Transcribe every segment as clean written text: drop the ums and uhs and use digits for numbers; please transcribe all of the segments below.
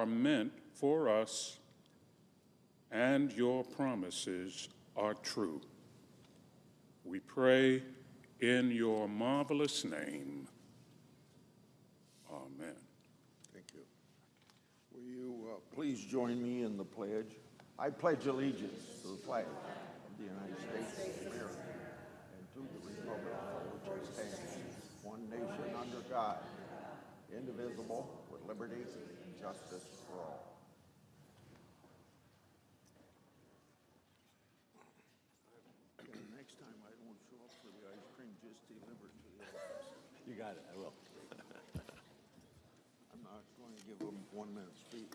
are meant for us and your promises are true. We pray in your marvelous name. Amen. Thank you. Will you please join me in the pledge? I pledge allegiance to the flag of the United States of America and to the republic for which it stands, one nation under God, indivisible, with liberty and justice for all. Next time I won't show up for the ice cream, just deliver it to the office. You got it, I will. I'm not going to give them 1 minute speech.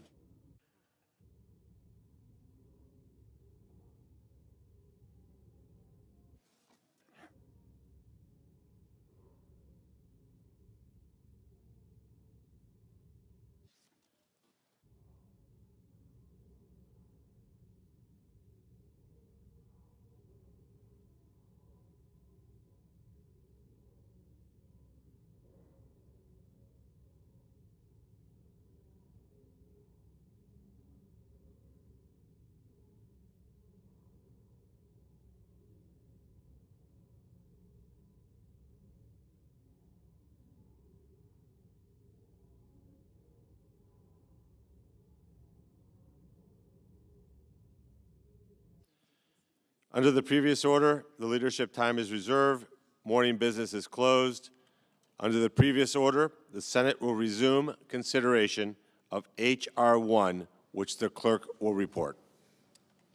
Under the previous order, the leadership time is reserved. Morning business is closed. Under the previous order, the Senate will resume consideration of H.R. 1, which the clerk will report.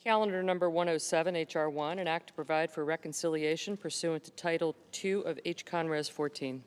Calendar number 107, H.R. 1, an act to provide for reconciliation pursuant to Title II of H. Con. Res. 14.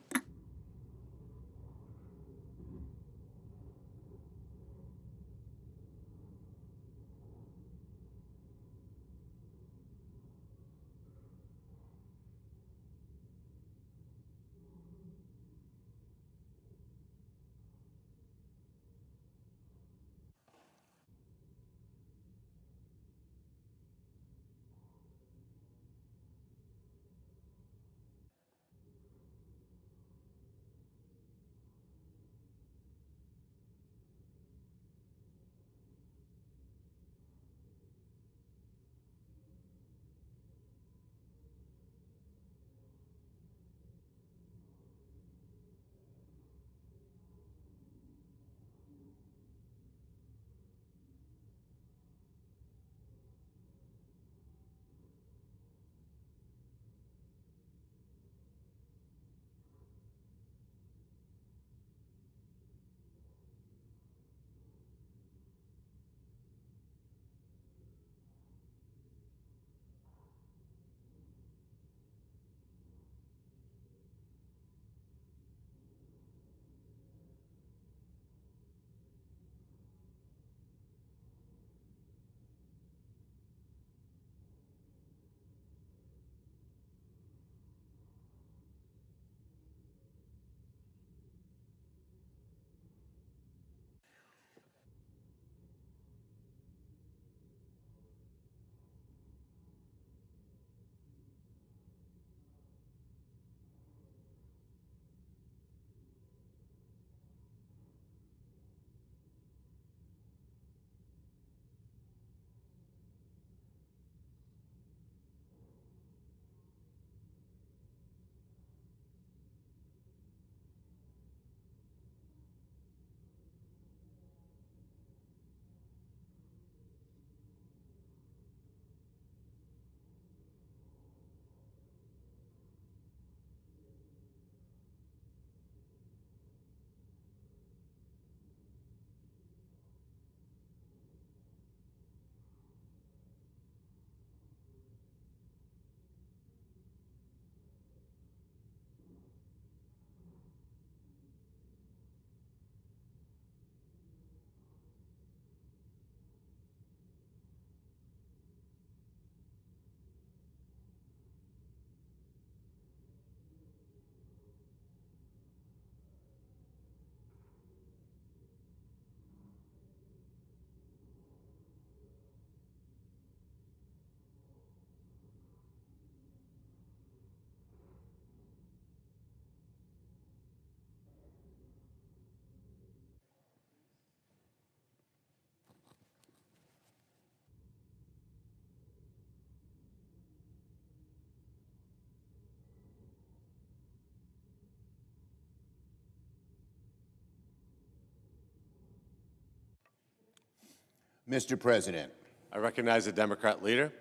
Mr. President. I recognize the Democrat leader.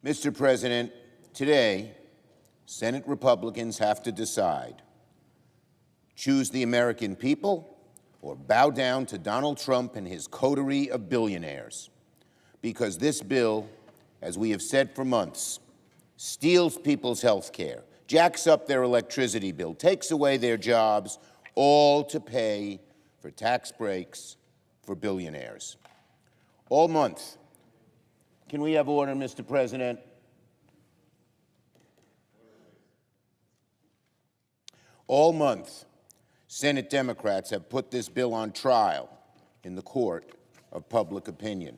Mr. President, today, Senate Republicans have to decide: choose the American people or bow down to Donald Trump and his coterie of billionaires. Because this bill, as we have said for months, steals people's health care, jacks up their electricity bill, takes away their jobs, all to pay for tax breaks for billionaires. All month. Can we have order, Mr. President? All month, Senate Democrats have put this bill on trial in the court of public opinion.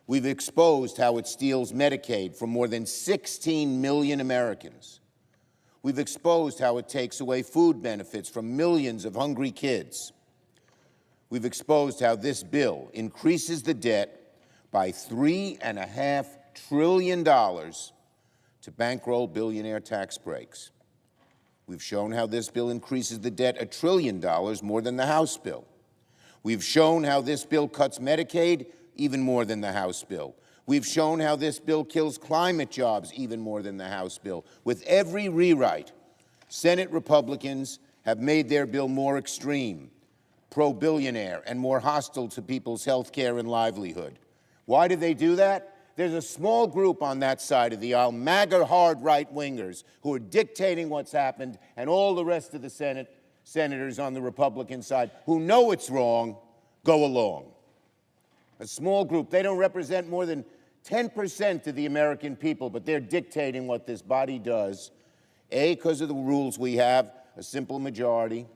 We've exposed how it steals Medicaid from more than 16 million Americans. We've exposed how it takes away food benefits from millions of hungry kids. We've exposed how this bill increases the debt by $3.5 trillion to bankroll billionaire tax breaks. We've shown how this bill increases the debt $1 trillion more than the House bill. We've shown how this bill cuts Medicaid even more than the House bill. We've shown how this bill kills climate jobs even more than the House bill. With every rewrite, Senate Republicans have made their bill more extreme, pro-billionaire, and more hostile to people's health care and livelihood. Why do they do that? There's a small group on that side of the aisle, MAGA hard right-wingers, who are dictating what's happened, and all the rest of the senators on the Republican side who know it's wrong go along. A small group. They don't represent more than 10% of the American people, but they're dictating what this body does. A, because of the rules we have, a simple majority,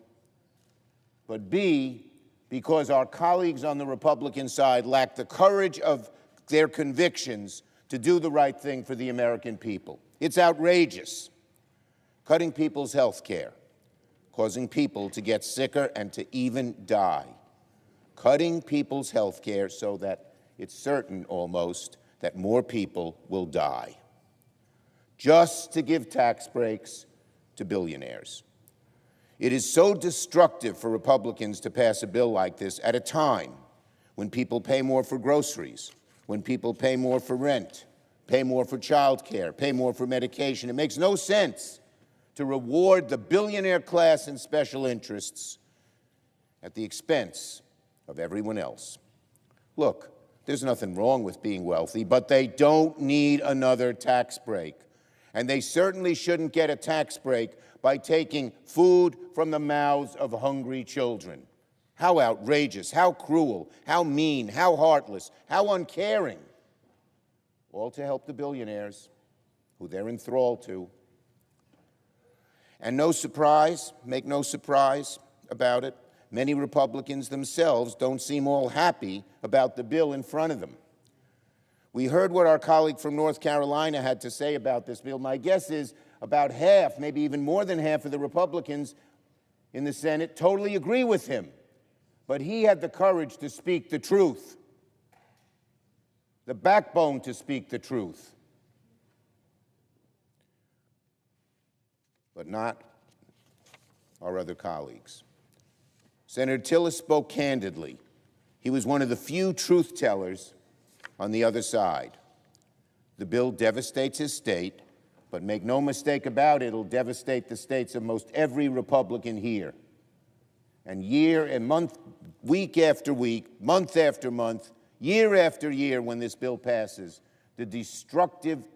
but B, because our colleagues on the Republican side lack the courage of their convictions to do the right thing for the American people. It's outrageous. Cutting people's health care, causing people to get sicker and to even die. Cutting people's health care so that it's certain almost that more people will die. Just to give tax breaks to billionaires. It is so destructive for Republicans to pass a bill like this at a time when people pay more for groceries, when people pay more for rent, pay more for child care, pay more for medication. It makes no sense to reward the billionaire class and special interests at the expense of everyone else. Look, there's nothing wrong with being wealthy, but they don't need another tax break. And they certainly shouldn't get a tax break by taking food from the mouths of hungry children. How outrageous, how cruel, how mean, how heartless, how uncaring. All to help the billionaires who they're enthralled to. And no surprise, make no surprise about it, many Republicans themselves don't seem all happy about the bill in front of them. We heard what our colleague from North Carolina had to say about this bill. My guess is about half, maybe even more than half of the Republicans in the Senate totally agree with him. But he had the courage to speak the truth, the backbone to speak the truth. But not our other colleagues. Senator Tillis spoke candidly. He was one of the few truth tellers on the other side. The bill devastates his state, but make no mistake about it, it'll devastate the states of most every Republican here. And year and month, week after week, month after month, year after year, when this bill passes, the destructive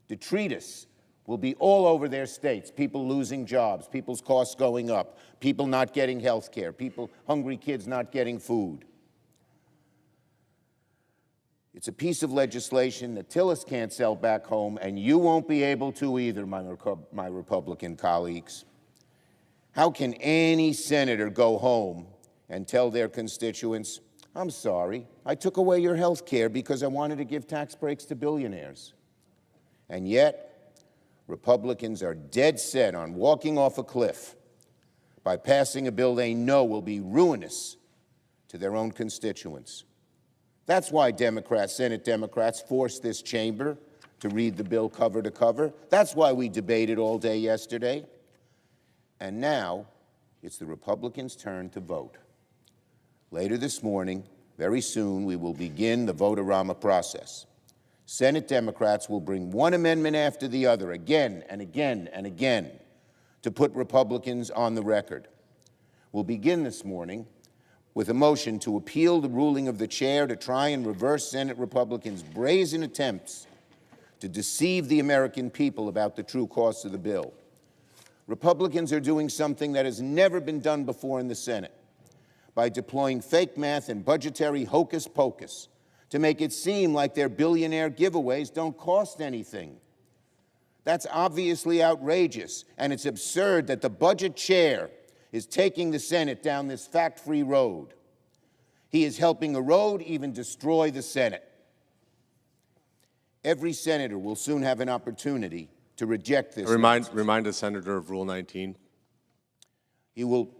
detritus will be all over their states. People losing jobs, people's costs going up, people not getting health care, hungry kids not getting food. It's a piece of legislation that Tillis can't sell back home, and you won't be able to either, my Republican colleagues. How can any senator go home and tell their constituents, I'm sorry, I took away your health care because I wanted to give tax breaks to billionaires? And yet, Republicans are dead set on walking off a cliff by passing a bill they know will be ruinous to their own constituents. That's why Senate Democrats forced this chamber to read the bill cover to cover. That's why we debated all day yesterday. And now, it's the Republicans' turn to vote. Later this morning, very soon we will begin the vote-a-rama process. Senate Democrats will bring one amendment after the other, again and again and again, to put Republicans on the record. We'll begin this morning with a motion to appeal the ruling of the chair to try and reverse Senate Republicans' brazen attempts to deceive the American people about the true cost of the bill. Republicans are doing something that has never been done before in the Senate by deploying fake math and budgetary hocus pocus to make it seem like their billionaire giveaways don't cost anything. That's obviously outrageous, and it's absurd that the budget chair is taking the Senate down this fact-free road. He is helping erode, even destroy the Senate. Every senator will soon have an opportunity to reject this. Remind the senator of Rule 19.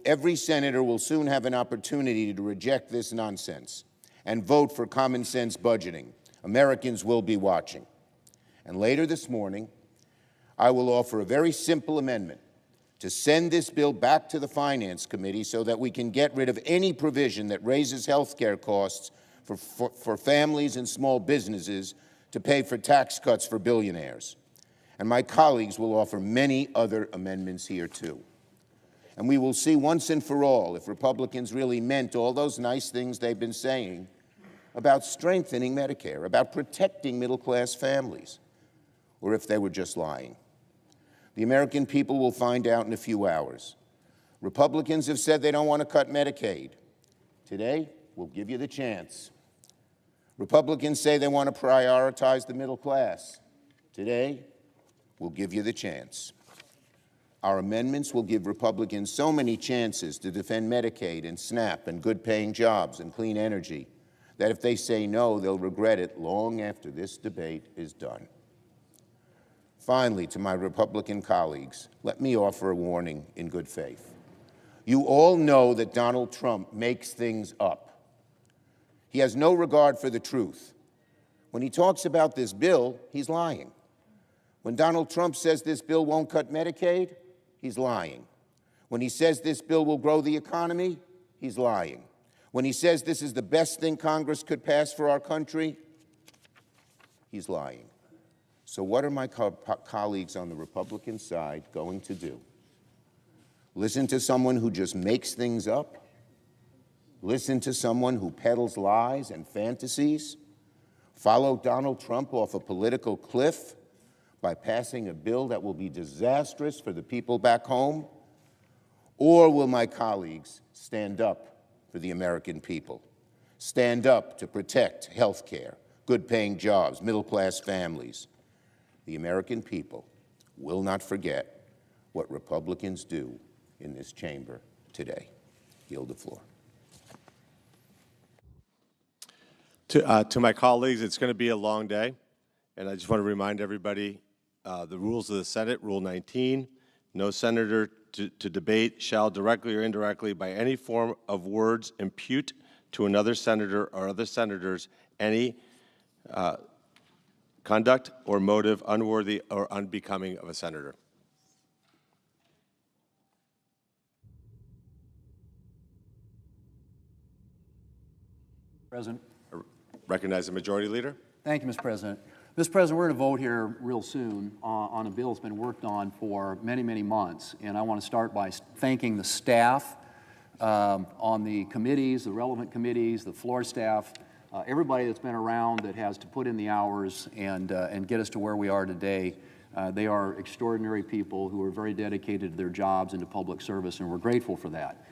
Every senator will soon have an opportunity to reject this nonsense and vote for common sense budgeting. Americans will be watching. And later this morning, I will offer a very simple amendment to send this bill back to the Finance Committee so that we can get rid of any provision that raises health care costs for families and small businesses to pay for tax cuts for billionaires. And my colleagues will offer many other amendments here, too. And we will see once and for all if Republicans really meant all those nice things they've been saying about strengthening Medicare, about protecting middle-class families, or if they were just lying. The American people will find out in a few hours. Republicans have said they don't want to cut Medicaid. Today, we'll give you the chance. Republicans say they want to prioritize the middle class. Today, we'll give you the chance. Our amendments will give Republicans so many chances to defend Medicaid and SNAP and good-paying jobs and clean energy that if they say no, they'll regret it long after this debate is done. Finally, to my Republican colleagues, let me offer a warning in good faith. You all know that Donald Trump makes things up. He has no regard for the truth. When he talks about this bill, he's lying. When Donald Trump says this bill won't cut Medicaid, he's lying. When he says this bill will grow the economy, he's lying. When he says this is the best thing Congress could pass for our country, he's lying. So what are my colleagues on the Republican side going to do? Listen to someone who just makes things up? Listen to someone who peddles lies and fantasies? Follow Donald Trump off a political cliff by passing a bill that will be disastrous for the people back home? Or will my colleagues stand up for the American people? Stand up to protect health care, good-paying jobs, middle-class families? The American people will not forget what Republicans do in this chamber today. Yield the floor. To my colleagues, it's going to be a long day, and I just want to remind everybody the rules of the Senate, Rule 19, no senator to debate shall directly or indirectly by any form of words impute to another senator or other senators any conduct or motive unworthy or unbecoming of a senator. President. Recognize the Majority Leader. Thank you, Mr. President. Mr. President, we're going to vote here real soon on a bill that's been worked on for many, many months. And I want to start by thanking the staff on the committees, the relevant committees, the floor staff, everybody that's been around that has to put in the hours and get us to where we are today. They are extraordinary people who are very dedicated to their jobs and to public service, and we're grateful for that.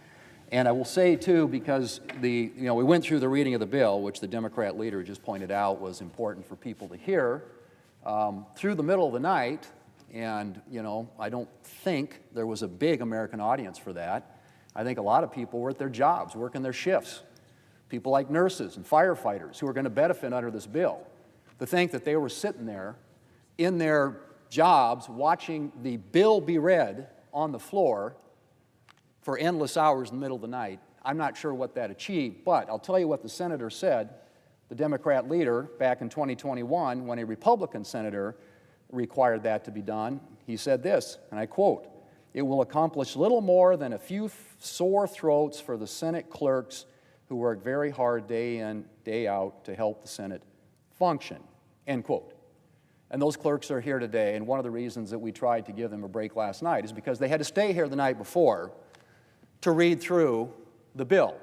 And I will say, too, because we went through the reading of the bill, which the Democrat leader just pointed out was important for people to hear, through the middle of the night, and, I don't think there was a big American audience for that. I think a lot of people were at their jobs, working their shifts. People like nurses and firefighters who are going to benefit under this bill. To think that they were sitting there in their jobs watching the bill be read on the floor for endless hours in the middle of the night, I'm not sure what that achieved, but I'll tell you what the senator said, the Democrat leader, back in 2021, when a Republican senator required that to be done. He said this, and I quote, "It will accomplish little more than a few sore throats for the Senate clerks who work very hard day in, day out to help the Senate function, end quote. And those clerks are here today, and one of the reasons that we tried to give them a break last night is because they had to stay here the night before to read through the bill.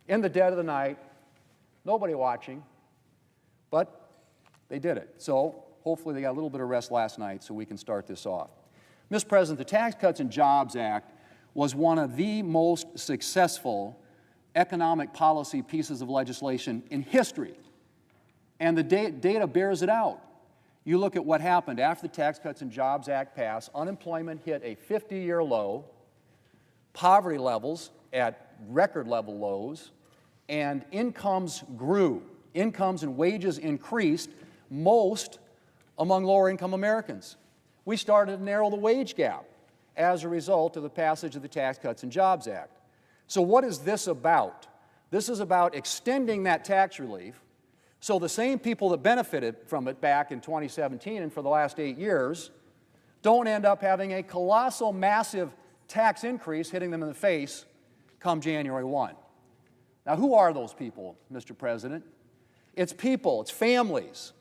In the dead of the night, nobody watching, but they did it. So hopefully they got a little bit of rest last night so we can start this off. Mr. President, the Tax Cuts and Jobs Act was one of the most successful economic policy pieces of legislation in history, and the data bears it out. You look at what happened after the Tax Cuts and Jobs Act passed, unemployment hit a 50-year low, poverty levels at record level lows, and incomes grew. Incomes and wages increased, most among lower-income Americans. We started to narrow the wage gap as a result of the passage of the Tax Cuts and Jobs Act. So what is this about? This is about extending that tax relief so the same people that benefited from it back in 2017 and for the last 8 years don't end up having a colossal, massive tax increase hitting them in the face come January 1. Now, who are those people, Mr. President? It's people, it's families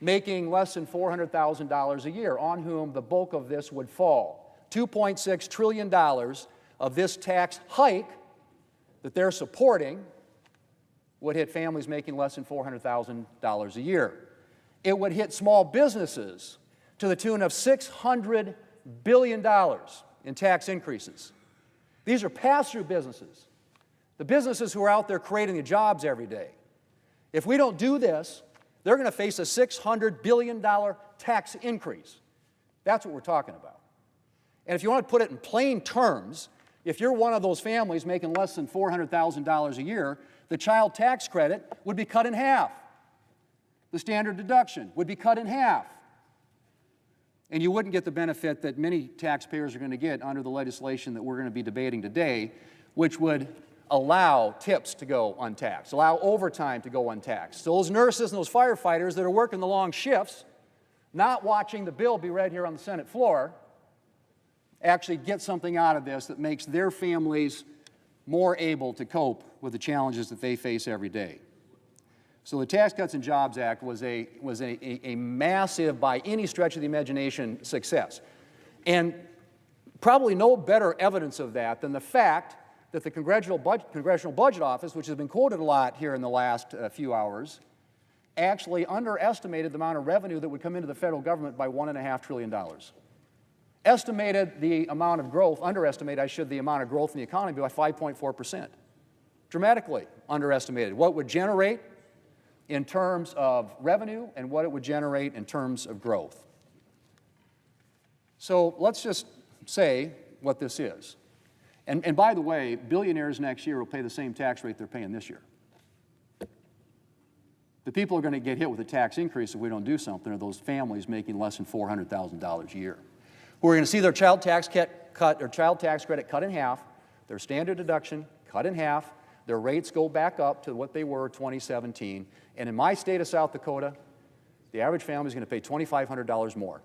making less than $400,000 a year on whom the bulk of this would fall. $2.6 trillion of this tax hike that they're supporting would hit families making less than $400,000 a year. It would hit small businesses to the tune of $600 billion in tax increases. These are pass-through businesses, the businesses who are out there creating the jobs every day. If we don't do this, they're going to face a $600 billion tax increase. That's what we're talking about. And if you want to put it in plain terms, if you're one of those families making less than $400,000 a year, the child tax credit would be cut in half. The standard deduction would be cut in half. And you wouldn't get the benefit that many taxpayers are going to get under the legislation that we're going to be debating today, which would allow tips to go untaxed, allow overtime to go untaxed. So those nurses and those firefighters that are working the long shifts, not watching the bill be read here on the Senate floor, actually get something out of this that makes their families more able to cope with the challenges that they face every day. So the Tax Cuts and Jobs Act was a massive, by any stretch of the imagination, success. And probably no better evidence of that than the fact that the Congressional Budget Office, which has been quoted a lot here in the last few hours, actually underestimated the amount of revenue that would come into the federal government by $1.5 trillion. Estimated the amount of growth, underestimated, the amount of growth in the economy by 5.4%. Dramatically underestimated what it would generate in terms of revenue and what it would generate in terms of growth. So let's just say what this is. And by the way, billionaires next year will pay the same tax rate they're paying this year. The people who are going to get hit with a tax increase if we don't do something are those families making less than $400,000 a year, who are going to see their child tax credit cut in half, their standard deduction cut in half, their rates go back up to what they were in 2017, and in my state of South Dakota, the average family is going to pay $2,500 more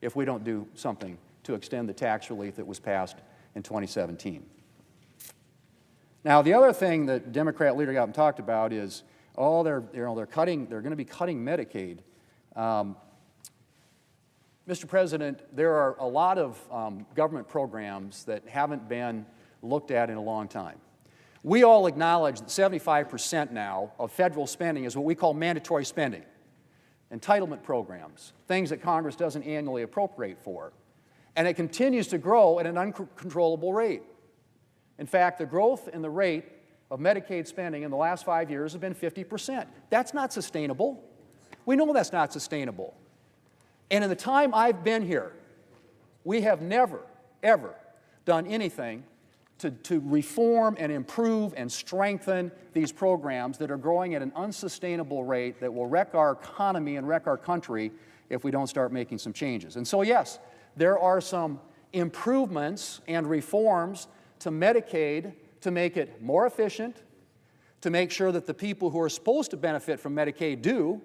if we don't do something to extend the tax relief that was passed in 2017. Now, the other thing that Democrat leader got up and talked about is, oh, they're going to be cutting Medicaid. Mr. President, there are a lot of government programs that haven't been looked at in a long time. We all acknowledge that 75% now of federal spending is what we call mandatory spending, entitlement programs, things that Congress doesn't annually appropriate for. And it continues to grow at an uncontrollable rate. In fact, the growth in the rate of Medicaid spending in the last 5 years has been 50%. That's not sustainable. We know that's not sustainable. And in the time I've been here, we have never, ever done anything to reform and improve and strengthen these programs that are growing at an unsustainable rate that will wreck our economy and wreck our country if we don't start making some changes. And so, yes, there are some improvements and reforms to Medicaid to make it more efficient, to make sure that the people who are supposed to benefit from Medicaid do,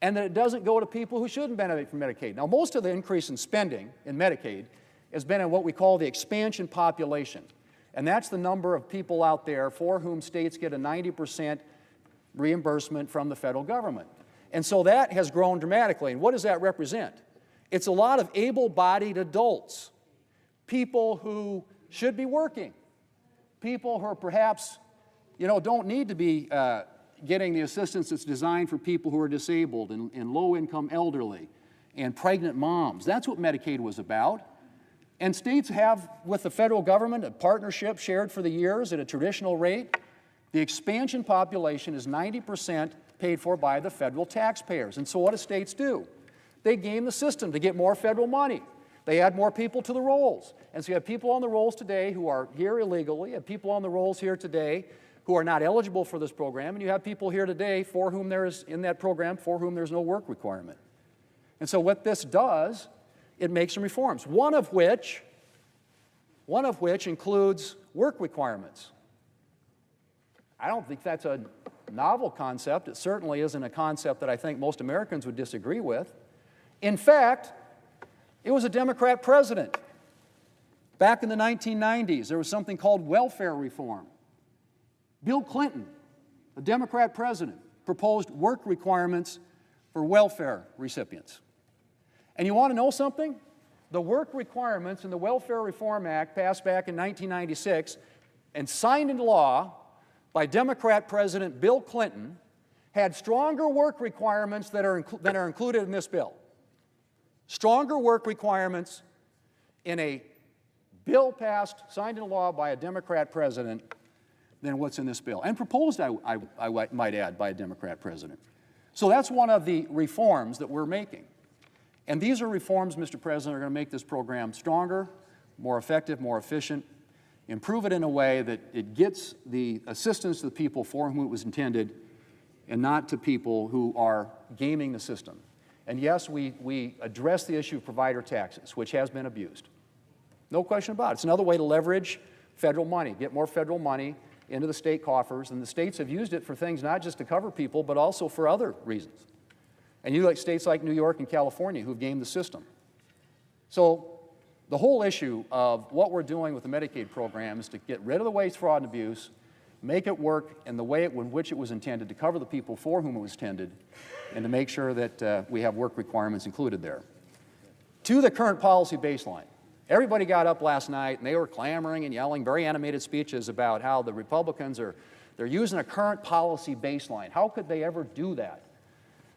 and that it doesn't go to people who shouldn't benefit from Medicaid. Now, most of the increase in spending in Medicaid has been in what we call the expansion population. And that's the number of people out there for whom states get a 90% reimbursement from the federal government. And so that has grown dramatically. And what does that represent? It's a lot of able-bodied adults, people who should be working, people who are perhaps, don't need to be getting the assistance that's designed for people who are disabled and low-income elderly and pregnant moms. That's what Medicaid was about. And states have, with the federal government, a partnership shared for the years at a traditional rate. The expansion population is 90% paid for by the federal taxpayers. And so what do states do? They game the system to get more federal money. They add more people to the rolls. And so you have people on the rolls today who are here illegally, you have people on the rolls here today who are not eligible for this program, and you have people here today for whom there is, in that program, for whom there's no work requirement. And so what this does, it makes some reforms, one of which includes work requirements. I don't think that's a novel concept. It certainly isn't a concept that I think most Americans would disagree with. In fact, it was a Democrat president. Back in the 1990s, there was something called welfare reform. Bill Clinton, a Democrat president, proposed work requirements for welfare recipients. And you want to know something? The work requirements in the Welfare Reform Act, passed back in 1996 and signed into law by Democrat President Bill Clinton, had stronger work requirements than are included in this bill. Stronger work requirements in a bill passed, signed into law by a Democrat president than what's in this bill, and proposed, I might add, by a Democrat president. So that's one of the reforms that we're making. And these are reforms, Mr. President, are going to make this program stronger, more effective, more efficient, improve it in a way that it gets the assistance to the people for whom it was intended and not to people who are gaming the system. And yes, we address the issue of provider taxes, which has been abused. No question about it. It's another way to leverage federal money, get more federal money into the state coffers, and the states have used it for things not just to cover people, but also for other reasons. And you like states like New York and California who've gamed the system. So the whole issue of what we're doing with the Medicaid program is to get rid of the waste, fraud, and abuse, make it work in the way in which it was intended, to cover the people for whom it was intended, and to make sure that we have work requirements included there. To the current policy baseline. Everybody got up last night and they were clamoring and yelling very animated speeches about how the Republicans they're using a current policy baseline. How could they ever do that?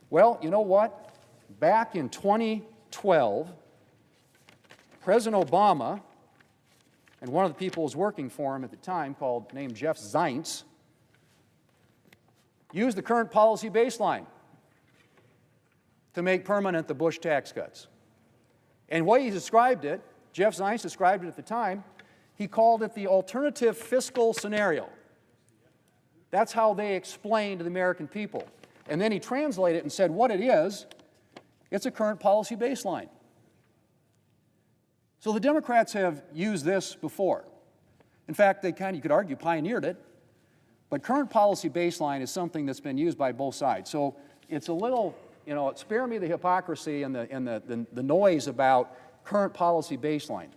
Well, you know what? Back in 2012, President Obama, and one of the people who was working for him at the time, named Jeff Zients, used the current policy baseline to make permanent the Bush tax cuts. And what he described it, Jeff Zients described it at the time, he called it the alternative fiscal scenario. That's how they explained to the American people. And then he translated it and said what it is, it's a current policy baseline. So the Democrats have used this before. In fact, they you could argue, pioneered it. But current policy baseline is something that's been used by both sides. So it's a little, spare me the hypocrisy and the noise about current policy baseline.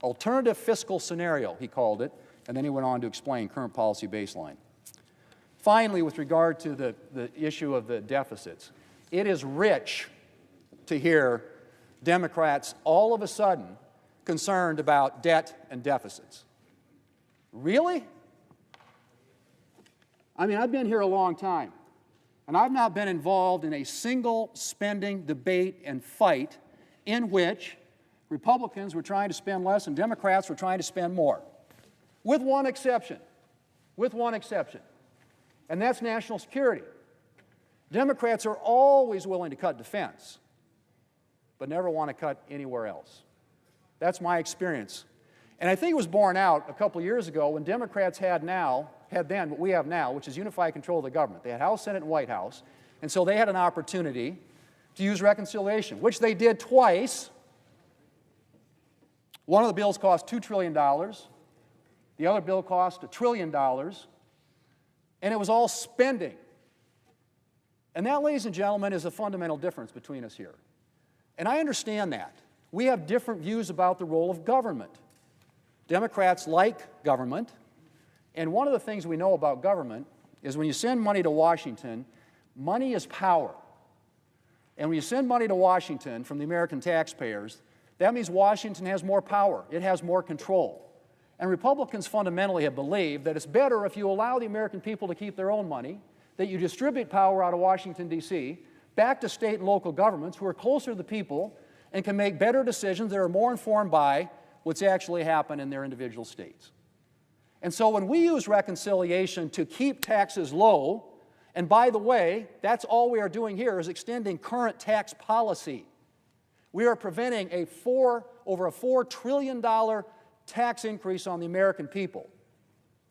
Alternative fiscal scenario, he called it, and then he went on to explain current policy baseline. Finally, with regard to the issue of the deficits, it is rich to hear Democrats all of a sudden concerned about debt and deficits. Really? I mean, I've been here a long time, and I've not been involved in a single spending debate and fight in which Republicans were trying to spend less and Democrats were trying to spend more, with one exception, and that's national security. Democrats are always willing to cut defense, but never want to cut anywhere else. That's my experience. And I think it was borne out a couple of years ago when Democrats had then what we have now, which is unified control of the government. They had House, Senate, and White House, and so they had an opportunity to use reconciliation, which they did twice. One of the bills cost $2 trillion. The other bill cost $1 trillion. And it was all spending. And that, ladies and gentlemen, is a fundamental difference between us here. And I understand that. We have different views about the role of government. Democrats like government, and one of the things we know about government is when you send money to Washington, money is power. And when you send money to Washington from the American taxpayers, that means Washington has more power. It has more control. And Republicans fundamentally have believed that it's better if you allow the American people to keep their own money, that you distribute power out of Washington, D.C., back to state and local governments who are closer to the people and can make better decisions that are more informed by what's actually happened in their individual states. And so when we use reconciliation to keep taxes low, and by the way, that's all we are doing here is extending current tax policy. We are preventing over a $4 trillion tax increase on the American people.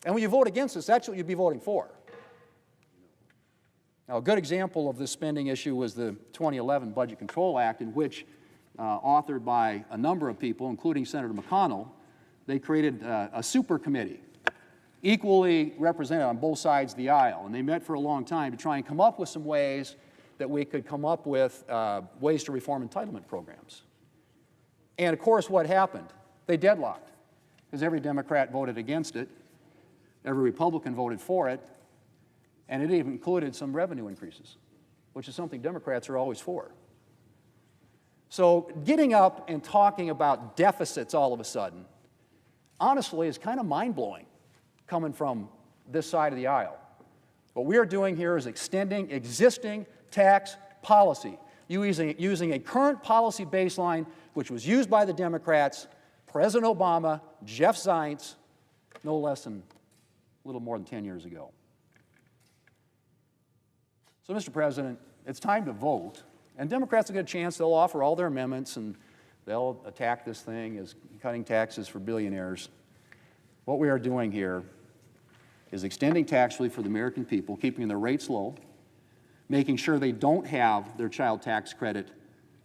And when you vote against this, that's what you'd be voting for. Now, a good example of this spending issue was the 2011 Budget Control Act, in which, authored by a number of people, including Senator McConnell, they created a super committee, equally represented on both sides of the aisle. And they met for a long time to try and come up with some ways that we could come up with ways to reform entitlement programs. And of course, what happened? They deadlocked, because every Democrat voted against it, every Republican voted for it, and it even included some revenue increases, which is something Democrats are always for. So getting up and talking about deficits all of a sudden, honestly, is kind of mind-blowing coming from this side of the aisle. What we are doing here is extending existing tax policy, using a current policy baseline which was used by the Democrats, President Obama, Jeff Zients, no less than a little more than 10 years ago. So, Mr. President, it's time to vote, and Democrats will get a chance. They'll offer all their amendments, and they'll attack this thing as cutting taxes for billionaires. What we are doing here is extending tax relief for the American people, keeping their rates low, making sure they don't have their child tax credit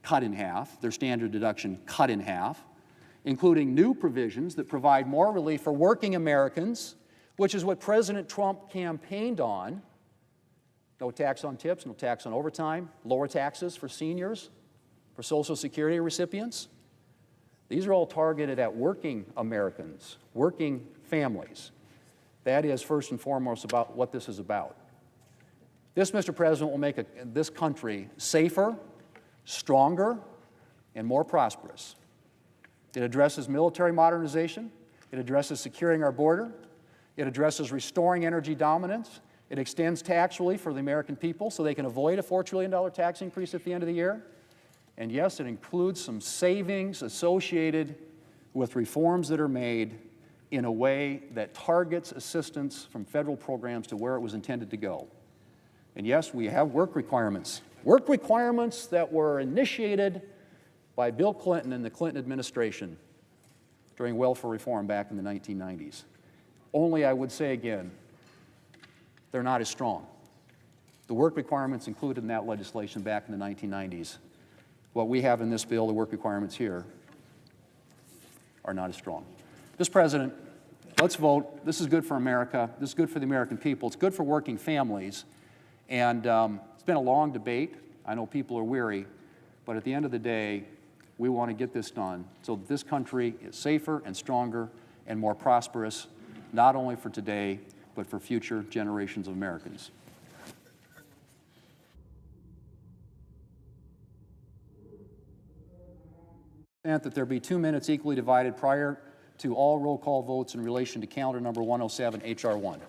cut in half, their standard deduction cut in half, including new provisions that provide more relief for working Americans, which is what President Trump campaigned on. No tax on tips, no tax on overtime, lower taxes for seniors, for Social Security recipients. These are all targeted at working Americans, working families. That is, first and foremost, about what this is about. This, Mr. President, will make this country safer, stronger, and more prosperous. It addresses military modernization. It addresses securing our border. It addresses restoring energy dominance. It extends tax relief for the American people so they can avoid a $4 trillion tax increase at the end of the year. And yes, it includes some savings associated with reforms that are made in a way that targets assistance from federal programs to where it was intended to go. And yes, we have work requirements that were initiated by Bill Clinton and the Clinton administration during welfare reform back in the 1990s. Only, I would say again, they're not as strong. The work requirements included in that legislation back in the 1990s, what we have in this bill, the work requirements here, are not as strong. Mr. President, let's vote. This is good for America. This is good for the American people. It's good for working families. And it's been a long debate. I know people are weary. But at the end of the day, we want to get this done so that this country is safer and stronger and more prosperous, not only for today, but for future generations of Americans. That there be 2 minutes equally divided prior to all roll call votes in relation to calendar number 107, H.R. 1.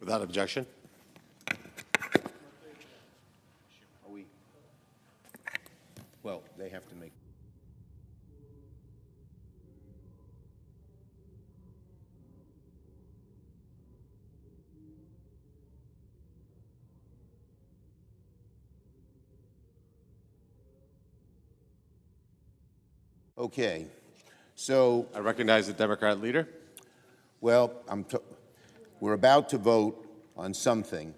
Without objection. Well, they have to make. Okay, so, I recognize the Democrat leader. well, we're about to vote on something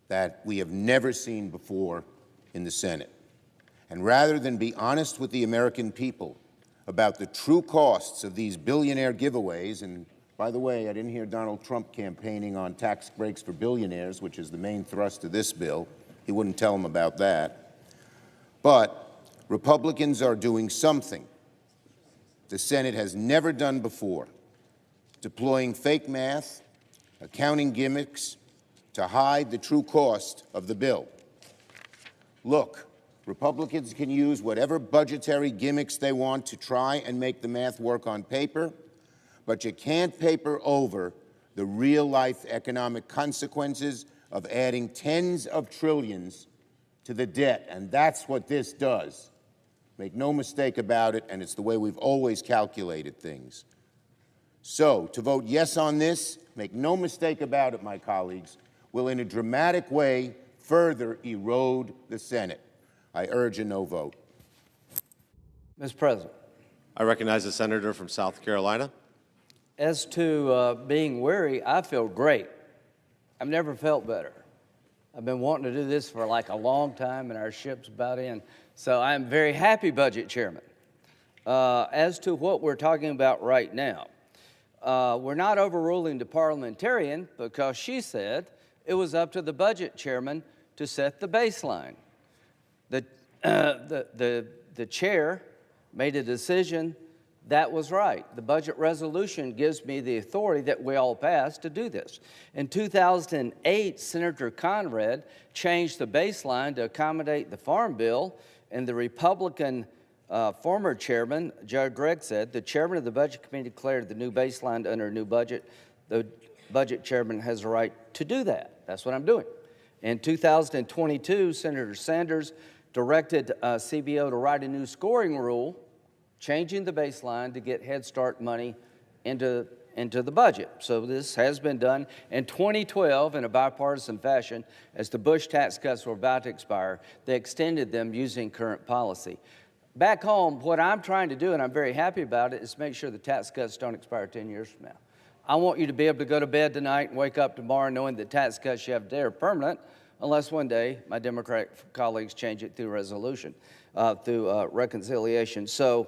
that we have never seen before in the Senate. And rather than be honest with the American people about the true costs of these billionaire giveaways, and by the way, I didn't hear Donald Trump campaigning on tax breaks for billionaires, which is the main thrust of this bill. He wouldn't tell them about that. But Republicans are doing something the Senate has never done before. deploying fake math, accounting gimmicks to hide the true cost of the bill. Look, Republicans can use whatever budgetary gimmicks they want to try and make the math work on paper, but you can't paper over the real-life economic consequences of adding tens of trillions to the debt, and that's what this does. Make no mistake about it, and it's the way we've always calculated things. So, to vote yes on this, make no mistake about it, my colleagues, will in a dramatic way further erode the Senate. I urge a no vote. Mr. President, I recognize the senator from South Carolina. as to being weary, I feel great. I've never felt better. I've been wanting to do this for like a long time, and our ship's about in. So I'm very happy, Budget Chairman. As to what we're talking about right now, we're not overruling the parliamentarian because she said it was up to the Budget Chairman to set the baseline. The chair made a decision that was right. The budget resolution gives me the authority that we all passed to do this. In 2008, Senator Conrad changed the baseline to accommodate the Farm Bill, and the Republican former chairman, Judge Gregg, said the chairman of the Budget Committee declared the new baseline under a new budget. The budget chairman has a right to do that. That's what I'm doing. In 2022, Senator Sanders directed CBO to write a new scoring rule, changing the baseline to get Head Start money into the budget. So this has been done. In 2012, in a bipartisan fashion, as the Bush tax cuts were about to expire, they extended them using current policy. Back home, what I'm trying to do, and I'm very happy about it, is make sure the tax cuts don't expire 10 years from now. I want you to be able to go to bed tonight and wake up tomorrow knowing the tax cuts you have today are permanent, unless one day my Democratic colleagues change it through resolution, through reconciliation. So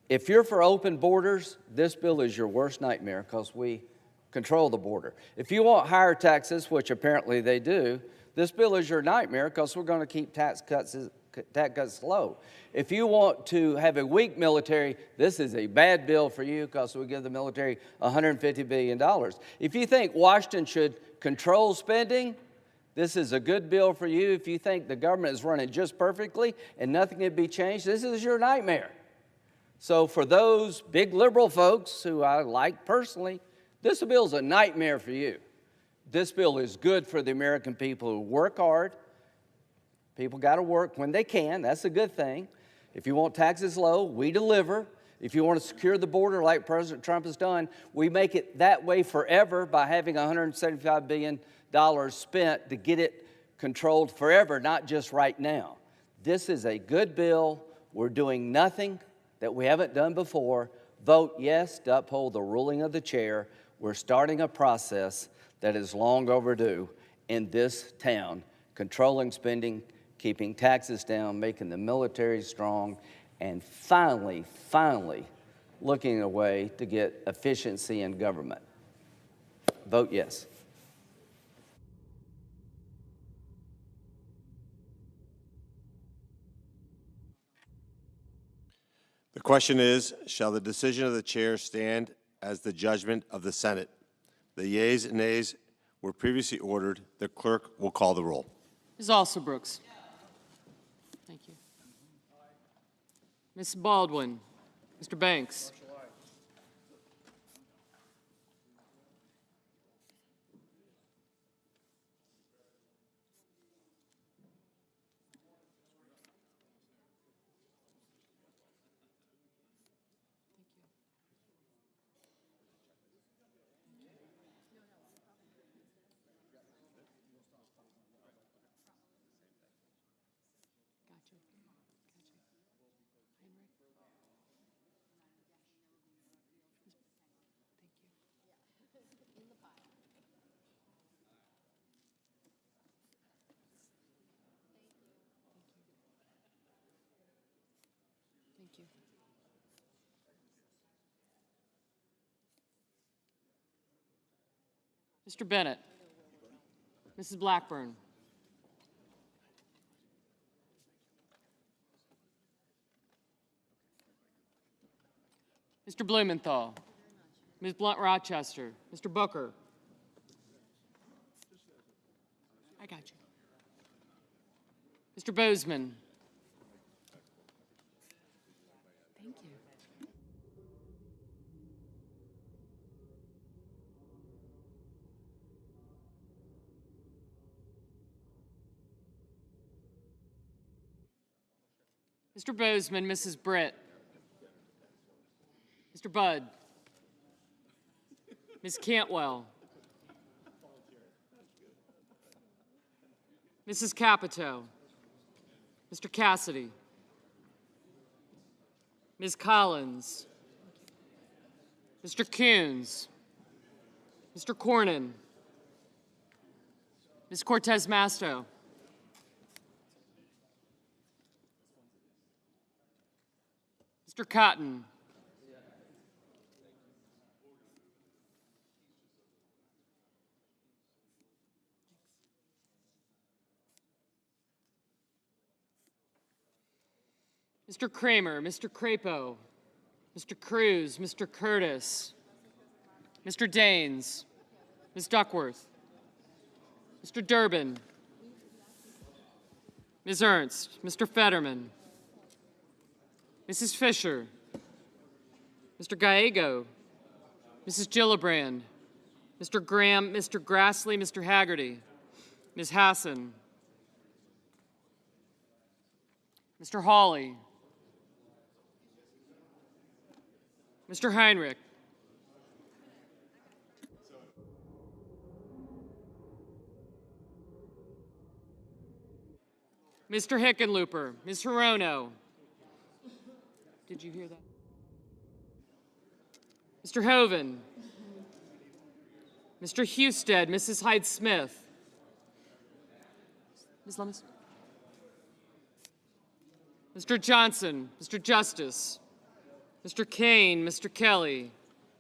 if you're for open borders, this bill is your worst nightmare because we control the border. If you want higher taxes, which apparently they do, this bill is your nightmare because we're going to keep tax cuts low. If you want to have a weak military, this is a bad bill for you because we give the military $150 billion. If you think Washington should control spending, this is a good bill for you. If you think the government is running just perfectly and nothing can be changed, this is your nightmare. So for those big liberal folks who I like personally, this bill is a nightmare for you. This bill is good for the American people who work hard. People got to work when they can. That's a good thing. If you want taxes low, we deliver. If you want to secure the border like President Trump has done, we make it that way forever by having $175 billion spent to get it controlled forever, not just right now. This is a good bill. We're doing nothing that we haven't done before. Vote yes to uphold the ruling of the chair. We're starting a process that is long overdue in this town, controlling spending, keeping taxes down, making the military strong, and finally looking at a way to get efficiency in government. Vote yes. The question is, shall the decision of the chair stand as the judgment of the Senate? The yeas and nays were previously ordered. The clerk will call the roll. Ms. Alsobrooks. Thank you. Ms. Baldwin. Mr. Banks. Thank you. Mr. Bennett. Mrs. Blackburn. Mr. Blumenthal. Ms. Blunt Rochester. Mr. Booker. I got you. Mr. Bozeman. Thank you. Mr. Bozeman, Mrs. Britt. Mr. Budd. Ms. Cantwell. Mrs. Capito. Mr. Cassidy. Ms. Collins. Mr. Coons. Mr. Cornyn. Ms. Cortez Masto. Mr. Cotton. Mr. Kramer, Mr. Crapo, Mr. Cruz, Mr. Curtis, Mr. Daines, Ms. Duckworth, Mr. Durbin, Ms. Ernst, Mr. Fetterman, Mrs. Fisher, Mr. Gallego, Mrs. Gillibrand, Mr. Graham, Mr. Grassley, Mr. Haggerty, Ms. Hassan, Mr. Hawley, Mr. Heinrich, Mr. Hickenlooper, Ms. Hirono. Did you hear that? Mr. Hoven, Mr. Husted, Mrs. Hyde-Smith, Ms. Lummis, Mr. Johnson, Mr. Justice, Mr. Kane, Mr. Kelly,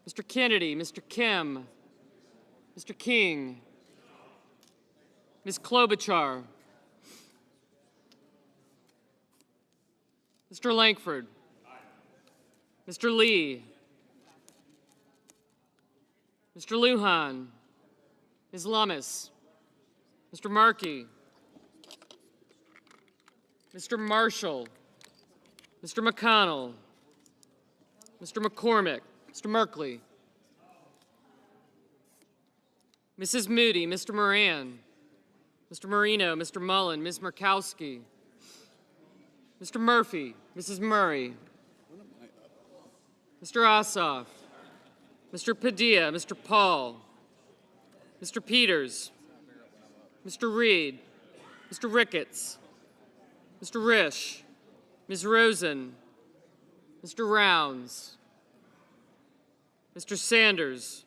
Mr. Kennedy, Mr. Kim, Mr. King, Ms. Klobuchar, Mr. Lankford, Mr. Lee, Mr. Lujan, Ms. Lummis, Mr. Markey, Mr. Marshall, Mr. McConnell, Mr. McCormick, Mr. Merkley, Mrs. Moody, Mr. Moran, Mr. Marino, Mr. Mullen, Ms. Murkowski, Mr. Murphy, Mrs. Murray, Mr. Ossoff, Mr. Padilla, Mr. Paul, Mr. Peters, Mr. Reed, Mr. Ricketts, Mr. Risch, Ms. Rosen, Mr. Rounds, Mr. Sanders,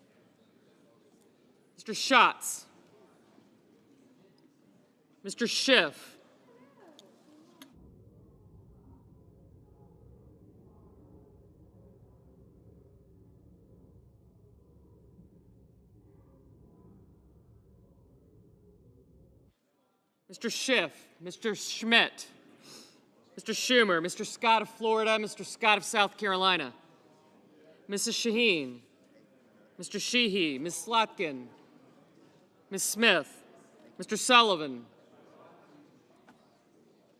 Mr. Schatz, Mr. Schiff, Mr. Schiff, Mr. Schmidt, Mr. Schumer, Mr. Scott of Florida, Mr. Scott of South Carolina, Mrs. Shaheen, Mr. Sheehy, Ms. Slotkin, Ms. Smith, Mr. Sullivan,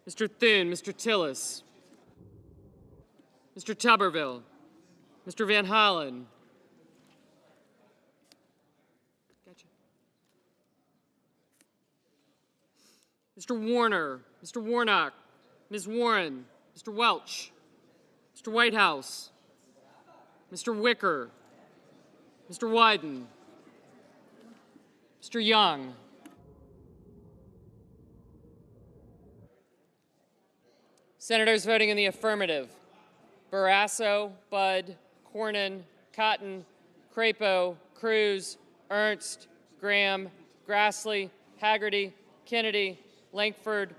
Mr. Thune, Mr. Tillis, Mr. Tuberville, Mr. Van Hollen. Gotcha. Mr. Warner, Mr. Warnock, Ms. Warren, Mr. Welch, Mr. Whitehouse, Mr. Wicker, Mr. Wyden, Mr. Young, Senators voting in the affirmative: Barrasso, Budd, Cornyn, Cotton, Crapo, Cruz, Ernst, Graham, Grassley, Haggerty, Kennedy, Lankford,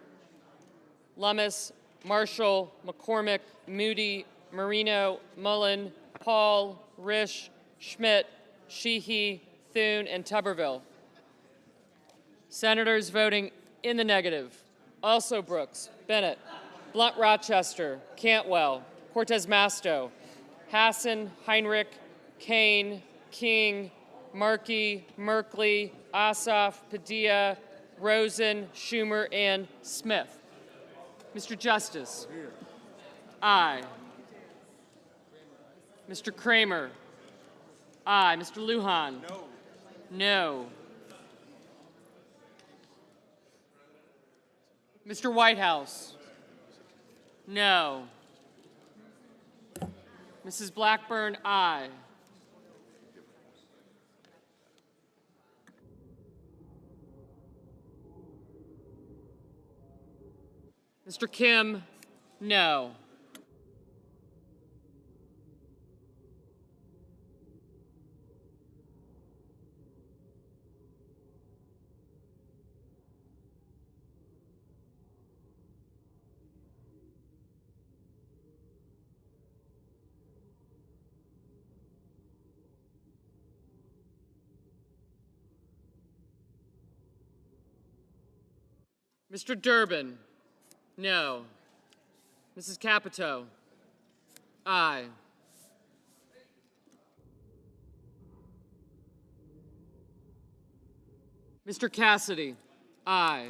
Lummis, Marshall, McCormick, Moody, Marino, Mullen, Paul, Risch, Schmidt, Sheehy, Thune, and Tuberville. Senators voting in the negative: also Brooks, Bennett, Blunt Rochester, Cantwell, Cortez Masto, Hassan, Heinrich, Kane, King, Markey, Merkley, Ossoff, Padilla, Rosen, Schumer, and Smith. Mr. Justice? Aye. Mr. Kramer? Aye. Mr. Lujan? No. No. Mr. Whitehouse? No. Mrs. Blackburn? Aye. Mr. Kim? No. Mr. Durbin? No. Mrs. Capito? Aye. Mr. Cassidy? Aye.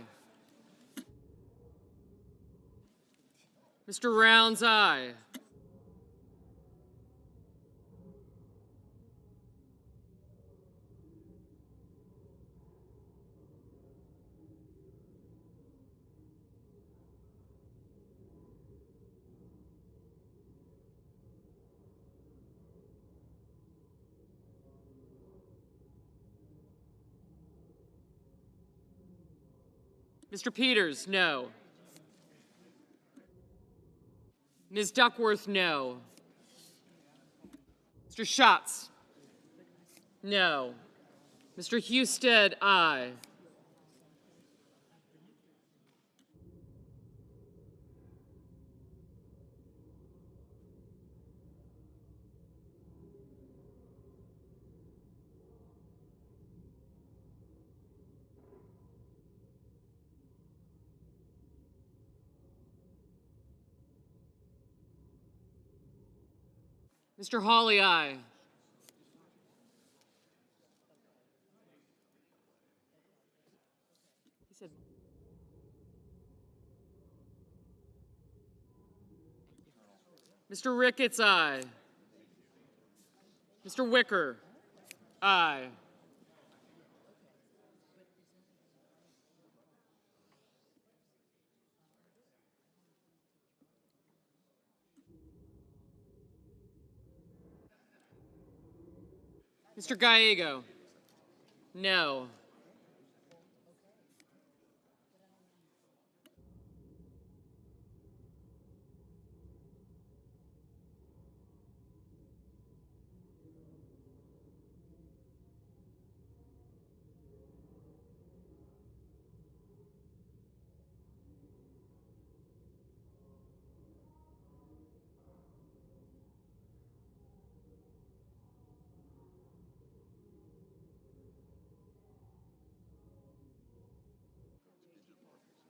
Mr. Rounds? Aye. Mr. Peters? No. Ms. Duckworth? No. Mr. Schatz? No. Mr. Husted? Aye. Mr. Hawley? Aye. He said, Mr. Ricketts? Aye. Mr. Wicker? Aye. Mr. Gallego? No.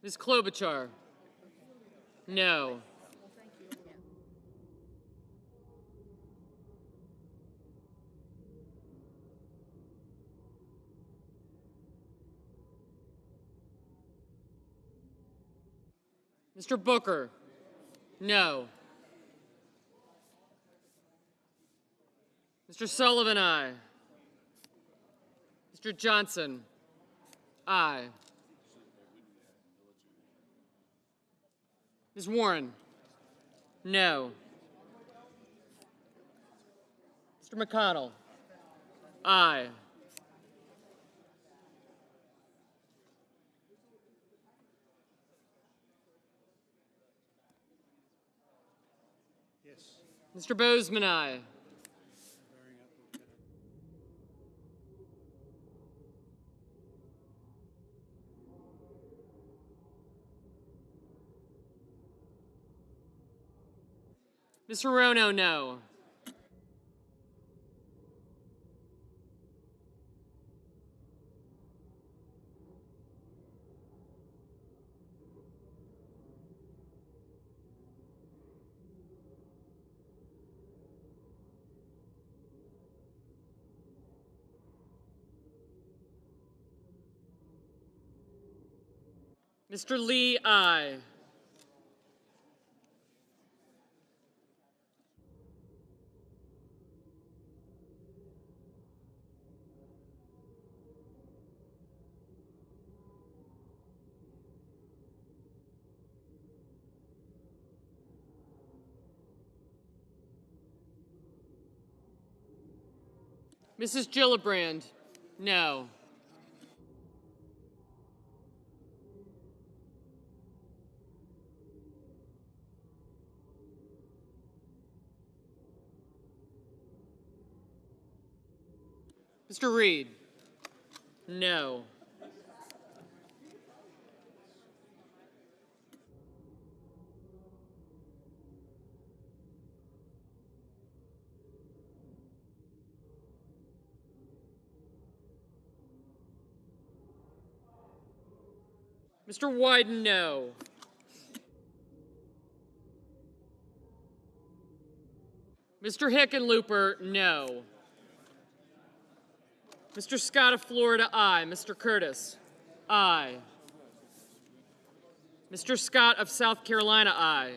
Ms. Klobuchar? No. Mr. Booker? No. Mr. Sullivan? Aye. Mr. Johnson? Aye. Ms. Warren? No. Mr. McConnell? Aye. Mr. Bozeman? Aye. Ms. Hirono? No. Mr. Lee, aye. Mrs. Gillibrand, no. Mr. Reed, no. Mr. Wyden, no. Mr. Hickenlooper, no. Mr. Scott of Florida, aye. Mr. Curtis, aye. Mr. Scott of South Carolina, aye.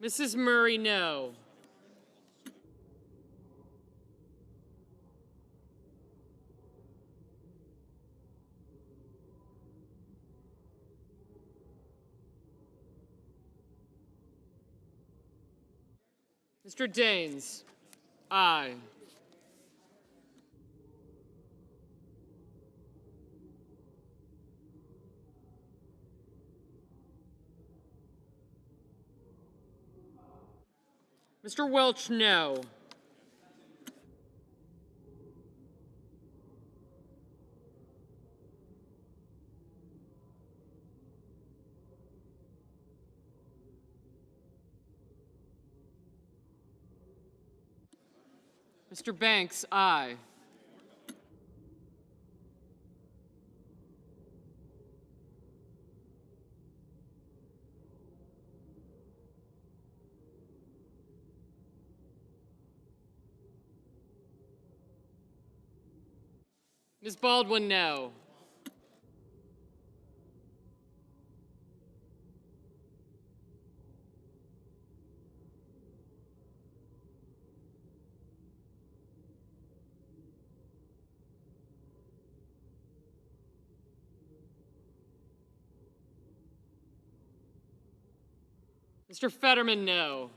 Mrs. Murray, no. Mr. Daines, aye. Mr. Welch, no. Mr. Banks, aye. Ms. Baldwin, no. Mr. Fetterman, no.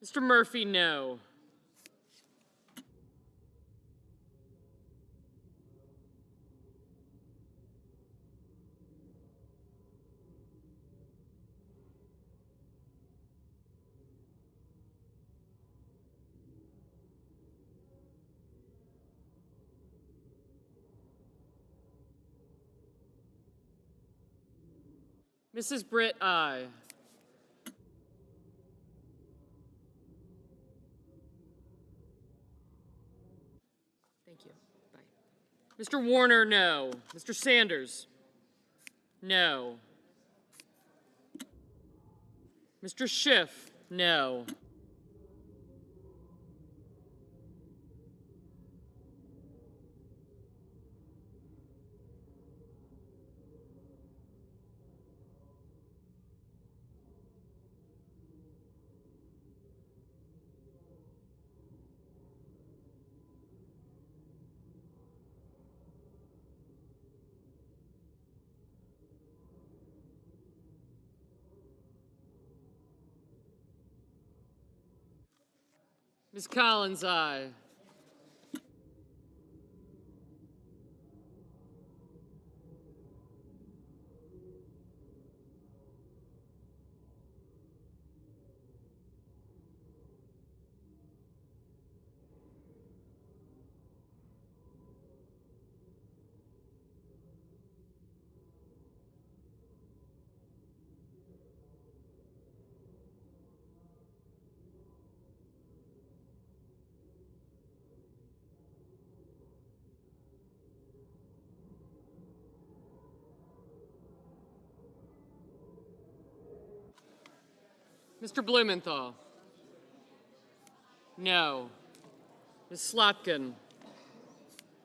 Mr. Murphy, no. Mrs. Britt, aye. Thank you. Bye. Mr. Warner, no. Mr. Sanders? No. Mr. Schiff? No. Ms. Collins, aye. Mr. Blumenthal? No. Ms. Slotkin?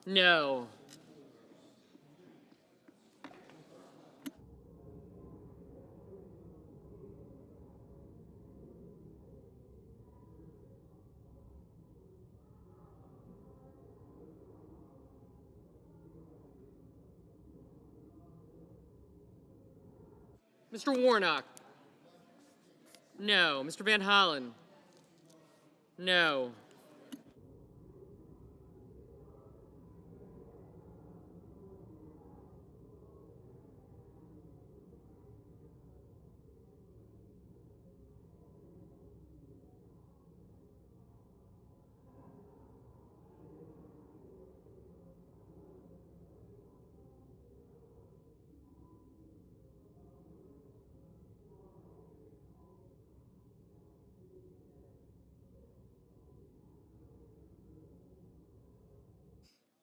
No. Mr. Warnock? No. Mr. Van Hollen? No.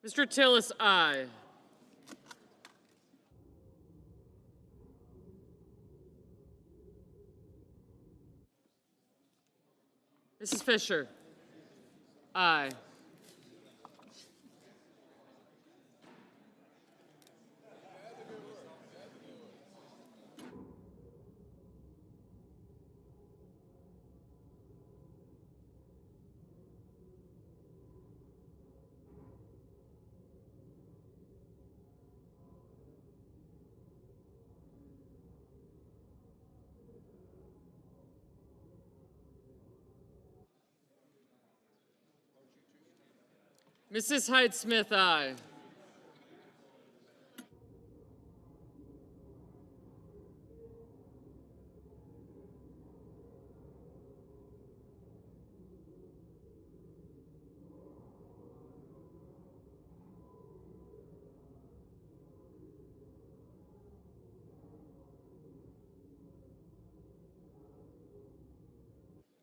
Mr. Tillis, aye. Mrs. Fisher? Aye. Mrs. Hyde-Smith, aye.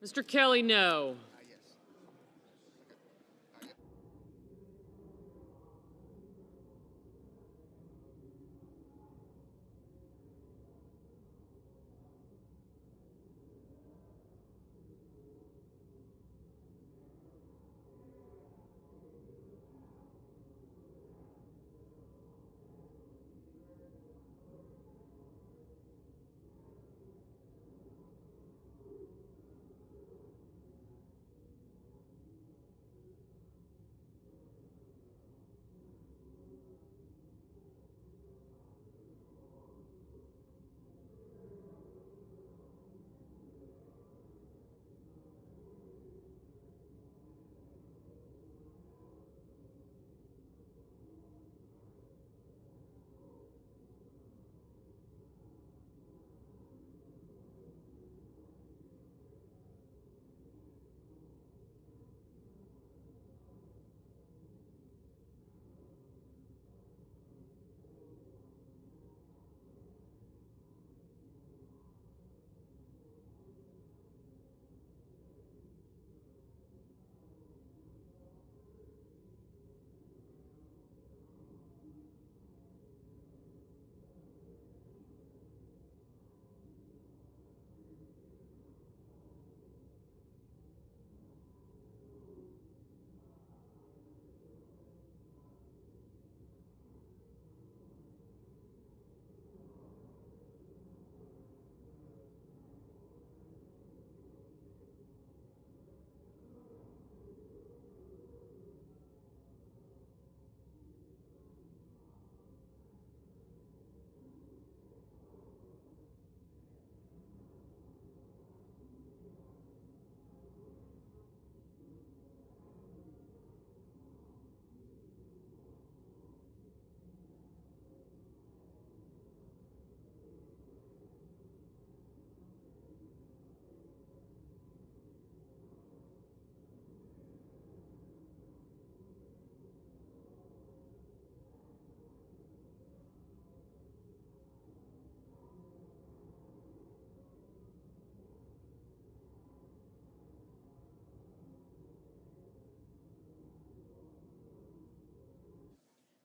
Mr. Kelly, no.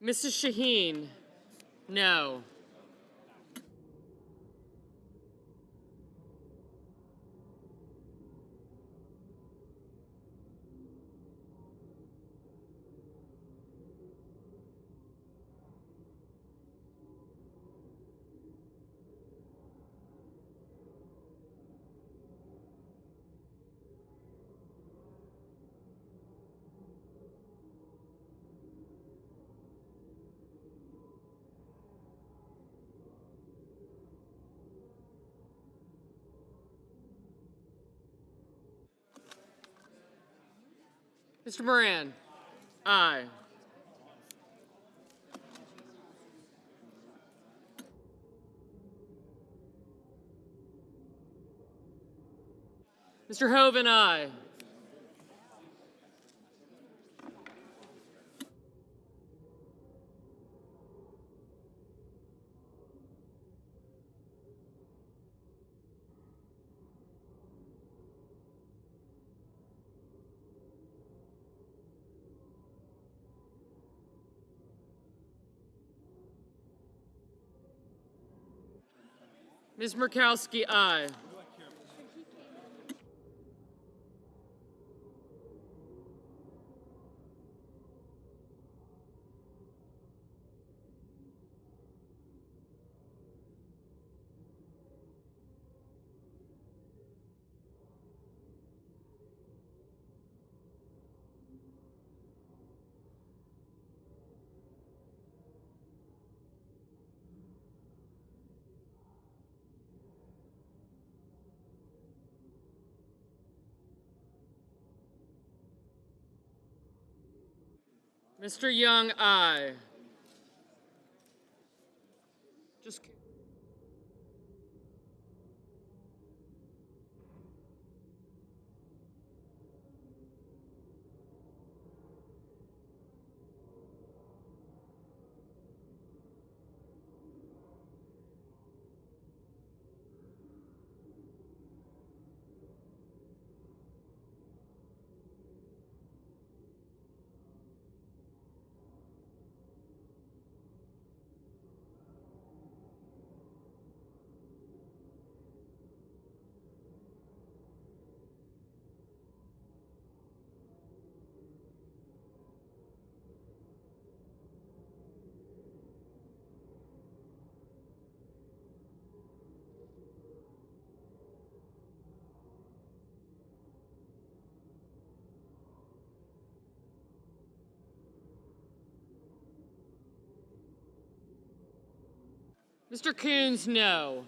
Mrs. Shaheen, no. Mr. Moran, aye. Mr. Hoven, aye. Ms. Murkowski, aye. Mr. Young, aye. Just Mr. Coons, no.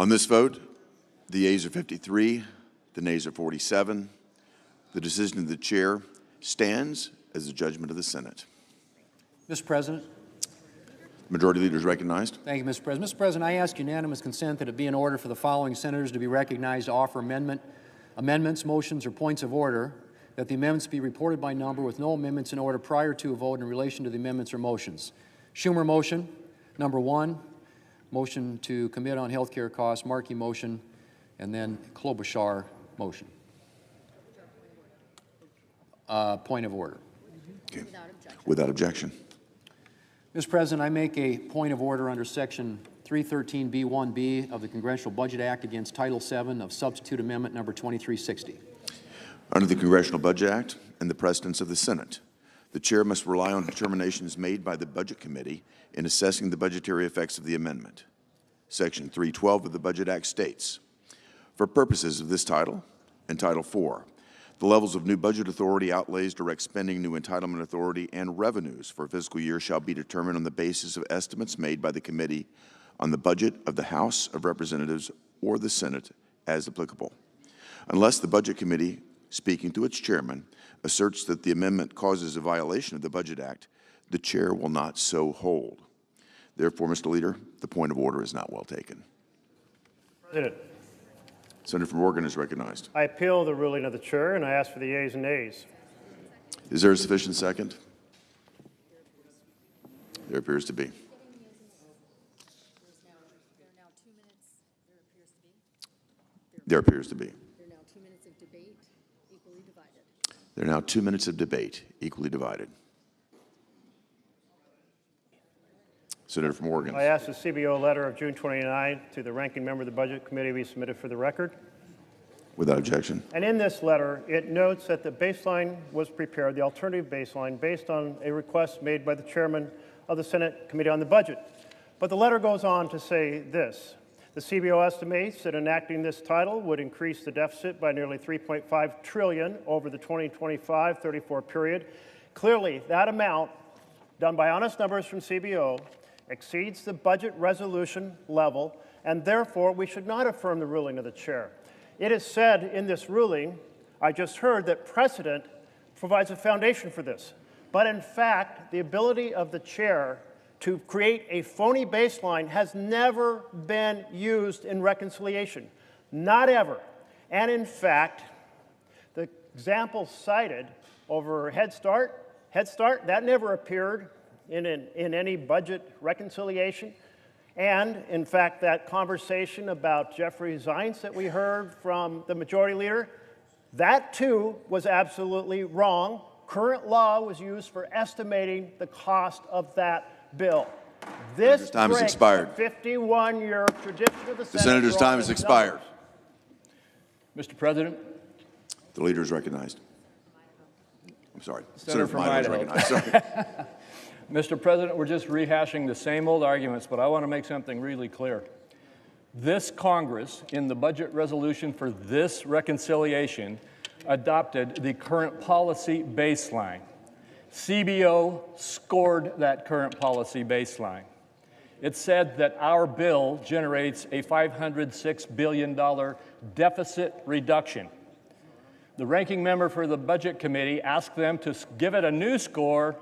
On this vote, the yeas are 53, the nays are 47. The decision of the chair stands as the judgment of the Senate. Mr. President. Majority Leader is recognized. Thank you, Mr. President. Mr. President, I ask unanimous consent that it be in order for the following senators to be recognized to offer amendments, motions, or points of order, that the amendments be reported by number with no amendments in order prior to a vote in relation to the amendments or motions. Schumer motion, number 1. Motion to commit on health care costs, Markey motion, and then Klobuchar motion. Point of order. Okay. Without objection. Mr. President, I make a point of order under Section 313B1B of the Congressional Budget Act against Title VII of Substitute Amendment Number 2360. Under the Congressional Budget Act and the precedents of the Senate, the chair must rely on determinations made by the Budget Committee in assessing the budgetary effects of the amendment. Section 312 of the Budget Act states, for purposes of this title and Title IV, the levels of new budget authority, outlays, direct spending, new entitlement authority, and revenues for a fiscal year shall be determined on the basis of estimates made by the committee on the budget of the House of Representatives or the Senate as applicable. Unless the Budget Committee, speaking to its chairman, asserts that the amendment causes a violation of the Budget Act, the chair will not so hold. Therefore, Mr. Leader, the point of order is not well taken. President, Senator from Oregon is recognized. I appeal the ruling of the chair, and I ask for the yeas and nays. Is there a sufficient second? There appears to be. There appears to be. There are now 2 minutes of debate, equally divided. There are now 2 minutes of debate, equally divided. Senator from Oregon. I ask the CBO letter of June 29 to the ranking member of the Budget Committee be submitted for the record. Without objection. And in this letter, it notes that the baseline was prepared, the alternative baseline, based on a request made by the chairman of the Senate Committee on the Budget. But the letter goes on to say this. The CBO estimates that enacting this title would increase the deficit by nearly $3.5 trillion over the 2025-34 period. Clearly, that amount, done by honest numbers from CBO, exceeds the budget resolution level, and therefore we should not affirm the ruling of the chair. It is said in this ruling, I just heard, that precedent provides a foundation for this. But in fact, the ability of the chair to create a phony baseline has never been used in reconciliation. Not ever. And in fact, the example cited over Head Start, that never appeared in any budget reconciliation. And in fact, that conversation about Jeffrey Zients that we heard from the Majority Leader, that too was absolutely wrong. Current law was used for estimating the cost of that bill. This time has breaks expired. the 51-year tradition of the Senate. The senator's time has expired. Mr. President. The leader is recognized. I'm sorry. Senator from Idaho. Is recognized. Sorry. Mr. President, we're just rehashing the same old arguments, but I want to make something really clear. This Congress, in the budget resolution for this reconciliation, adopted the current policy baseline. CBO scored that current policy baseline. It said that our bill generates a $506 billion deficit reduction. The ranking member for the Budget Committee asked them to give it a new score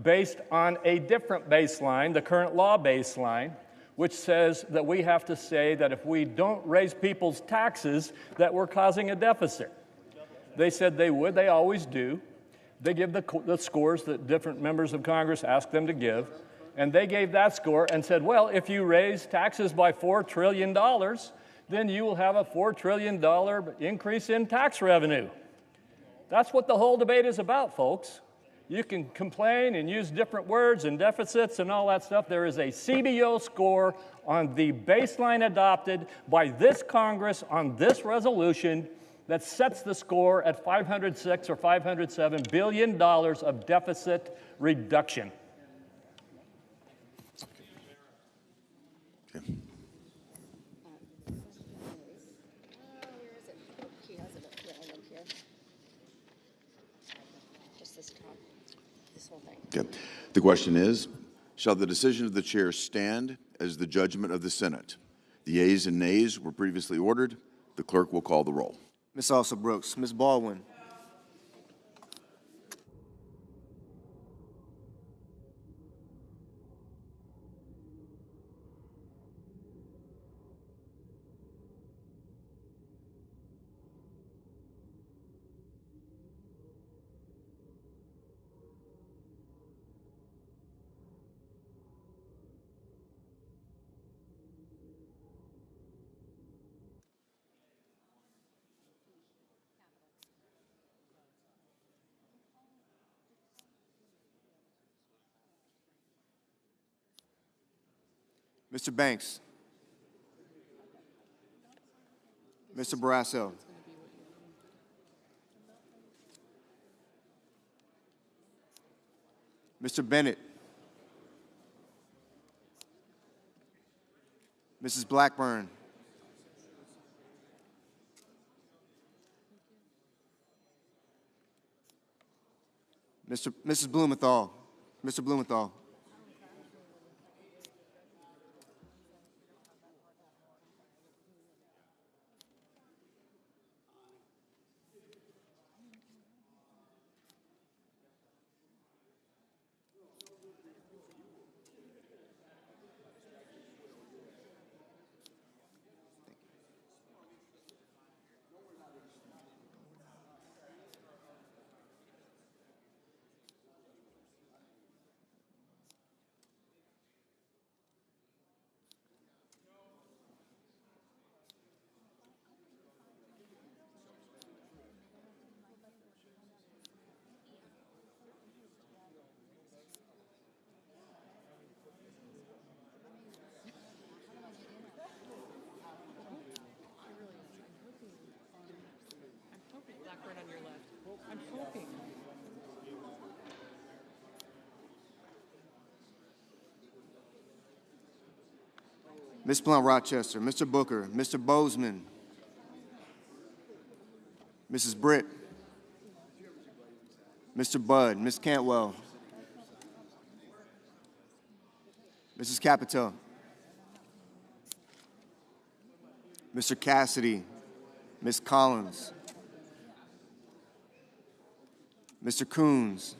based on a different baseline, the current law baseline, which says that we have to say that if we don't raise people's taxes, that we're causing a deficit. They said they would, they always do. They give the scores that different members of Congress ask them to give, and they gave that score and said, well, if you raise taxes by $4 trillion, then you will have a $4 trillion increase in tax revenue. That's what the whole debate is about, folks. You can complain and use different words and deficits and all that stuff. There is a CBO score on the baseline adopted by this Congress on this resolution that sets the score at $506 or $507 billion of deficit reduction. Okay. Okay. The question is, shall the decision of the chair stand as the judgment of the Senate? The yeas and nays were previously ordered. The clerk will call the roll. Ms. Alsop-Brooks, Ms. Baldwin, Mr. Banks, Mr. Barrasso, Mr. Bennett, Mrs. Blackburn, Mrs. Blumenthal, Mr. Blumenthal, Blackburn on your left. I'm hoping. Ms. Blunt Rochester, Mr. Booker, Mr. Bozeman, Mrs. Britt, Mr. Budd, Ms. Cantwell, Mrs. Capito, Mr. Cassidy, Ms. Collins, Mr. Coons,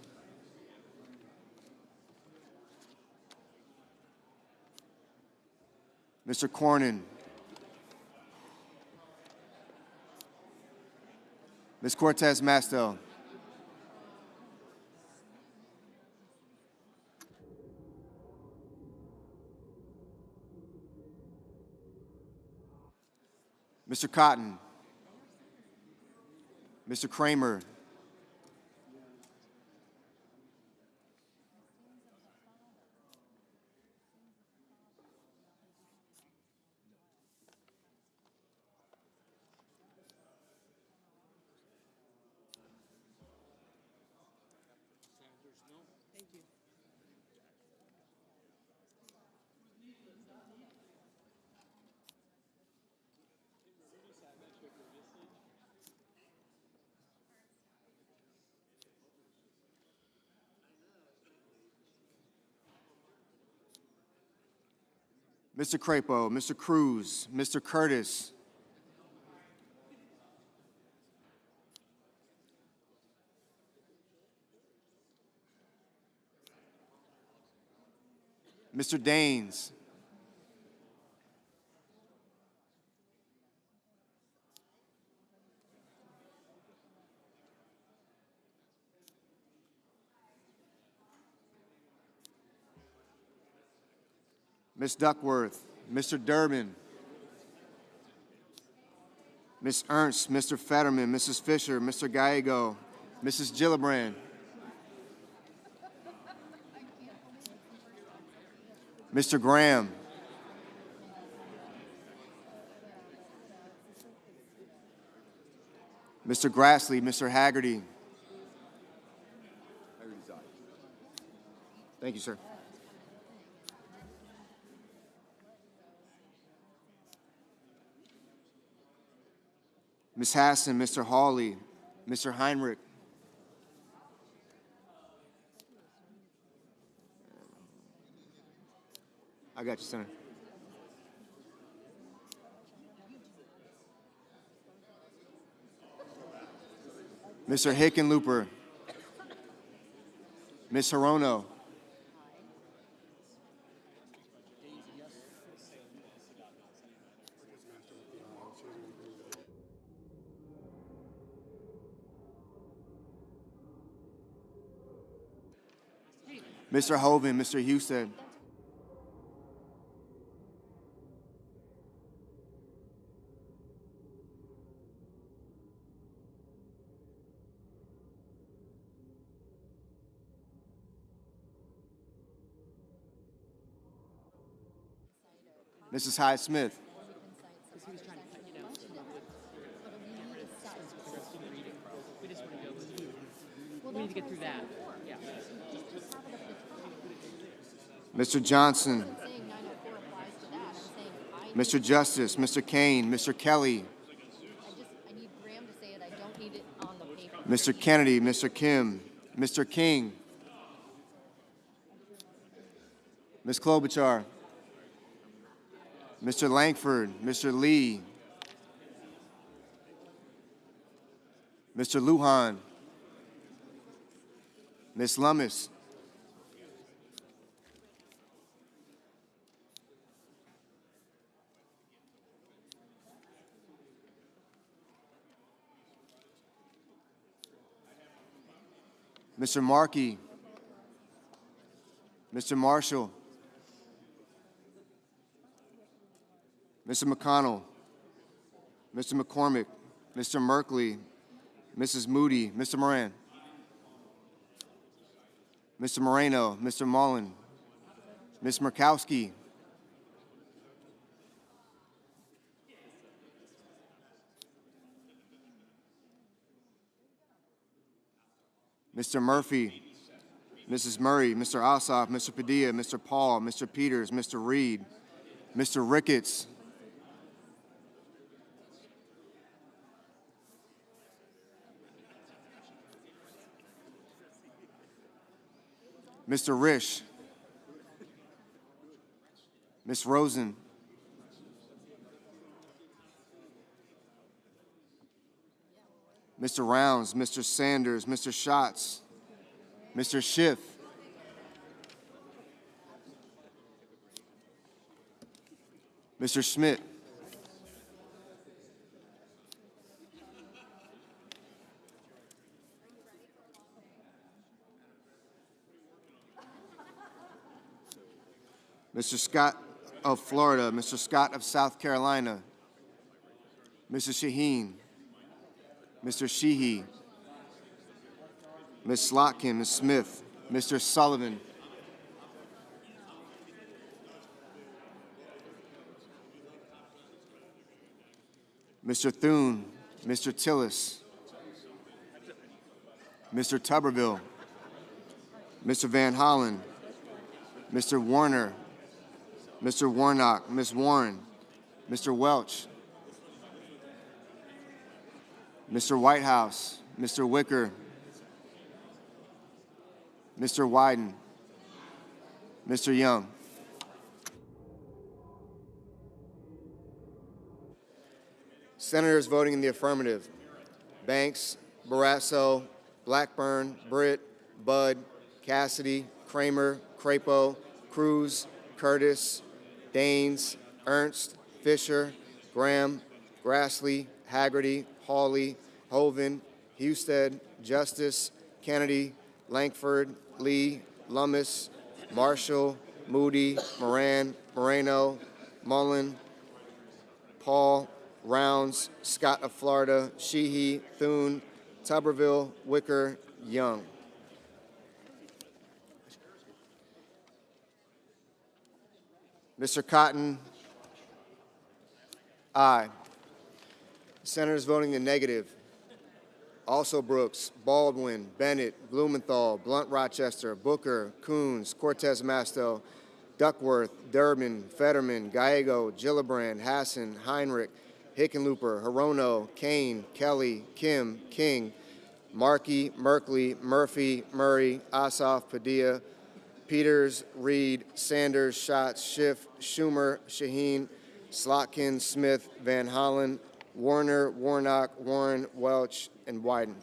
Mr. Cornyn, Ms. Cortez Mastel, Mr. Cotton, Mr. Kramer, Mr. Crapo, Mr. Cruz, Mr. Curtis, Mr. Daines, Ms. Duckworth, Mr. Durbin, Ms. Ernst, Mr. Fetterman, Mrs. Fisher, Mr. Gallego, Mrs. Gillibrand, Mr. Graham, Mr. Grassley, Mr. Haggerty. Thank you, sir. Ms. Hassan, Mr. Hawley, Mr. Heinrich, I got you, Senator. Mr. Hickenlooper, Ms. Hirono, Mr. Hoven, Mr. Husted, Mrs. Hyde Smith, We need to get through that. Yeah. Mr. Johnson, Mr. Justice, Mr. Kane, Mr. Kelly, I need Graham to say it. I don't need it on the paper. Mr. Kennedy, Mr. Kim, Mr. King, Ms. Klobuchar, Mr. Langford, Mr. Lee, Mr. Lujan, Ms. Lummis, Mr. Markey, Mr. Marshall, Mr. McConnell, Mr. McCormick, Mr. Merkley, Mrs. Moody, Mr. Moran, Mr. Moreno, Mr. Mullen, Ms. Murkowski, Mr. Murphy, Mrs. Murray, Mr. Ossoff, Mr. Padilla, Mr. Paul, Mr. Peters, Mr. Reed, Mr. Ricketts, Mr. Risch, Ms. Rosen, Mr. Rounds, Mr. Sanders, Mr. Schatz, Mr. Schiff, Mr. Schmidt, Mr. Scott of Florida, Mr. Scott of South Carolina, Mr. Shaheen, Mr. Sheehy, Ms. Slotkin, Ms. Smith, Mr. Sullivan, Mr. Thune, Mr. Tillis, Mr. Tuberville, Mr. Van Hollen, Mr. Warner, Mr. Warnock, Ms. Warren, Mr. Welch, Mr. Whitehouse, Mr. Wicker, Mr. Wyden, Mr. Young. Senators voting in the affirmative: Banks, Barrasso, Blackburn, Britt, Budd, Cassidy, Kramer, Crapo, Cruz, Curtis, Daines, Ernst, Fisher, Graham, Grassley, Haggerty, Hawley, Hoven, Husted, Justice, Kennedy, Langford, Lee, Lummis, Marshall, Moody, Moran, Moreno, Mullen, Paul, Rounds, Scott of Florida, Sheehy, Thune, Tuberville, Wicker, Young. Mr. Cotton, aye. Senators voting in the negative: also Brooks, Baldwin, Bennett, Blumenthal, Blunt Rochester, Booker, Coons, Cortez Masto, Duckworth, Durbin, Fetterman, Gallego, Gillibrand, Hassan, Heinrich, Hickenlooper, Hirono, Kane, Kelly, Kim, King, Markey, Merkley, Murphy, Murray, Ossoff, Padilla, Peters, Reed, Sanders, Schatz, Schiff, Schumer, Shaheen, Slotkin, Smith, Van Hollen, Warner, Warnock, Warren, Welch, and Wyden.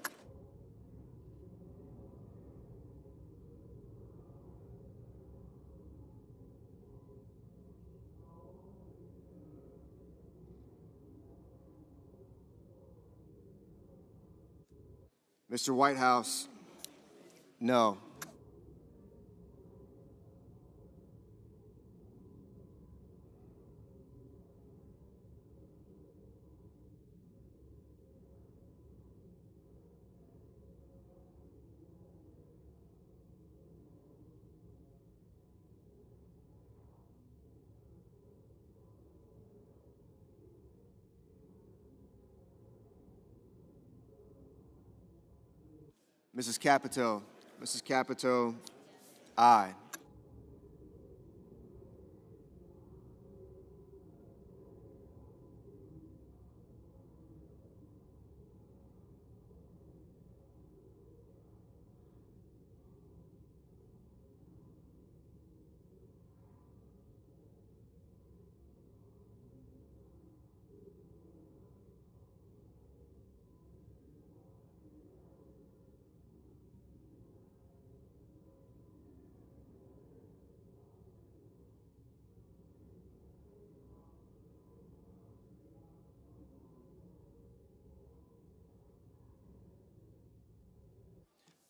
Mr. Whitehouse, no. Mrs. Capito, aye.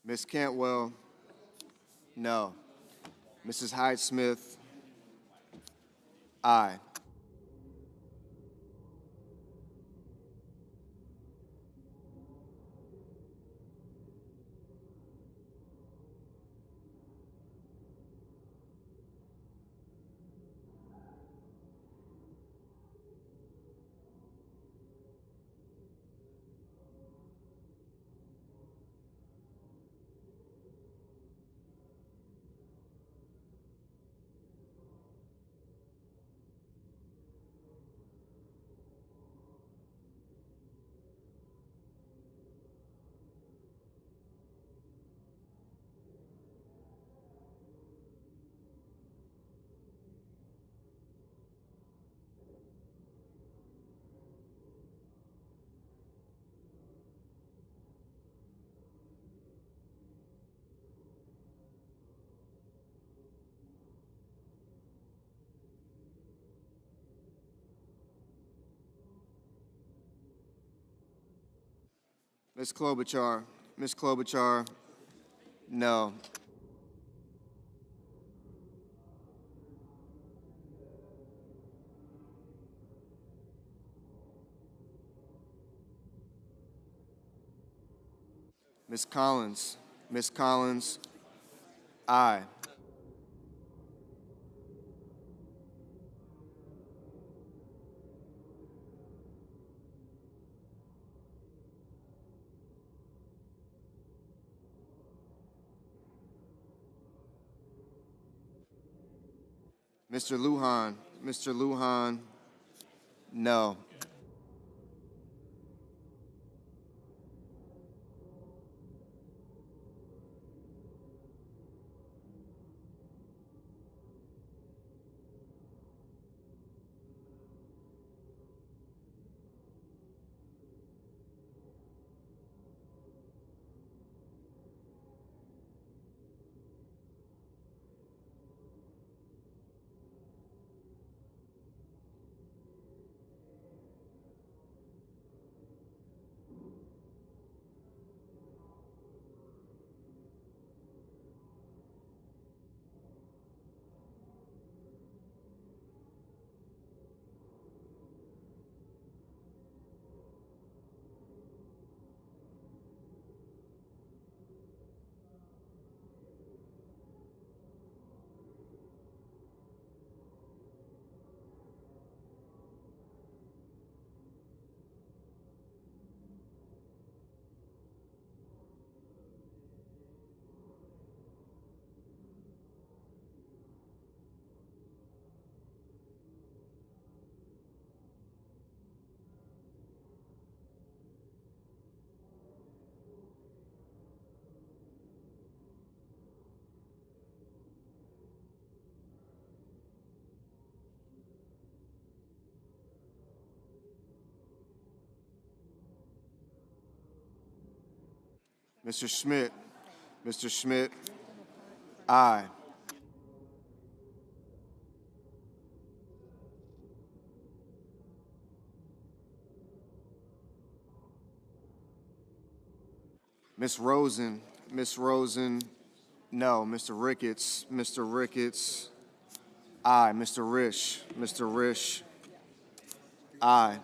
Ms. Cantwell, no. Mrs. Hyde-Smith, aye. Ms. Klobuchar, no. Ms. Collins, aye. Mr. Lujan, no. Mr. Schmidt, aye. Ms. Rosen, no. Mr. Ricketts, aye. Mr. Risch, aye.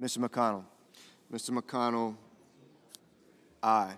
Mr. McConnell, aye.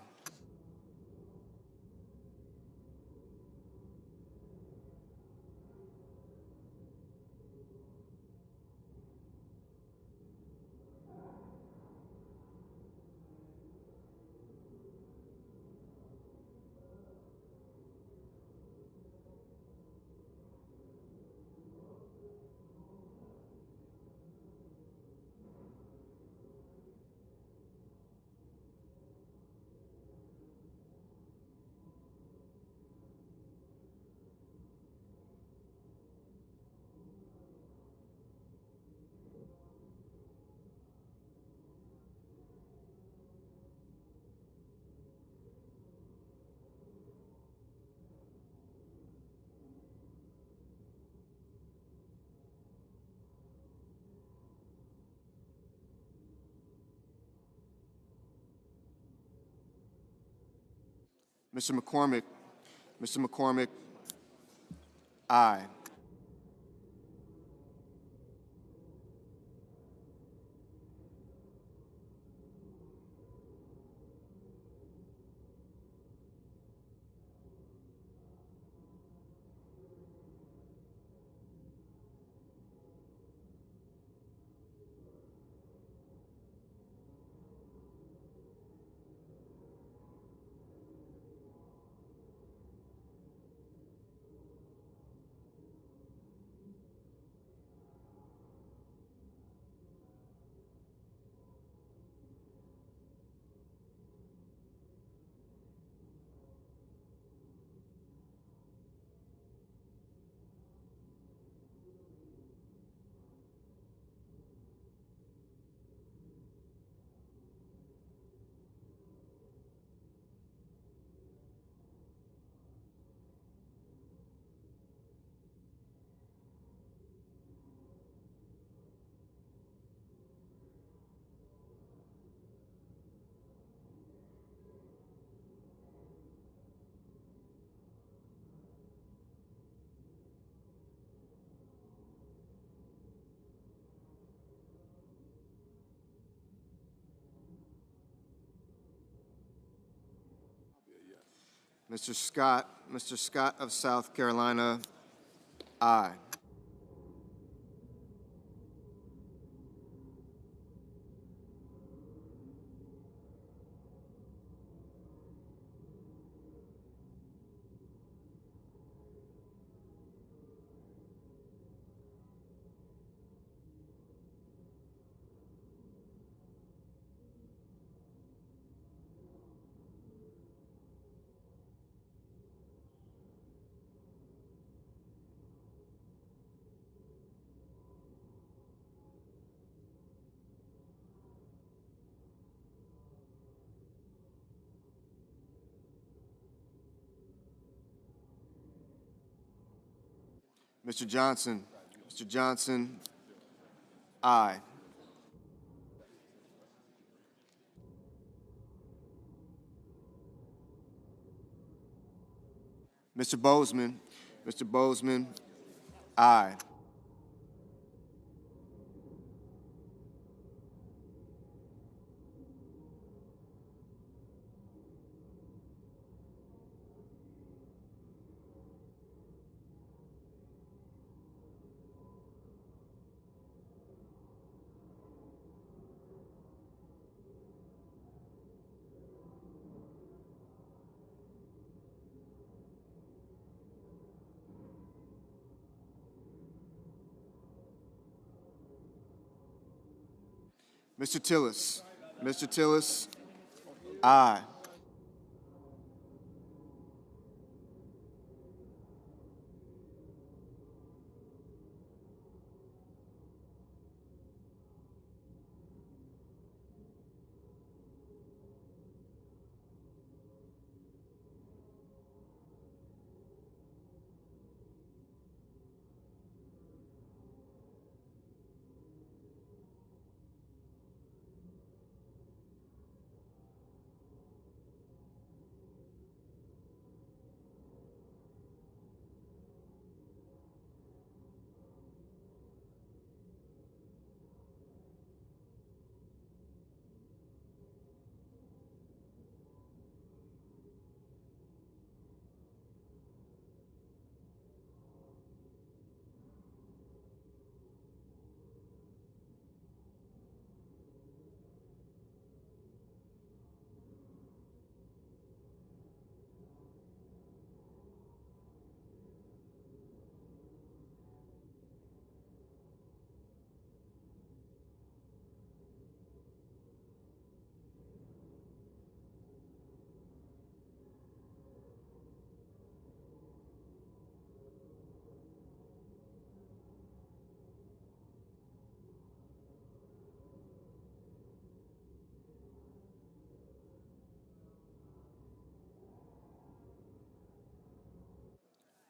Mr. McCormick, aye. Mr. Scott of South Carolina, aye. Mr. Johnson, aye. Mr. Bozeman, aye. Mr. Tillis, aye.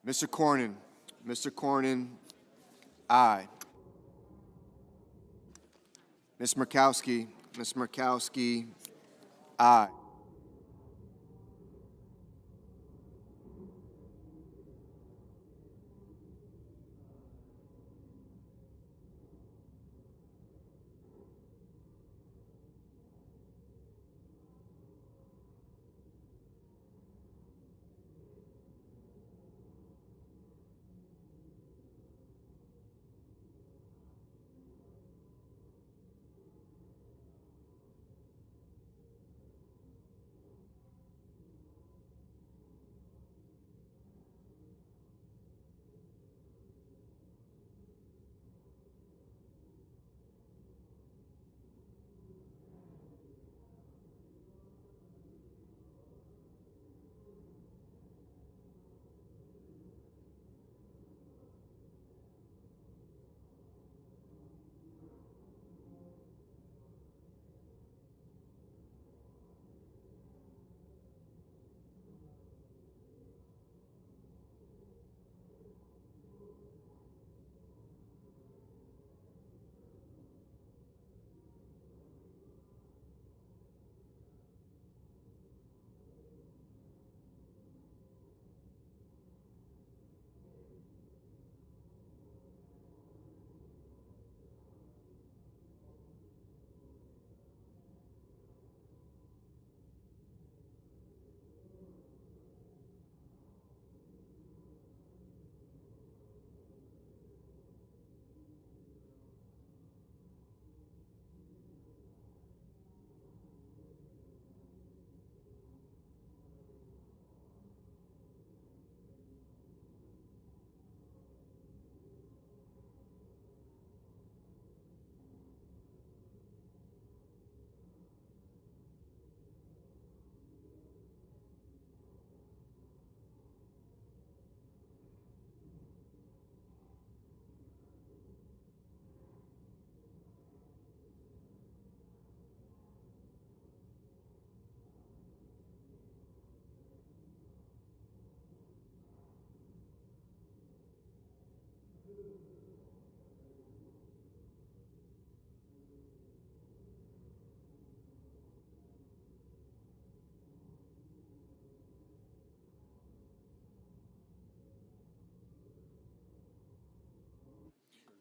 Mr. Cornyn. Mr. Cornyn, aye. Ms. Murkowski. Ms. Murkowski, aye.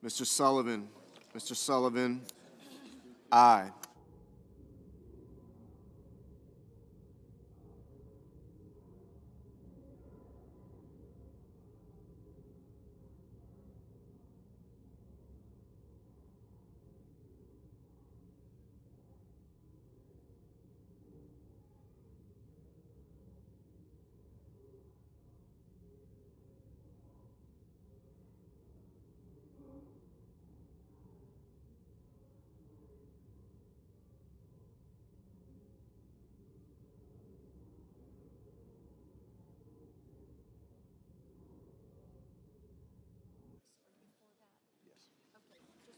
Mr. Sullivan. Mr. Sullivan, aye.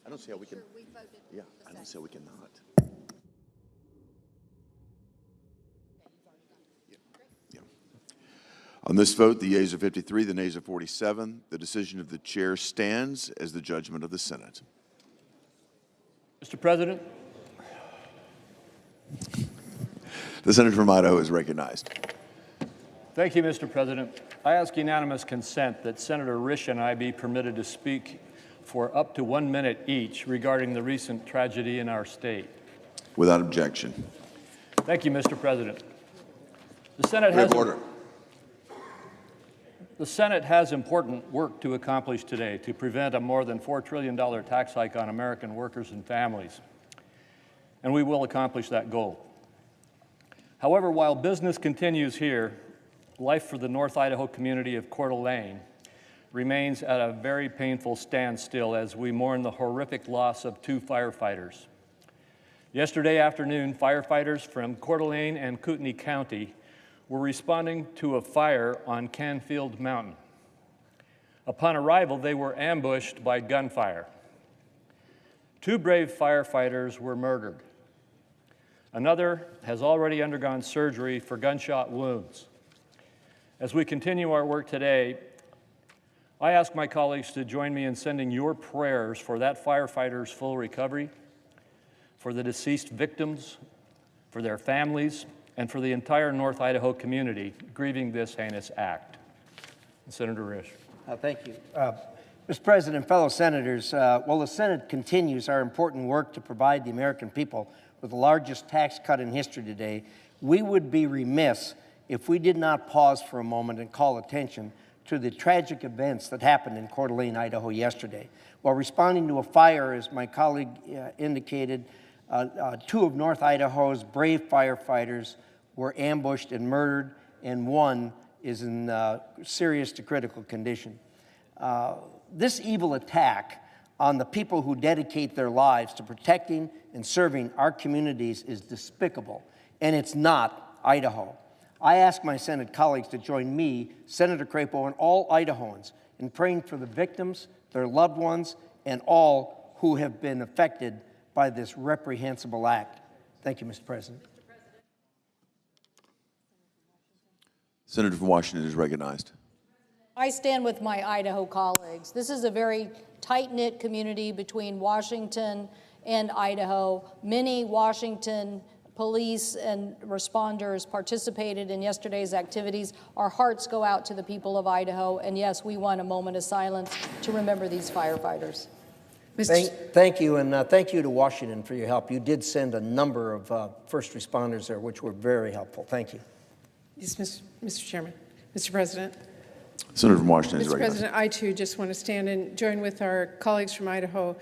I don't see how we can. Yeah, I don't see how we cannot. Yeah. On this vote, the yeas are 53, the nays are 47. The decision of the chair stands as the judgment of the Senate. Mr. President. The senator from Idaho is recognized. Thank you, Mr. President. I ask unanimous consent that Senator Risch and I be permitted to speak for up to 1 minute each regarding the recent tragedy in our state. Without objection. Thank you, Mr. President. The Senate has important work to accomplish today to prevent a more than $4 trillion tax hike on American workers and families, and we will accomplish that goal. However, while business continues here, life for the North Idaho community of Coeur d'Alene remains at a very painful standstill as we mourn the horrific loss of 2 firefighters. Yesterday afternoon, firefighters from Coeur d'Alene and Kootenai County were responding to a fire on Canfield Mountain. Upon arrival, they were ambushed by gunfire. 2 brave firefighters were murdered. Another has already undergone surgery for gunshot wounds. As we continue our work today, I ask my colleagues to join me in sending your prayers for that firefighter's full recovery, for the deceased victims, for their families, and for the entire North Idaho community grieving this heinous act. Senator Risch. Thank you. Mr. President, fellow senators, while the Senate continues our important work to provide the American people with the largest tax cut in history today, we would be remiss if we did not pause for a moment and call attention to the tragic events that happened in Coeur d'Alene, Idaho yesterday. While responding to a fire, as my colleague indicated, two of North Idaho's brave firefighters were ambushed and murdered, and one is in serious to critical condition. This evil attack on the people who dedicate their lives to protecting and serving our communities is despicable, and it's not Idaho. I ask my Senate colleagues to join me, Senator Crapo, and all Idahoans in praying for the victims, their loved ones, and all who have been affected by this reprehensible act. Thank you, Mr. President. Senator from Washington is recognized. I stand with my Idaho colleagues. This is a very tight-knit community between Washington and Idaho. Many Washington police and responders participated in yesterday's activities. Our hearts go out to the people of Idaho, and yes, we want a moment of silence to remember these firefighters. Thank you, and thank you to Washington for your help. You did send a number of first responders there, which were very helpful. Thank you. Yes, Mr. Chairman. Mr. President. Senator from Washington is Mr. recognized. President, I too just want to stand and join with our colleagues from Idaho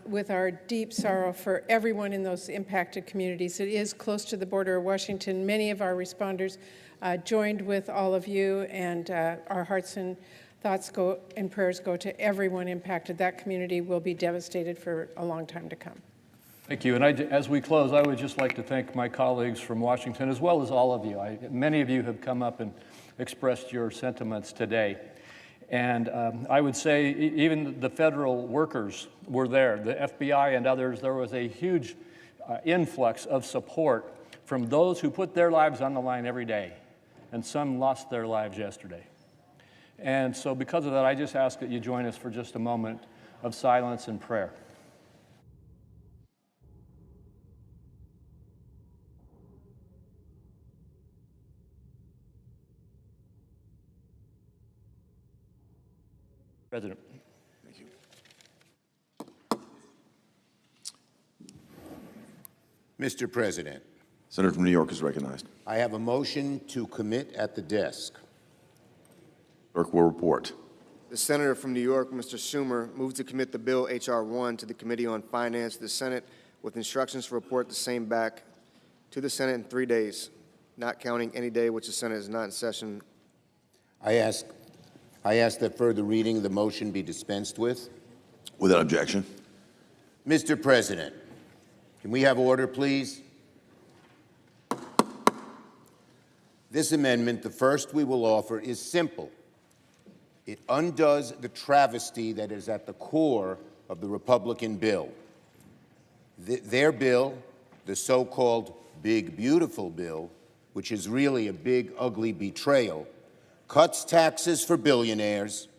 with our deep sorrow for everyone in those impacted communities. It is close to the border of Washington. Many of our responders joined with all of you, and our hearts and thoughts go and prayers go to everyone impacted. That community will be devastated for a long time to come. Thank you. And as we close, I would just like to thank my colleagues from Washington, as well as all of you. Many of you have come up and expressed your sentiments today. And I would say even the federal workers were there, the FBI and others. There was a huge influx of support from those who put their lives on the line every day, and some lost their lives yesterday. And so because of that, I just ask that you join us for just a moment of silence and prayer. President. Thank you. Mr. President. Senator from New York is recognized. I have a motion to commit at the desk. Clerk will report. The senator from New York, Mr. Schumer, moves to commit the bill H.R. 1 to the Committee on Finance, the Senate, with instructions to report the same back to the Senate in 3 days, not counting any day which the Senate is not in session. I ask that further reading of the motion be dispensed with. Without objection. Mr. President, can we have order, please? This amendment, the first we will offer, is simple. It undoes the travesty that is at the core of the Republican bill. Their bill, the so-called Big Beautiful Bill, which is really a big, ugly betrayal, cuts taxes for billionaires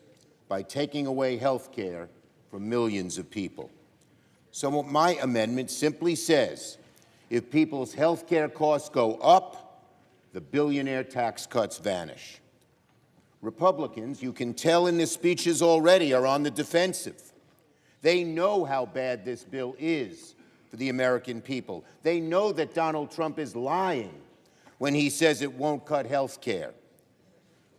by taking away health care from millions of people. So my amendment simply says, if people's health care costs go up, the billionaire tax cuts vanish. Republicans, you can tell in their speeches already, are on the defensive. They know how bad this bill is for the American people. They know that Donald Trump is lying when he says it won't cut health care.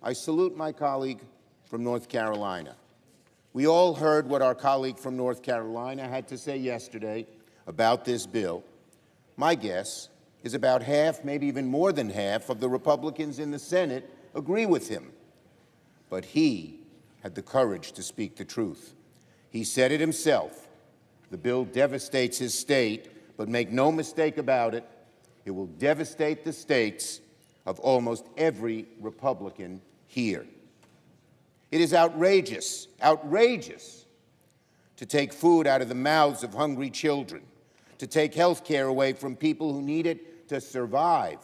I salute my colleague from North Carolina. We all heard what our colleague from North Carolina had to say yesterday about this bill. My guess is about half, maybe even more than half, of the Republicans in the Senate agree with him. But he had the courage to speak the truth. He said it himself. The bill devastates his state, but make no mistake about it, it will devastate the states of almost every Republican here. It is outrageous, outrageous to take food out of the mouths of hungry children, to take health care away from people who need it to survive.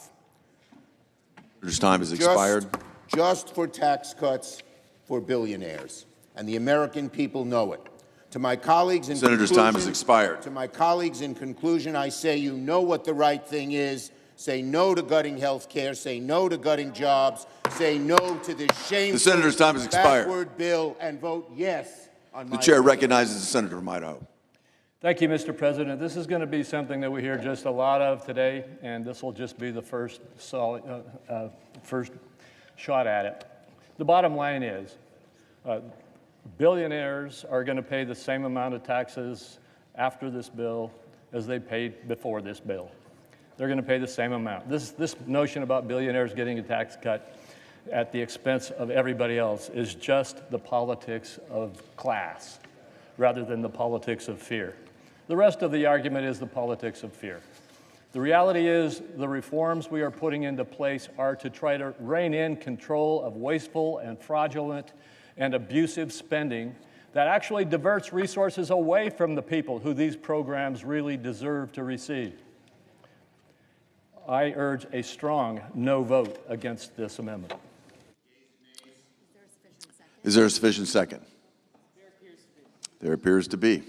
Senator's time has expired. Just for tax cuts for billionaires. and the American people know it. To my colleagues in Senator's time has expired. To my colleagues in conclusion, I say you know what the right thing is. Say no to gutting health care. Say no to gutting jobs. Say no to this shameful, The senator's time has expired. backward bill, and vote yes on my The chair bill. recognizes the senator from Idaho. Thank you, Mr. President. This is going to be something that we hear just a lot of today, and this will just be the first shot at it. The bottom line is, billionaires are going to pay the same amount of taxes after this bill as they paid before this bill. They're going to pay the same amount. This notion about billionaires getting a tax cut at the expense of everybody else is just the politics of class rather than the politics of fear. The rest of the argument is the politics of fear. The reality is the reforms we are putting into place are to try to rein in control of wasteful and fraudulent and abusive spending that actually diverts resources away from the people who these programs really deserve to receive. I urge a strong no vote against this amendment. Is there a sufficient second? There appears to be.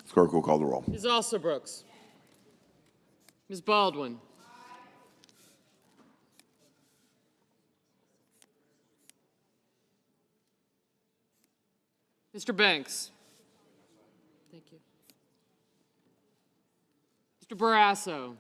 Clerk will call the roll. Ms. Alsobrooks. Ms. Baldwin. Mr. Banks. Thank you. Mr. Barrasso.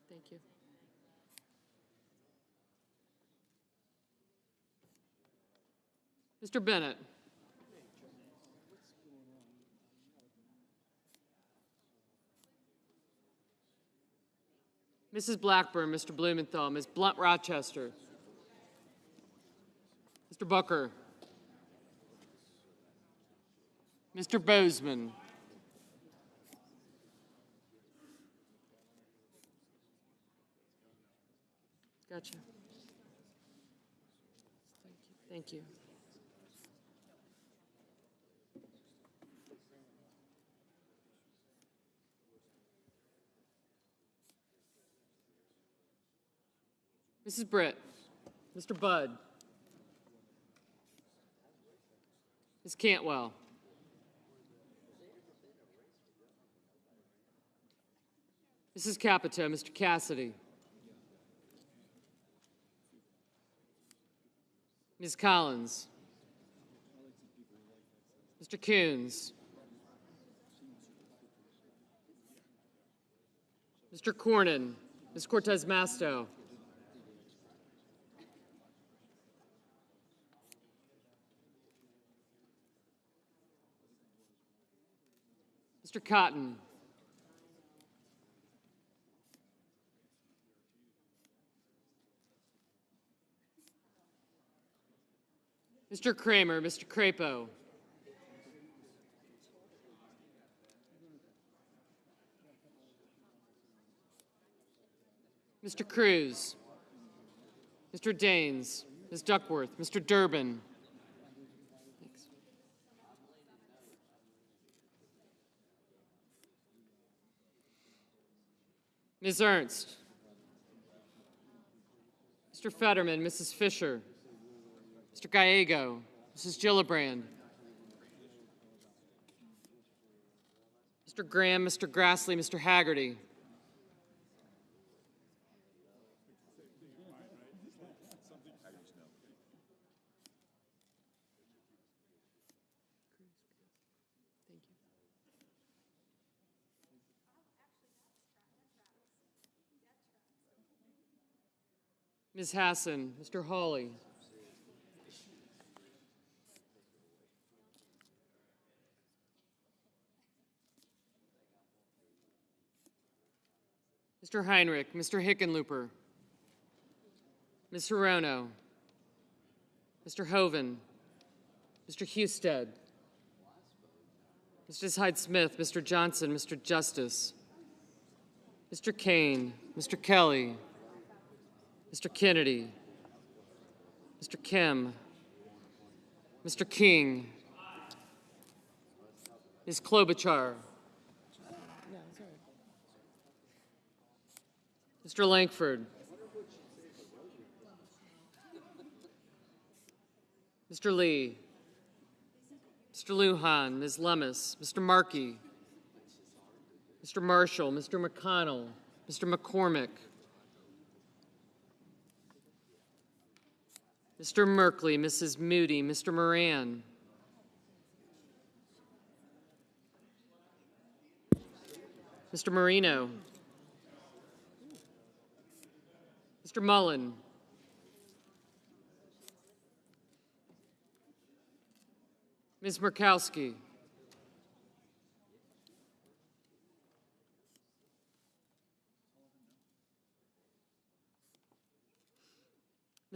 Thank you. Mr. Bennett. Mrs. Blackburn, Mr. Blumenthal, Ms. Blunt Rochester. Mr. Booker. Mr. Bozeman. Gotcha. Thank you. Mrs. Britt. Mr. Budd. Ms. Cantwell. Mrs. Capito, Mr. Cassidy. Ms. Collins. Mr. Coons. Mr. Cornyn. Ms. Cortez Masto. Mr. Cotton. Mr. Kramer, Mr. Crapo. Mr. Cruz. Mr. Daines, Ms. Duckworth, Mr. Durbin. Thanks. Ms. Ernst. Mr. Fetterman, Mrs. Fisher. Mr. Gallego, Mrs. Gillibrand. Mr. Graham, Mr. Grassley, Mr. Haggerty. Ms. Hassan, Mr. Hawley. Mr. Heinrich, Mr. Hickenlooper, Ms. Hirono, Mr. Hoven, Mr. Husted, Mrs. Hyde-Smith, Mr. Johnson, Mr. Justice, Mr. Kane, Mr. Kelly, Mr. Kennedy, Mr. Kim, Mr. King, Ms. Klobuchar, Mr. Langford, Mr. Lee, Mr. Lujan, Ms. Lemus, Mr. Markey, Mr. Marshall, Mr. McConnell, Mr. McCormick, Mr. Merkley, Mrs. Moody, Mr. Moran, Mr. Marino, Mr. Mullen, Ms. Murkowski,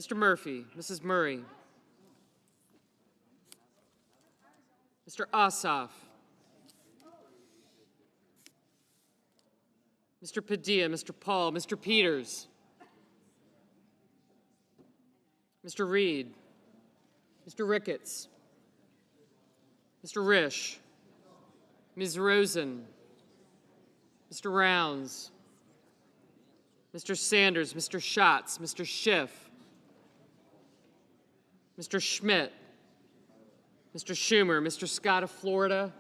Mr. Murphy, Mrs. Murray, Mr. Ossoff, Mr. Padilla, Mr. Paul, Mr. Peters, Mr. Reed, Mr. Ricketts, Mr. Risch, Ms. Rosen, Mr. Rounds, Mr. Sanders, Mr. Schatz, Mr. Schiff, Mr. Schmidt, Mr. Schumer, Mr. Scott of Florida,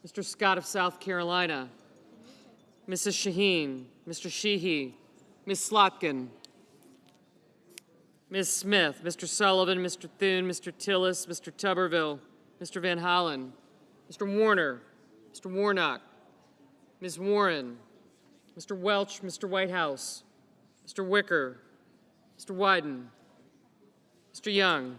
Mr. Scott of South Carolina, Mrs. Shaheen, Mr. Sheehy, Ms. Slotkin, Ms. Smith, Mr. Sullivan, Mr. Thune, Mr. Tillis, Mr. Tuberville, Mr. Van Hollen, Mr. Warner, Mr. Warnock, Ms. Warren, Mr. Welch, Mr. Whitehouse, Mr. Wicker, Mr. Wyden, Mr. Young,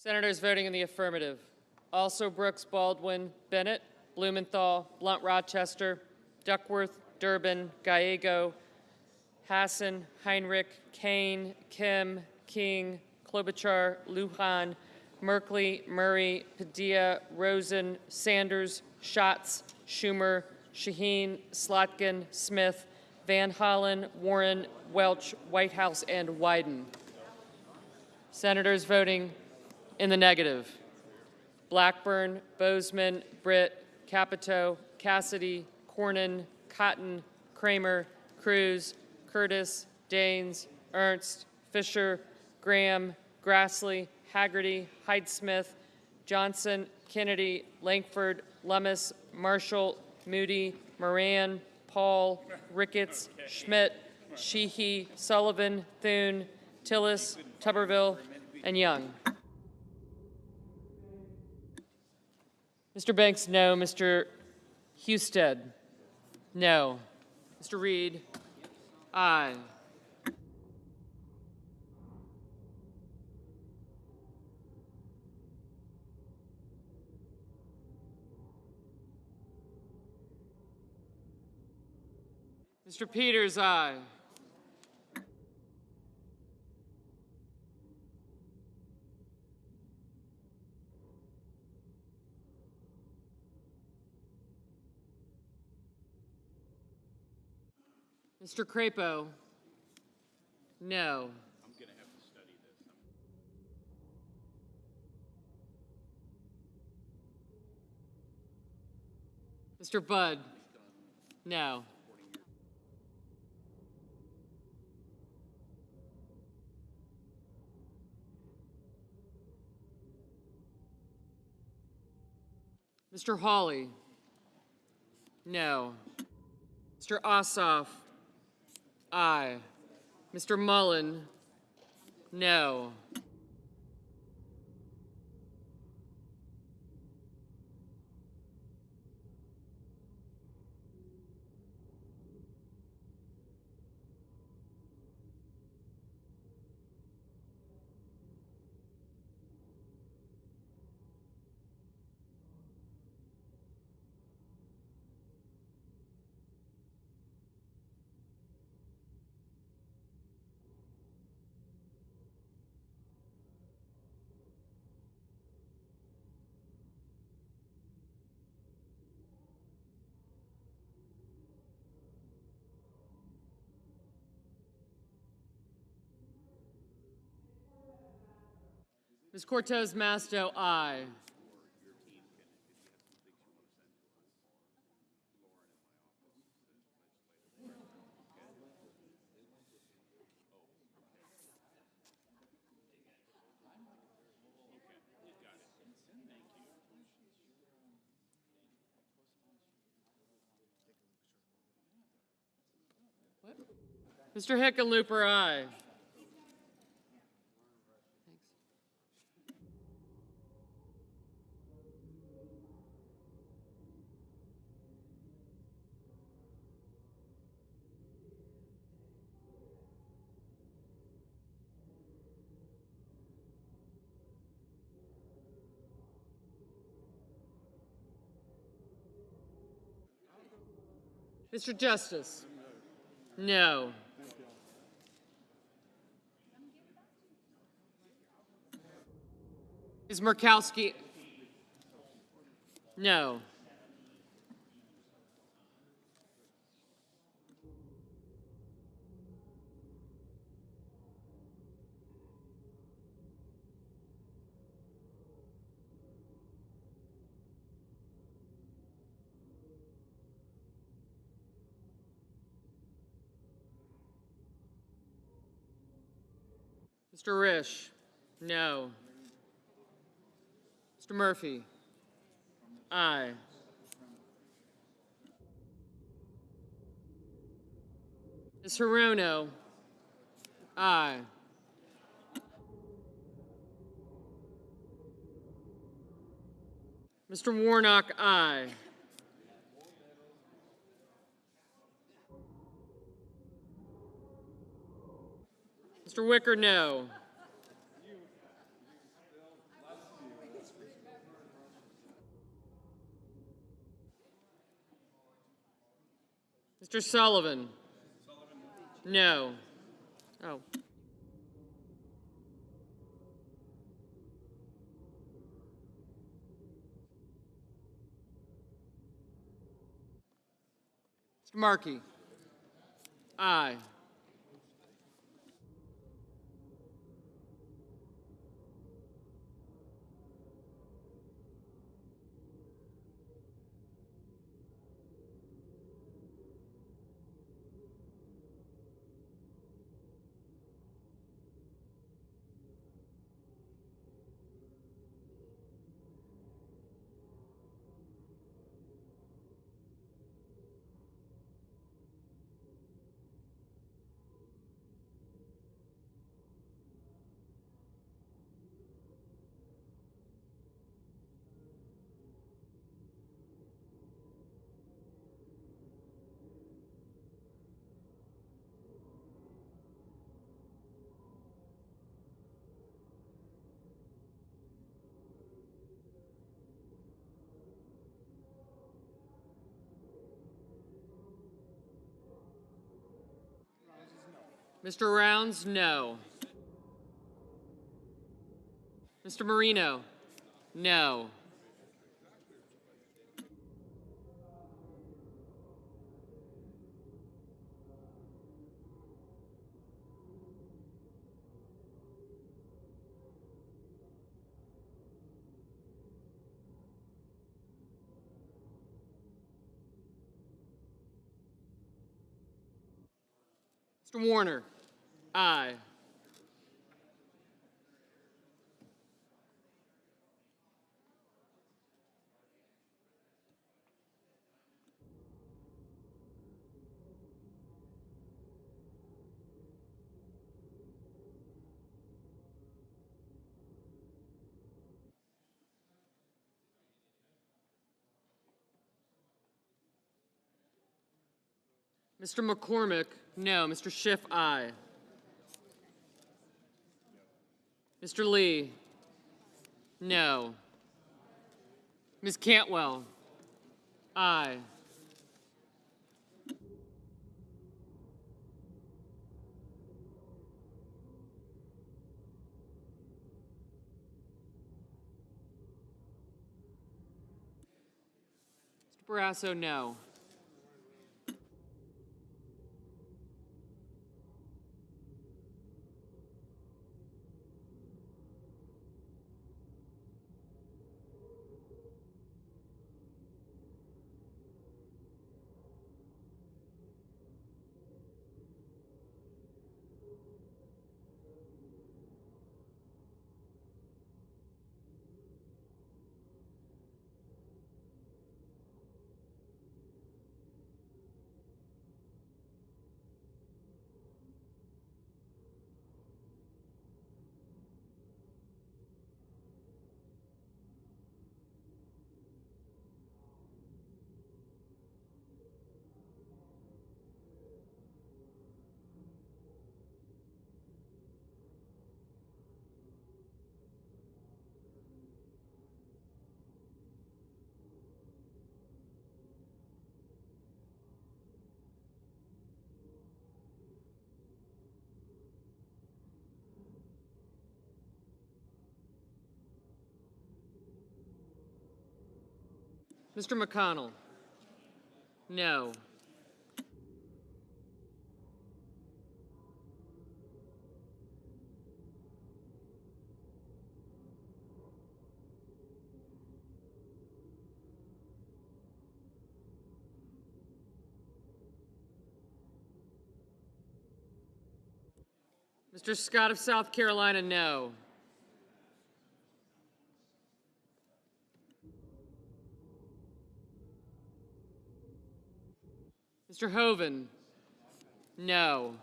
Senators voting in the affirmative. Also Brooks, Baldwin, Bennett, Blumenthal, Blunt Rochester, Duckworth, Durbin, Gallego, Hassan, Heinrich, Kane, Kim, King, Klobuchar, Lujan, Merkley, Murray, Padilla, Rosen, Sanders, Schatz, Schumer, Shaheen, Slotkin, Smith, Van Hollen, Warren, Welch, Whitehouse, and Wyden. Senators voting in the negative. Blackburn, Bozeman, Britt, Capito, Cassidy, Cornyn, Cotton, Kramer, Cruz, Curtis, Daines, Ernst, Fisher, Graham, Grassley, Haggerty, Hyde-Smith, Johnson, Kennedy, Langford, Lummis, Marshall, Moody, Moran, Paul, Ricketts, Schmidt, Sheehy, Sullivan, Thune, Tillis, Tuberville, and Young. Mr. Banks, no. Mr. Husted, no. Mr. Reed, aye. Mr. Peters, aye. Mr. Crapo, no. I'm going to have to study this. Mr. Budd, no. Mr. Hawley, no. Mr. Ossoff, aye. Mr. Mullen, no. Ms. Cortez Masto, aye. Mr. Hickenlooper, aye. Mr. Justice, no. Ms. Murkowski, no. Mr. Risch, no. Mr. Murphy, aye. Ms. Hirono, aye. Mr. Warnock, aye. Mr. Wicker, no. Mr. Sullivan, no. Oh. Mr. Markey, aye. Mr. Rounds, no. Mr. Marino, no. Mr. Warner, aye. Mr. McCormick, no. Mr. Schiff, aye. Mr. Lee, no. Ms. Cantwell, aye. Mr. Barrasso, no. Mr. McConnell? No. Mr. Scott of South Carolina, no. Mr. Hoeven, no.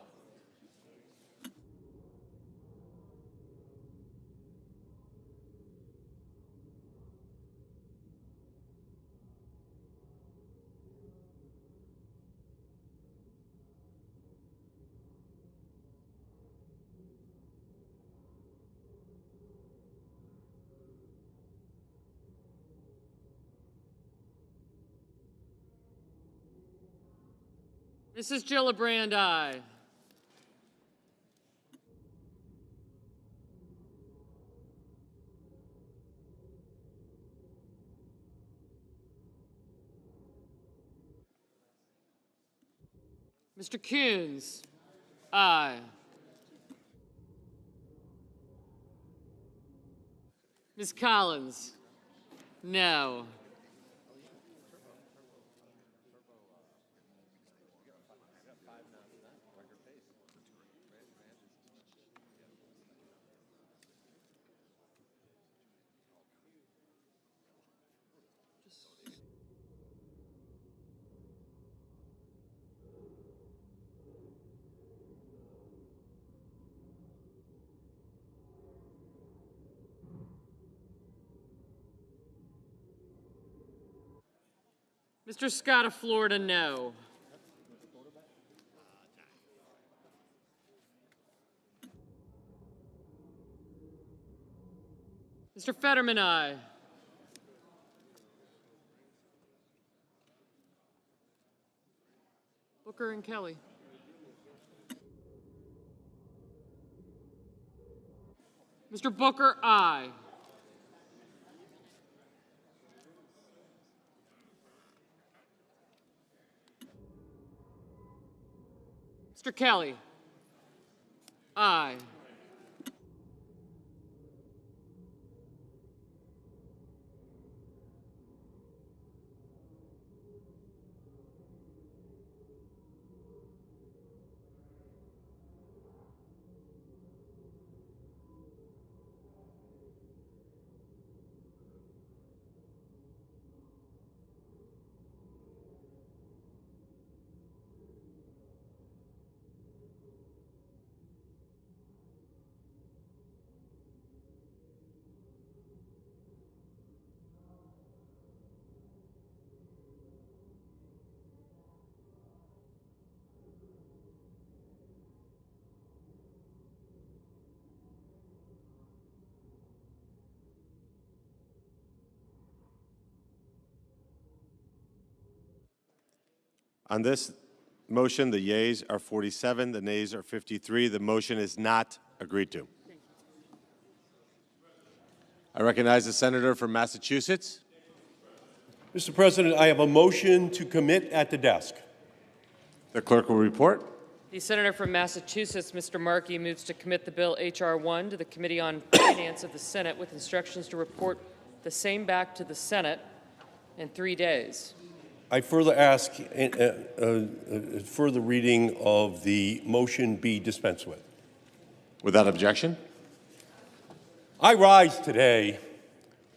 Mrs. Gillibrand, aye. Mr. Coons, aye. Ms. Collins, no. Mr. Scott of Florida, no. Mr. Fetterman, aye. Booker and Kelly. Mr. Booker, aye. Mr. Kelly, aye. On this motion, the yeas are 47, the nays are 53. The motion is not agreed to. I recognize the senator from Massachusetts. Mr. President, I have a motion to commit at the desk. The clerk will report. The senator from Massachusetts, Mr. Markey, moves to commit the bill H.R. 1 to the Committee on Finance of the Senate with instructions to report the same back to the Senate in 3 days. I further ask further reading of the motion be dispensed with. Without objection. I rise today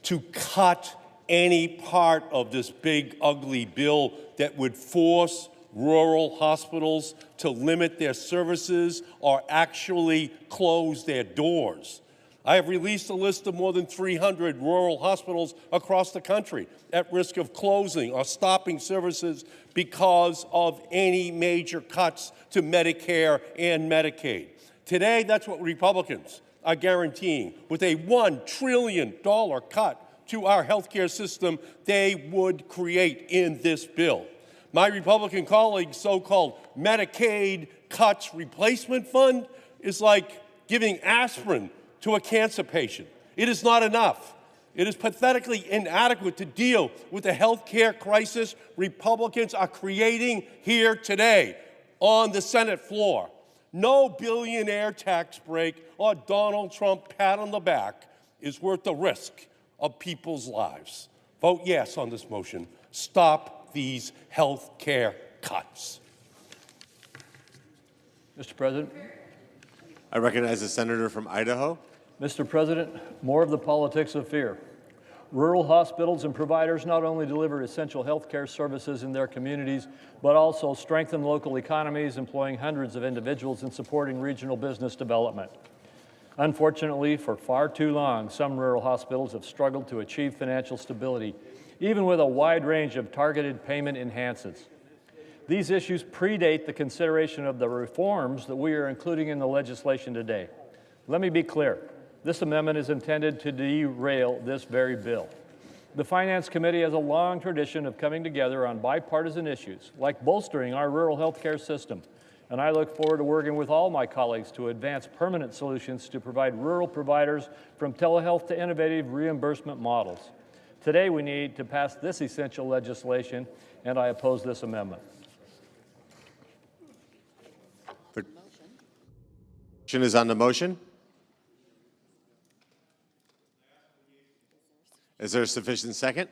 to cut any part of this big, ugly bill that would force rural hospitals to limit their services or actually close their doors. I have released a list of more than 300 rural hospitals across the country at risk of closing or stopping services because of any major cuts to Medicare and Medicaid. Today, that's what Republicans are guaranteeing. With a $1 trillion cut to our healthcare system, they would create in this bill. My Republican colleagues' so-called Medicaid cuts replacement fund is like giving aspirin to a cancer patient. It is not enough. It is pathetically inadequate to deal with the health care crisis Republicans are creating here today on the Senate floor. No billionaire tax break or Donald Trump pat on the back is worth the risk of people's lives. Vote yes on this motion. Stop these health care cuts. Mr. President. I recognize the senator from Idaho. Mr. President, more of the politics of fear. Rural hospitals and providers not only deliver essential health care services in their communities, but also strengthen local economies, employing hundreds of individuals and supporting regional business development. Unfortunately, for far too long, some rural hospitals have struggled to achieve financial stability, even with a wide range of targeted payment enhances. These issues predate the consideration of the reforms that we are including in the legislation today. Let me be clear. This amendment is intended to derail this very bill. The Finance Committee has a long tradition of coming together on bipartisan issues, like bolstering our rural health care system, and I look forward to working with all my colleagues to advance permanent solutions to provide rural providers from telehealth to innovative reimbursement models. Today, we need to pass this essential legislation, and I oppose this amendment. The motion is on the motion. Is there a sufficient second?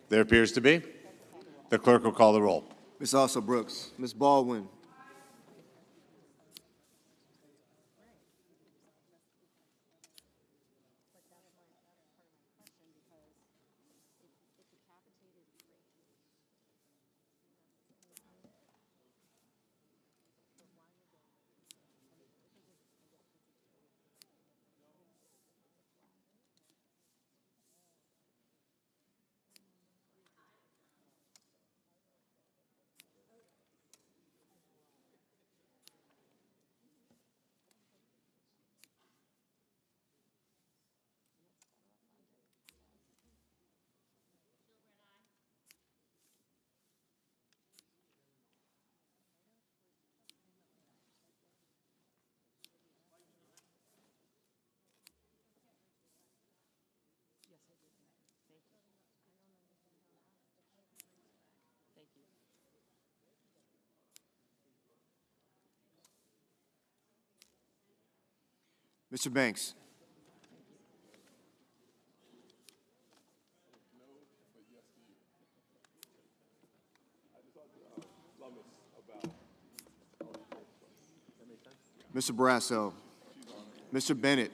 There appears to be. The clerk will call the roll. Ms. Also Brooks. Ms. Baldwin. Mr. Banks. Mr. Brasso. Mr. Bennett.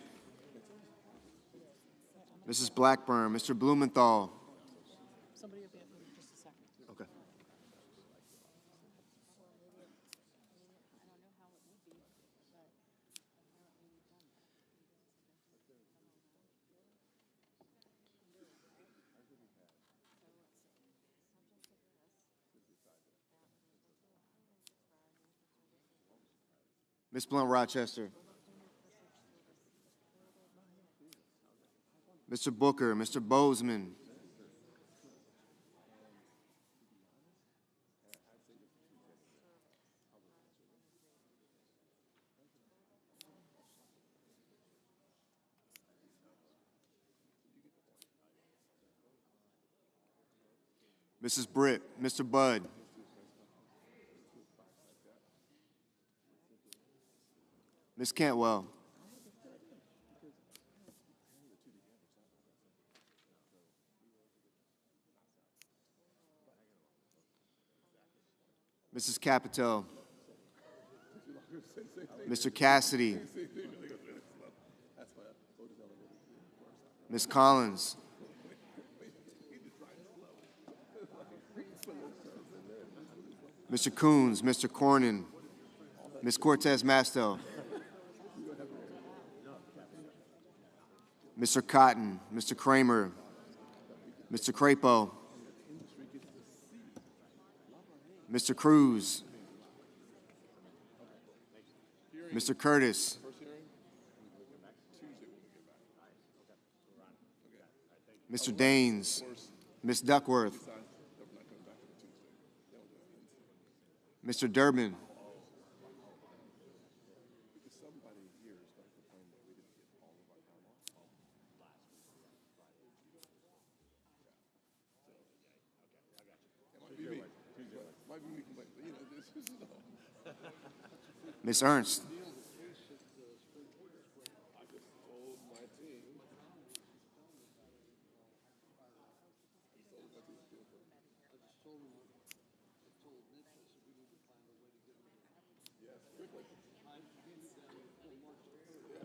Mrs. Blackburn. Mr. Blumenthal. Somebody will be in just a second. Okay. Ms. Blunt Rochester. Mr. Booker, Mr. Bozeman. Mrs. Britt, Mr. Budd. Ms. Cantwell. Mrs. Capito. Mr. Cassidy. Ms. Collins. Mr. Coons, Mr. Cornyn, Ms. Cortez Masto. Mr. Cotton, Mr. Kramer, Mr. Crapo, Mr. Cruz, Mr. Curtis, Mr. Daines, Ms. Duckworth, Mr. Durbin, Ms. Ernst.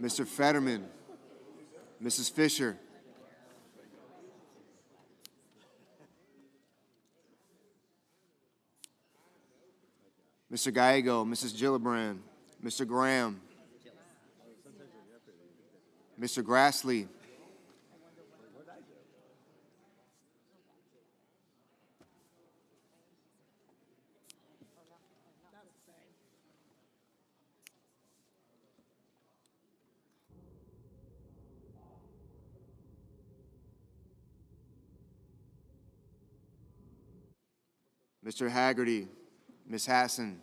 Mr. Fetterman. Mrs. Fisher. Mr. Gallego, Mrs. Gillibrand, Mr. Graham, Mr. Grassley, Mr. Haggerty, Ms. Hassan,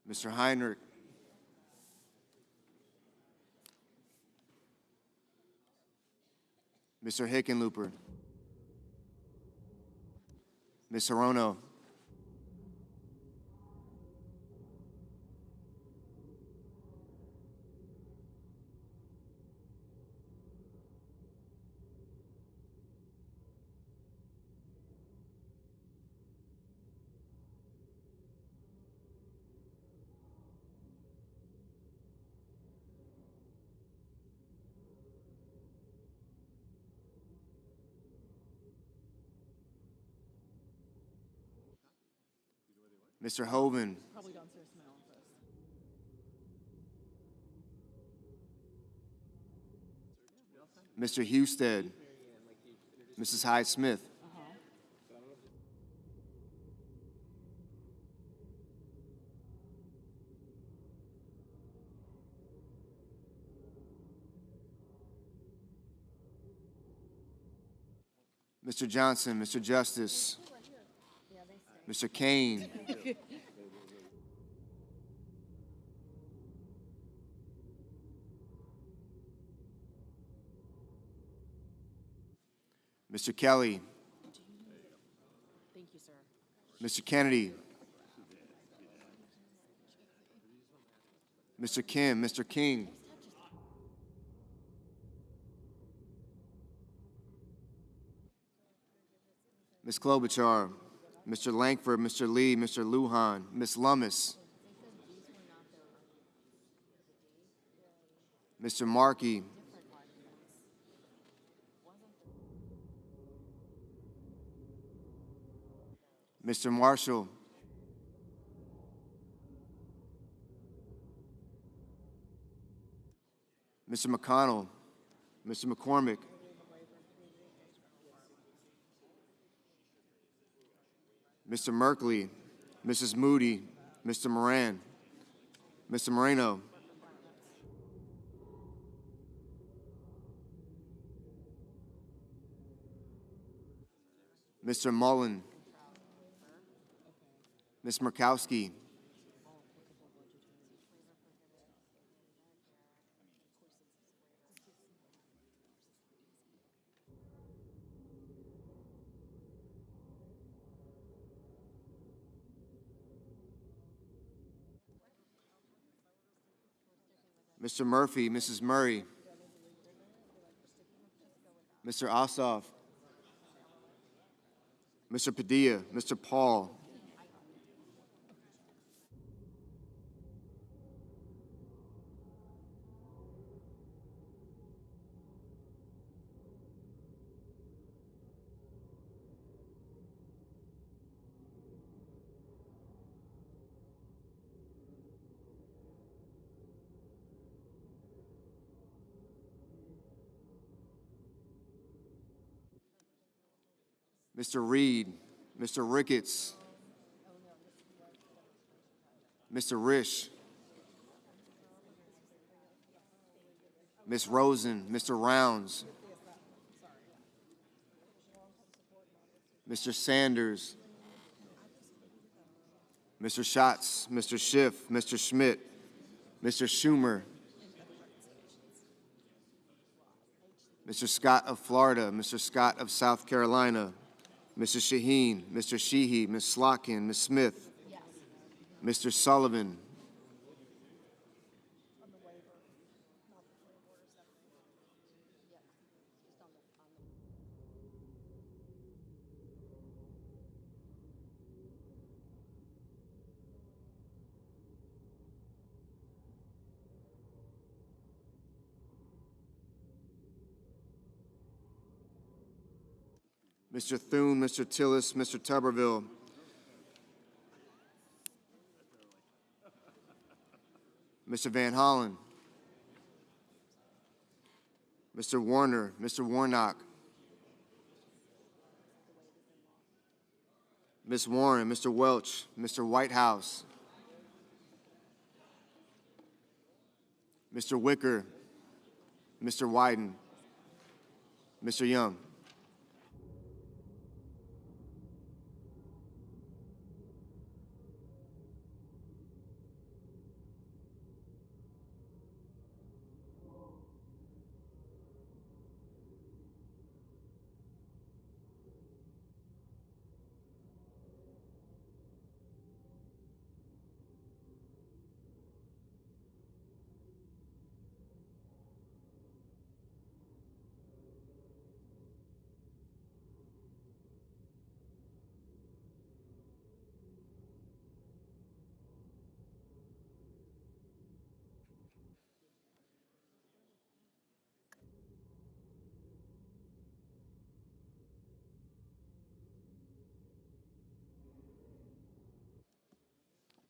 Mr. Heinrich, Mr. Hickenlooper, Ms. Hirono, Mr. Hoven, Mr. Husted, Mrs. Hyde-Smith, Mr. Johnson, Mr. Justice, Mr. Kane, Mr. Kelly, Thank you, sir. Mr. Kennedy, Mr. Kim, Mr. King, Ms. Klobuchar, Mr. Langford, Mr. Lee, Mr. Lujan, Ms. Lummis, Mr. Markey, Mr. Marshall, Mr. McConnell, Mr. McCormick, Mr. Merkley, Mrs. Moody, Mr. Moran, Mr. Moreno, Mr. Mullen, Ms. Murkowski, Mr. Murphy, Mrs. Murray, Mr. Ossoff, Mr. Padilla, Mr. Paul, Mr. Reed, Mr. Ricketts, Mr. Risch, Ms. Rosen, Mr. Rounds, Mr. Sanders, Mr. Schatz, Mr. Schiff, Mr. Schmidt, Mr. Schumer, Mr. Scott of Florida, Mr. Scott of South Carolina, Mr. Shaheen, Mr. Sheehy, Ms. Slotkin, Ms. Smith, Mr. Sullivan, Mr. Thune, Mr. Tillis, Mr. Tuberville, Mr. Van Hollen, Mr. Warner, Mr. Warnock, Ms. Warren, Mr. Welch, Mr. Whitehouse, Mr. Wicker, Mr. Wyden, Mr. Young.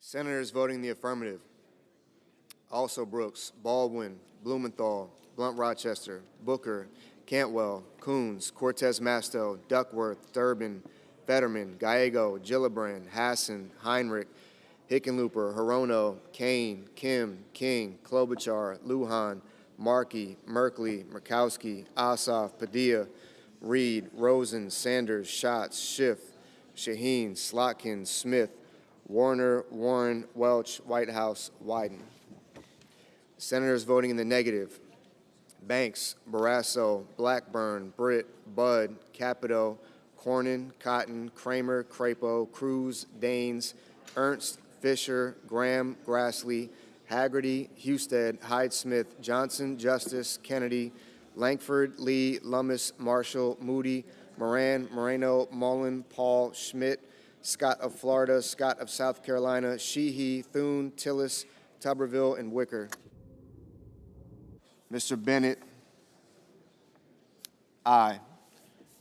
Senators voting the affirmative: Also Brooks, Baldwin, Blumenthal, Blunt-Rochester, Booker, Cantwell, Coons, Cortez Masto, Duckworth, Durbin, Fetterman, Gallego, Gillibrand, Hassan, Heinrich, Hickenlooper, Hirono, Kane, Kim, King, Klobuchar, Lujan, Markey, Merkley, Murkowski, Ossoff, Padilla, Reed, Rosen, Sanders, Schatz, Schiff, Shaheen, Slotkin, Smith, Warner, Warren, Welch, Whitehouse, Wyden. Senators voting in the negative: Banks, Barrasso, Blackburn, Britt, Budd, Capito, Cornyn, Cotton, Kramer, Crapo, Cruz, Daines, Ernst, Fisher, Graham, Grassley, Haggerty, Husted, Hyde-Smith, Johnson, Justice, Kennedy, Lankford, Lee, Lummis, Marshall, Moody, Moran, Moreno, Mullen, Paul, Schmidt, Scott of Florida, Scott of South Carolina, Sheehy, Thune, Tillis, Tuberville, and Wicker. Mr. Bennett, aye.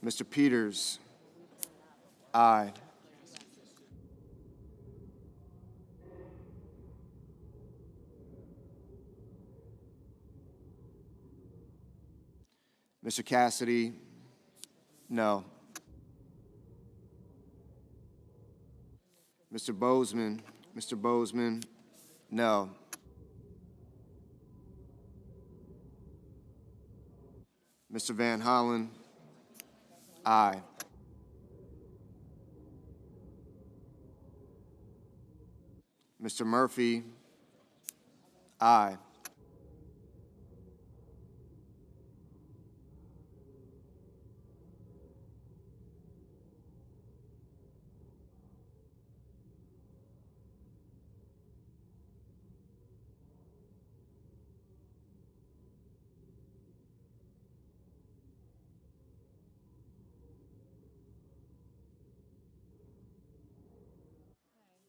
Mr. Peters, aye. Mr. Cassidy, no. Mr. Bozeman, no. Mr. Van Hollen, aye. Mr. Murphy, aye.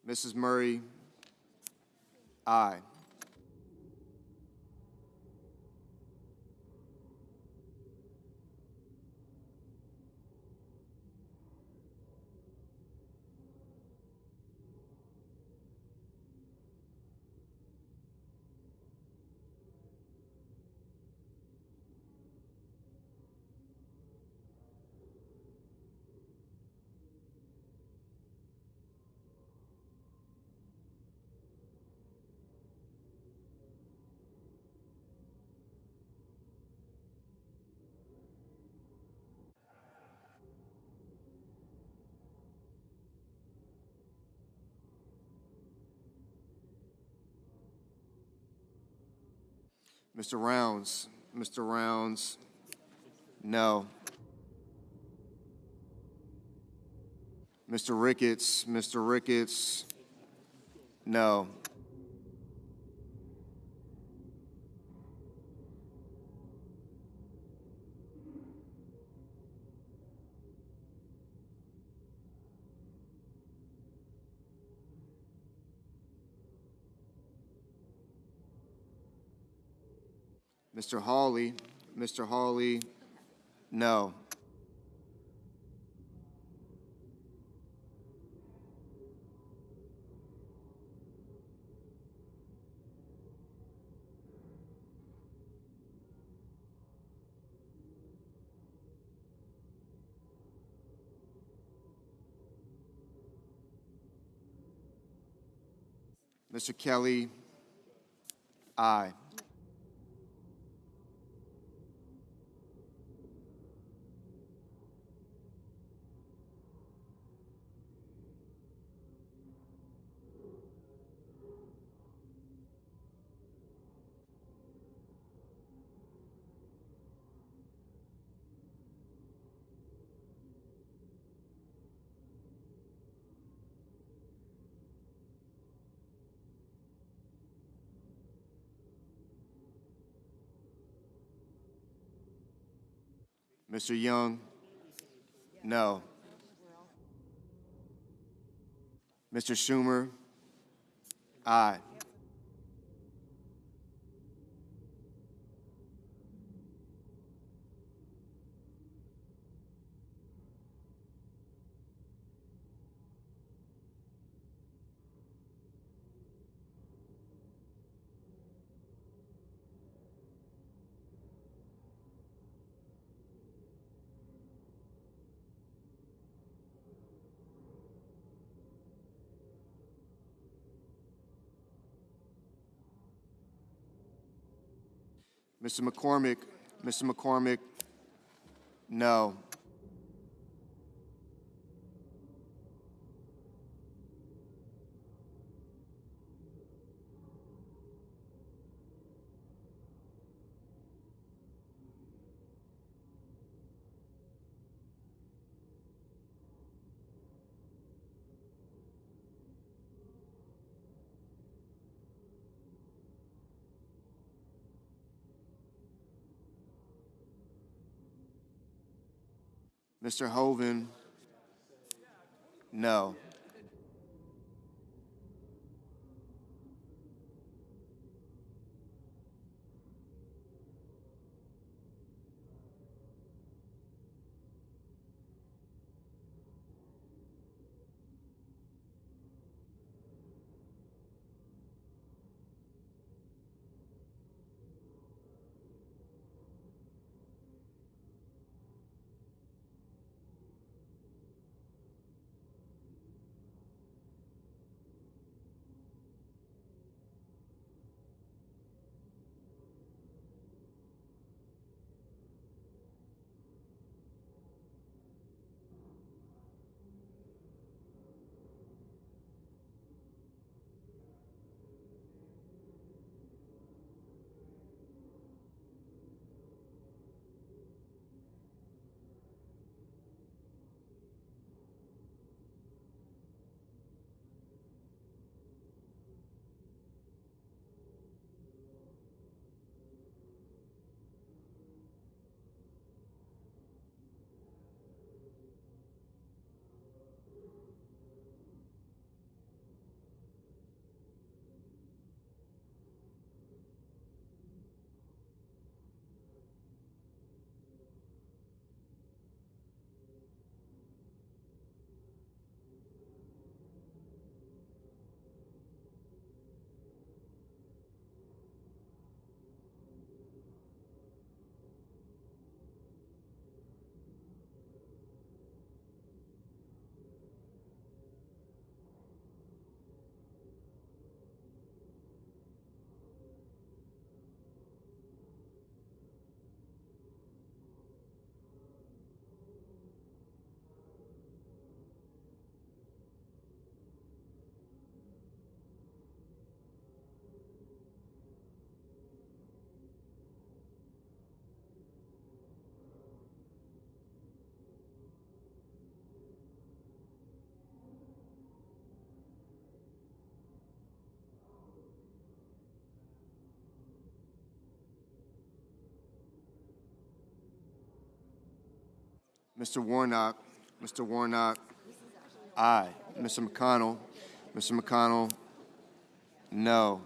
Mrs. Murray, aye. Mr. Rounds. Mr. Rounds, no. Mr. Ricketts. Mr. Ricketts, no. Mr. Hawley. Mr. Hawley, no. Mr. Kelly, aye. Mr. Young, no. Mr. Schumer, aye. Mr. McCormick, Mr. McCormick, no. Mr. Hoven, no. Mr. Warnock. Mr. Warnock. Aye. Mr. McConnell. Mr. McConnell. No.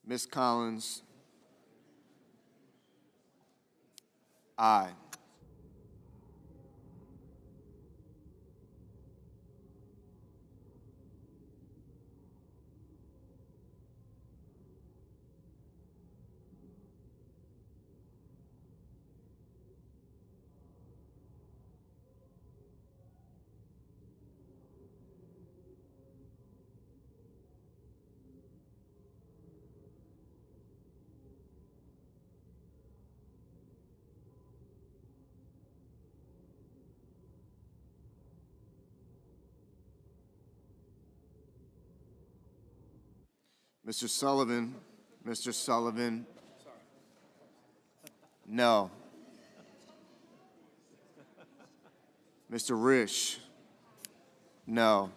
Ms. Collins. Aye. Mr. Sullivan. Mr. Sullivan. No. Mr. Risch. No.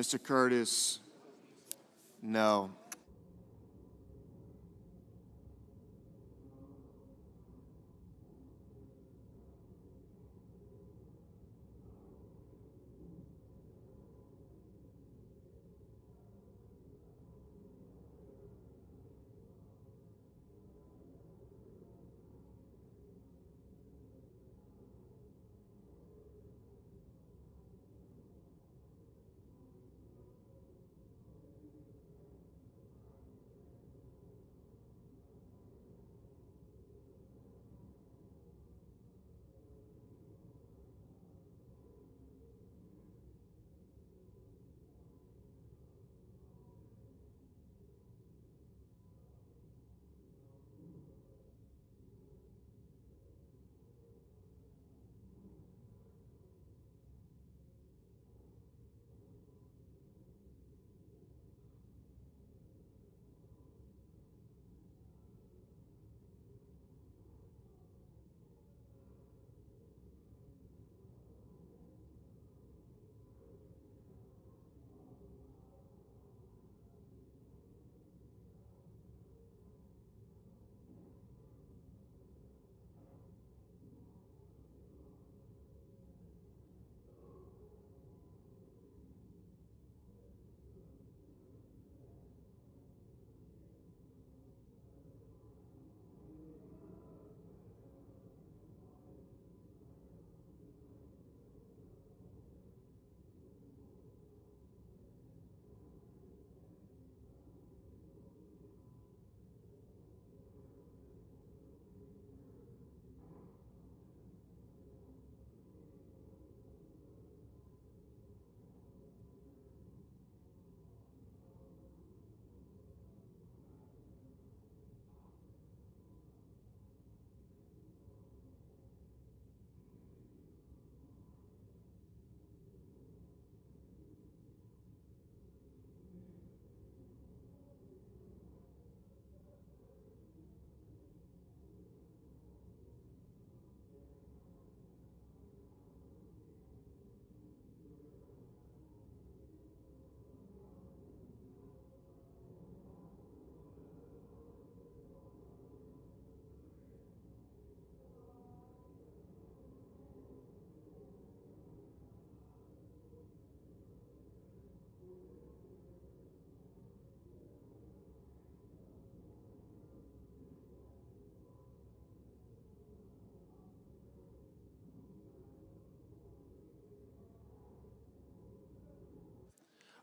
Mr. Curtis. No.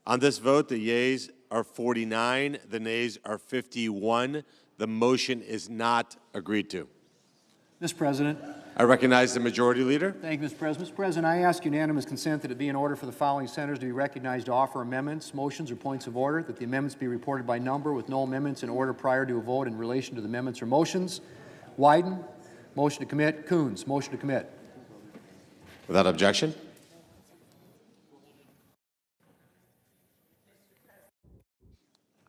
On this vote, the yeas are 49, the nays are 51. The motion is not agreed to. Mr. President. I recognize the Majority Leader. Thank you, Mr. President. Mr. President, I ask unanimous consent that it be in order for the following senators to be recognized to offer amendments, motions, or points of order, that the amendments be reported by number with no amendments in order prior to a vote in relation to the amendments or motions. Wyden, motion to commit. Coons, motion to commit. Without objection.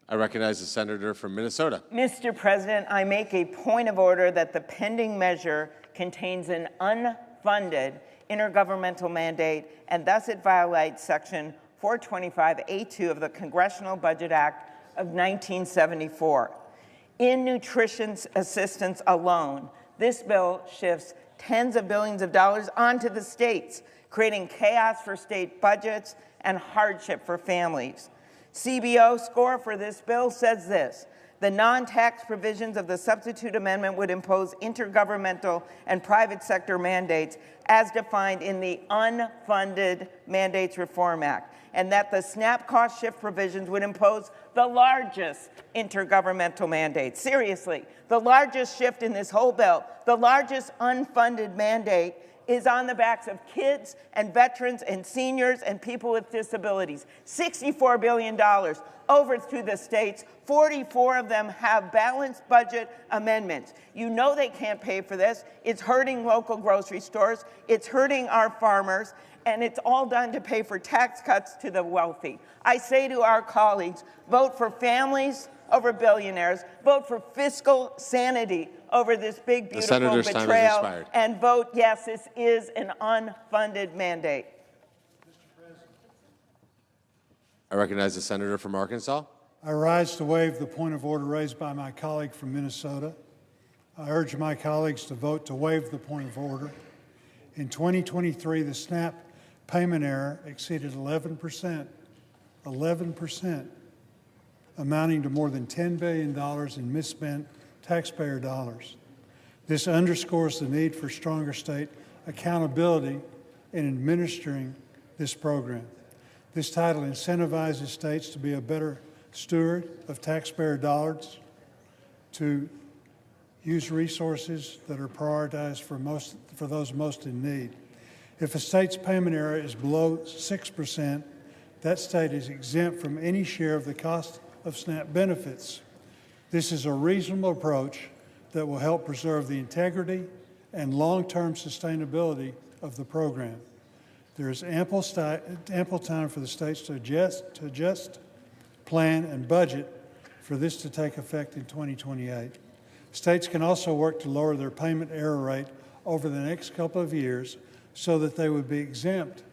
I recognize the senator from Minnesota. Mr. President, I make a point of order that the pending measure contains an unfunded intergovernmental mandate, and thus it violates Section 425A2 of the Congressional Budget Act of 1974. In nutrition assistance alone, this bill shifts tens of billions of dollars onto the states, creating chaos for state budgets and hardship for families. CBO score for this bill says this: the non-tax provisions of the substitute amendment would impose intergovernmental and private sector mandates as defined in the Unfunded Mandates Reform Act, and that the SNAP cost shift provisions would impose the largest intergovernmental mandate. Seriously, the largest shift in this whole bill, the largest unfunded mandate, is on the backs of kids and veterans and seniors and people with disabilities. $64 billion over to the states. 44 of them have balanced budget amendments. You know they can't pay for this. It's hurting local grocery stores. It's hurting our farmers. And it's all done to pay for tax cuts to the wealthy. I say to our colleagues, vote for families over billionaires, vote for fiscal sanity over this big, beautiful betrayal, and vote yes, this is an unfunded mandate. I recognize the senator from Arkansas. I rise to waive the point of order raised by my colleague from Minnesota. I urge my colleagues to vote to waive the point of order. In 2023, the SNAP payment error exceeded 11%, amounting to more than $10 billion in misspent taxpayer dollars. This underscores the need for stronger state accountability in administering this program. This title incentivizes states to be a better steward of taxpayer dollars, to use resources that are prioritized for those most in need. If a state's payment error is below 6%, that state is exempt from any share of the cost of SNAP benefits. This is a reasonable approach that will help preserve the integrity and long-term sustainability of the program. There is ample time for the states to adjust, plan, and budget for this to take effect in 2028. States can also work to lower their payment error rate over the next couple of years so that they would be exempt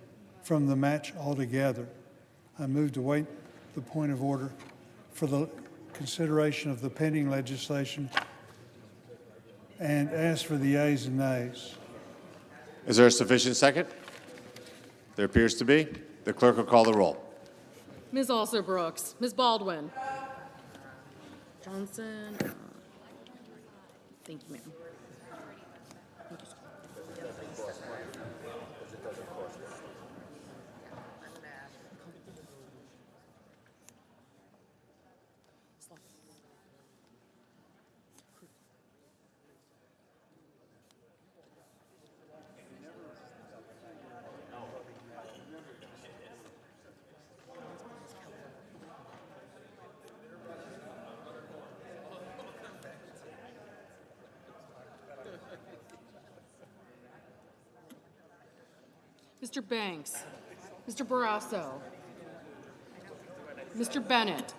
from the match altogether. I move to waive the point of order for the consideration of the pending legislation and ask for the yeas and nays. Is there a sufficient second? There appears to be. The clerk will call the roll. Ms. Alsor-Brooks, Ms. Baldwin. Johnson. Thank you, ma'am. Thank you, sir. Mr. Banks, Mr. Barrasso, Mr. Bennett,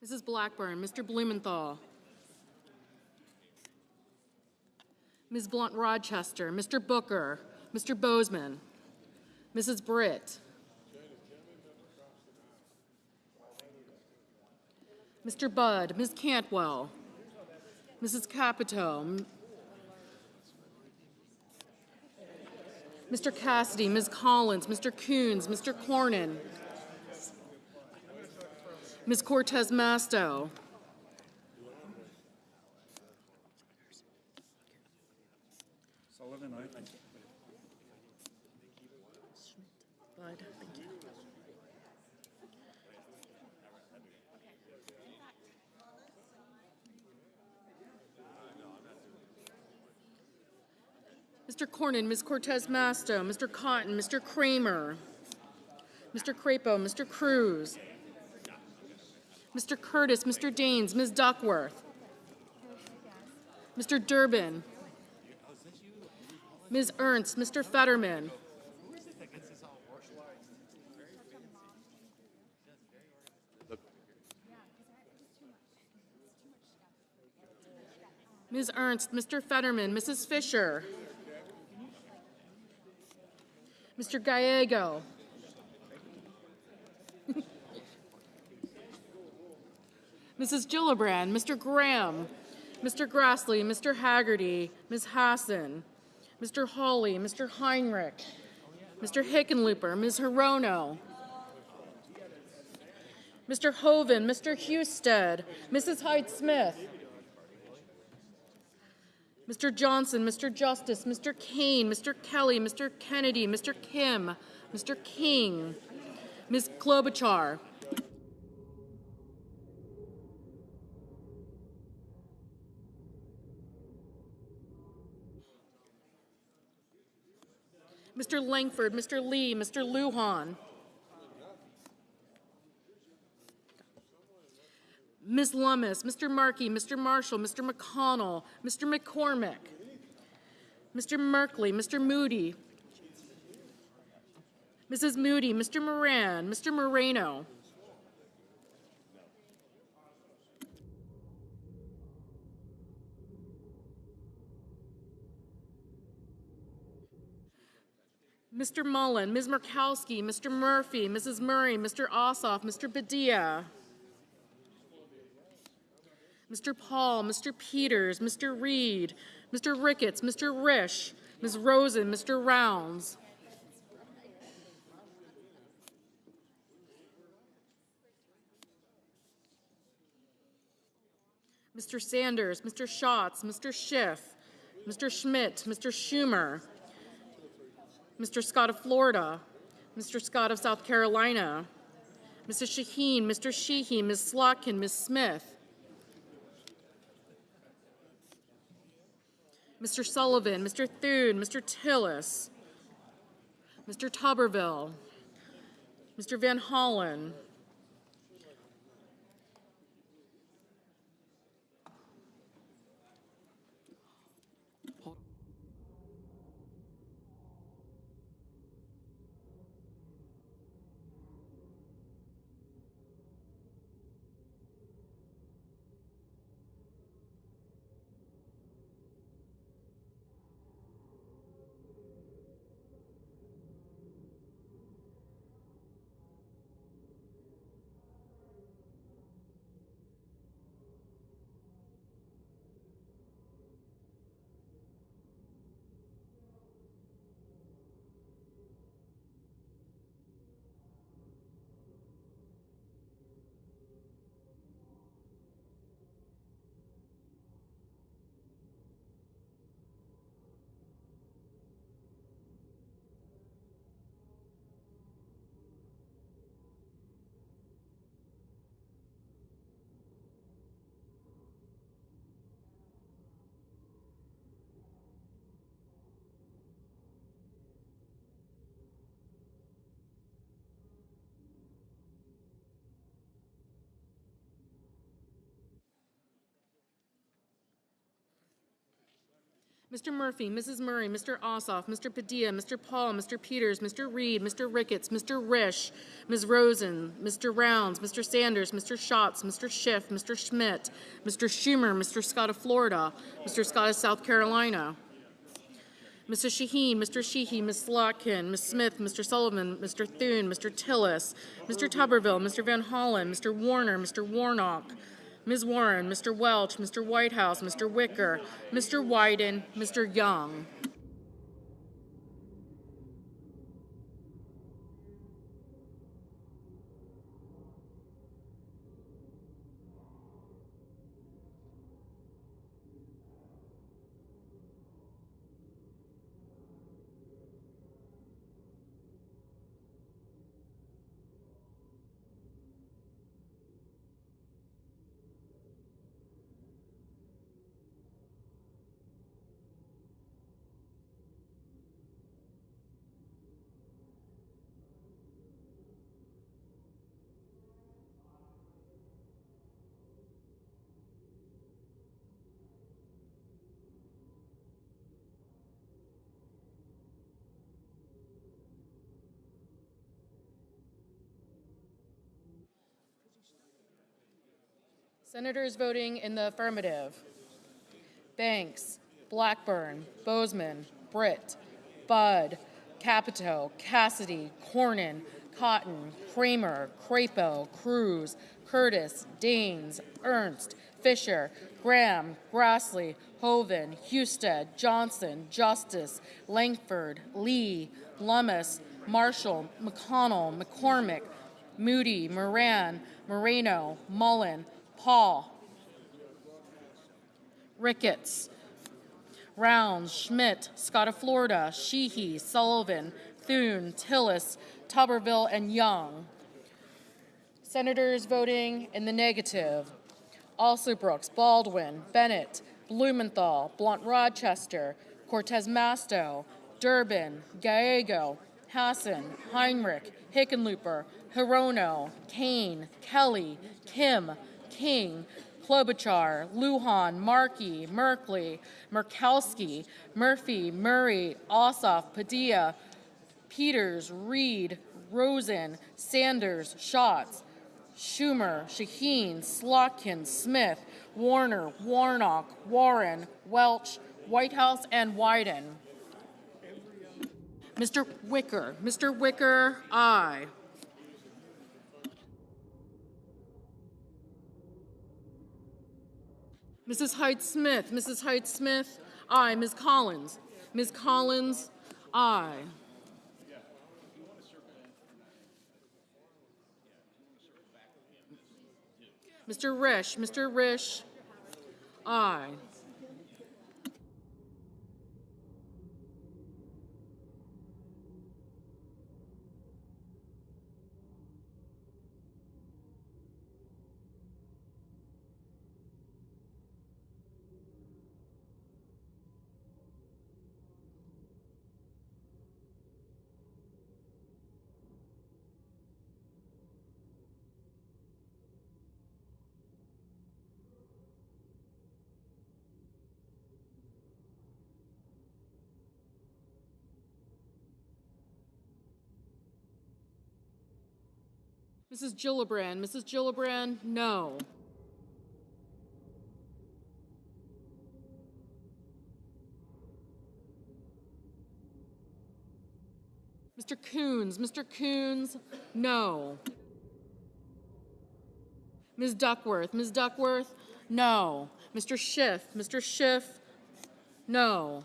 Mrs. Blackburn, Mr. Blumenthal, Ms. Blunt-Rochester, Mr. Booker, Mr. Bozeman, Mrs. Britt, Mr. Budd, Ms. Cantwell, Mrs. Capito, Mr. Cassidy, Ms. Collins, Mr. Coons, Mr. Cornyn, Ms. Cortez Masto, Sullivan, aye. Bud, thank you. Mr. Cornyn, Ms. Cortez Masto, Mr. Cotton, Mr. Kramer, Mr. Crapo, Mr. Cruz, Mr. Curtis, Mr. Daines, Ms. Duckworth, Mr. Durbin, Ms. Ernst, Mr. Fetterman, Ms. Ernst, Mr. Fetterman, Mrs. Fisher, Mr. Gallego, Mrs. Gillibrand, Mr. Graham, Mr. Grassley, Mr. Haggerty, Ms. Hassan, Mr. Hawley, Mr. Heinrich, Mr. Hickenlooper, Ms. Hirono, Mr. Hoven, Mr. Husted, Mrs. Hyde-Smith, Mr. Johnson, Mr. Justice, Mr. Kane, Mr. Kelly, Mr. Kennedy, Mr. Kim, Mr. King, Ms. Klobuchar, Mr. Langford, Mr. Lee, Mr. Lujan, Ms. Lummis, Mr. Markey, Mr. Marshall, Mr. McConnell, Mr. McCormick, Mr. Merkley, Mr. Moody, Mrs. Moody, Mr. Moran, Mr. Moreno, Mr. Mullen, Ms. Murkowski, Mr. Murphy, Mrs. Murray, Mr. Ossoff, Mr. Padilla, Mr. Paul, Mr. Peters, Mr. Reed, Mr. Ricketts, Mr. Risch, Ms. Rosen, Mr. Rounds, Mr. Sanders, Mr. Schatz, Mr. Schiff, Mr. Schmidt, Mr. Schumer, Mr. Scott of Florida, Mr. Scott of South Carolina, Mrs. Shaheen, Mr. Sheehy, Ms. Slotkin, Ms. Smith, Mr. Sullivan, Mr. Thune, Mr. Tillis, Mr. Tuberville, Mr. Van Hollen, Mr. Murphy, Mrs. Murray, Mr. Ossoff, Mr. Padilla, Mr. Paul, Mr. Peters, Mr. Reed, Mr. Ricketts, Mr. Risch, Ms. Rosen, Mr. Rounds, Mr. Sanders, Mr. Schatz, Mr. Schiff, Mr. Schmidt, Mr. Schumer, Mr. Scott of Florida, Mr. Scott of South Carolina, Mrs. Shaheen, Mr. Sheehy, Ms. Slotkin, Ms. Smith, Mr. Sullivan, Mr. Thune, Mr. Tillis, Mr. Tuberville, Mr. Van Hollen, Mr. Warner, Mr. Warnock, Ms. Warren, Mr. Welch, Mr. Whitehouse, Mr. Wicker, Mr. Wyden, Mr. Young. Senators voting in the affirmative: Banks, Blackburn, Bozeman, Britt, Budd, Capito, Cassidy, Cornyn, Cotton, Kramer, Crapo, Cruz, Curtis, Daines, Ernst, Fisher, Graham, Grassley, Hoven, Husted, Johnson, Justice, Langford, Lee, Lummis, Marshall, McConnell, McCormick, Moody, Moran, Moreno, Mullen, Paul, Ricketts, Rounds, Schmidt, Scott of Florida, Sheehy, Sullivan, Thune, Tillis, Tuberville, and Young. Senators voting in the negative: Alsobrooks, Baldwin, Bennett, Blumenthal, Blunt-Rochester, Cortez Masto, Durbin, Gallego, Hassan, Heinrich, Hickenlooper, Hirono, Kane, Kelly, Kim, King, Klobuchar, Lujan, Markey, Merkley, Murkowski, Murphy, Murray, Ossoff, Padilla, Peters, Reed, Rosen, Sanders, Schatz, Schumer, Shaheen, Slotkin, Smith, Warner, Warnock, Warren, Welch, Whitehouse, and Wyden. Mr. Wicker, aye. Mrs. Height-Smith, aye. Ms. Collins, aye. Mr. Risch, aye. Mrs. Gillibrand, no. Mr. Coons, no. Ms. Duckworth, no. Mr. Schiff, no.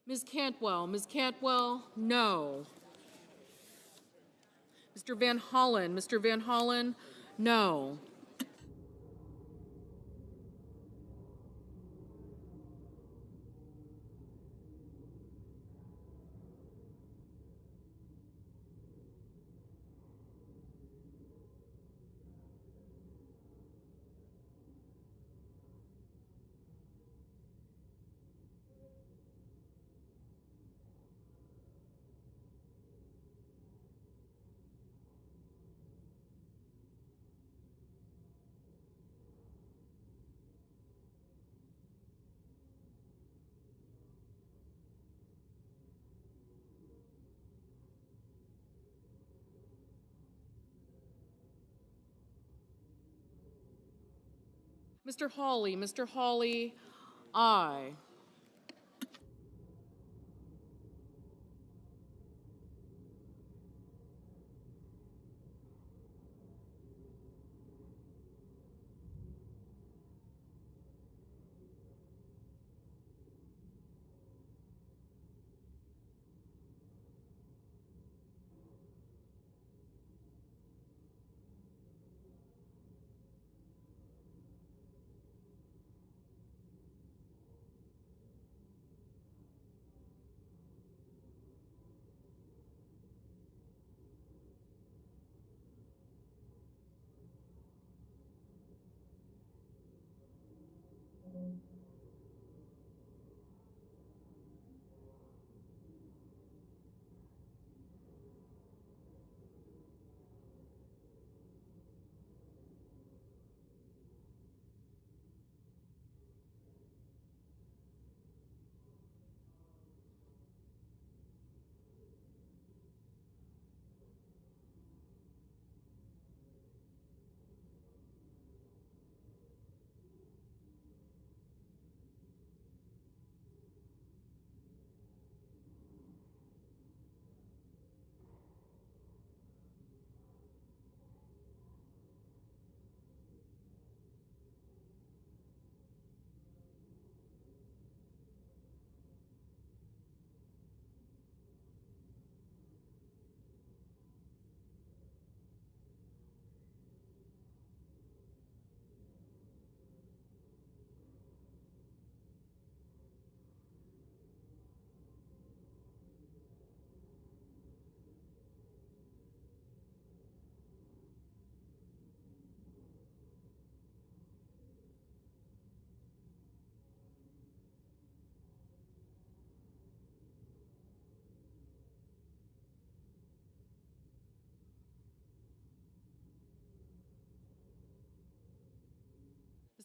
Ms. Cantwell, no. Mr. Van Hollen, no. Mr. Hawley, aye.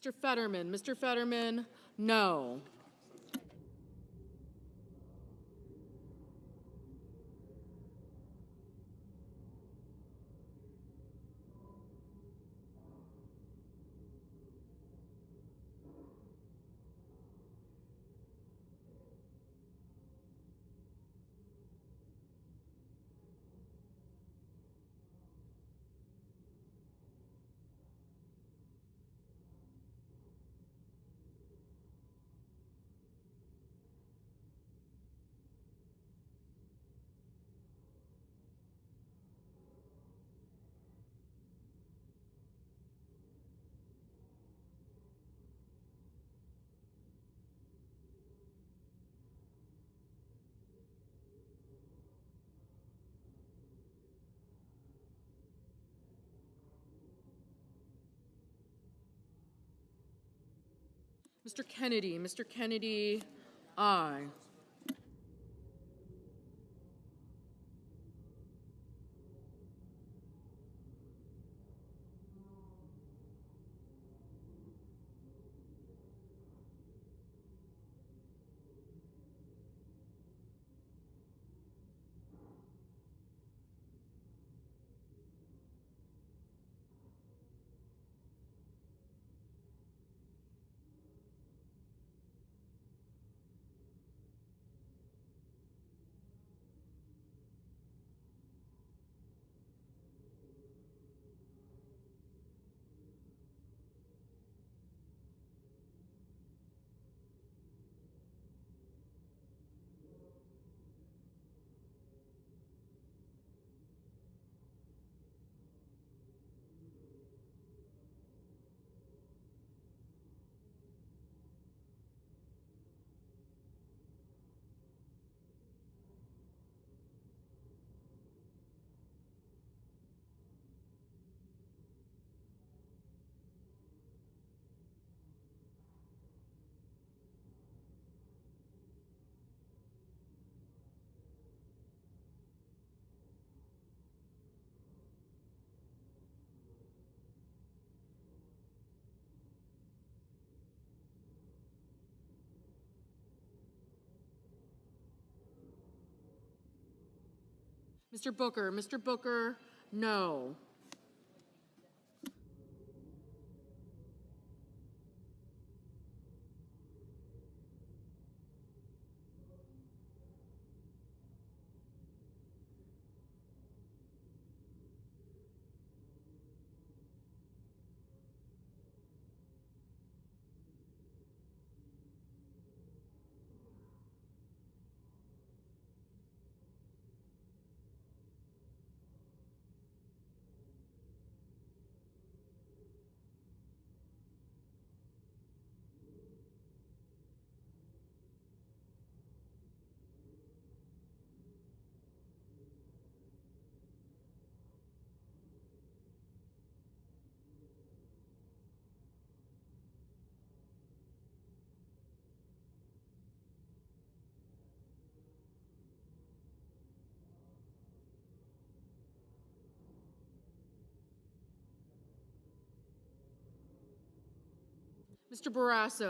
Mr. Fetterman, no. Mr. Kennedy, aye. Mr. Booker, no.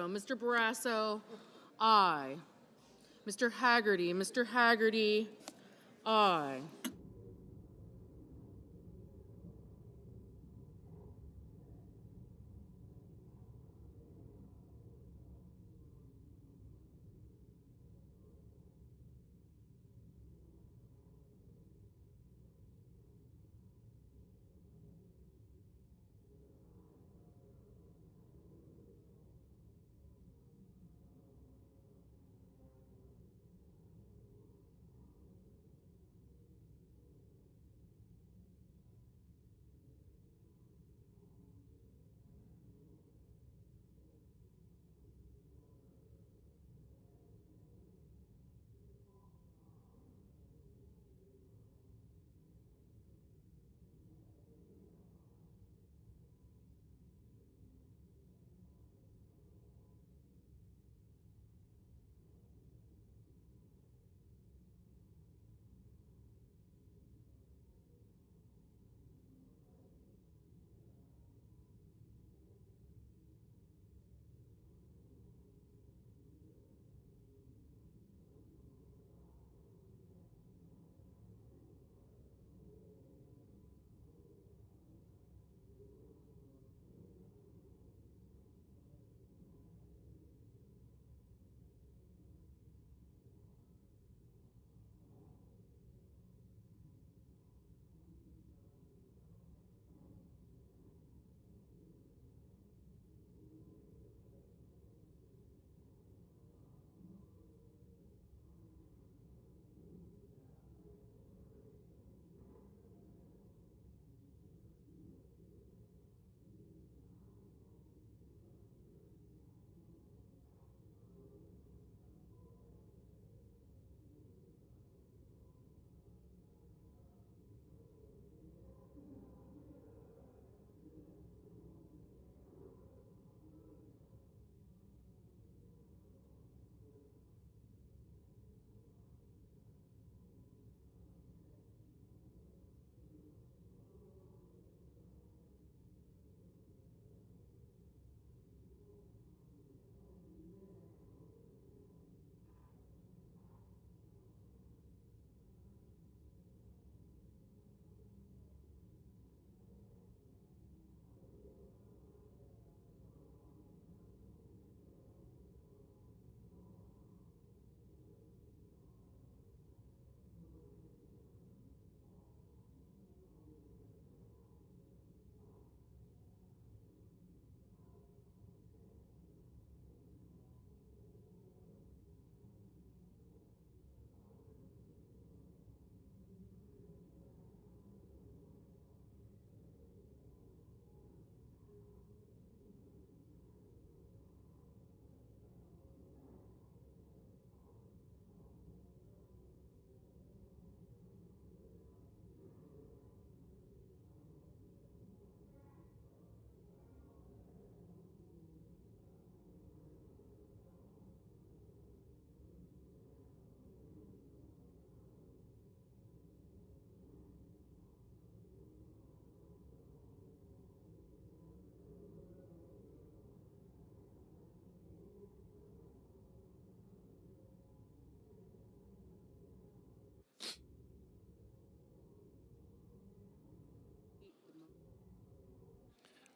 Mr. Barrasso, aye. Mr. Haggerty, aye.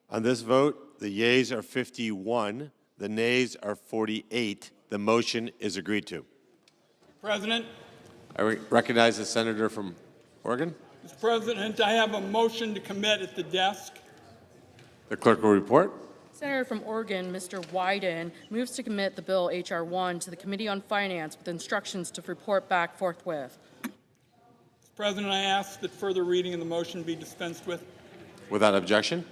On this vote, the yeas are 51, the nays are 48. The motion is agreed to. President. I recognize the senator from Oregon. Mr. President, I have a motion to commit at the desk. The clerk will report. Senator from Oregon, Mr. Wyden, moves to commit the bill H.R. 1 to the Committee on Finance with instructions to report back forthwith. Mr. President, I ask that further reading of the motion be dispensed with. Without objection.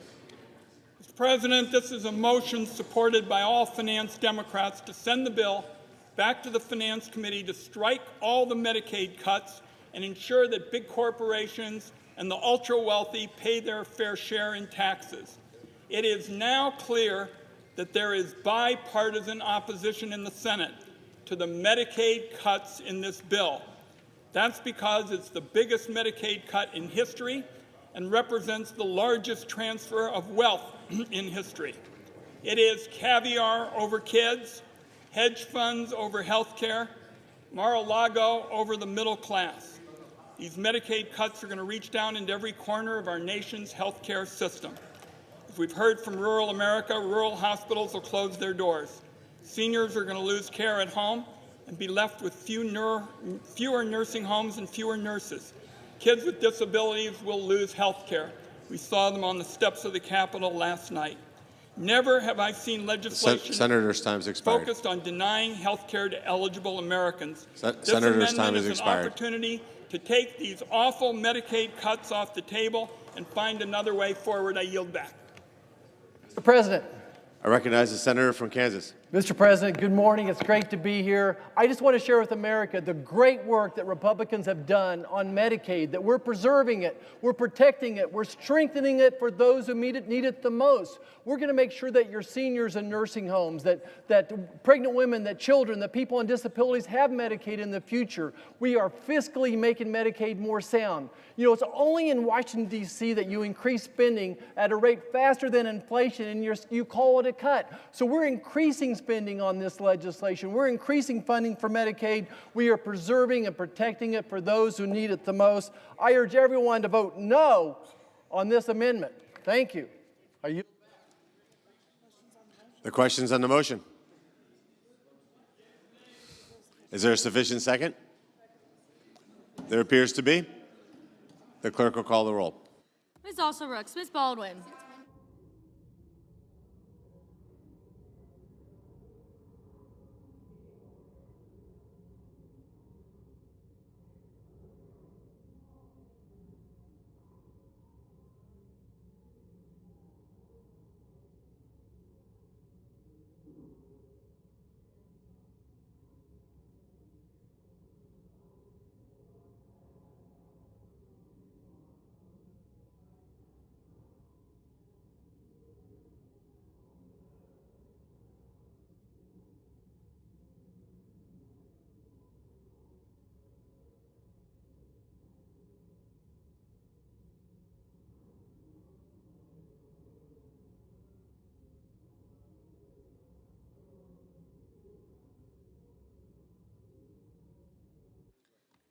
Mr. President, this is a motion supported by all Finance Democrats to send the bill back to the Finance Committee to strike all the Medicaid cuts and ensure that big corporations and the ultra-wealthy pay their fair share in taxes. It is now clear that there is bipartisan opposition in the Senate to the Medicaid cuts in this bill. That's because it's the biggest Medicaid cut in history and represents the largest transfer of wealth in history. It is caviar over kids, hedge funds over health care, Mar-a-Lago over the middle class. These Medicaid cuts are going to reach down into every corner of our nation's health care system. As we've heard from rural America, rural hospitals will close their doors. Seniors are going to lose care at home and be left with fewer nursing homes and fewer nurses. Kids with disabilities will lose health care. We saw them on the steps of the Capitol last night. Never have I seen legislation Senator's time's expired. focused on denying health care to eligible Americans. Senator's time is an expired. opportunity to take these awful Medicaid cuts off the table and find another way forward. I yield back. Mr. President. I recognize the senator from Kansas. Mr. President, good morning. It's great to be here. I just want to share with America the great work that Republicans have done on Medicaid, that we're preserving it, we're protecting it, we're strengthening it for those who need it the most. We're going to make sure that your seniors in nursing homes, that pregnant women, that children, that people on disabilities have Medicaid in the future. We are fiscally making Medicaid more sound. You know, it's only in Washington, D.C. that you increase spending at a rate faster than inflation, and you call it a cut. So we're increasing spending on this legislation. We're increasing funding for Medicaid. We are preserving and protecting it for those who need it the most. I urge everyone to vote no on this amendment. Thank you. Are you? The questions on the motion. Is there a sufficient second? There appears to be. The clerk will call the roll. Ms. Also-Rooks, Ms. Baldwin.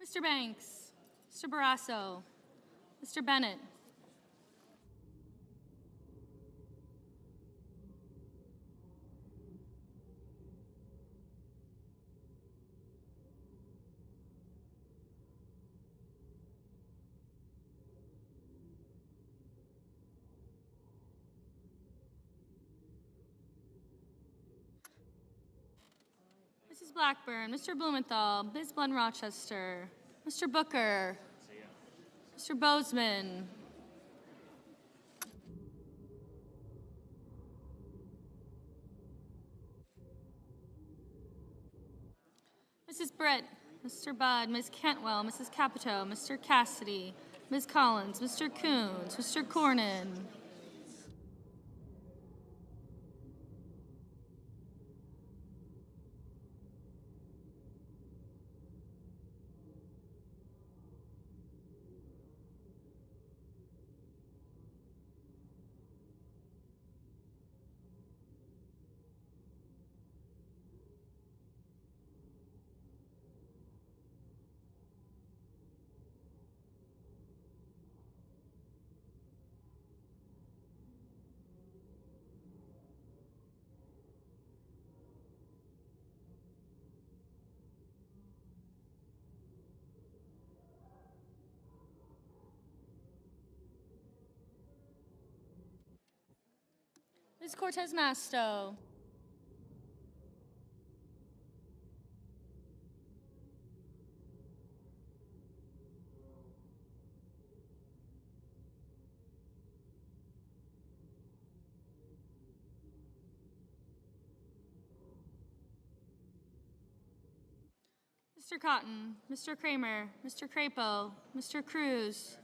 Mr. Banks, Mr. Barrasso, Mr. Bennett. Mrs. Blackburn, Mr. Blumenthal, Ms. Blunt Rochester, Mr. Booker, Mr. Bozeman, Mrs. Britt, Mr. Budd, Ms. Cantwell, Mrs. Capito, Mr. Cassidy, Ms. Collins, Mr. Coons, Mr. Cornyn. Ms. Cortez Masto. Mr. Cotton, Mr. Kramer, Mr. Crapo, Mr. Cruz.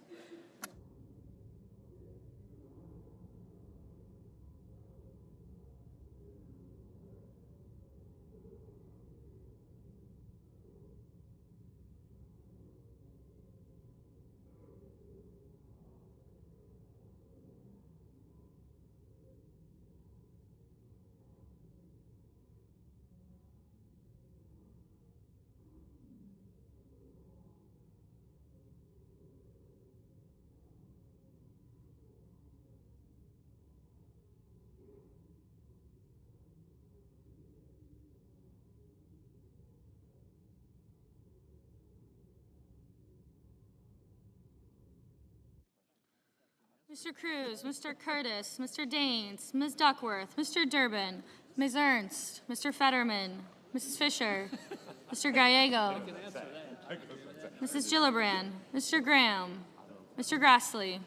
Mr. Cruz, Mr. Curtis, Mr. Daines, Ms. Duckworth, Mr. Durbin, Ms. Ernst, Mr. Fetterman, Mrs. Fisher, Mr. Gallego, Mrs. Gillibrand, Mr. Graham, Mr. Grassley.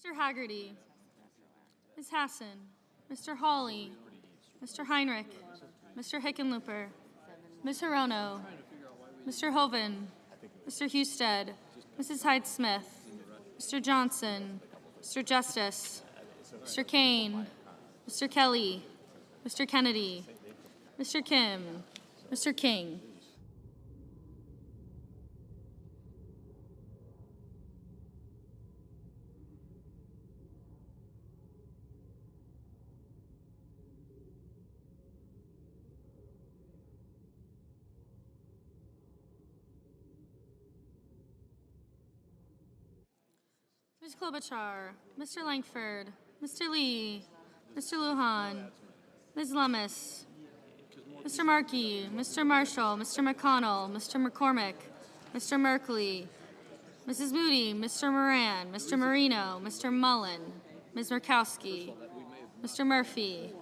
Mr. Haggerty, Ms. Hassan, Mr. Hawley, Mr. Heinrich, Mr. Hickenlooper, Ms. Hirono, Mr. Hoven, Mr. Husted, Mrs. Hyde-Smith, Mr. Johnson, Mr. Justice, Mr. Kane, Mr. Kelly, Mr. Kennedy, Mr. Kim, Mr. King. Ms. Klobuchar, Mr. Langford, Mr. Lee, Mr. Lujan, Ms. Lummis, Mr. Markey, Mr. Marshall, Mr. McConnell, Mr. McCormick, Mr. Merkley, Mrs. Moody, Mr. Moran, Mr. Marino, Mr. Mullen, Ms. Murkowski, Mr. Murphy,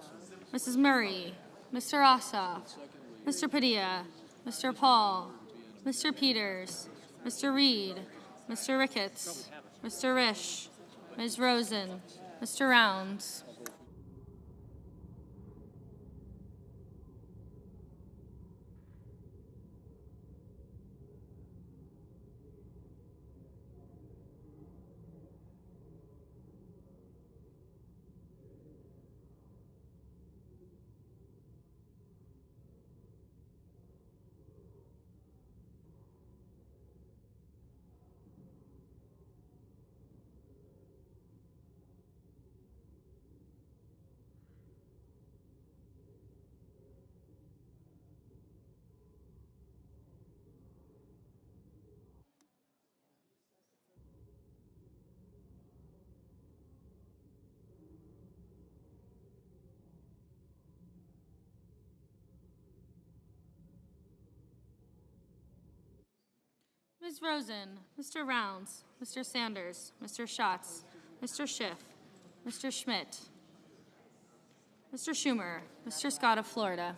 Mrs. Murray, Mr. Ossoff, Mr. Padilla, Mr. Paul, Mr. Peters, Mr. Reed, Mr. Ricketts, Mr. Risch, Ms. Rosen, Mr. Rounds. Ms. Rosen, Mr. Rounds, Mr. Sanders, Mr. Schatz, Mr. Schiff, Mr. Schmidt, Mr. Schumer, Mr. Scott of Florida.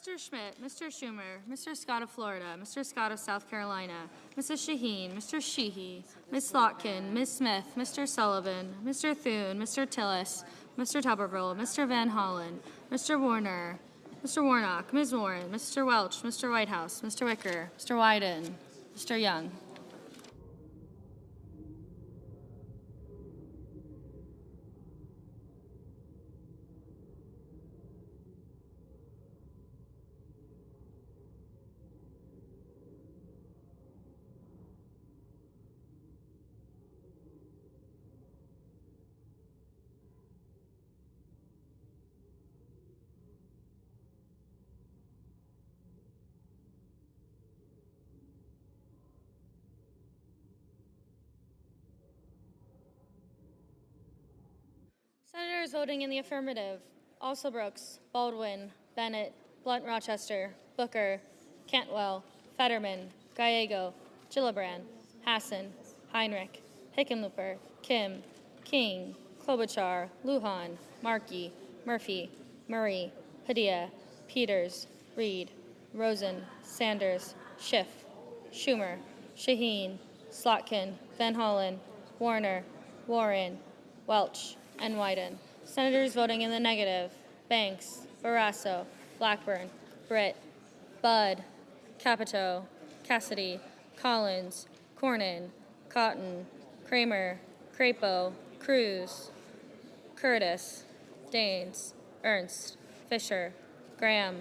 Mr. Schmidt, Mr. Schumer, Mr. Scott of Florida, Mr. Scott of South Carolina, Mrs. Shaheen, Mr. Sheehy, Ms. Slotkin, Ms. Smith, Mr. Sullivan, Mr. Thune, Mr. Tillis, Mr. Tuberville, Mr. Van Hollen, Mr. Warner, Mr. Warnock, Ms. Warren, Mr. Welch, Mr. Whitehouse, Mr. Wicker, Mr. Wyden, Mr. Young. Senators voting in the affirmative: Alsobrooks, Baldwin, Bennett, Blunt Rochester, Booker, Cantwell, Fetterman, Gallego, Gillibrand, Hassan, Heinrich, Hickenlooper, Kim, King, Klobuchar, Lujan, Markey, Murphy, Murray, Padilla, Peters, Reed, Rosen, Sanders, Schiff, Schumer, Shaheen, Slotkin, Van Hollen, Warner, Warren, Welch, and Wyden. Senators voting in the negative: Banks, Barrasso, Blackburn, Britt, Budd, Capito, Cassidy, Collins, Cornyn, Cotton, Kramer, Crapo, Cruz, Curtis, Daines, Ernst, Fisher, Graham,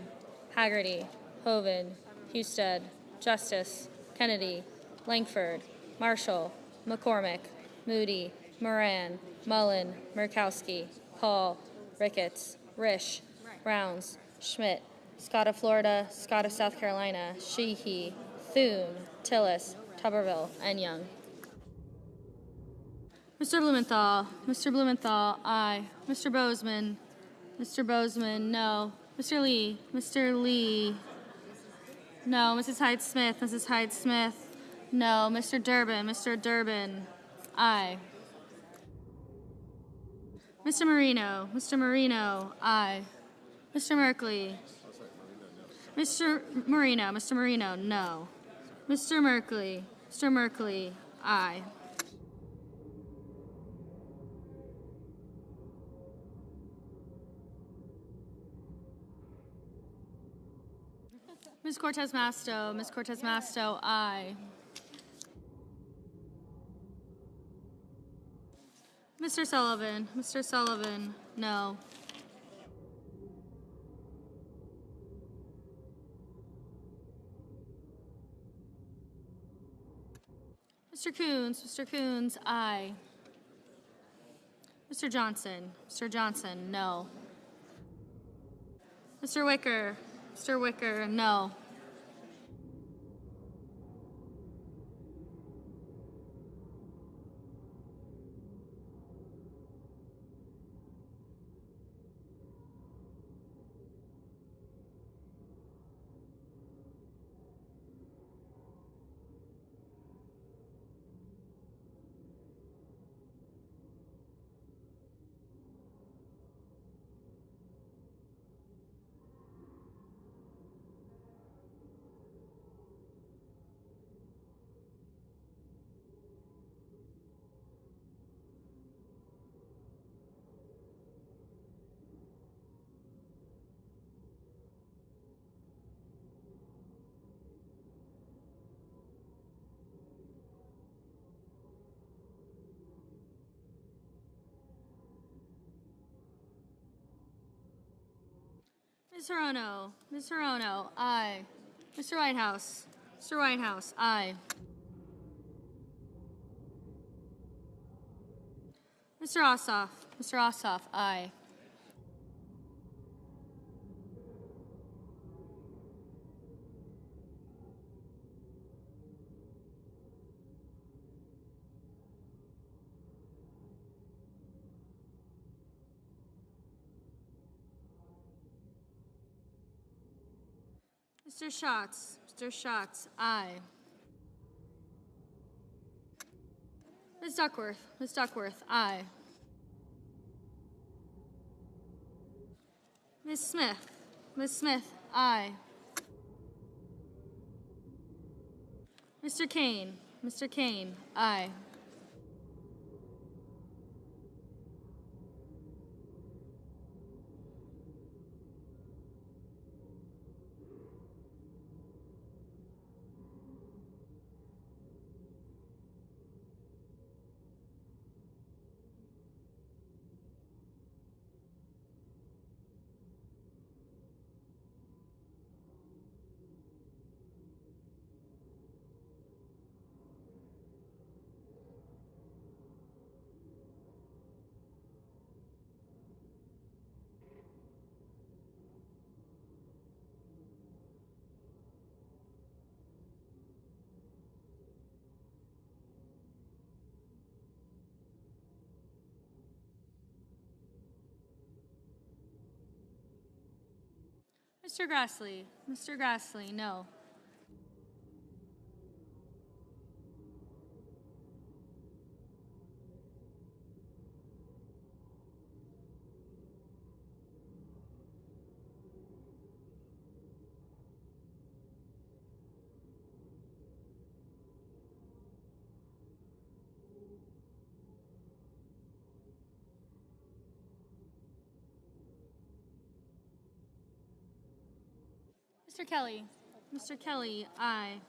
Haggerty, Hoven, Husted, Justice, Kennedy, Langford, Marshall, McCormick, Moody, Moran, Mullen, Murkowski, Paul, Ricketts, Risch, Rounds, Schmidt, Scott of Florida, Scott of South Carolina, Sheehy, Thune, Tillis, Tuberville, and Young. Mr. Blumenthal, aye. Mr. Bozeman, no. Mr. Lee, no. Mrs. Hyde-Smith, no. Mr. Durbin, aye. Mr. Marino, aye. Mr. Merkley, Mr. Marino, no. Mr. Merkley, aye. Ms. Cortez Masto, aye. Mr. Sullivan, no. Mr. Coons, aye. Mr. Johnson, no. Mr. Wicker, no. Ms. Hirono, aye. Mr. Whitehouse, aye. Mr. Ossoff, aye. Mr. Schatz, aye. Ms. Duckworth, aye. Ms. Smith, aye. Mr. Kane, aye. Mr. Grassley. Mr. Grassley, no. Mr. Kelly. Mr. Kelly, aye.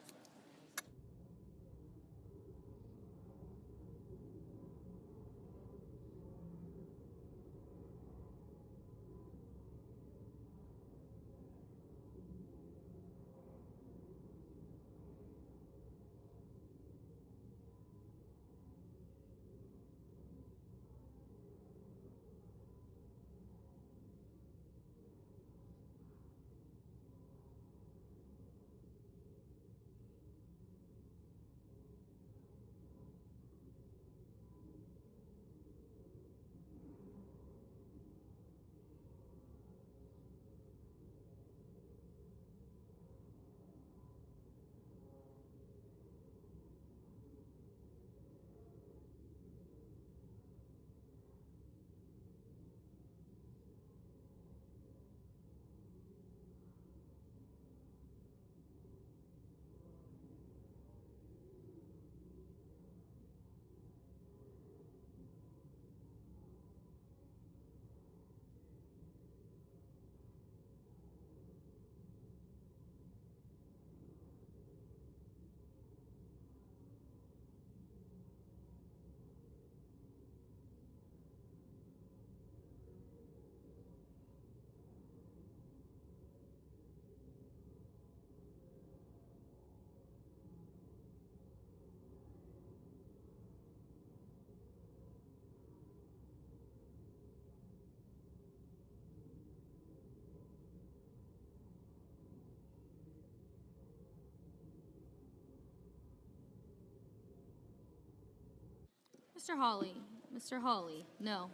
Mr. Hawley. Mr. Hawley, no.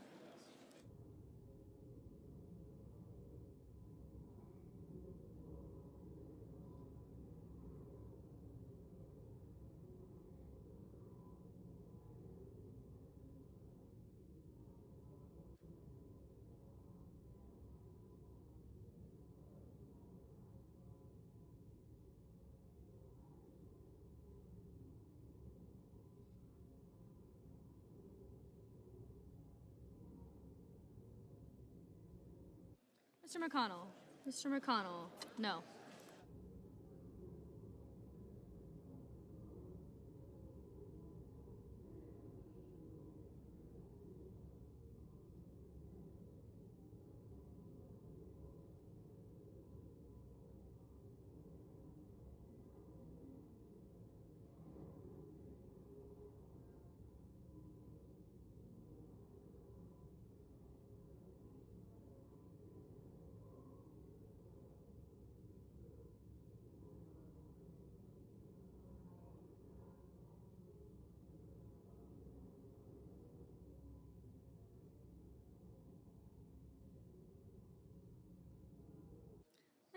Mr. McConnell. Mr. McConnell, no.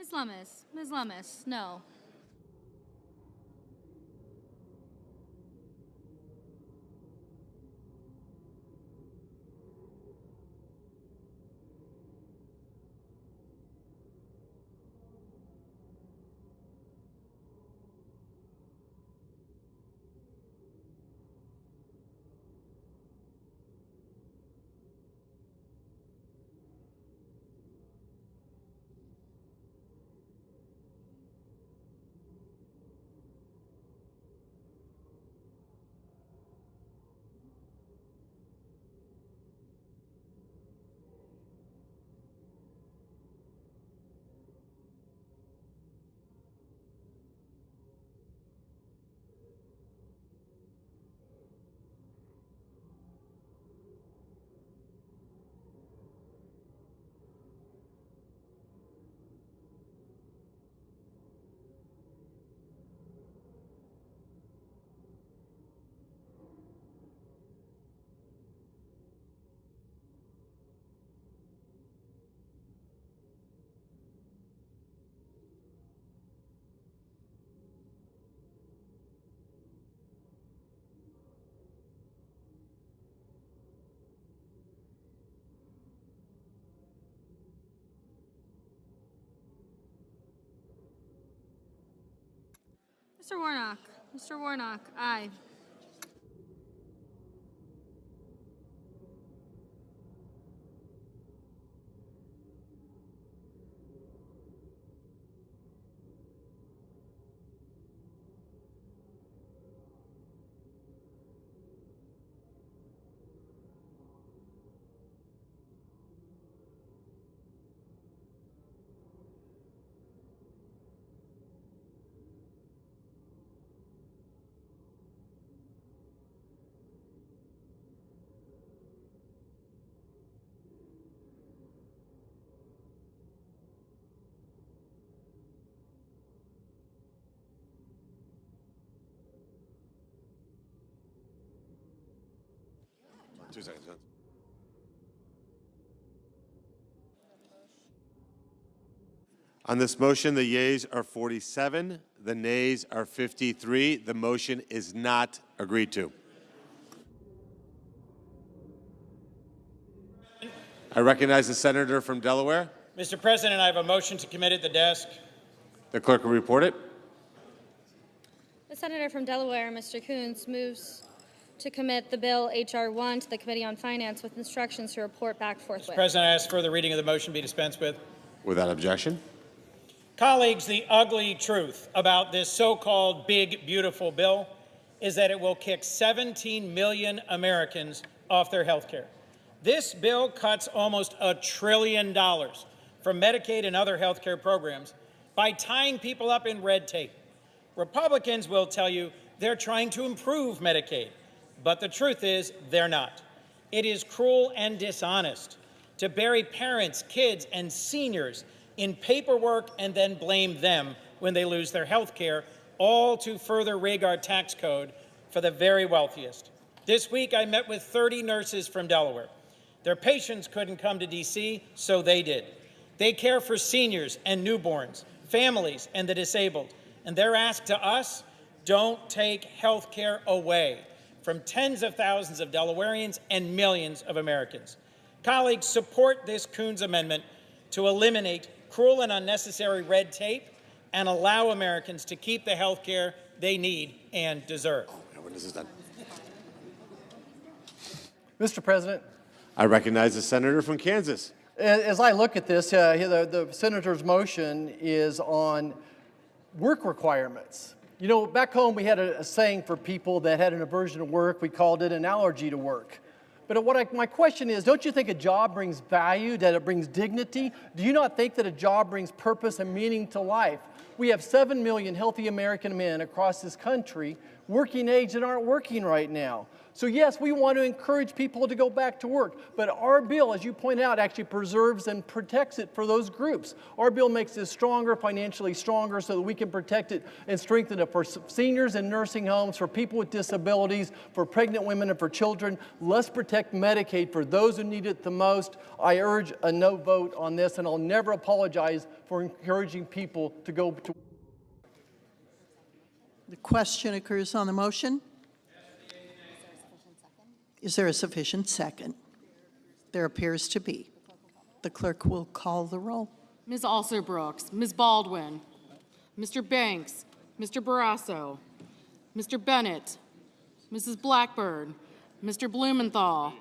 Ms. Lummis. Ms. Lummis, no. Mr. Warnock. Mr. Warnock, aye. Two seconds. On this motion, the yeas are 47, the nays are 53. The motion is not agreed to. I recognize the senator from Delaware. Mr. President, I have a motion to commit at the desk. The clerk will report it. The senator from Delaware, Mr. Coons, moves to commit the bill H.R. 1 to the Committee on Finance with instructions to report back forthwith. Mr. President, I ask further reading of the motion be dispensed with. Without objection. Colleagues, the ugly truth about this so-called big, beautiful bill is that it will kick 17 million Americans off their health care. This bill cuts almost $1 trillion from Medicaid and other health care programs by tying people up in red tape. Republicans will tell you they're trying to improve Medicaid, but the truth is they're not. It is cruel and dishonest to bury parents, kids, and seniors in paperwork and then blame them when they lose their health care, all to further rig our tax code for the very wealthiest. This week, I met with 30 nurses from Delaware. Their patients couldn't come to D.C., so they did. They care for seniors and newborns, families, and the disabled. And their ask to us, don't take health care away from tens of thousands of Delawareans and millions of Americans. Colleagues, support this Coons amendment to eliminate cruel and unnecessary red tape and allow Americans to keep the health care they need and deserve. When this is done. Mr. President, I recognize the senator from Kansas. as I look at this, the senator's motion is on work requirements. You know, back home we had a saying for people that had an aversion to work. We called it an allergy to work. But my question is, don't you think a job brings value, that it brings dignity? Do you not think that a job brings purpose and meaning to life? We have 7 million healthy American men across this country, working age, that aren't working right now. So yes, we want to encourage people to go back to work, but our bill, as you point out, actually preserves and protects it for those groups. Our bill makes this stronger, financially stronger, so that we can protect it and strengthen it for seniors in nursing homes, for people with disabilities, for pregnant women, and for children. Let's protect Medicaid for those who need it the most. I urge a no vote on this, and I'll never apologize for encouraging people to go to work. The question occurs on the motion. Is there a sufficient second? There appears to be. The clerk will call the roll. Ms. Alsor-Brooks, Ms. Baldwin, Mr. Banks, Mr. Barrasso, Mr. Bennett, Mrs. Blackburn, Mr. Blumenthal,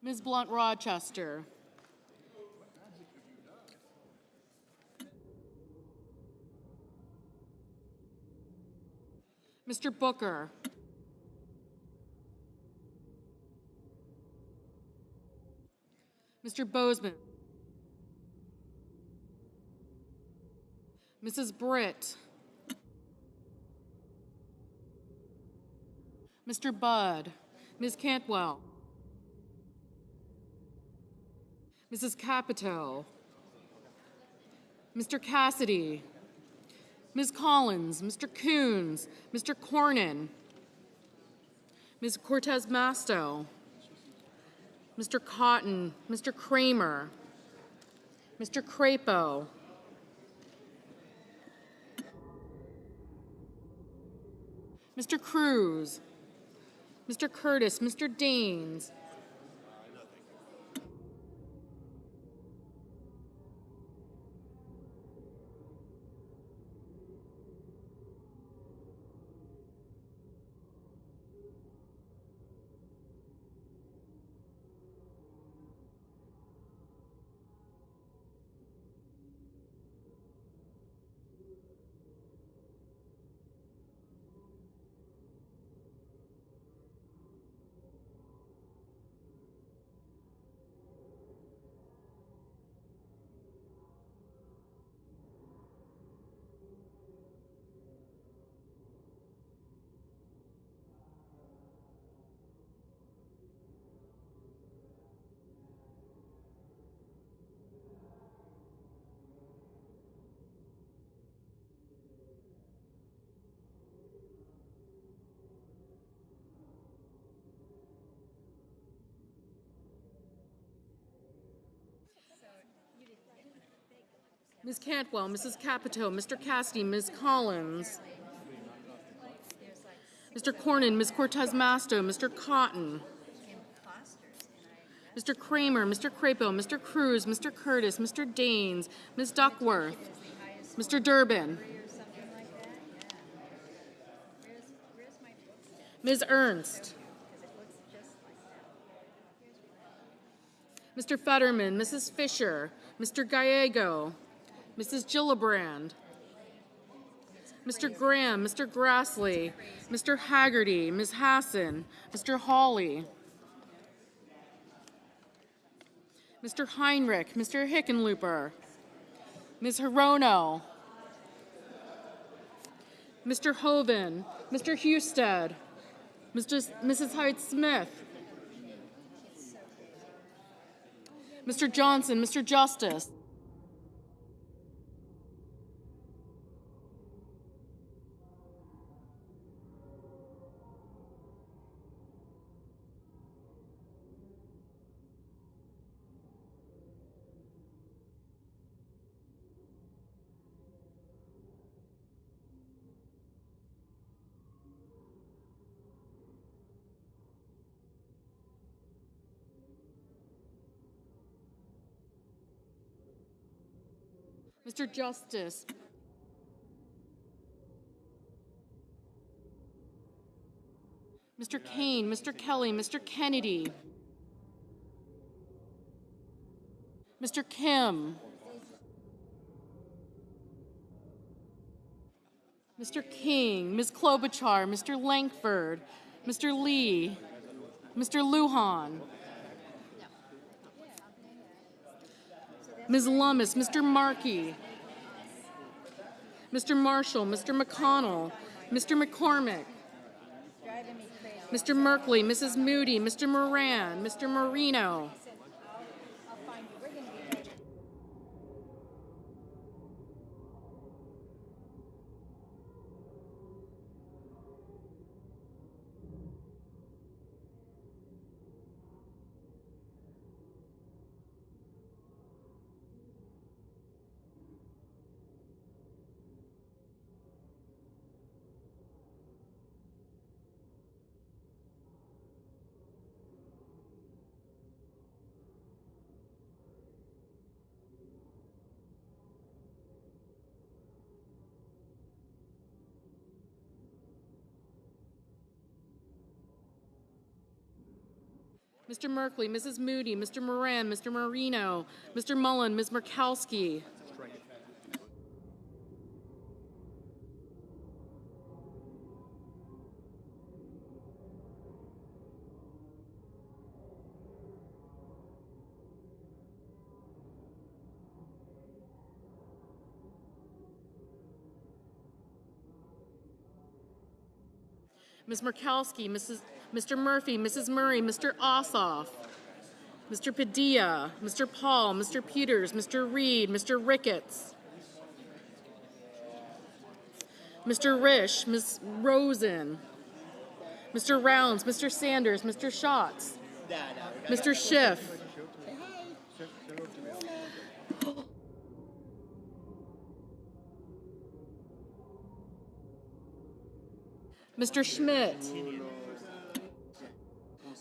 Ms. Blunt-Rochester, Mr. Booker, Mr. Bozeman, Mrs. Britt, Mr. Budd, Ms. Cantwell, Mrs. Capito, Mr. Cassidy, Ms. Collins, Mr. Coons, Mr. Cornyn, Ms. Cortez Masto, Mr. Cotton, Mr. Kramer, Mr. Crapo, Mr. Cruz, Mr. Curtis, Mr. Daines, Ms. Cantwell, Mrs. Capito, Mr. Cassidy, Ms. Collins, Mr. Cornyn, Ms. Cortez Masto, Mr. Cotton, Mr. Kramer, Mr. Crapo, Mr. Cruz, Mr. Curtis, Mr. Daines, Ms. Duckworth, Mr. Durbin, Ms. Ernst, Mr. Fetterman, Mrs. Fisher, Mr. Gallego, Mrs. Gillibrand, Mr. Graham, Mr. Grassley, Mr. Haggerty, Ms. Hassan, Mr. Hawley, Mr. Heinrich, Mr. Hickenlooper, Ms. Hirono, Mr. Hoven, Mr. Husted, Mrs. Hyde-Smith, Mr. Johnson, Mr. Justice, Mr. Justice, Mr. Kane, Mr. Kelly, Mr. Kennedy, Mr. Kim, Mr. King, Ms. Klobuchar, Mr. Lankford, Mr. Lee, Mr. Lujan, Ms. Lummis, Mr. Markey, Mr. Marshall, Mr. McConnell, Mr. McCormick, Mr. Merkley, Mrs. Moody, Mr. Moran, Mr. Marino, Mr. Merkley, Mrs. Moody, Mr. Moran, Mr. Marino, Mr. Mullen, Ms. Murkowski, Ms. Murkowski, Mr. Murphy, Mrs. Murray, Mr. Ossoff, Mr. Padilla, Mr. Paul, Mr. Peters, Mr. Reed, Mr. Ricketts, Mr. Risch, Ms. Rosen, Mr. Rounds, Mr. Sanders, Mr. Schatz, Mr. Schiff, Mr. Schmidt,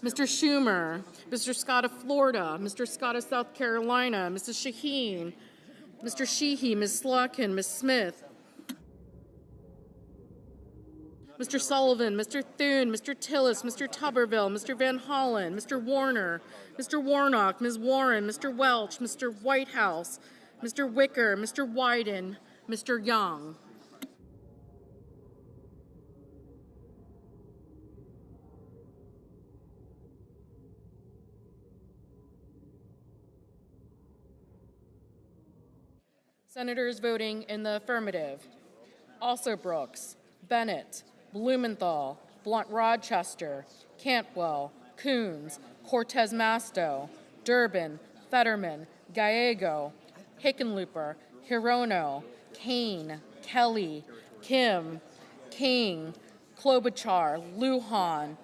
Mr. Schumer, Mr. Scott of Florida, Mr. Scott of South Carolina, Mrs. Shaheen, Mr. Sheehy, Ms. Slotkin, Ms. Smith, Mr. Sullivan, Mr. Thune, Mr. Tillis, Mr. Tuberville, Mr. Van Hollen, Mr. Warner, Mr. Warnock, Ms. Warren, Mr. Welch, Mr. Whitehouse, Mr. Wicker, Mr. Wyden, Mr. Young. Senators voting in the affirmative: also Brooks, Bennett, Blumenthal, Blunt-Rochester, Cantwell, Coons, Cortez Masto, Durbin, Fetterman, Gallego, Hickenlooper, Hirono, Kane, Kelly, Kim, King, Klobuchar, Lujan,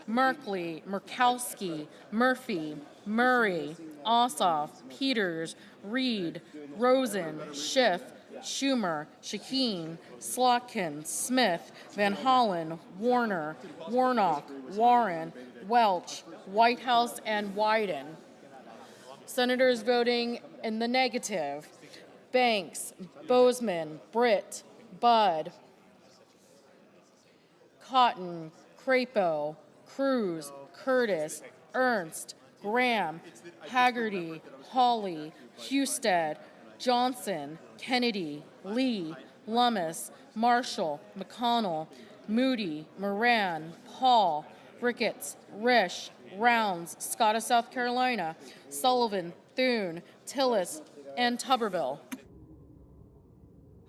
Merkley, Murkowski, Murphy, Murray, Ossoff, Peters, Reed, Rosen, Schiff, Schumer, Shaheen, Slotkin, Smith, Van Hollen, Warner, Warnock, Warren, Welch, Whitehouse, and Wyden. Senators voting in the negative: Banks, Bozeman, Britt, Budd, Cotton, Crapo, Cruz, Curtis, Ernst, Graham, Haggerty, Hawley, Husted, Johnson, Kennedy, Lee, Lummis, Marshall, McConnell, Moody, Moran, Paul, Ricketts, Risch, Rounds, Scott of South Carolina, Sullivan, Thune, Tillis, and Tuberville.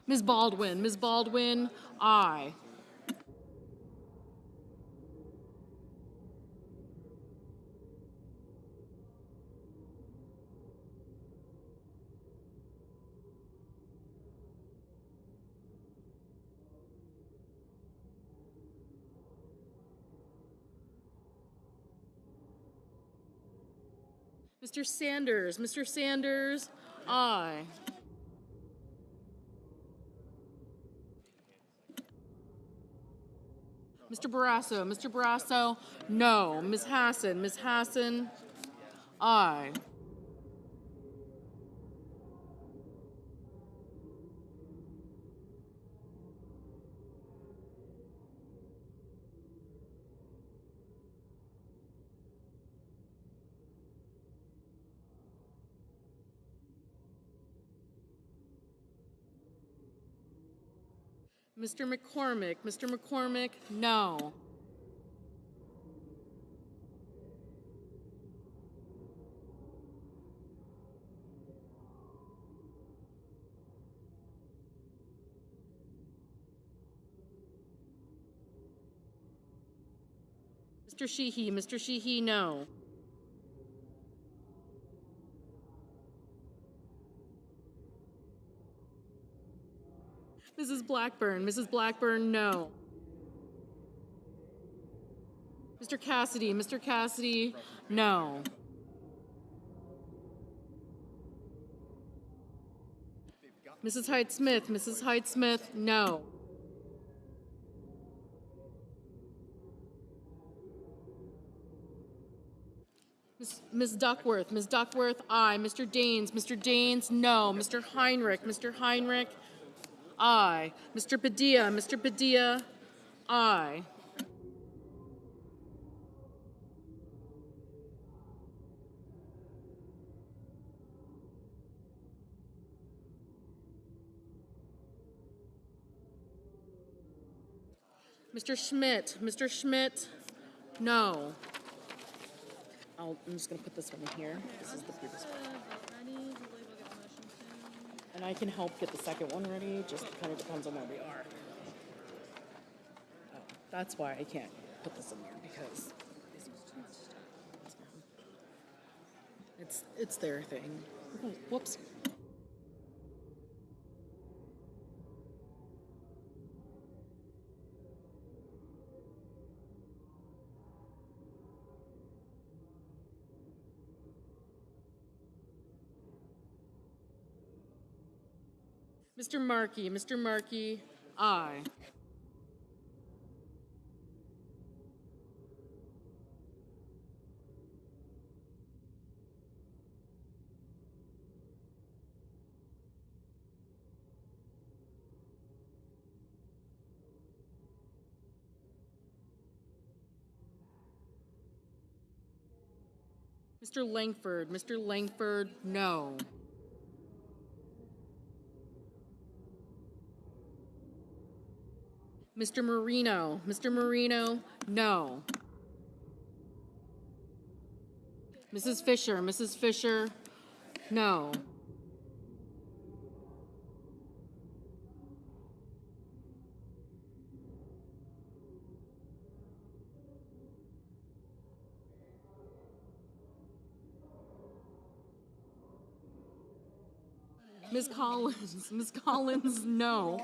Ms. Baldwin, aye. Mr. Sanders, aye. Mr. Barrasso, no. Ms. Hassan, aye. Mr. McCormick, no. Mr. Sheehy, no. Mrs. Blackburn, no. Mr. Cassidy, no. Mrs. Hyde-Smith, no. Ms. Duckworth, aye. Mr. Daines, no. Mr. Heinrich, aye. Mr. Padilla, aye. Mr. Schmidt, no. I'm just going to put this one in here. This is the previous one. And I can help get the second one ready, just kind of depends on where we are. Oh, that's why I can't put this in there because it's their thing. Oh, whoops. Mr. Markey, aye. Mr. Langford, no. Mr. Marino, no. Mrs. Fisher, no. Ms. Collins, no.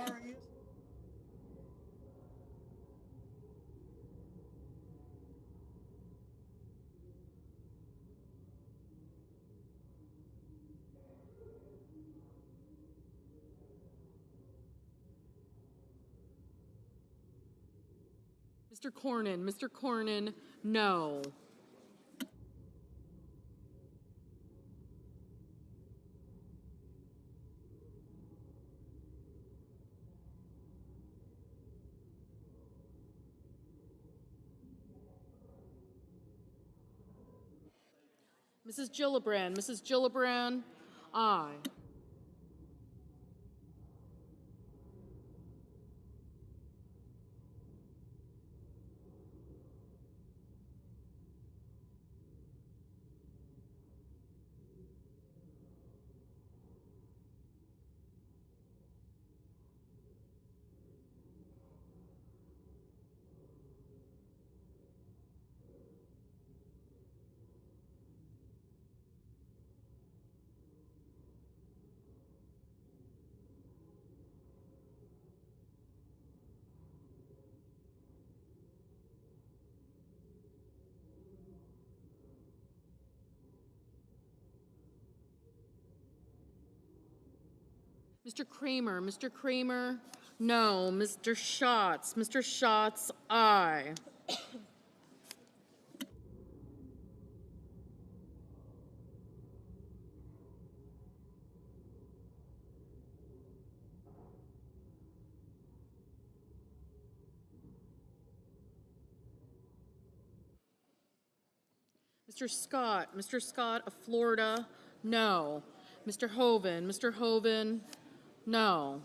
Mr. Cornyn, no. Mrs. Gillibrand, aye. Mr. Kramer, no. Mr. Schatz, aye. Mr. Scott of Florida, no. Mr. Hoven, no.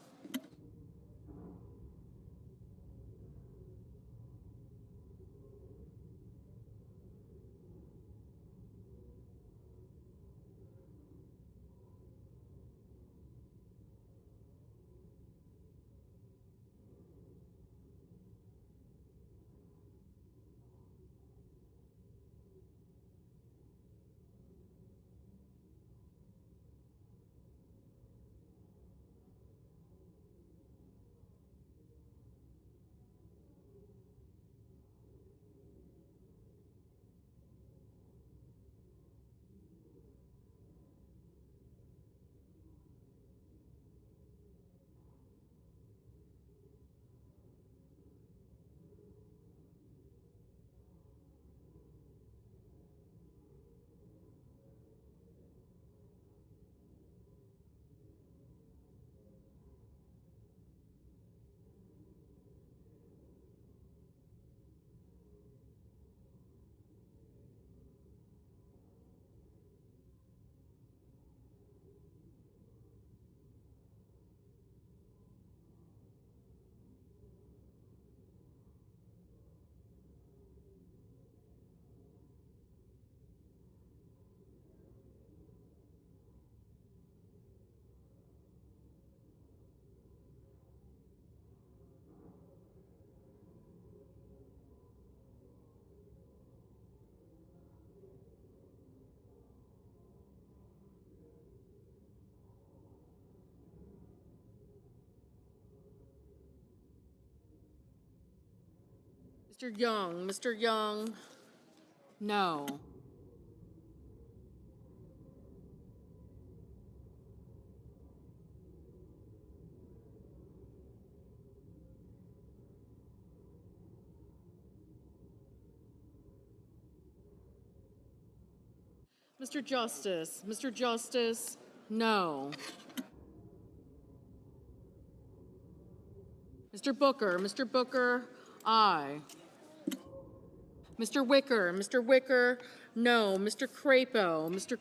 Mr. Young, no. Mr. Justice, no. Mr. Booker, aye. Mr. Wicker, no. Mr. Crapo, Mr.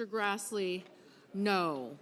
Grassley, no.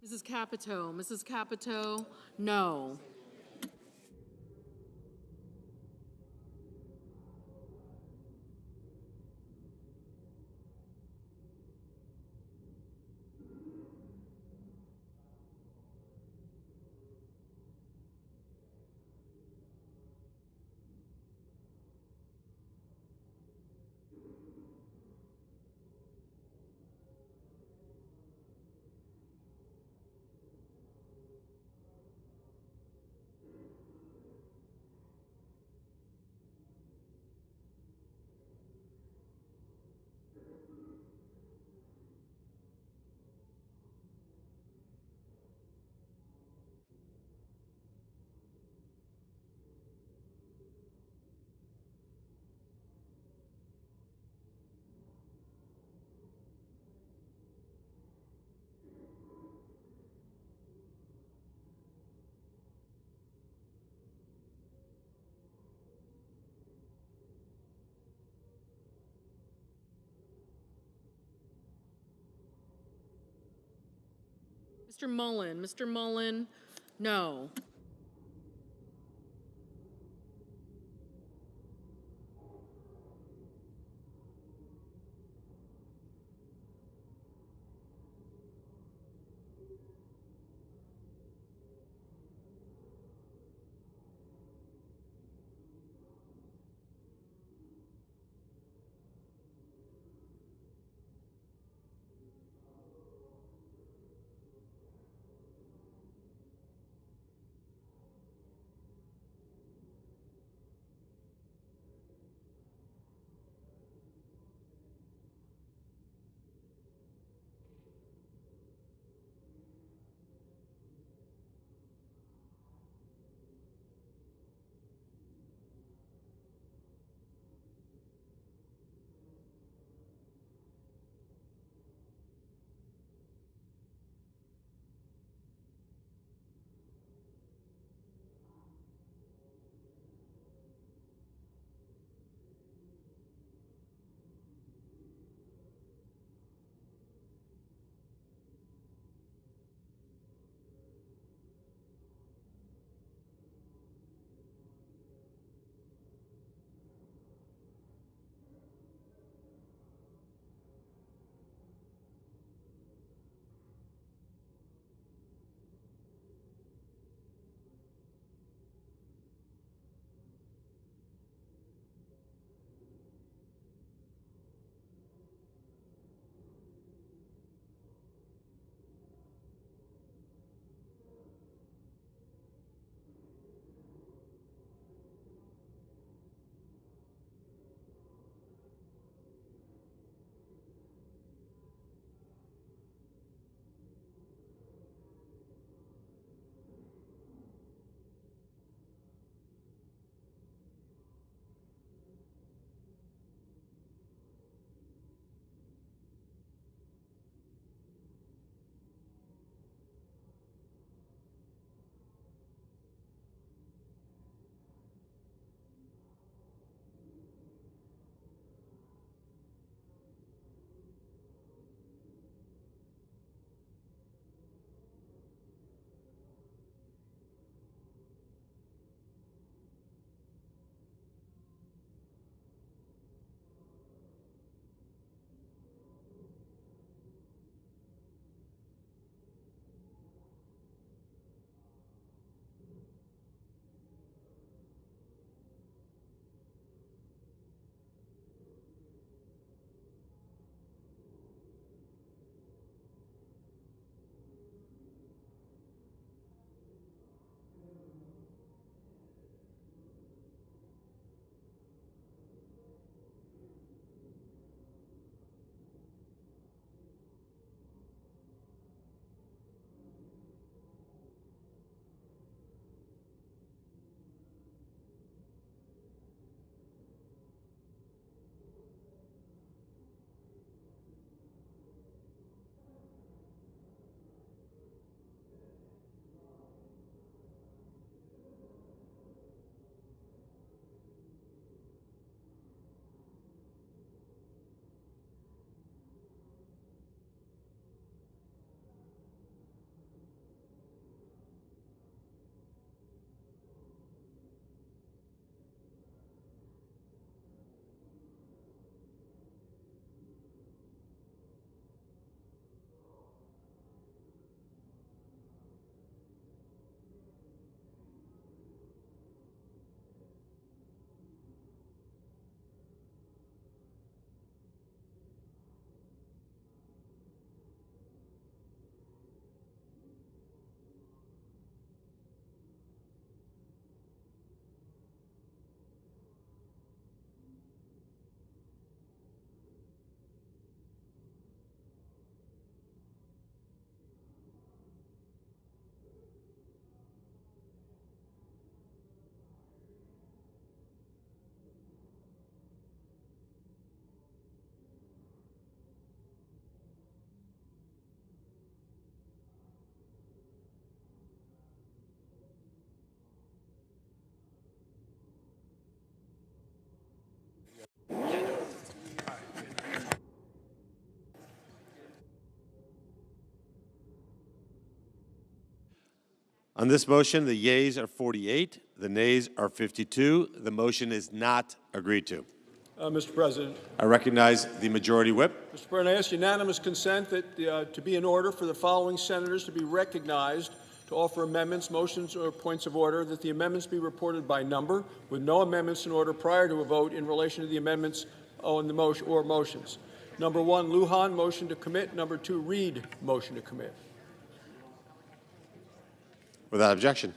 Mrs. Capito, no. Mr. Mullen? Mr. Mullen? No. On this motion, the yeas are 48, the nays are 52. The motion is not agreed to. Mr. President. I recognize the majority whip. Mr. President, I ask unanimous consent that to be in order for the following senators to be recognized to offer amendments, motions, or points of order, that the amendments be reported by number, with no amendments in order prior to a vote in relation to the amendments on the motion or motions. Number 1, Lujan, motion to commit. Number 2, Reed, motion to commit. Without objection.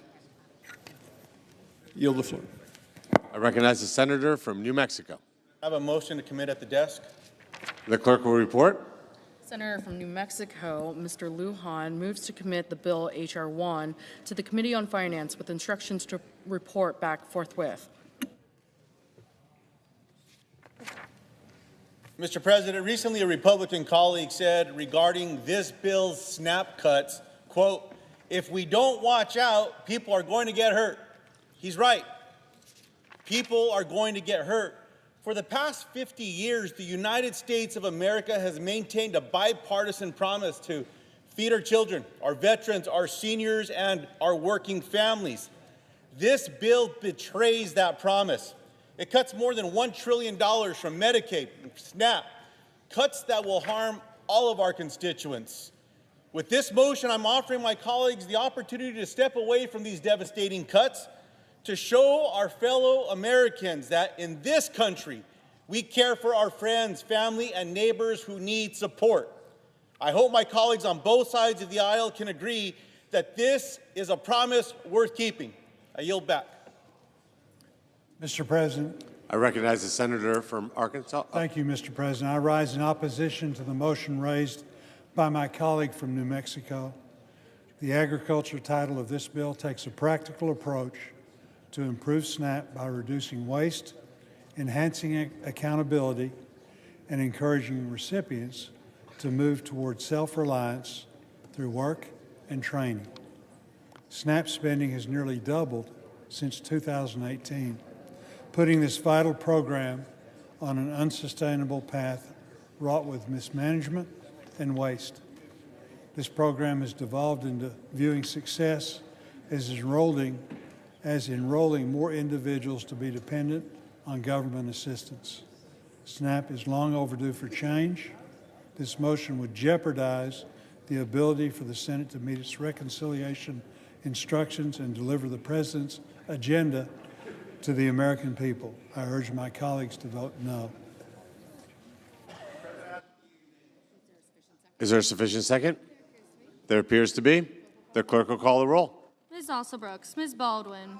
Yield the floor. I recognize the senator from New Mexico. I have a motion to commit at the desk. The clerk will report. Senator from New Mexico, Mr. Lujan, moves to commit the bill H.R. 1 to the Committee on Finance with instructions to report back forthwith. Mr. President, recently a Republican colleague said regarding this bill's SNAP cuts, quote, "If we don't watch out, people are going to get hurt." He's right. People are going to get hurt. For the past 50 years, the United States of America has maintained a bipartisan promise to feed our children, our veterans, our seniors, and our working families. This bill betrays that promise. It cuts more than $1 trillion from Medicaid and SNAP, cuts that will harm all of our constituents. With this motion, I'm offering my colleagues the opportunity to step away from these devastating cuts, to show our fellow Americans that in this country, we care for our friends, family, and neighbors who need support. I hope my colleagues on both sides of the aisle can agree that this is a promise worth keeping. I yield back. Mr. President. I recognize the senator from Arkansas. Thank you, Mr. President. I rise in opposition to the motion raised by my colleague from New Mexico. The agriculture title of this bill takes a practical approach to improve SNAP by reducing waste, enhancing accountability, and encouraging recipients to move toward self-reliance through work and training. SNAP spending has nearly doubled since 2018, putting this vital program on an unsustainable path wrought with mismanagement and waste. This program has devolved into viewing success as enrolling more individuals to be dependent on government assistance. SNAP is long overdue for change. This motion would jeopardize the ability for the Senate to meet its reconciliation instructions and deliver the President's agenda to the American people. I urge my colleagues to vote no. Is there a sufficient second? There appears to be. The clerk will call the roll. Ms. Alsobrooks, Ms. Baldwin.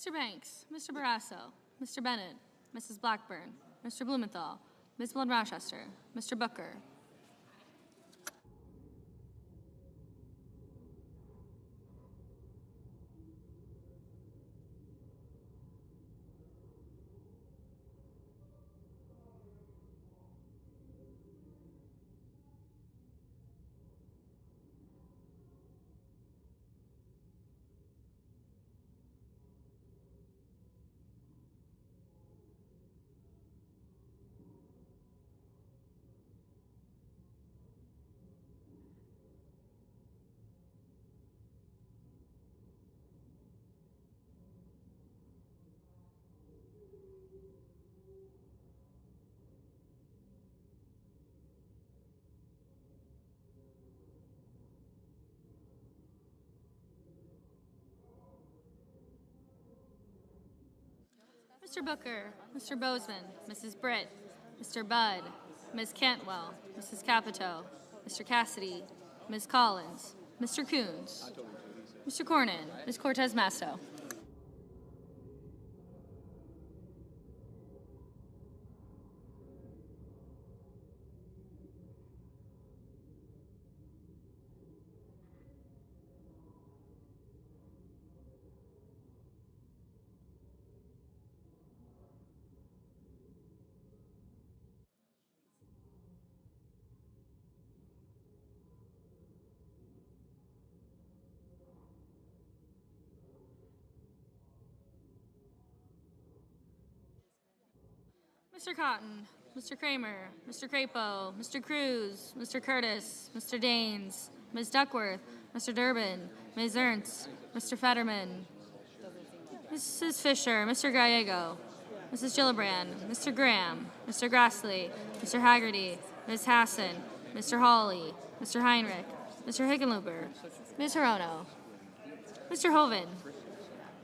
Mr. Banks, Mr. Barrasso, Mr. Bennett, Mrs. Blackburn, Mr. Blumenthal, Ms. Blood Rochester, Mr. Booker. Mr. Booker, Mr. Bozeman, Mrs. Britt, Mr. Budd, Ms. Cantwell, Mrs. Capito, Mr. Cassidy, Ms. Collins, Mr. Coons, Mr. Cornyn, Ms. Cortez Masto. Mr. Cotton, Mr. Kramer, Mr. Crapo, Mr. Cruz, Mr. Curtis, Mr. Daines, Ms. Duckworth, Mr. Durbin, Ms. Ernst, Mr. Fetterman, Mrs. Fisher, Mr. Gallego, Mrs. Gillibrand, Mr. Graham, Mr. Grassley, Mr. Haggerty, Ms. Hassan, Mr. Hawley, Mr. Heinrich, Mr. Hickenlooper, Ms. Hirono, Mr. Hovind,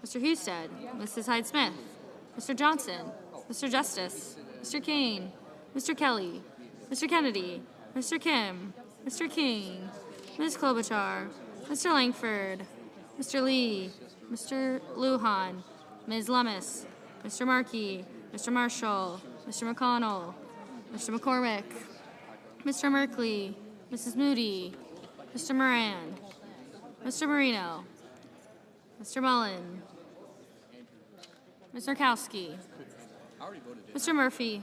Mr. Husted, Mrs. Hyde-Smith, Mr. Johnson, Mr. Justice, Mr. Kane, Mr. Kelly, Mr. Kennedy, Mr. Kim, Mr. King, Ms. Klobuchar, Mr. Langford, Mr. Lee, Mr. Lujan, Ms. Lummis, Mr. Markey, Mr. Marshall, Mr. McConnell, Mr. McCormick, Mr. Merkley, Mrs. Moody, Mr. Moran, Mr. Marino, Mr. Mullen, Ms. Murkowski, Mr. Murphy,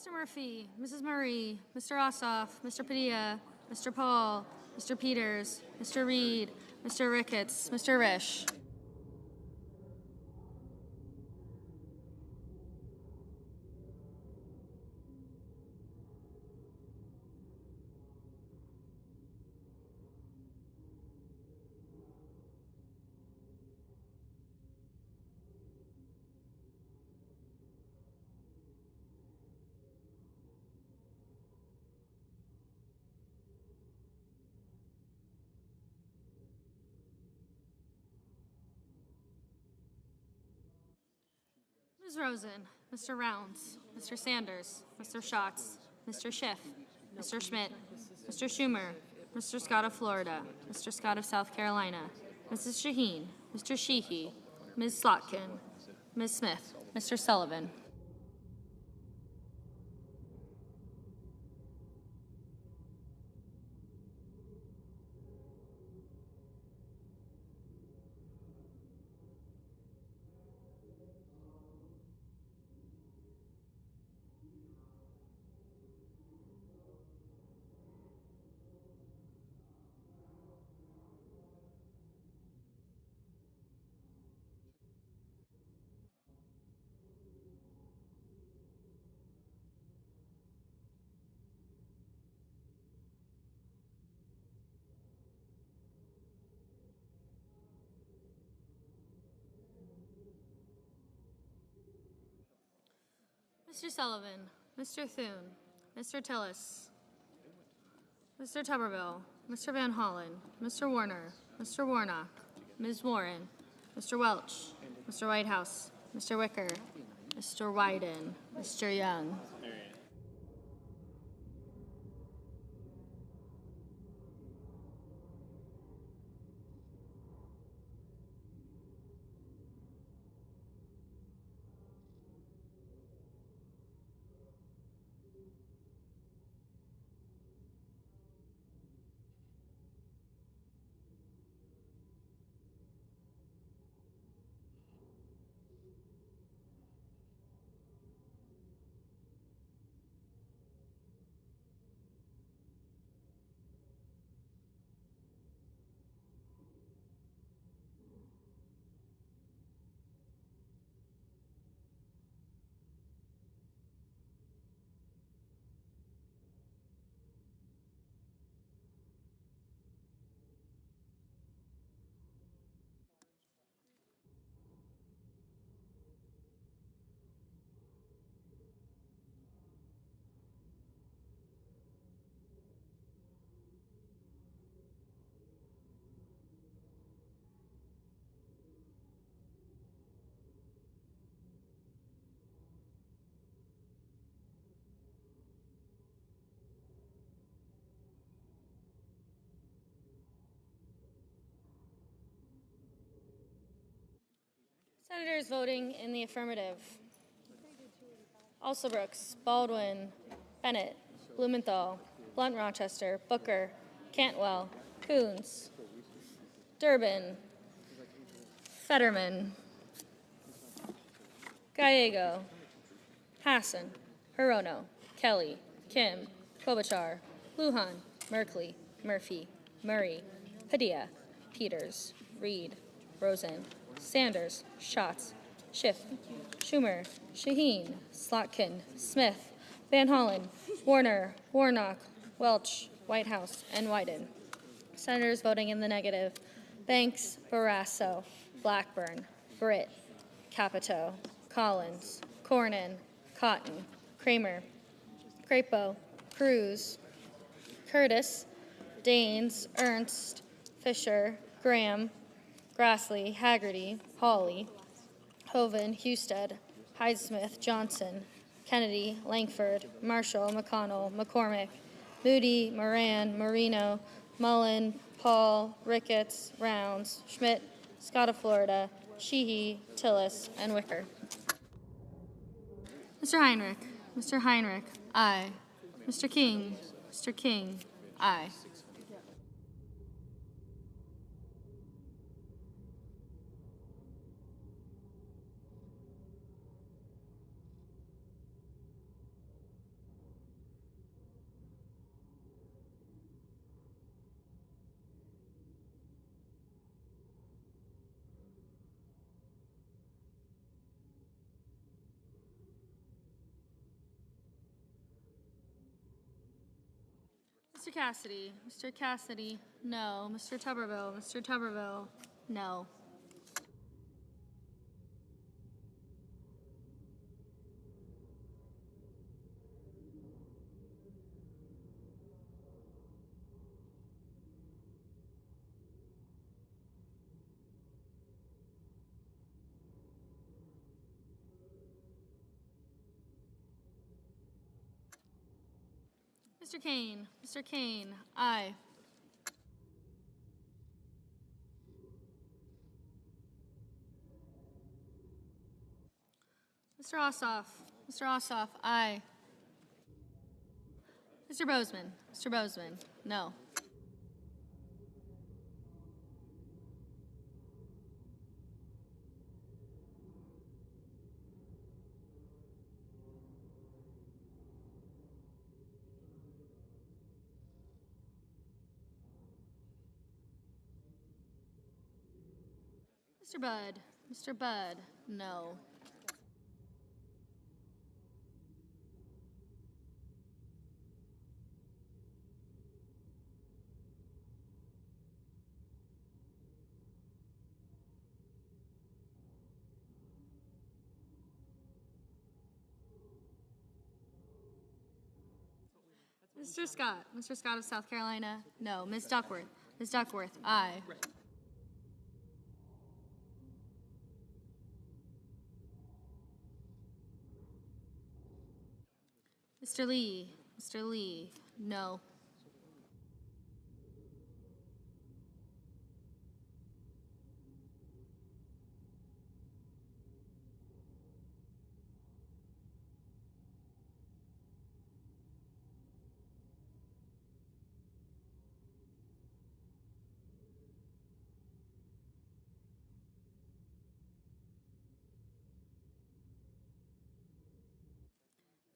Mr. Murphy, Mrs. Murray, Mr. Ossoff, Mr. Padilla, Mr. Paul, Mr. Peters, Mr. Reed, Mr. Ricketts, Mr. Risch. Ms. Rosen, Mr. Rounds, Mr. Sanders, Mr. Schatz, Mr. Schiff, Mr. Schmidt, Mr. Schumer, Mr. Scott of Florida, Mr. Scott of South Carolina, Mrs. Shaheen, Mr. Sheehy, Ms. Slotkin, Ms. Smith, Mr. Sullivan. Mr. Sullivan, Mr. Thune, Mr. Tillis, Mr. Tuberville, Mr. Van Hollen, Mr. Warner, Mr. Warnock, Ms. Warren, Mr. Welch, Mr. Whitehouse, Mr. Wicker, Mr. Wyden, Mr. Young. Senators voting in the affirmative: Alsobrooks, Baldwin, Bennett, Blumenthal, Blunt Rochester, Booker, Cantwell, Coons, Durbin, Fetterman, Gallego, Hassan, Hirono, Kelly, Kim, Klobuchar, Lujan, Merkley, Murphy, Murray, Padilla, Peters, Reed, Rosen, Sanders, Schatz, Schiff, Schumer, Shaheen, Slotkin, Smith, Van Hollen, Warner, Warnock, Welch, Whitehouse, and Wyden. Senators voting in the negative: Banks, Barrasso, Blackburn, Britt, Capito, Collins, Cornyn, Cotton, Kramer, Crapo, Cruz, Curtis, Daines, Ernst, Fisher, Graham, Grassley, Haggerty, Hawley, Hoven, Husted, Hyde-Smith, Johnson, Kennedy, Langford, Marshall, McConnell, McCormick, Moody, Moran, Marino, Mullen, Paul, Ricketts, Rounds, Schmidt, Scott of Florida, Sheehy, Tillis, and Wicker. Mr. Heinrich, aye. Mr. King, aye. Mr. Cassidy, no. Mr. Tuberville, no. Mr. Kane, aye. Mr. Ossoff, aye. Mr. Bozeman, no. Mr. Budd, no. Mr. Scott. Mr. Scott of South Carolina, no. Ms. Duckworth. Ms. Duckworth, aye. Mr. Lee. Mr. Lee, no.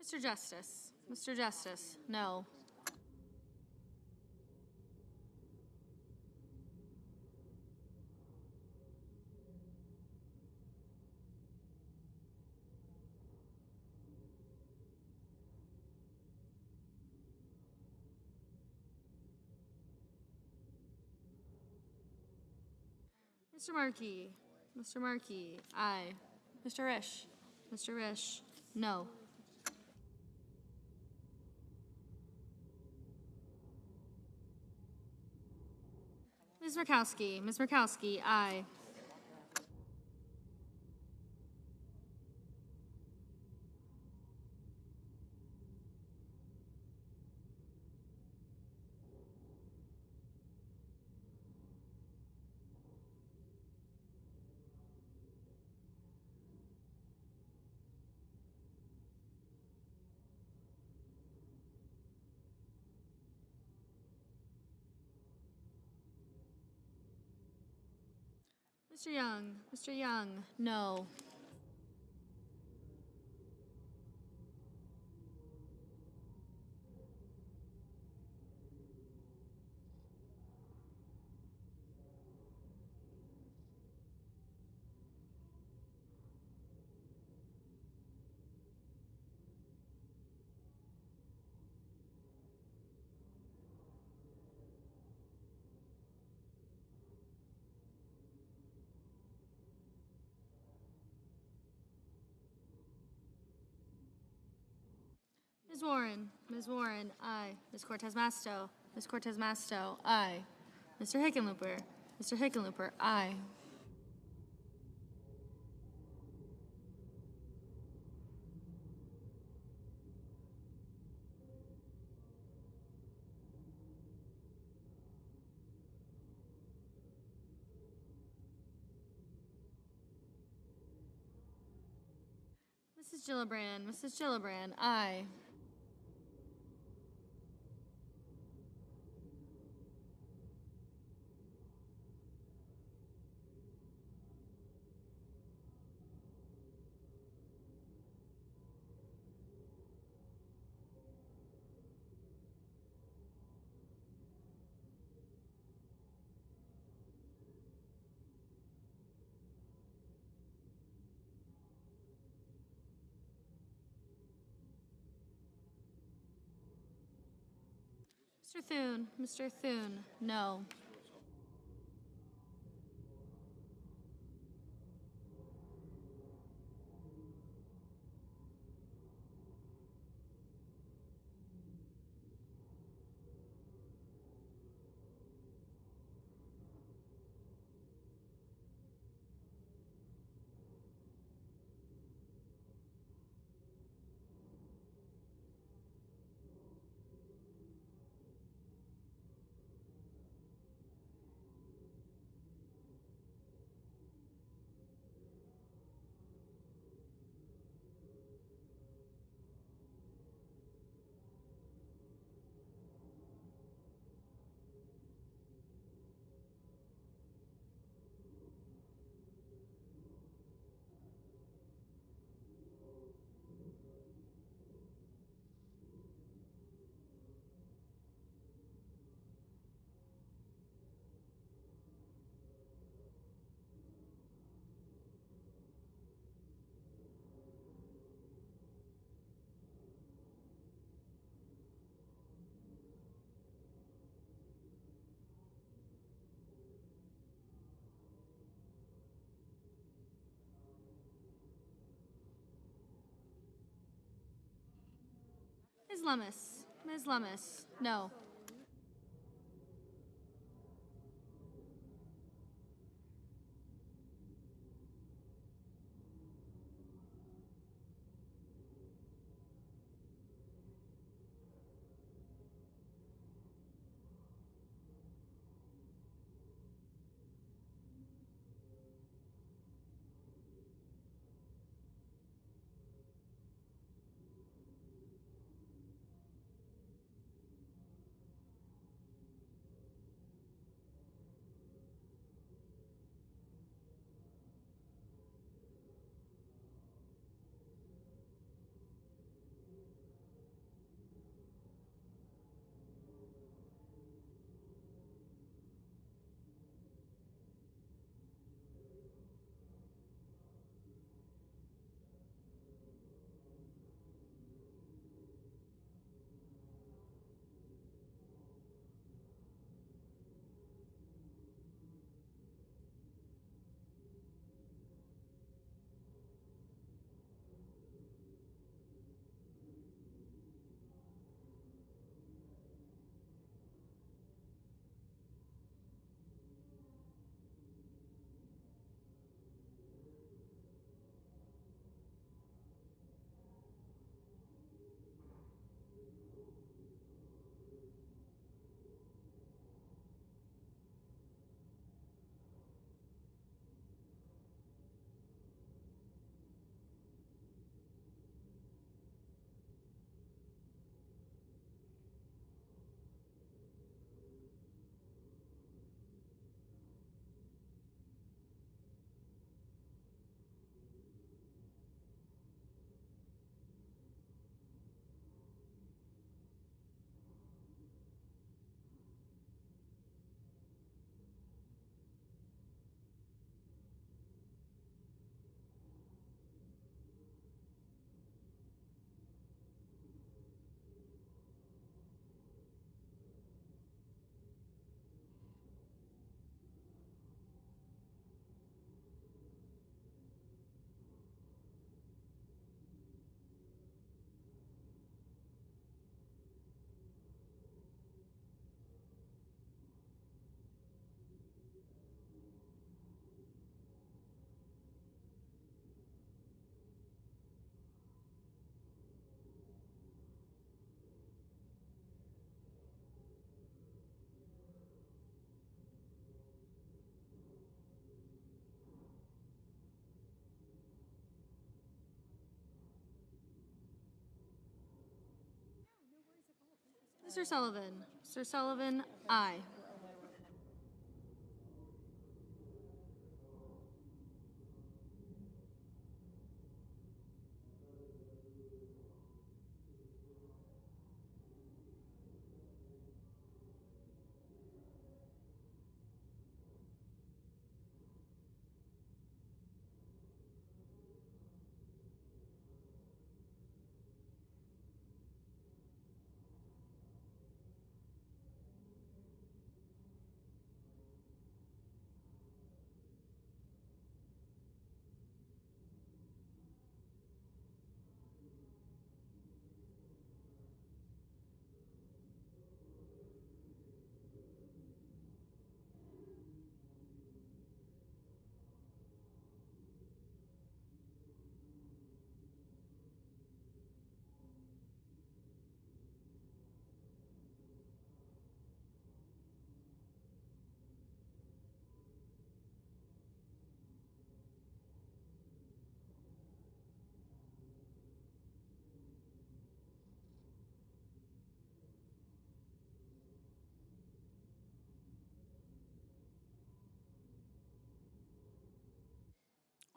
Mr. Justice. Mr. Justice, no. Mr. Markey. Mr. Markey, aye. Mr. Risch. Mr. Risch, no. Ms. Murkowski. Ms. Murkowski, aye. Mr. Young. Mr. Young, no. Ms. Warren. Ms. Warren, aye. Ms. Cortez Masto. Ms. Cortez Masto, aye. Mr. Hickenlooper. Mr. Hickenlooper, aye. Mrs. Gillibrand. Mrs. Gillibrand, aye. Mr. Thune. Mr. Thune, no. Ms. Lummis. Ms. Lummis? No. Mr. Sullivan? Mr. Sullivan, aye.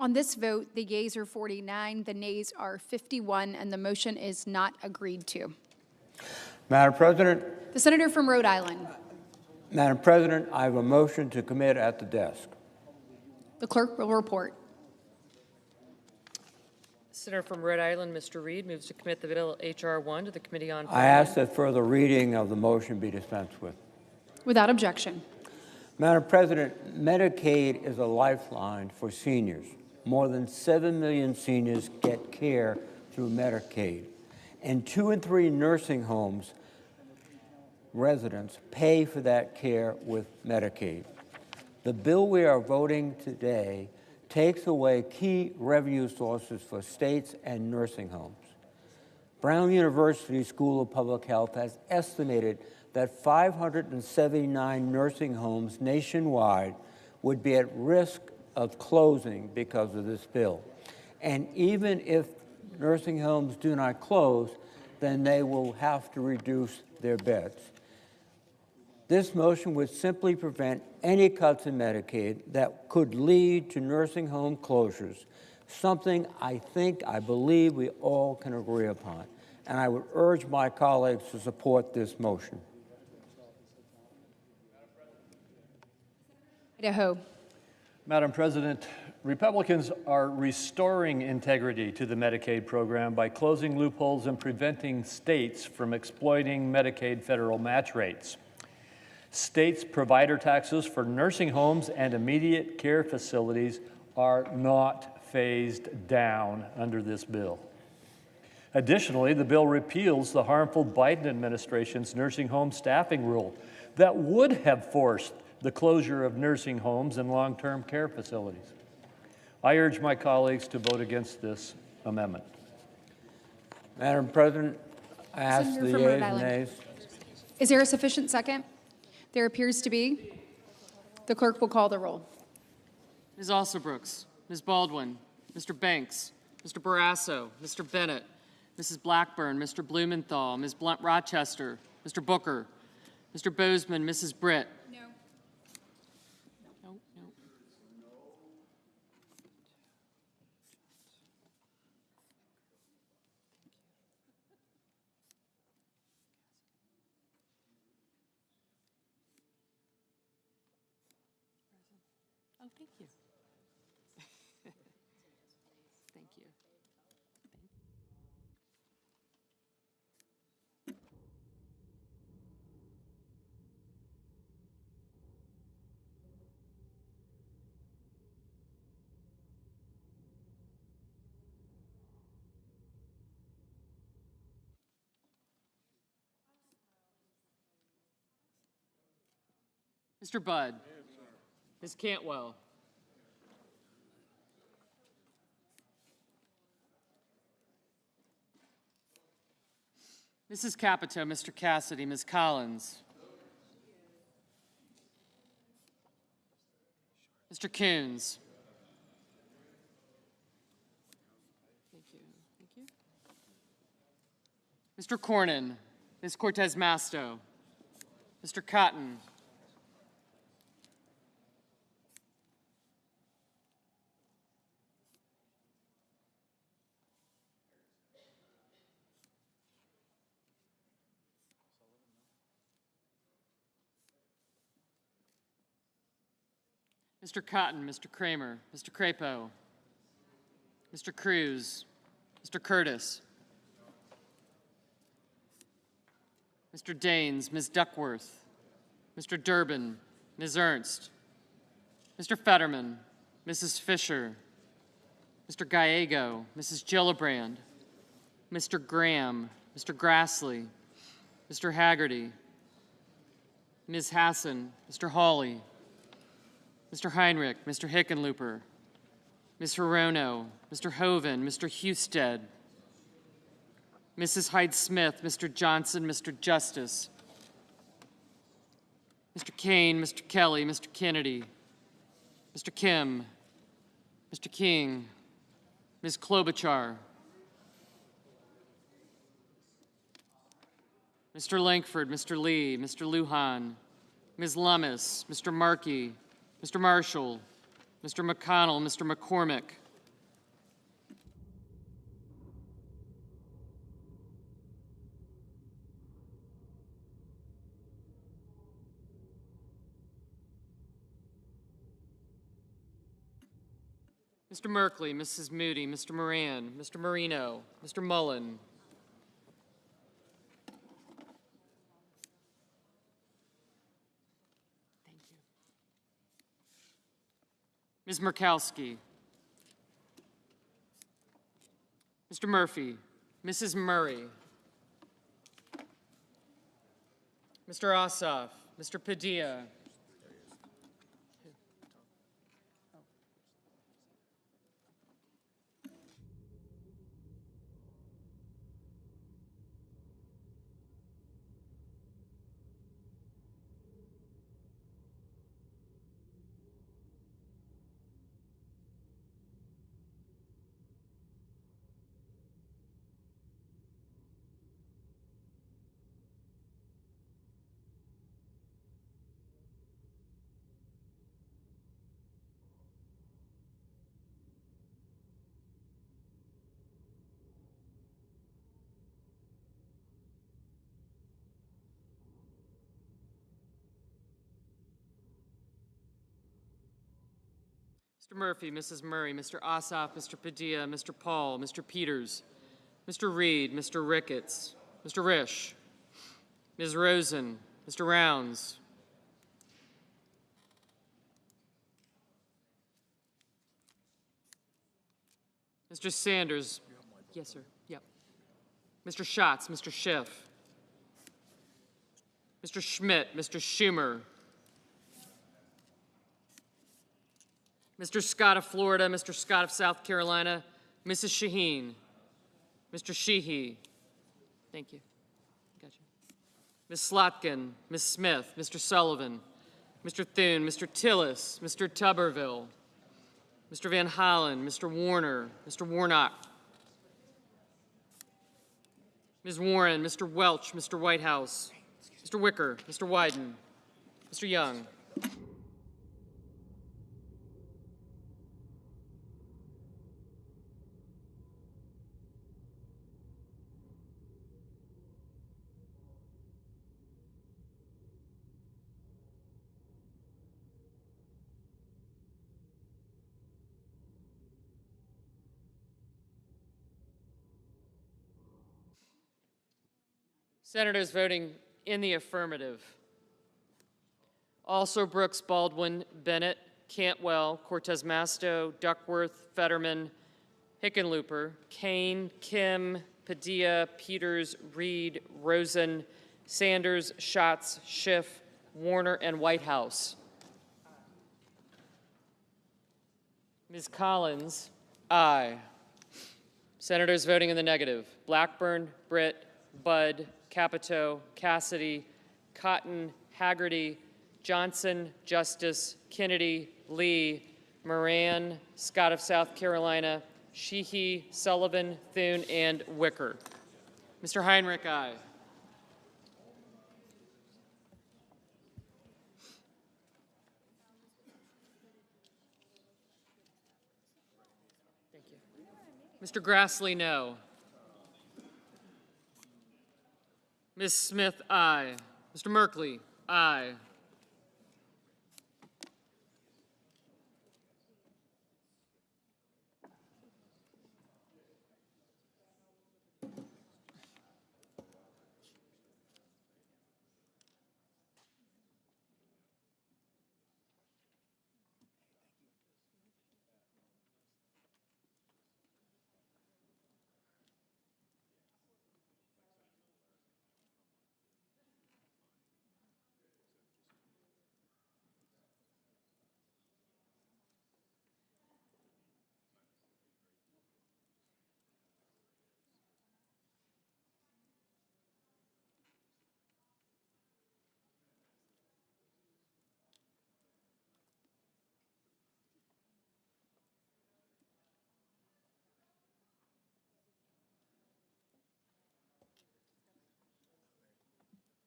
On this vote, the yeas are 49, the nays are 51, and the motion is not agreed to. Madam President. The senator from Rhode Island. Madam President, I have a motion to commit at the desk. The clerk will report. Senator from Rhode Island, Mr. Reed, moves to commit the bill H.R. 1 to the Committee on I Finance. ask that further reading of the motion be dispensed with. Without objection. Madam President, Medicaid is a lifeline for seniors. More than 7 million seniors get care through Medicaid, and 2 in 3 nursing homes residents pay for that care with Medicaid. The bill we are voting today takes away key revenue sources for states and nursing homes. Brown University School of Public Health has estimated that 579 nursing homes nationwide would be at risk of closing because of this bill. And even if nursing homes do not close, then they will have to reduce their beds. This motion would simply prevent any cuts in Medicaid that could lead to nursing home closures, something I believe we all can agree upon. And I would urge my colleagues to support this motion. Idaho. Madam President, Republicans are restoring integrity to the Medicaid program by closing loopholes and preventing states from exploiting Medicaid federal match rates. States' provider taxes for nursing homes and immediate care facilities are not phased down under this bill. Additionally, the bill repeals the harmful Biden administration's nursing home staffing rule that would have forced the closure of nursing homes and long-term care facilities. I urge my colleagues to vote against this amendment. Madam President, I ask Senator the from yeas Rhode and Island. nays. Is there a sufficient second? There appears to be. The clerk will call the roll. Ms. Alsobrooks, Ms. Baldwin, Mr. Banks, Mr. Barrasso, Mr. Bennett, Mrs. Blackburn, Mr. Blumenthal, Ms. Blunt Rochester, Mr. Booker, Mr. Bozeman, Mrs. Britt. No. No, no. Oh, thank you. Thank you. Mr. Budd. Ms. Cantwell. Mrs. Capito, Mr. Cassidy, Ms. Collins. Mr. Coons. Thank you. Thank you. Mr. Cornyn, Ms. Cortez Masto, Mr. Cotton. Mr. Cotton, Mr. Kramer, Mr. Crapo, Mr. Cruz, Mr. Curtis, Mr. Daines, Ms. Duckworth, Mr. Durbin, Ms. Ernst, Mr. Fetterman, Mrs. Fisher, Mr. Gallego, Mrs. Gillibrand, Mr. Graham, Mr. Grassley, Mr. Haggerty, Ms. Hassan, Mr. Hawley, Mr. Heinrich, Mr. Hickenlooper, Ms. Hirono, Mr. Hoven, Mr. Husted, Mrs. Hyde-Smith, Mr. Johnson, Mr. Justice, Mr. Kane, Mr. Kelly, Mr. Kennedy, Mr. Kim, Mr. King, Ms. Klobuchar, Mr. Lankford, Mr. Lee, Mr. Lujan, Ms. Lummis, Mr. Markey, Mr. Marshall, Mr. McConnell, Mr. McCormick, Mr. Merkley, Mrs. Moody, Mr. Moran, Mr. Marino, Mr. Mullen, Ms. Murkowski, Mr. Murphy, Mrs. Murray, Mr. Ossoff, Mr. Padilla, Mr. Murphy, Mrs. Murray, Mr. Ossoff, Mr. Padilla, Mr. Paul, Mr. Peters, Mr. Reed, Mr. Ricketts, Mr. Risch, Ms. Rosen, Mr. Rounds, Mr. Sanders. Yes, sir. Yep. Mr. Schatz, Mr. Schiff, Mr. Schmidt, Mr. Schumer, Mr. Scott of Florida, Mr. Scott of South Carolina, Mrs. Shaheen, Mr. Sheehy. Thank you. Gotcha. Ms. Slotkin, Ms. Smith, Mr. Sullivan, Mr. Thune, Mr. Tillis, Mr. Tuberville, Mr. Van Hollen, Mr. Warner, Mr. Warnock, Ms. Warren, Mr. Welch, Mr. Whitehouse, Mr. Wicker, Mr. Wyden, Mr. Young. Senators voting in the affirmative: also Brooks, Baldwin, Bennett, Cantwell, Cortez Masto, Duckworth, Fetterman, Hickenlooper, Kane, Kim, Padilla, Peters, Reed, Rosen, Sanders, Schatz, Schiff, Warner, and Whitehouse. Ms. Collins, aye. Senators voting in the negative: Blackburn, Britt, Budd, Capito, Cassidy, Cotton, Haggerty, Johnson, Justice, Kennedy, Lee, Moran, Scott of South Carolina, Sheehy, Sullivan, Thune, and Wicker. Mr. Heinrich, aye. Thank you. Mr. Grassley, no. Ms. Smith, aye. Mr. Merkley, aye.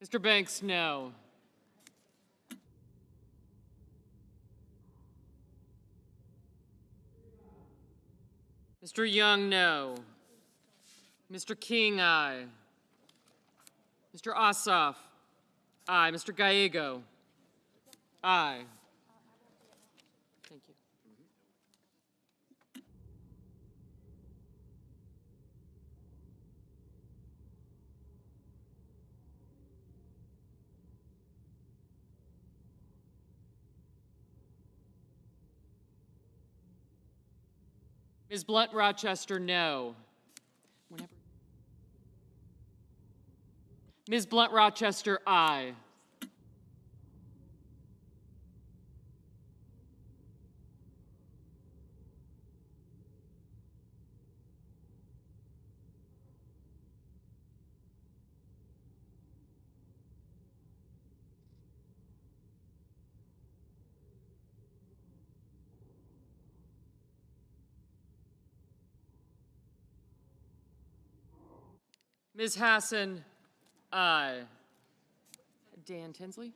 Mr. Banks, no. Mr. Young, no. Mr. King, aye. Mr. Ossoff, aye. Mr. Gallego, aye. Thank you. Ms. Blunt Rochester, no. Ms. Blunt Rochester, aye. Ms. Hassan, aye. Dan Tinsley?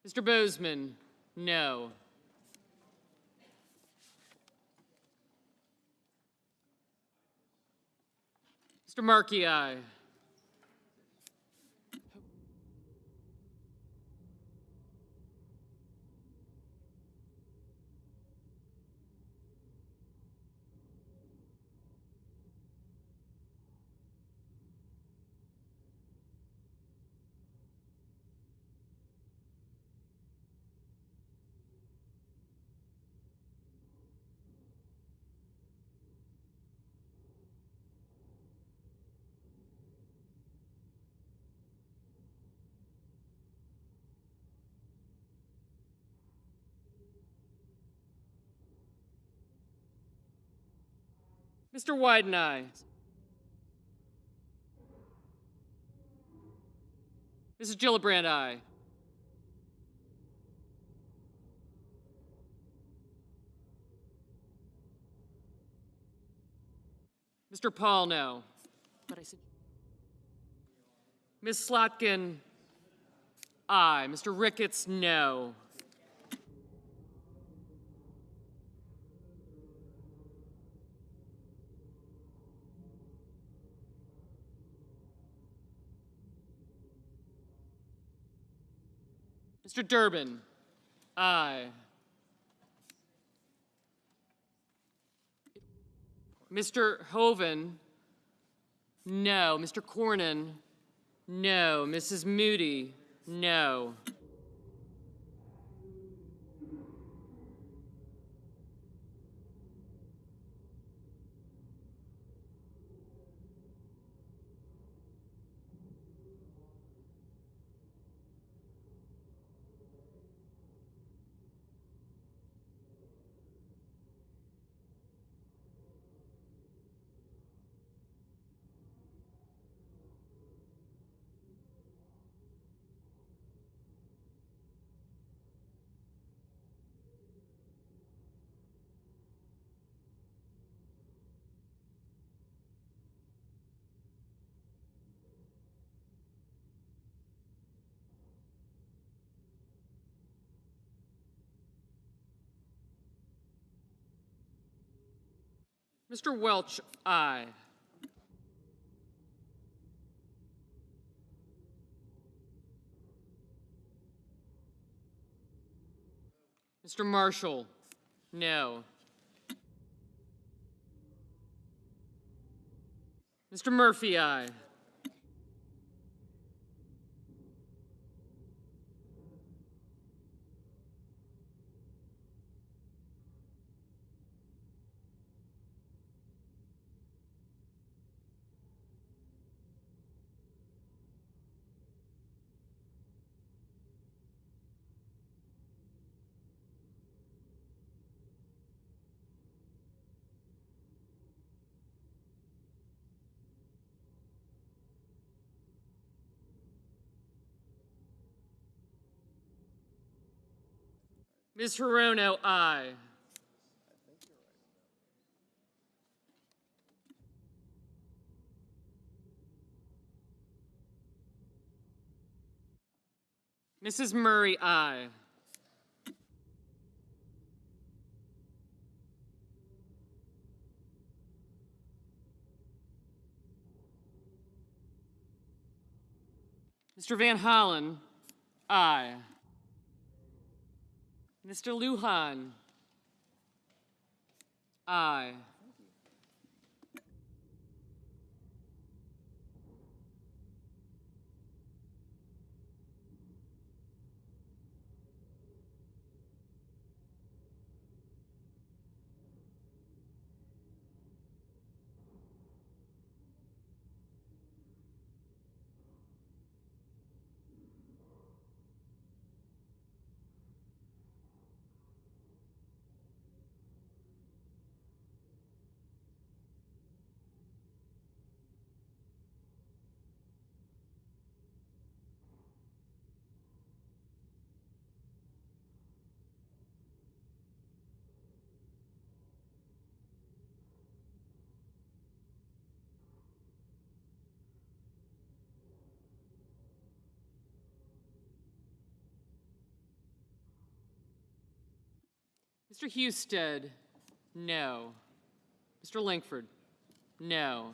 Mr. Bozeman, no. Mr. Markey, aye. Mr. Wyden, aye. Mrs. Gillibrand, aye. Mr. Paul, no. But I said. Ms. Slotkin, aye. Mr. Ricketts, no. Mr. Durbin, aye. Mr. Hoven, no. Mr. Cornyn, no. Mrs. Moody, no. Mr. Welch, aye. Mr. Marshall, no. Mr. Murphy, aye. Ms. Hirono, aye. Mrs. Murray, aye. Mr. Van Hollen, aye. Mr. Lujan, aye. Mr. Husted, no. Mr. Langford, no.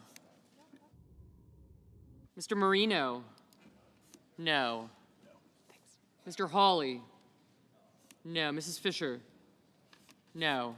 Mr. Marino, no. Mr. Hawley, no. Mrs. Fisher, no.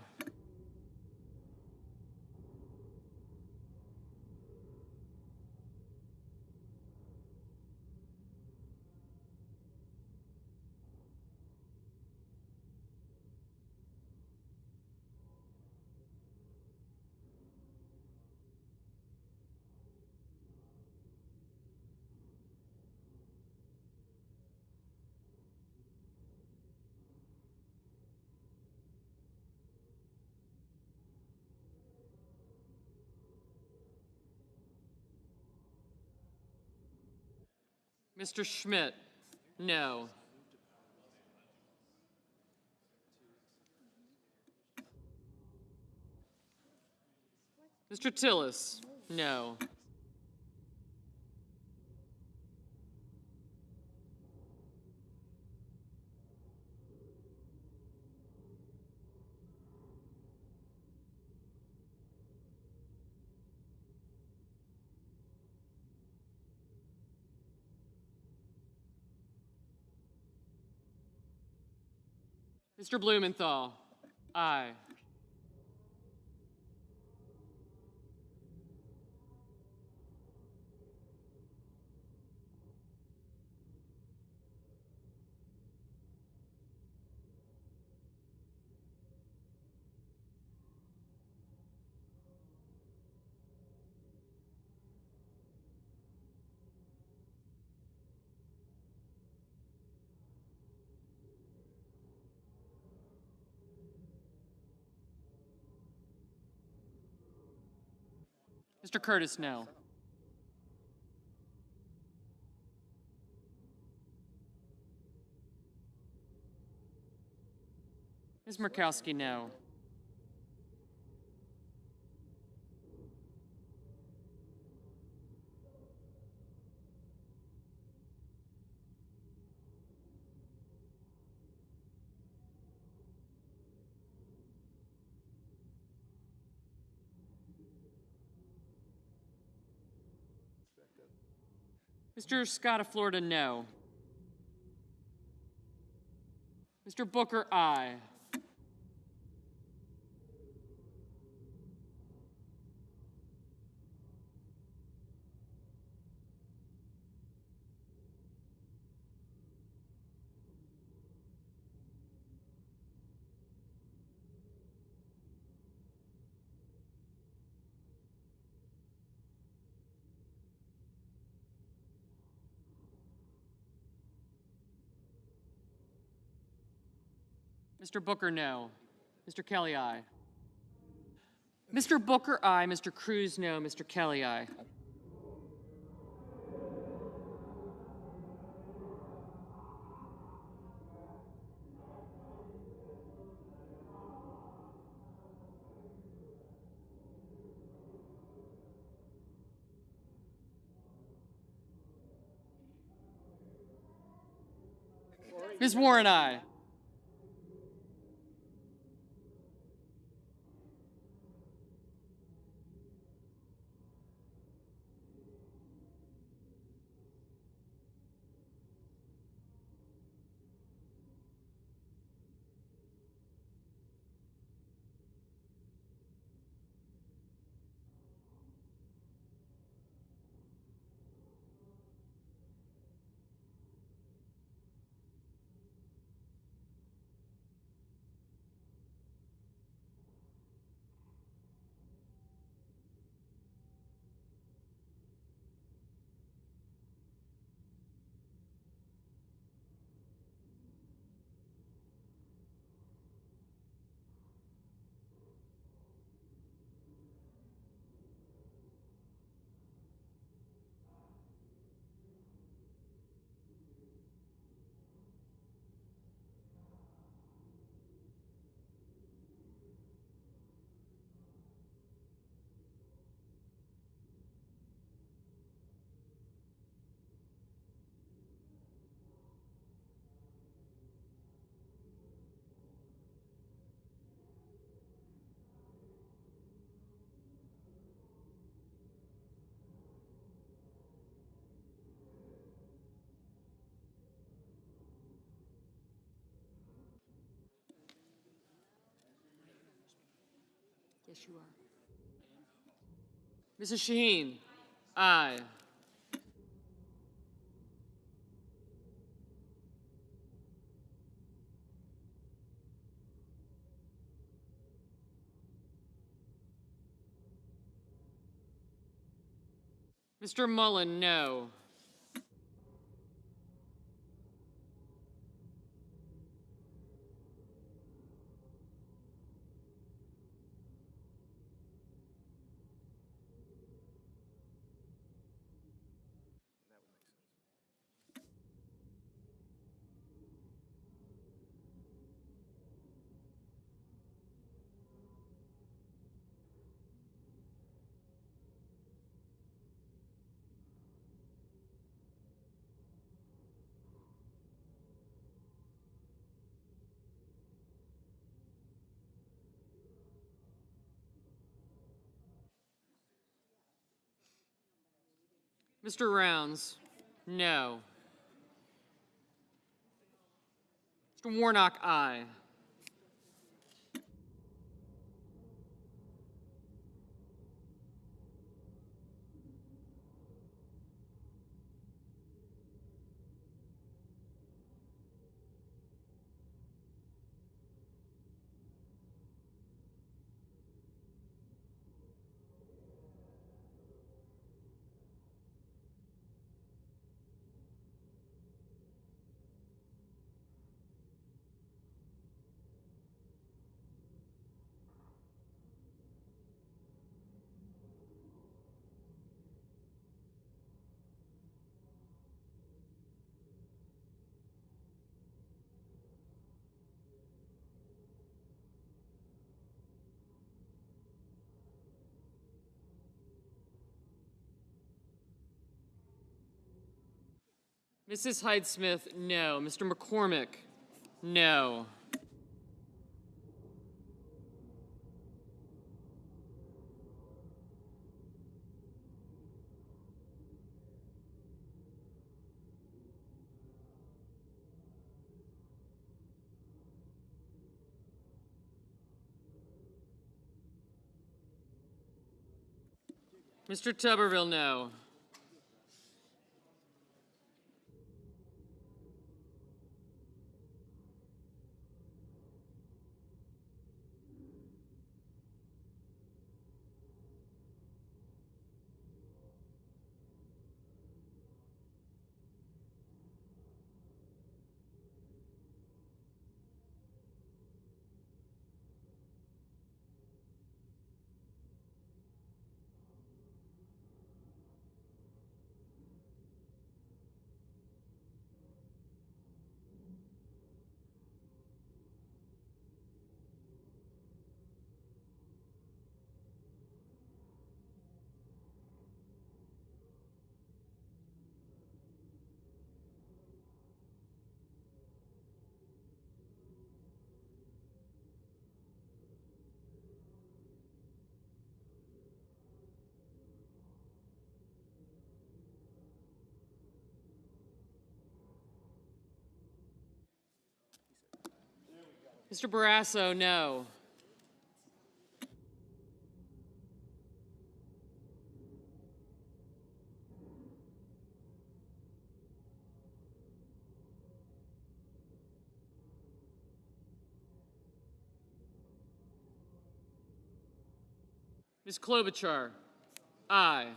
Mr. Schmidt, no. Mr. Tillis, no. Mr. Blumenthal, aye. Mr. Curtis, no. Ms. Murkowski, no. Mr. Scott of Florida, no. Mr. Booker, aye. Mr. Booker, no. Mr. Kelly, aye. Mr. Booker, aye. Mr. Cruz, no. Mr. Kelly, aye. Ms. Warren, aye. Yes, you are. Mrs. Shaheen? Aye. Mr. Mullen, no. Mr. Rounds, no. Mr. Warnock, aye. Mrs. Hyde-Smith, no. Mr. McCormick, no. Mr. Tuberville, no. Mr. Barrasso, no. Ms. Klobuchar, aye.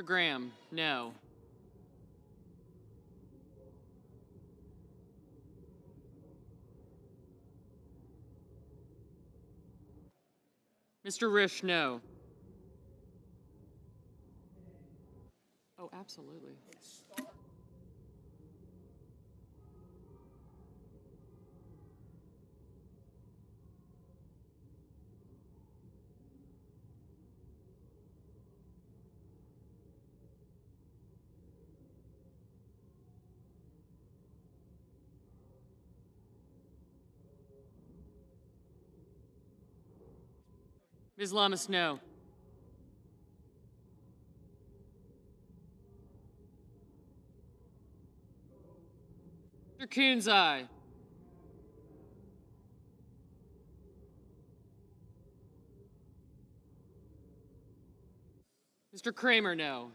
Mr. Graham, no. Mr. Risch, no. Oh, absolutely. Ms. Lamas, no. Mr. Coons, aye. Mr. Kramer, no.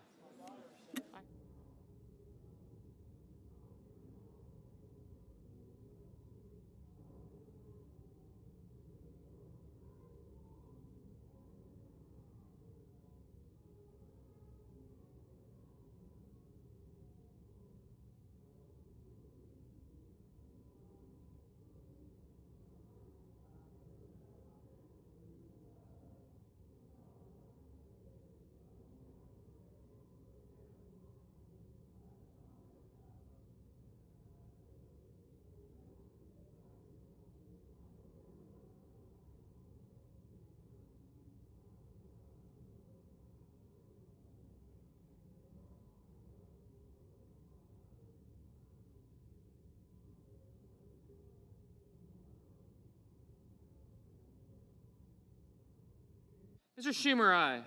Mr. Schumer, aye.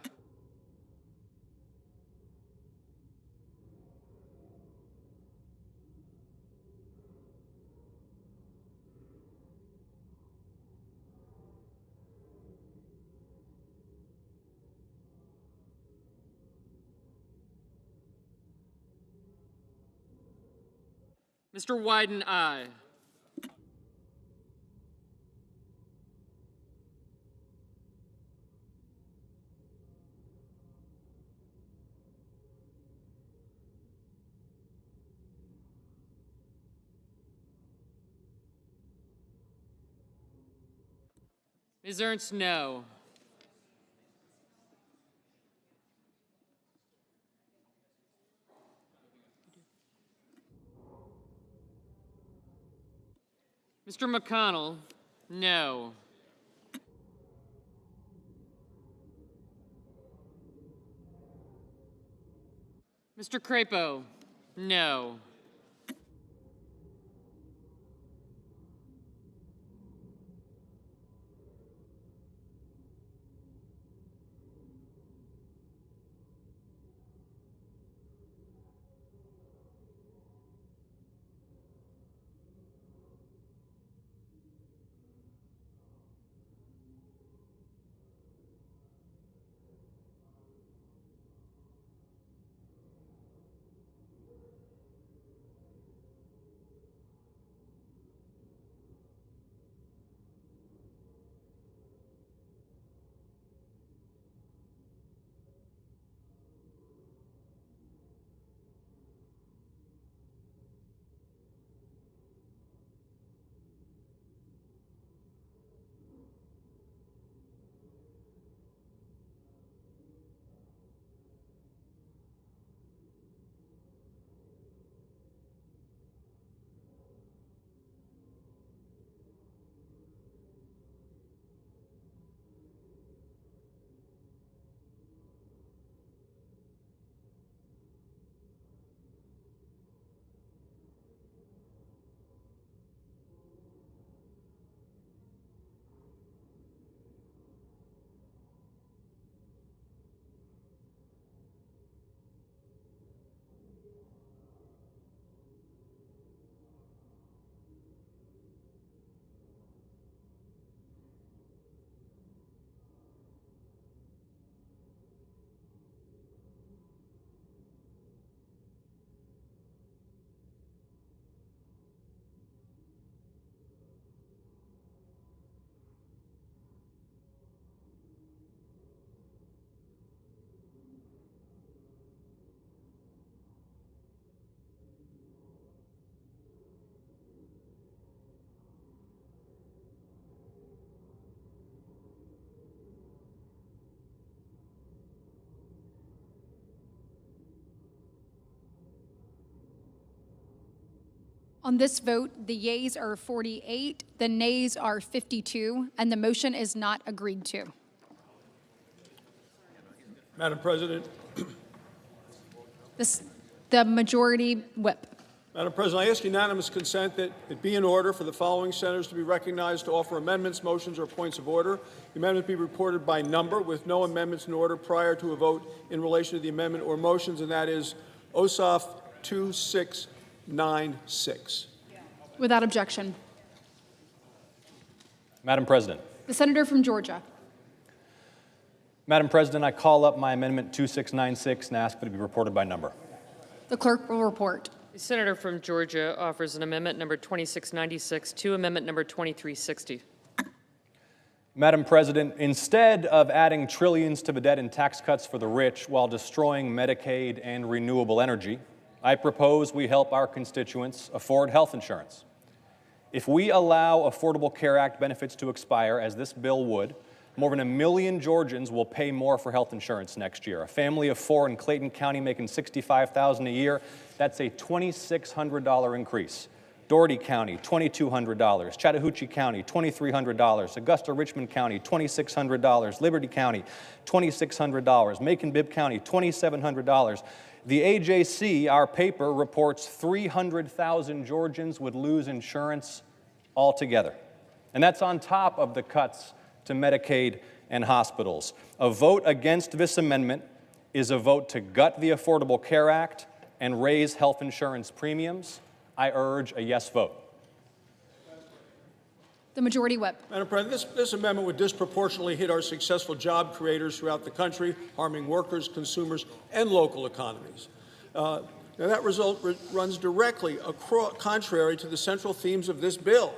Mr. Wyden, aye. Ms. Ernst, no. Mr. McConnell, no. Mr. Crapo, no. On this vote, the yeas are 48, the nays are 52, and the motion is not agreed to. Madam President. The majority whip. Madam President, I ask unanimous consent that it be in order for the following senators to be recognized to offer amendments, motions, or points of order. The amendment be reported by number with no amendments in order prior to a vote in relation to the amendment or motions, and that is OSOF 2696. Without objection. Madam President. The senator from Georgia. Madam President, I call up my amendment 2696 and ask that it be reported by number. The clerk will report. The senator from Georgia offers an amendment number 2696 to amendment number 2360. Madam President, instead of adding trillions to the debt and tax cuts for the rich while destroying Medicaid and renewable energy, I propose we help our constituents afford health insurance. If we allow Affordable Care Act benefits to expire, as this bill would, more than 1 million Georgians will pay more for health insurance next year. A family of 4 in Clayton County making $65,000 a year, that's a $2,600 increase. Dougherty County, $2,200. Chattahoochee County, $2,300. Augusta-Richmond County, $2,600. Liberty County, $2,600. Macon-Bibb County, $2,700. The AJC, our paper, reports 300,000 Georgians would lose insurance altogether. And that's on top of the cuts to Medicaid and hospitals. A vote against this amendment is a vote to gut the Affordable Care Act and raise health insurance premiums. I urge a yes vote. The majority whip. Madam President, this amendment would disproportionately hit our successful job creators throughout the country, harming workers, consumers, and local economies. Now, that result runs directly contrary to the central themes of this bill,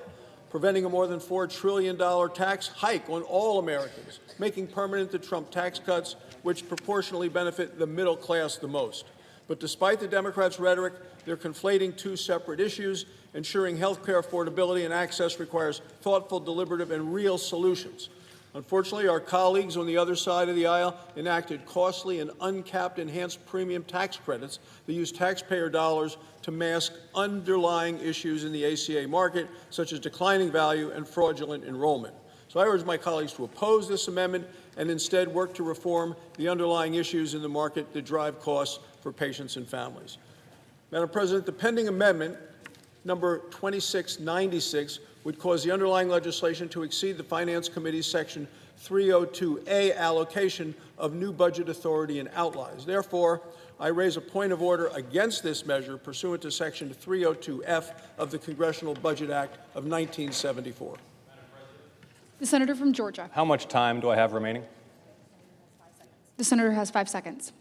preventing a more than $4 trillion tax hike on all Americans, making permanent the Trump tax cuts, which proportionally benefit the middle class the most. But despite the Democrats' rhetoric, they're conflating two separate issues. Ensuring health care affordability and access requires thoughtful, deliberative, and real solutions. Unfortunately, our colleagues on the other side of the aisle enacted costly and uncapped enhanced premium tax credits that use taxpayer dollars to mask underlying issues in the ACA market, such as declining value and fraudulent enrollment. So I urge my colleagues to oppose this amendment and instead work to reform the underlying issues in the market that drive costs for patients and families. Madam President, the pending amendment, number 2696, would cause the underlying legislation to exceed the Finance Committee's Section 302A allocation of new budget authority and outlays. Therefore, I raise a point of order against this measure pursuant to Section 302F of the Congressional Budget Act of 1974. The senator from Georgia. How much time do I have remaining? The senator has 5 seconds.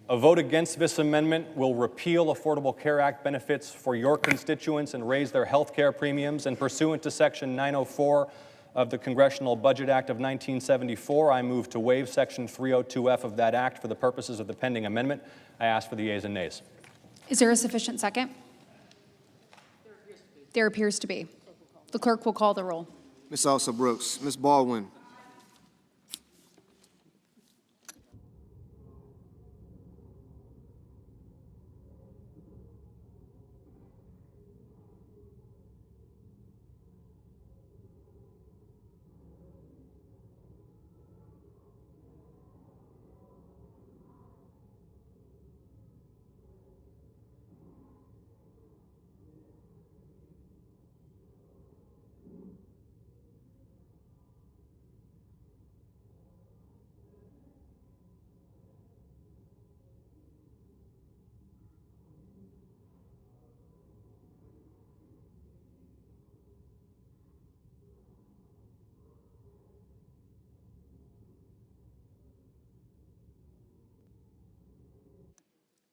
A vote against this amendment will repeal Affordable Care Act benefits for your constituents and raise their health care premiums. And pursuant to Section 904 of the Congressional Budget Act of 1974, I move to waive Section 302F of that act for the purposes of the pending amendment. I ask for the yeas and nays. Is there a sufficient second? There appears to be. The clerk will call the roll. Ms. Elsa Brooks. Ms. Baldwin.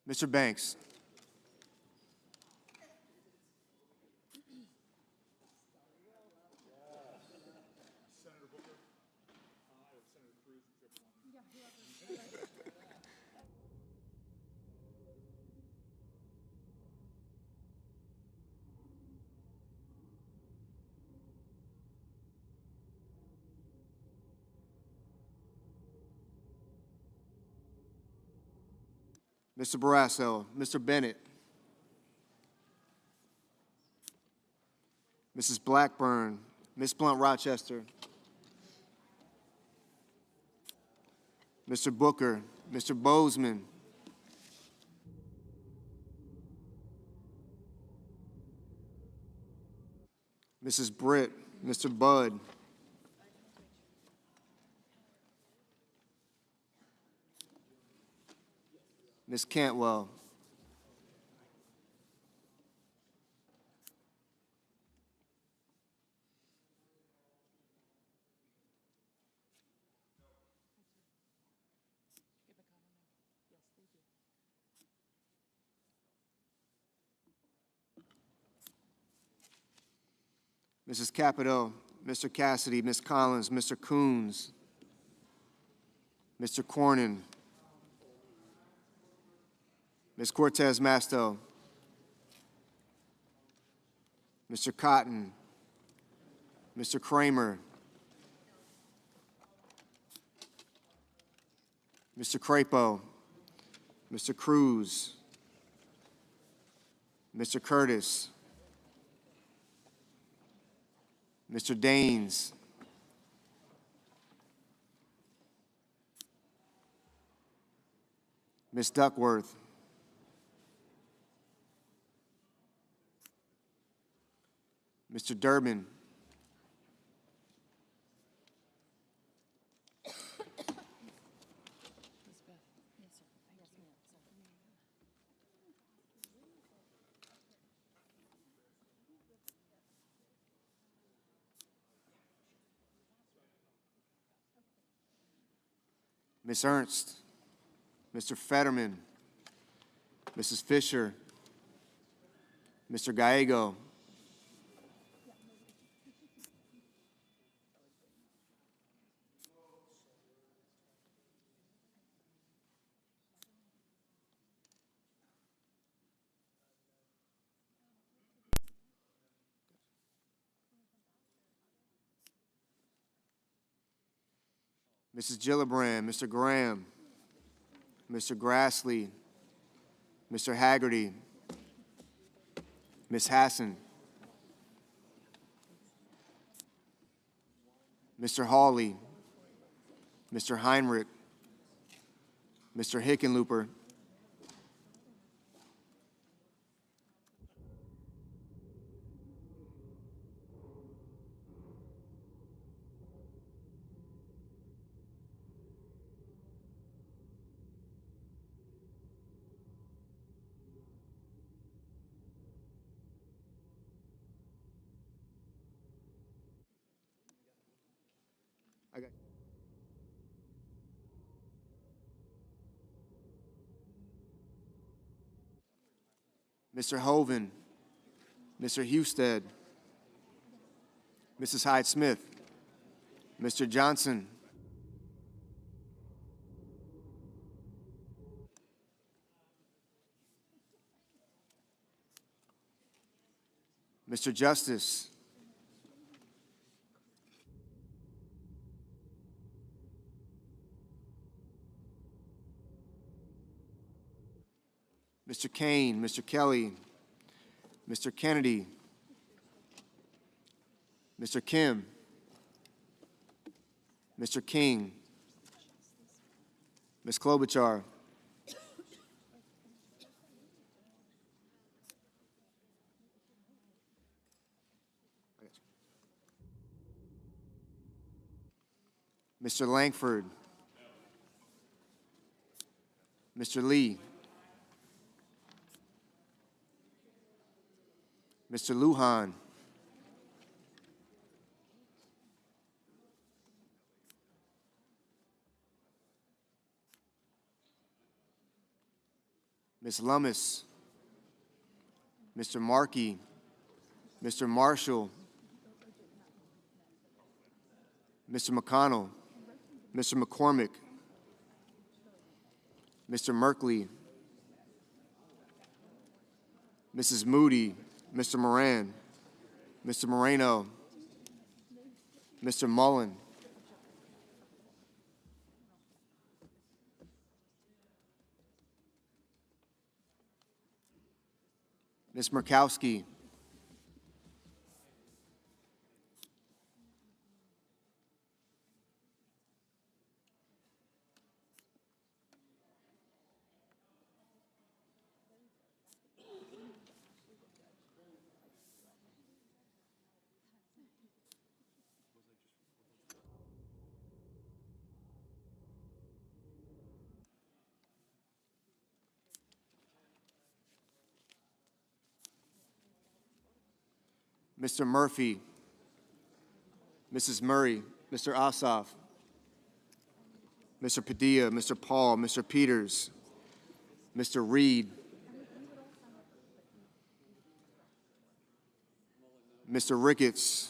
Mr. Banks. Mr. Barrasso. Mr. Bennett. Mrs. Blackburn, Ms. Blunt Rochester, Mr. Booker, Mr. Bozeman, Mrs. Britt, Mr. Budd, Ms. Cantwell, Mrs. Capito, Mr. Cassidy, Ms. Collins, Mr. Coons, Mr. Cornyn, Ms. Cortez Masto, Mr. Cotton, Mr. Kramer, Mr. Crapo, Mr. Cruz, Mr. Curtis, Mr. Daines, Ms. Duckworth, Mr. Durbin, Ms. Ernst, Mr. Fetterman, Mrs. Fisher, Mr. Gallego, Mrs. Gillibrand, Mr. Graham, Mr. Grassley, Mr. Haggerty, Ms. Hassan, Mr. Hawley, Mr. Heinrich, Mr. Hickenlooper, Mr. Hoven, Mr. Husted, Mrs. Hyde-Smith, Mr. Johnson, Mr. Justice, Mr. Kane, Mr. Kelly, Mr. Kennedy, Mr. Kim, Mr. King, Ms. Klobuchar, Mr. Langford, Mr. Lee, Mr. Lujan, Ms. Lummis, Mr. Markey, Mr. Marshall, Mr. McConnell, Mr. McCormick, Mr. Merkley, Mrs. Moody, Mr. Moran, Mr. Moreno, Mr. Mullen, Ms. Murkowski, Mr. Murphy, Mrs. Murray, Mr. Ossoff, Mr. Padilla, Mr. Paul, Mr. Peters, Mr. Reed, Mr. Ricketts,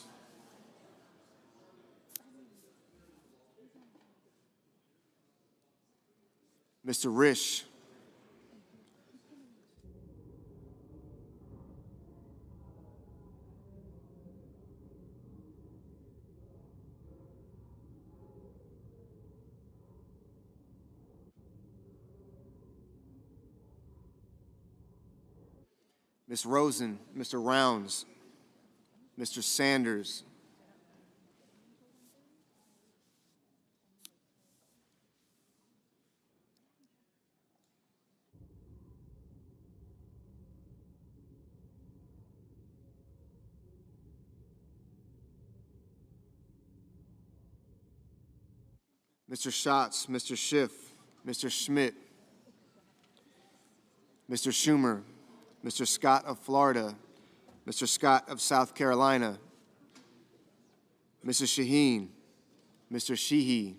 Mr. Risch, Ms. Rosen, Mr. Rounds, Mr. Sanders, Mr. Schatz, Mr. Schiff, Mr. Schmidt, Mr. Schumer, Mr. Scott of Florida, Mr. Scott of South Carolina, Mrs. Shaheen, Mr. Sheehy,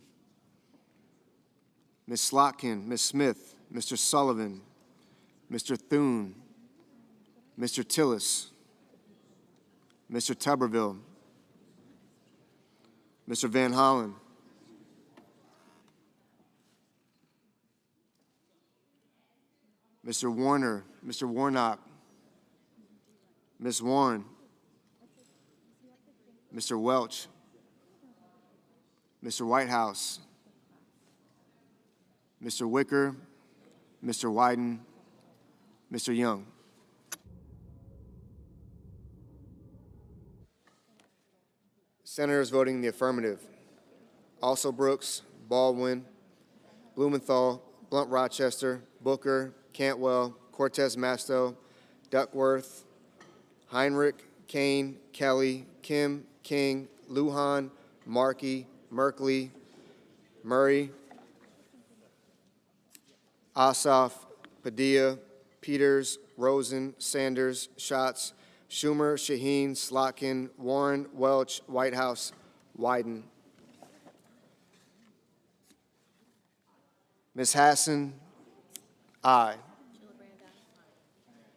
Ms. Slotkin, Ms. Smith, Mr. Sullivan, Mr. Thune, Mr. Tillis, Mr. Tuberville, Mr. Van Hollen, Mr. Warner, Mr. Warnock, Ms. Warren, Mr. Welch, Mr. Whitehouse, Mr. Wicker, Mr. Wyden, Mr. Young. Senators voting in the affirmative: Also Brooks, Baldwin, Blumenthal, Blunt Rochester, Booker, Cantwell, Cortez Masto, Duckworth, Heinrich, Kane, Kelly, Kim, King, Lujan, Markey, Merkley, Murray, Ossoff, Padilla, Peters, Rosen, Sanders, Schatz, Schumer, Shaheen, Slotkin, Warren, Welch, Whitehouse, Wyden. Ms. Hassan, aye.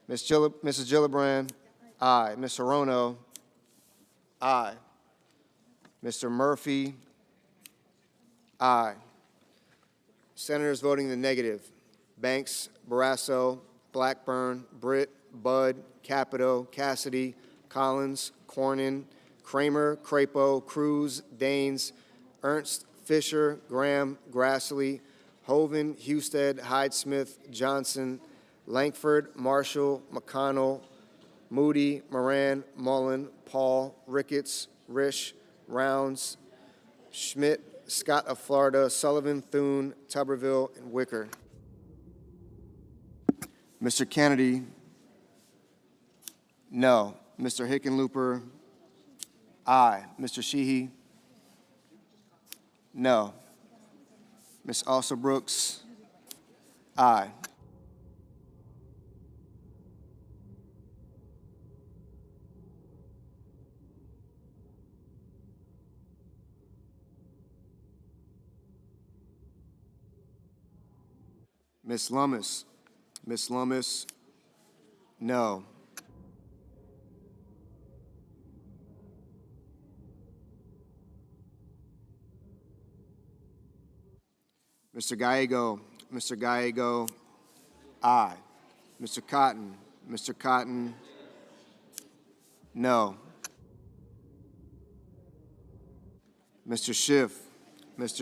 Mrs. Gillibrand, aye. Ms. Hirono, aye. Mr. Murphy, aye. Senators voting in the negative: Banks, Barrasso, Blackburn, Britt, Budd, Capito, Cassidy, Collins, Cornyn, Kramer, Crapo, Cruz, Daines, Ernst, Fisher, Graham, Grassley, Hoven, Husted, Hyde-Smith, Johnson, Lankford, Marshall, McConnell, Moody, Moran, Mullen, Paul, Ricketts, Risch, Rounds, Schmidt, Scott of Florida, Sullivan, Thune, Tuberville, and Wicker. Mr. Kennedy, no. Mr. Hickenlooper, aye. Mr. Sheehy, no. Ms. Alsobrooks, aye. Ms. Lummis, no. Mr. Gallego, aye. Mr. Cotton, no. Mr.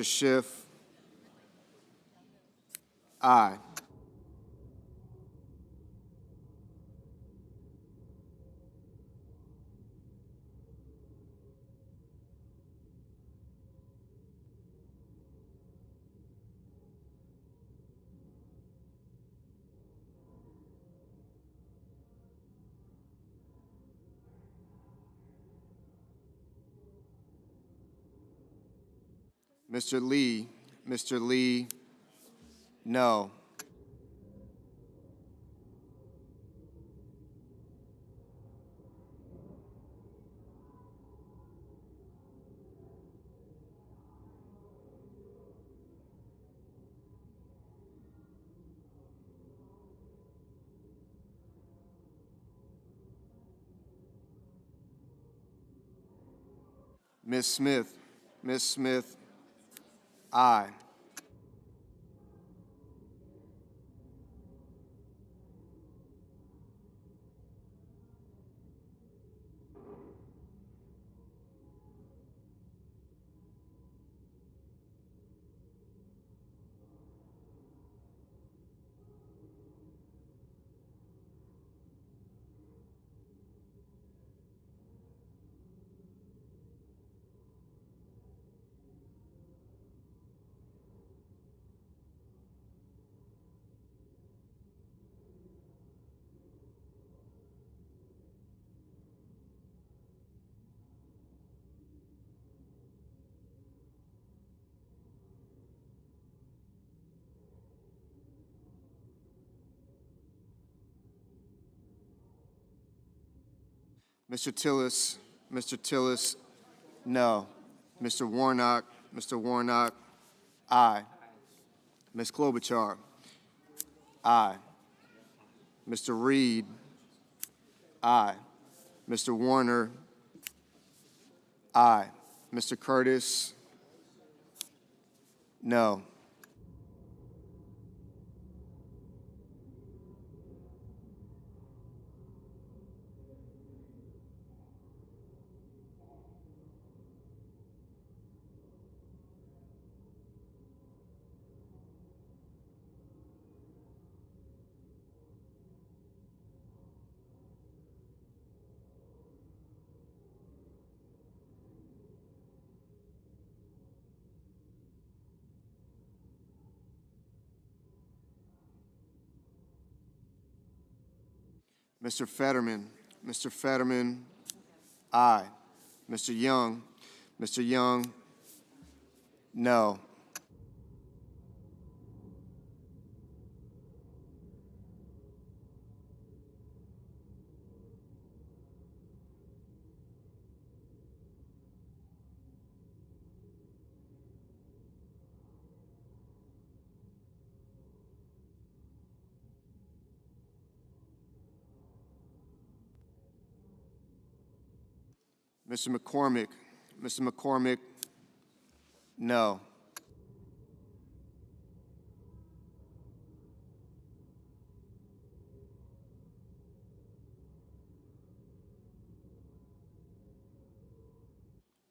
Schiff, aye. Mr. Lee, no. Ms. Smith. Ms. Smith, aye. Mr. Tillis, no. Mr. Warnock, aye. Ms. Klobuchar, aye. Mr. Reed, aye. Mr. Warner, aye. Mr. Curtis, no. Mr. Fetterman, aye. Mr. Young, no. Mr. McCormick, no.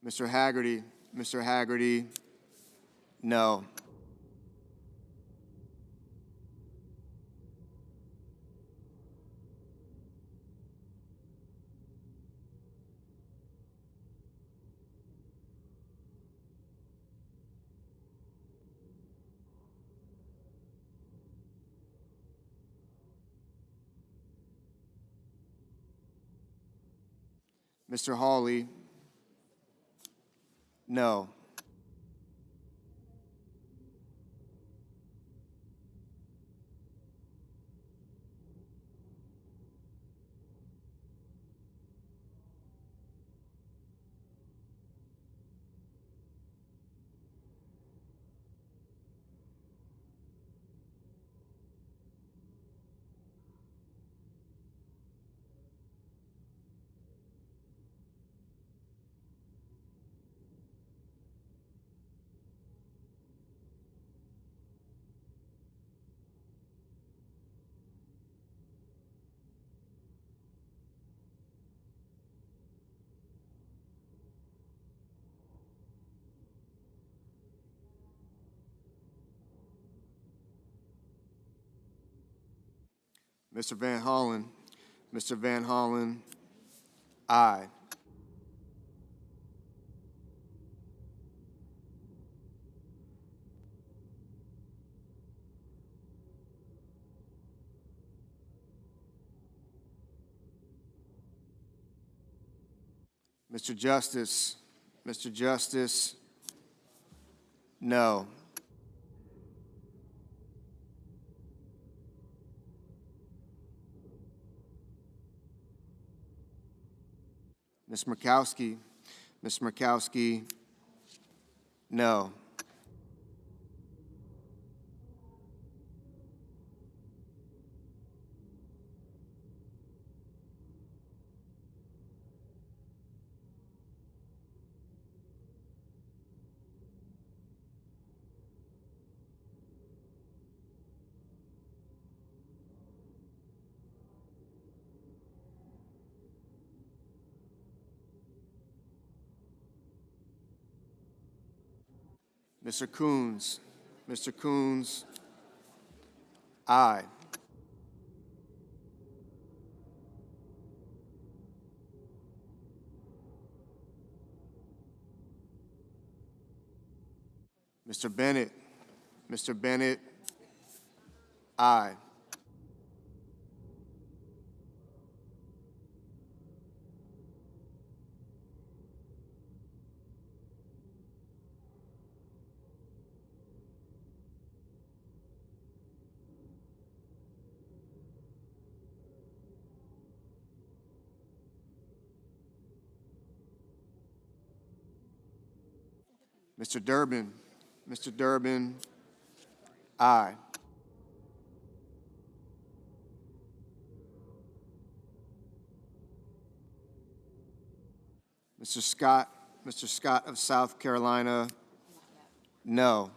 Mr. Haggerty, no. Mr. Hawley, no. Mr. Van Hollen, aye. Mr. Justice, no. Ms. Murkowski, no. Mr. Coons. Mr. Coons. Aye. Mr. Bennett. Mr. Bennett. Aye. Mr. Durbin. Mr. Durbin. Aye. Mr. Scott. Mr. Scott of South Carolina. No.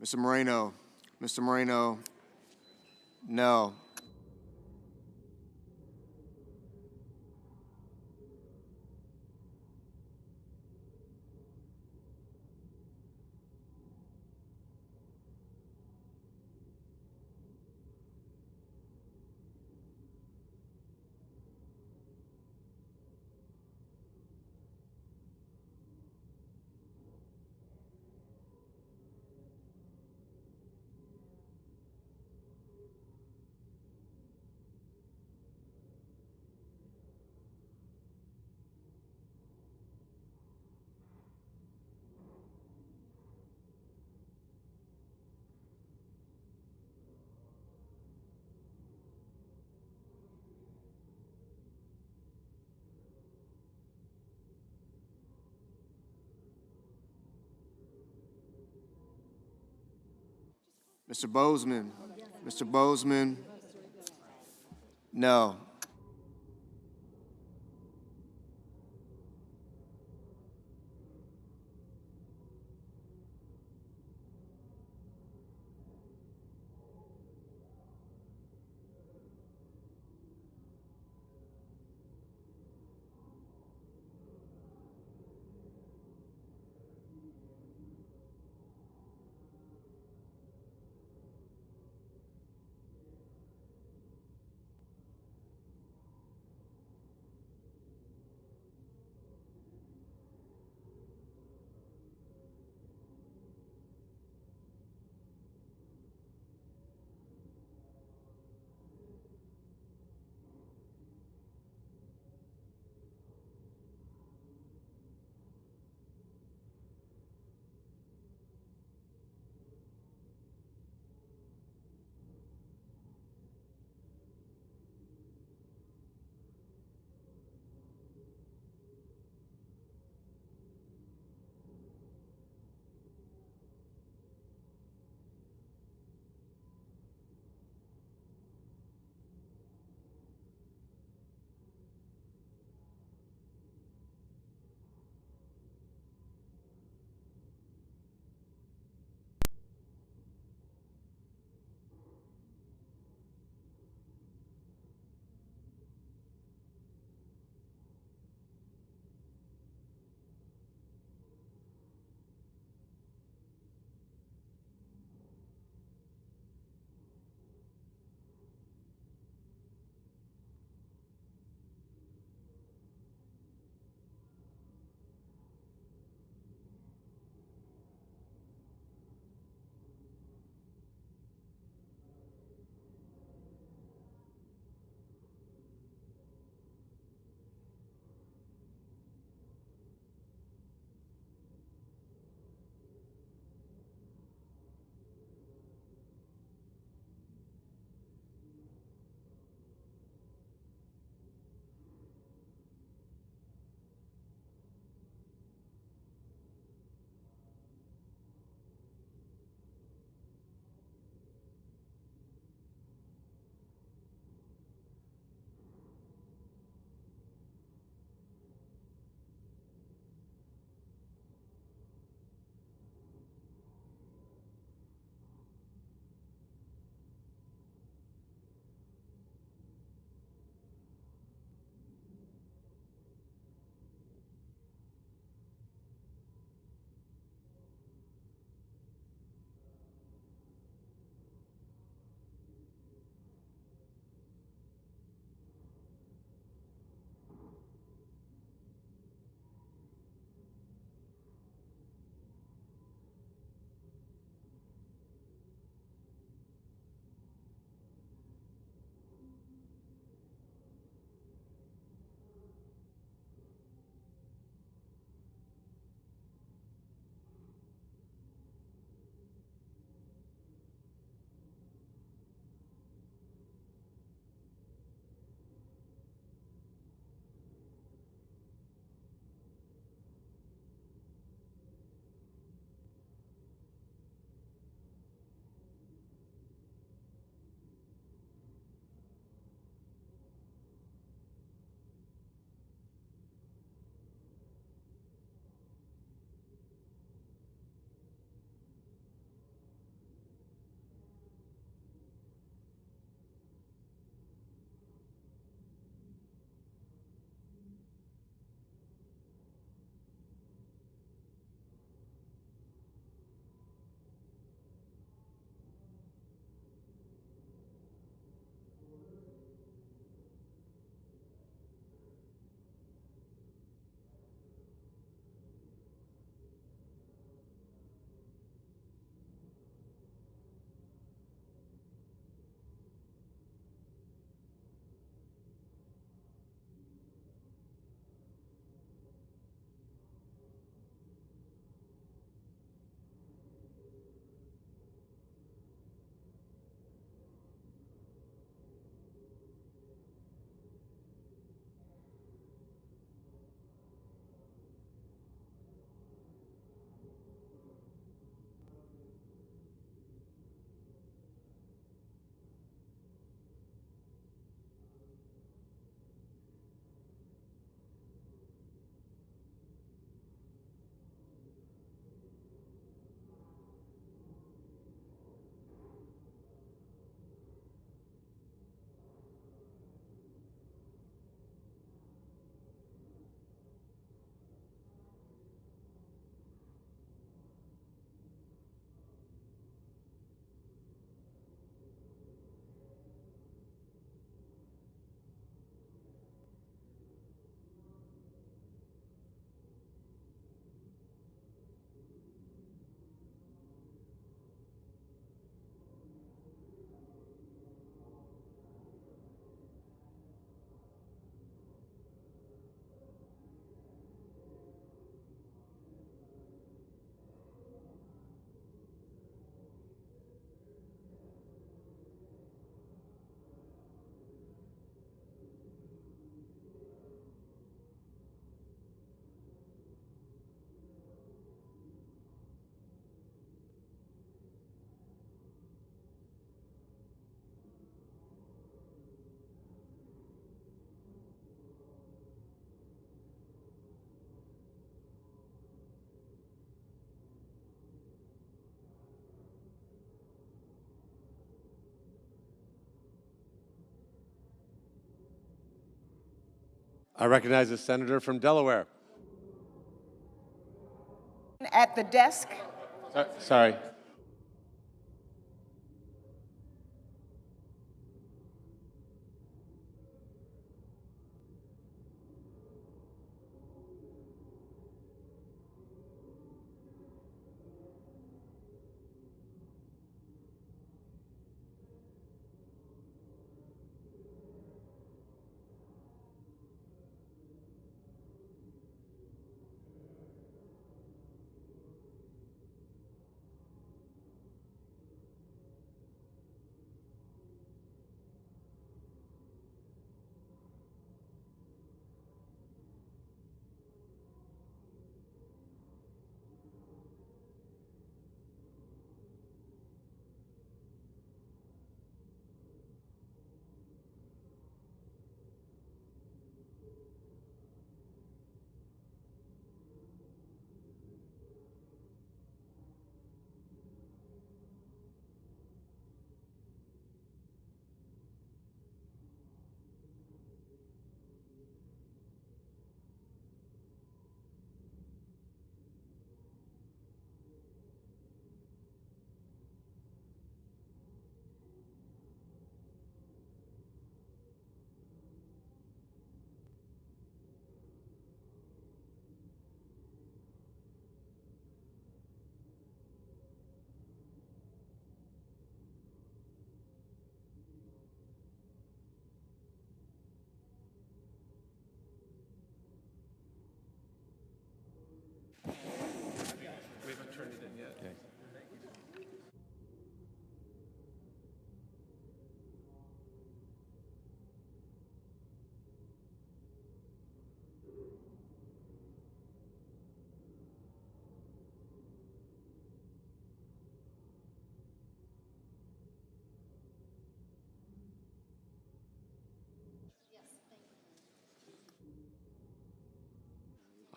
Mr. Moreno. Mr. Moreno. No. Mr. Bozeman. Mr. Bozeman. No. I recognize the senator from Delaware. At the desk. Sorry.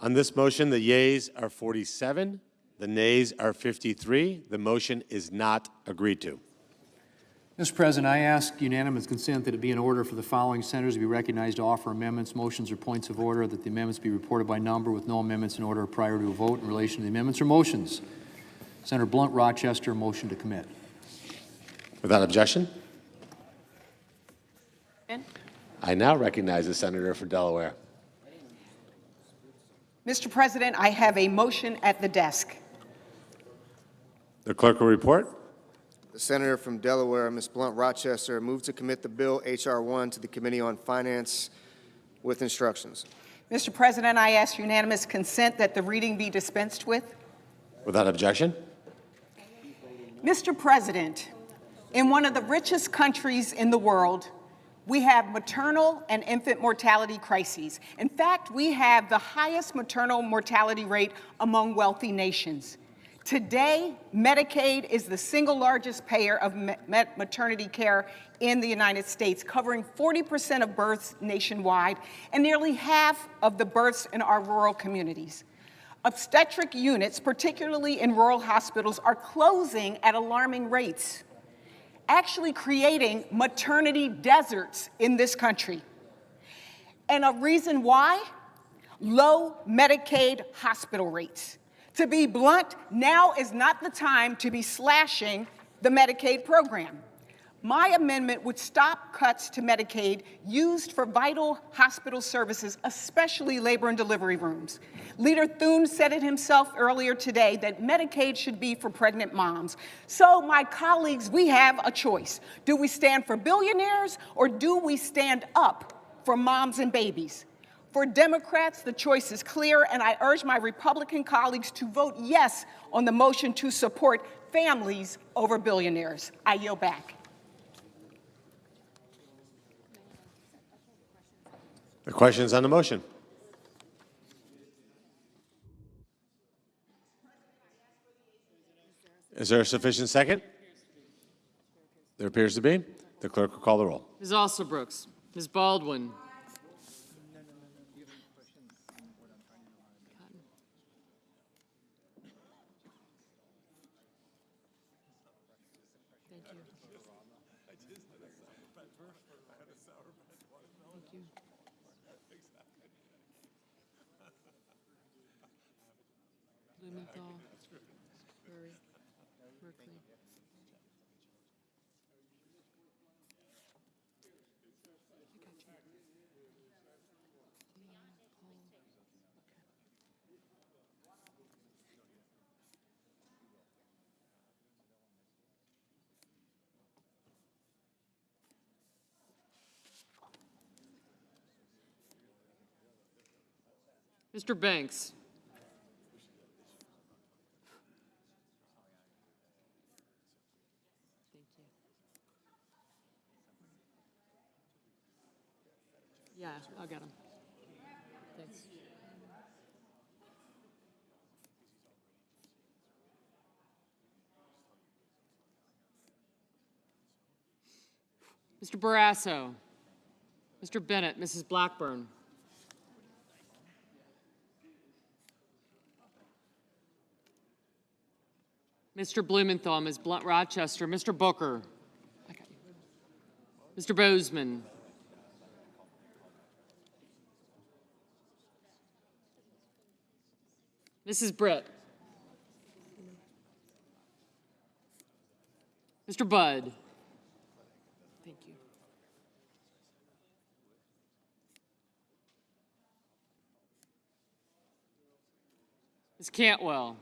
On this motion, the yeas are 47, the nays are 53. The motion is not agreed to. Mr. President, I ask unanimous consent that it be in order for the following senators to be recognized to offer amendments, motions, or points of order, that the amendments be reported by number with no amendments in order prior to a vote in relation to the amendments or motions. Senator Blunt Rochester, motion to commit. Without objection, I now recognize the senator for Delaware. Mr. President, I have a motion at the desk. The clerk will report. The senator from Delaware, Ms. Blunt Rochester, moved to commit the bill H.R. 1 to the Committee on Finance with instructions. Mr. President, I ask unanimous consent that the reading be dispensed with. Without objection, Mr. President, in one of the richest countries in the world, we have maternal and infant mortality crises. In fact, we have the highest maternal mortality rate among wealthy nations. Today, Medicaid is the single largest payer of maternity care in the United States, covering 40% of births nationwide and nearly half of the births in our rural communities. Obstetric units, particularly in rural hospitals, are closing at alarming rates, actually creating maternity deserts in this country. And a reason why? Low Medicaid hospital rates. To be blunt, now is not the time to be slashing the Medicaid program. My amendment would stop cuts to Medicaid used for vital hospital services, especially labor and delivery rooms. Leader Thune said it himself earlier today that Medicaid should be for pregnant moms. So, my colleagues, we have a choice. Do we stand for billionaires or do we stand up for moms and babies? For Democrats, the choice is clear, and I urge my Republican colleagues to vote yes on the motion to support families over billionaires. I yield back. the questions on the motion. Is there a sufficient second? There appears to be. The clerk will call the roll. Ms. Alsobrooks, Ms. Baldwin, Blumenthal, Murray, Merkley. Mr. Banks. Thank you. Yeah, I'll get him. Thanks. Mr. Barrasso. Mr. Bennett, Mrs. Blackburn. Mr. Blumenthal, Ms. Rochester, Mr. Booker. I got you. Mr. Bozeman. Mrs. Britt. Mr. Budd. Thank you. Ms. Cantwell.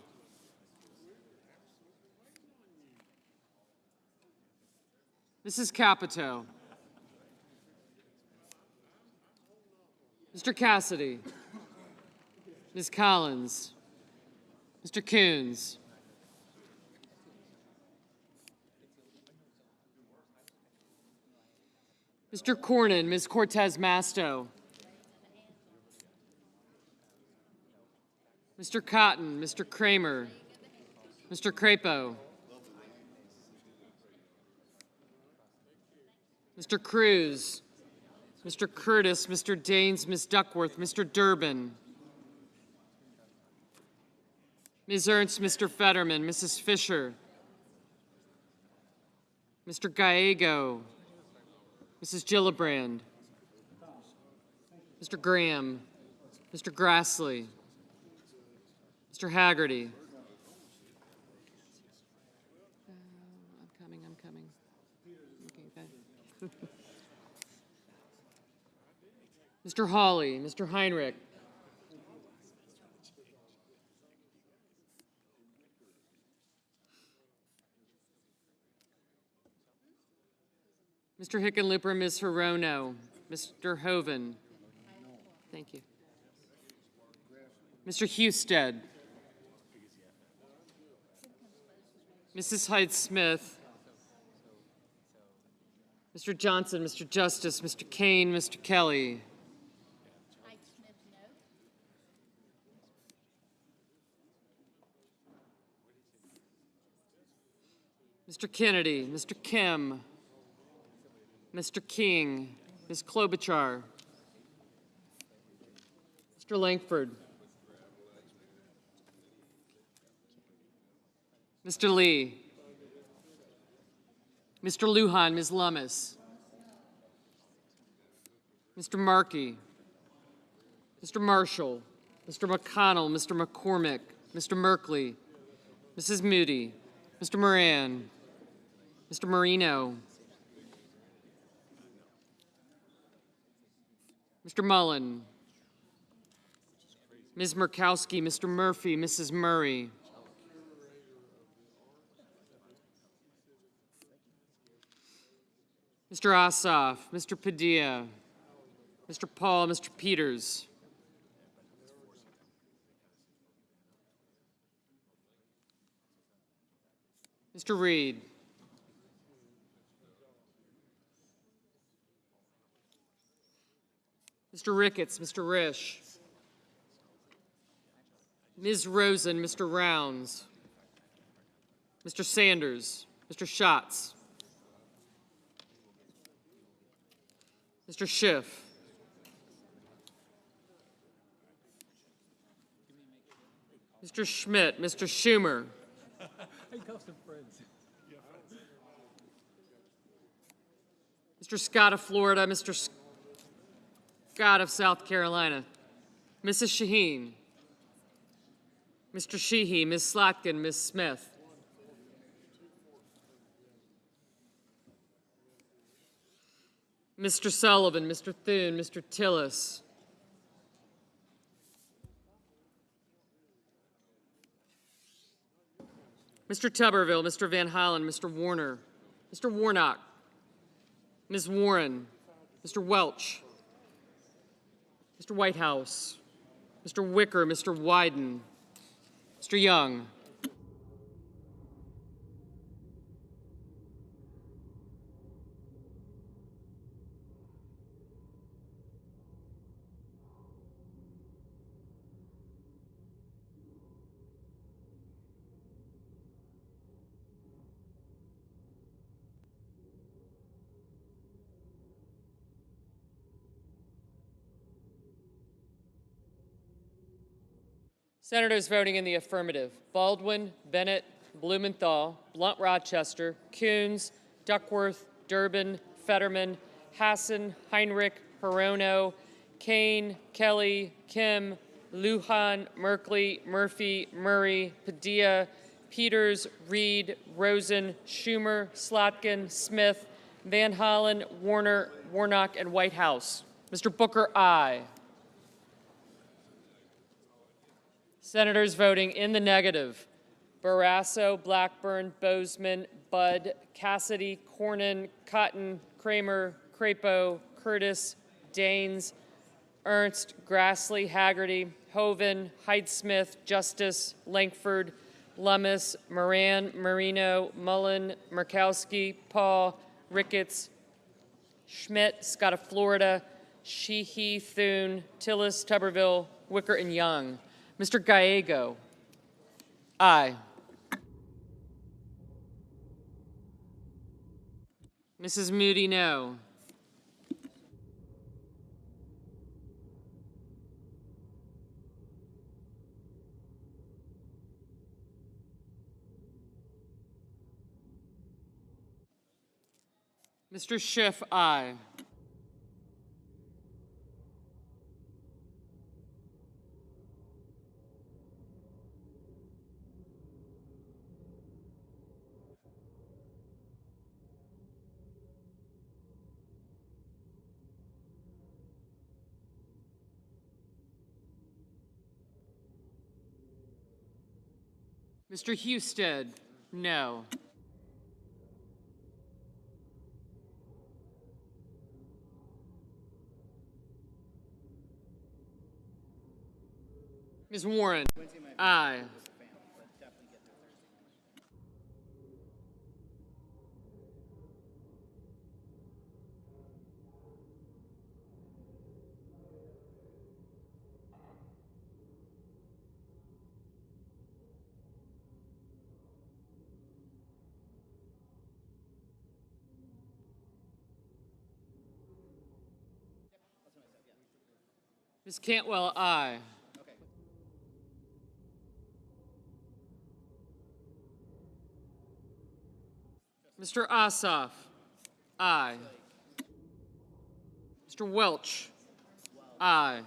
Mrs. Capito. Mr. Cassidy. Ms. Collins. Mr. Coons. Mr. Cornyn, Ms. Cortez Masto. Mr. Cotton, Mr. Kramer, Mr. Crapo. Mr. Cruz, Mr. Curtis, Mr. Daines, Ms. Duckworth, Mr. Durbin, Ms. Ernst, Mr. Fetterman, Mrs. Fisher, Mr. Gallego, Mrs. Gillibrand, Mr. Graham, Mr. Grassley, Mr. Haggerty. I'm coming. Okay, good. Mr. Hawley, Mr. Heinrich. Mr. Hickenlooper, Ms. Hirono, Mr. Hoven. Thank you. Mr. Husted. Mrs. Hyde-Smith. Mr. Johnson, Mr. Justice, Mr. Kane, Mr. Kelly. Mr. Kennedy, Mr. Kim, Mr. King, Ms. Klobuchar, Mr. Langford, Mr. Lee, Mr. Lujan, Ms. Lummis, Mr. Markey, Mr. Marshall, Mr. McConnell, Mr. McCormick, Mr. Merkley, Mrs. Moody, Mr. Moran, Mr. Marino, Mr. Mullen, Ms. Murkowski, Mr. Murphy, Mrs. Murray, Mr. Ossoff, Mr. Padilla, Mr. Paul, Mr. Peters, Mr. Reed, Mr. Ricketts, Mr. Risch, Ms. Rosen, Mr. Rounds, Mr. Sanders, Mr. Schatz, Mr. Schiff, Mr. Schmidt, Mr. Schumer, Mr. Scott of Florida, Mr. Scott of South Carolina, Mrs. Shaheen, Mr. Sheehy, Ms. Slotkin, Ms. Smith. Mr. Sullivan, Mr. Thune, Mr. Tillis. Mr. Tuberville, Mr. Van Hollen, Mr. Warner, Mr. Warnock, Ms. Warren, Mr. Welch, Mr. Whitehouse, Mr. Wicker, Mr. Wyden, Mr. Young. Senators voting in the affirmative: Baldwin, Bennett, Blumenthal, Blunt-Rochester, Coons, Duckworth, Durbin, Fetterman, Hassan, Heinrich, Hirono, Kane, Kelly, Kim, Lujan, Merkley, Murphy, Murray, Padilla, Peters, Reed, Rosen, Schumer, Slotkin, Smith, Van Hollen, Warner, Warnock, and Whitehouse. Mr. Booker, aye. Senators voting in the negative: Barrasso, Blackburn, Bozeman, Budd, Cassidy, Cornyn, Cotton, Kramer, Crapo, Curtis, Daines, Ernst, Grassley, Haggerty, Hoven, Heidsmith, Justice, Lankford, Lummis, Moran, Marino, Mullen, Murkowski, Paul, Ricketts, Schmidt, Scott of Florida, Sheehy, Thune, Tillis, Tuberville, Wicker, and Young. Mr. Gallego, aye. Mrs. Moody, no. Mr. Schiff, aye. Mr. Husted, no. Ms. Warren, aye. Ms. Cantwell, aye. Mr. Ossoff, aye. Mr. Welch, aye.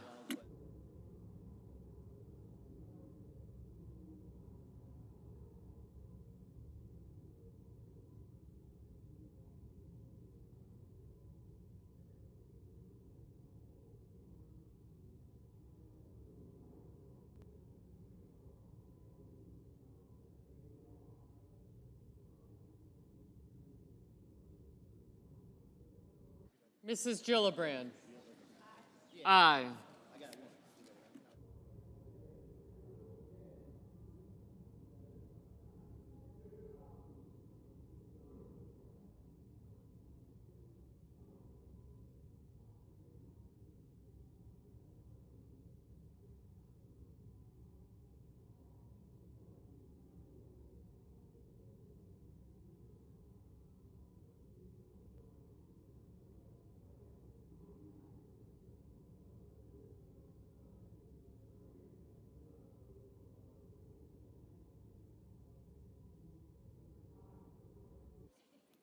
Mrs. Gillibrand, aye.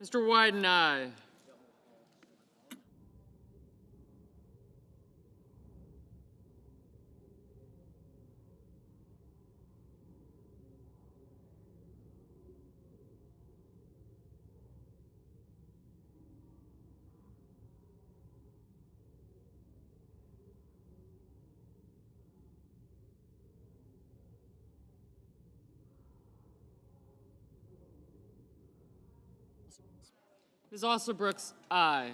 Mr. Wyden, aye. Ms. Alsobrooks, aye.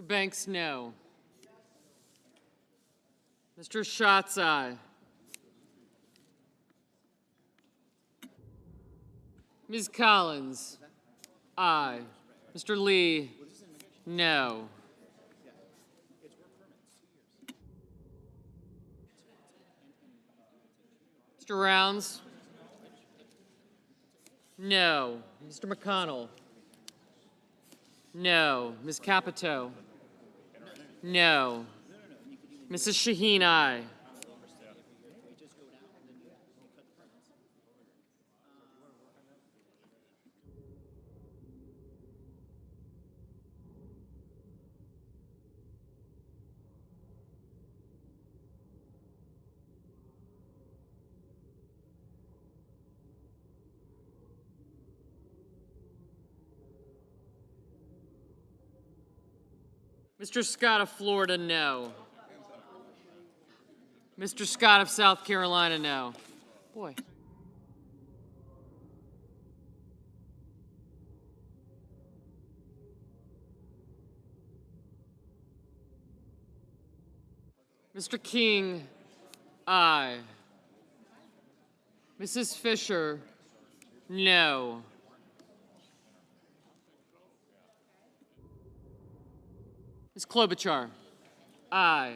Mr. Banks, no. Mr. Schatz, aye. Ms. Collins, aye. Mr. Lee, no. Mr. Rounds, no. Mr. McConnell, no. Ms. Capito, no. Mrs. Shaheen, aye. Mr. Scott of Florida, no. Mr. Scott of South Carolina, no. Boy. Mr. King, aye. Mrs. Fisher, no. Ms. Klobuchar, aye.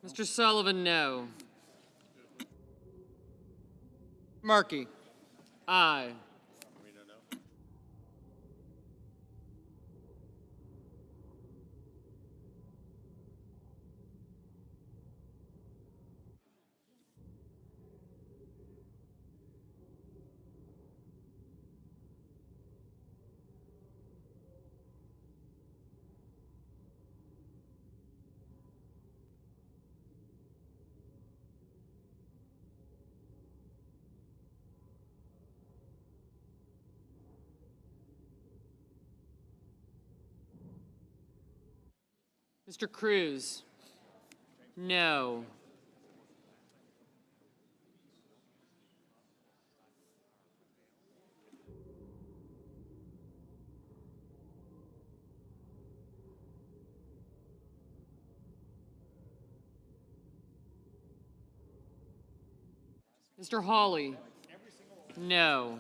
Mr. Sullivan, no. Markey, aye. Mr. Cruz, no. Mr. Hawley, no.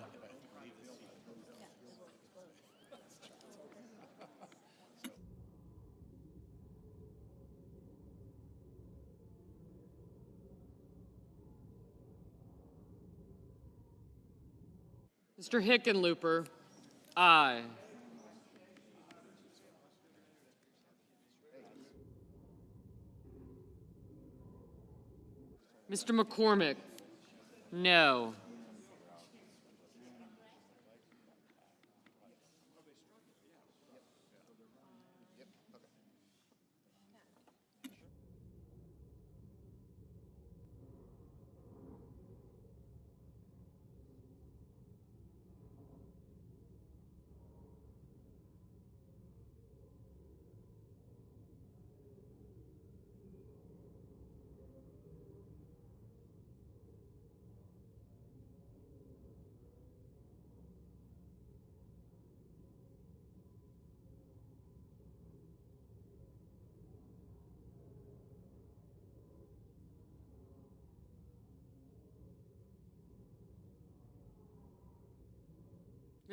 Mr. Hickenlooper, aye. Mr. McCormick, no.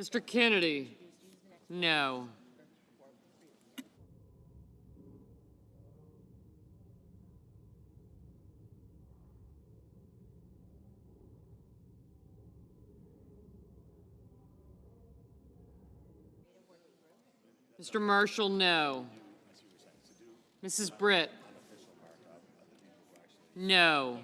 Mr. Kennedy, no. Mr. Marshall, no. Mrs. Britt? No.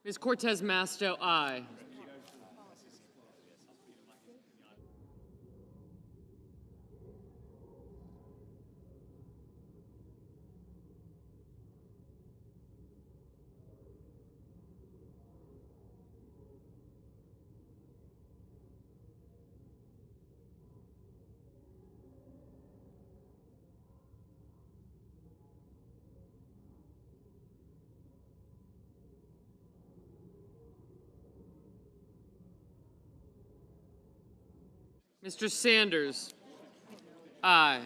Ms. Cortez Masto, aye. Mr. Sanders, aye.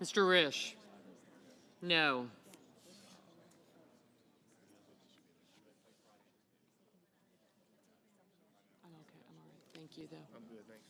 Mr. Risch, no. I'm okay, I'm all right. Thank you, though. I'm good, thanks.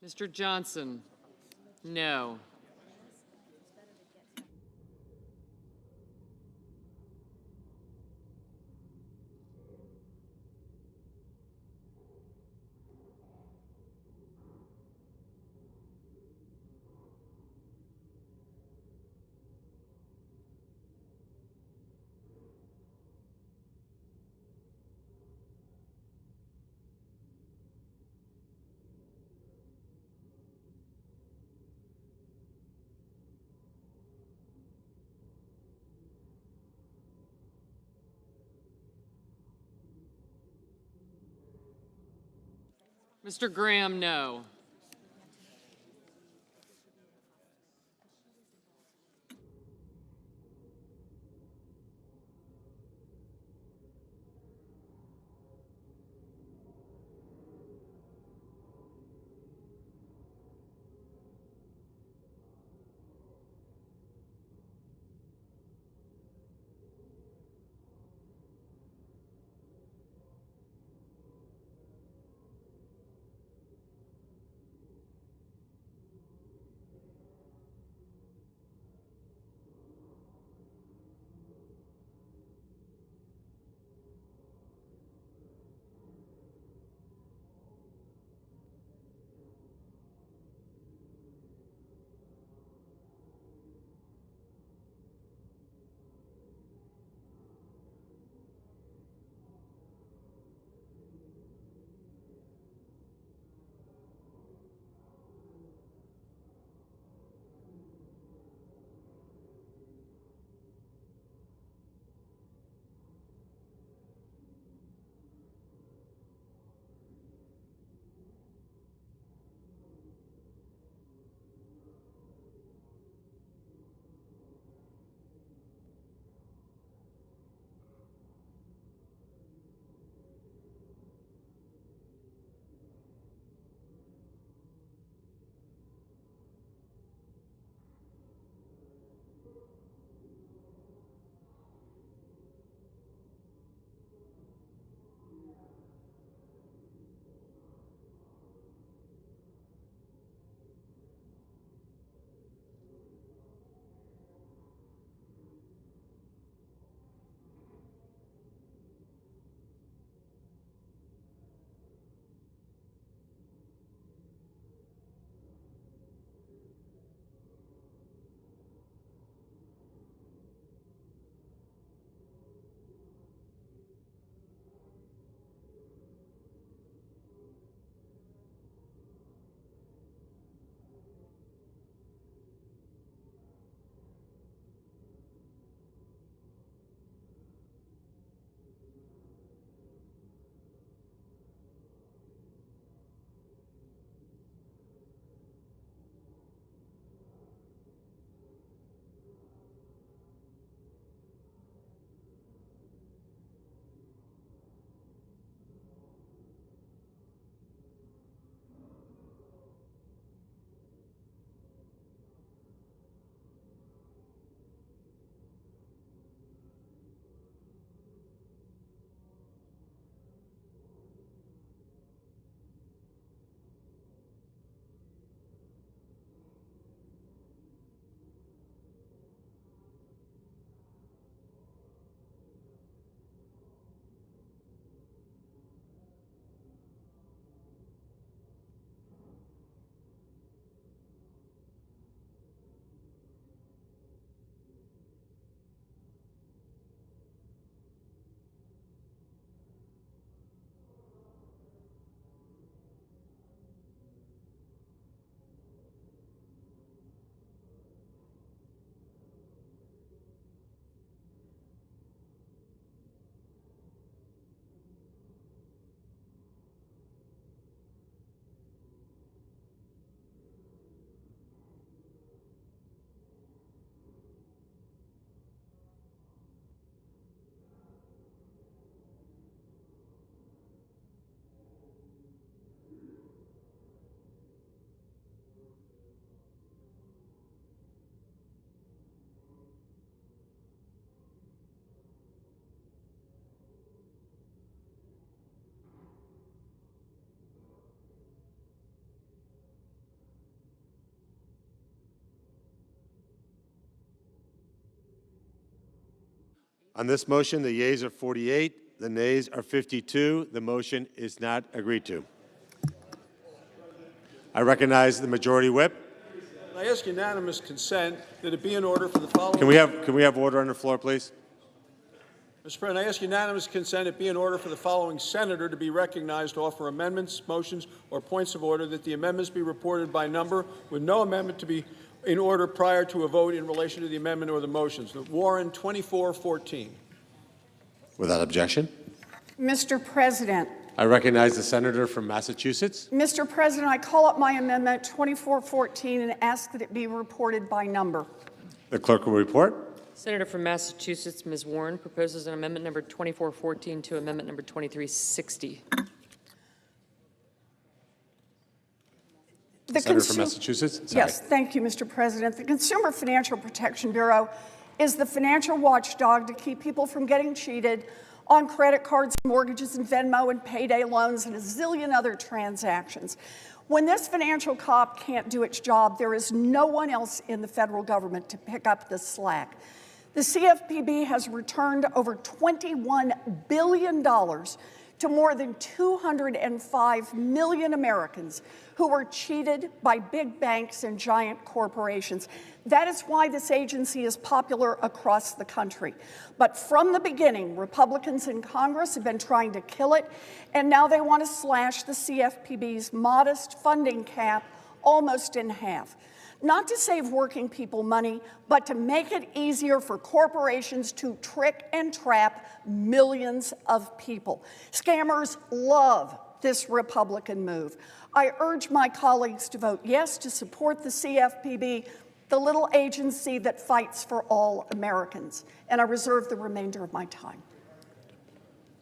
Mr. Johnson, no. Mr. Graham, no. On this motion, the yeas are 48, the nays are 52. The motion is not agreed to. I recognize the majority whip. I ask unanimous consent that it be in order for the following. Can we have order on the floor, please? Mr. President, I ask unanimous consent it be in order for the following senator to be recognized to offer amendments, motions, or points of order, that the amendments be reported by number, with no amendment to be in order prior to a vote in relation to the amendment or the motions. Warren, 2414. Without objection. Mr. President, I recognize the senator from Massachusetts. Mr. President, I call up my amendment 2414 and ask that it be reported by number. The clerk will report. Senator from Massachusetts, Ms. Warren, proposes an amendment number 2414 to amendment number 2360. Senator from Massachusetts? Sorry. Yes, thank you, Mr. President. The Consumer Financial Protection Bureau is the financial watchdog to keep people from getting cheated on credit cards, mortgages, and Venmo and payday loans and a zillion other transactions. When this financial cop can't do its job, there is no one else in the federal government to pick up the slack. The CFPB has returned over $21 billion to more than 205 million Americans who were cheated by big banks and giant corporations. That is why this agency is popular across the country. But from the beginning, Republicans in Congress have been trying to kill it, and now they want to slash the CFPB's modest funding cap almost in half. Not to save working people money, but to make it easier for corporations to trick and trap millions of people. Scammers love this Republican move. I urge my colleagues to vote yes to support the CFPB, the little agency that fights for all Americans. And I reserve the remainder of my time.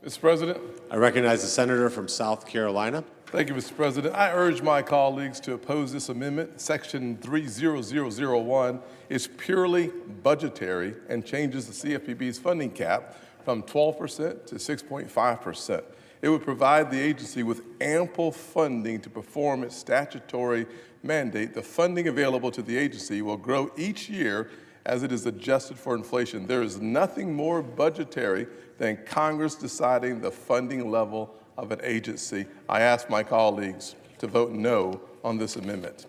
Mr. President. I recognize the senator from South Carolina. Thank you, Mr. President. I urge my colleagues to oppose this amendment. Section 30001 is purely budgetary and changes the CFPB's funding cap from 12% to 6.5%. It would provide the agency with ample funding to perform its statutory mandate. The funding available to the agency will grow each year as it is adjusted for inflation. There is nothing more budgetary than Congress deciding the funding level of an agency. I ask my colleagues to vote no on this amendment.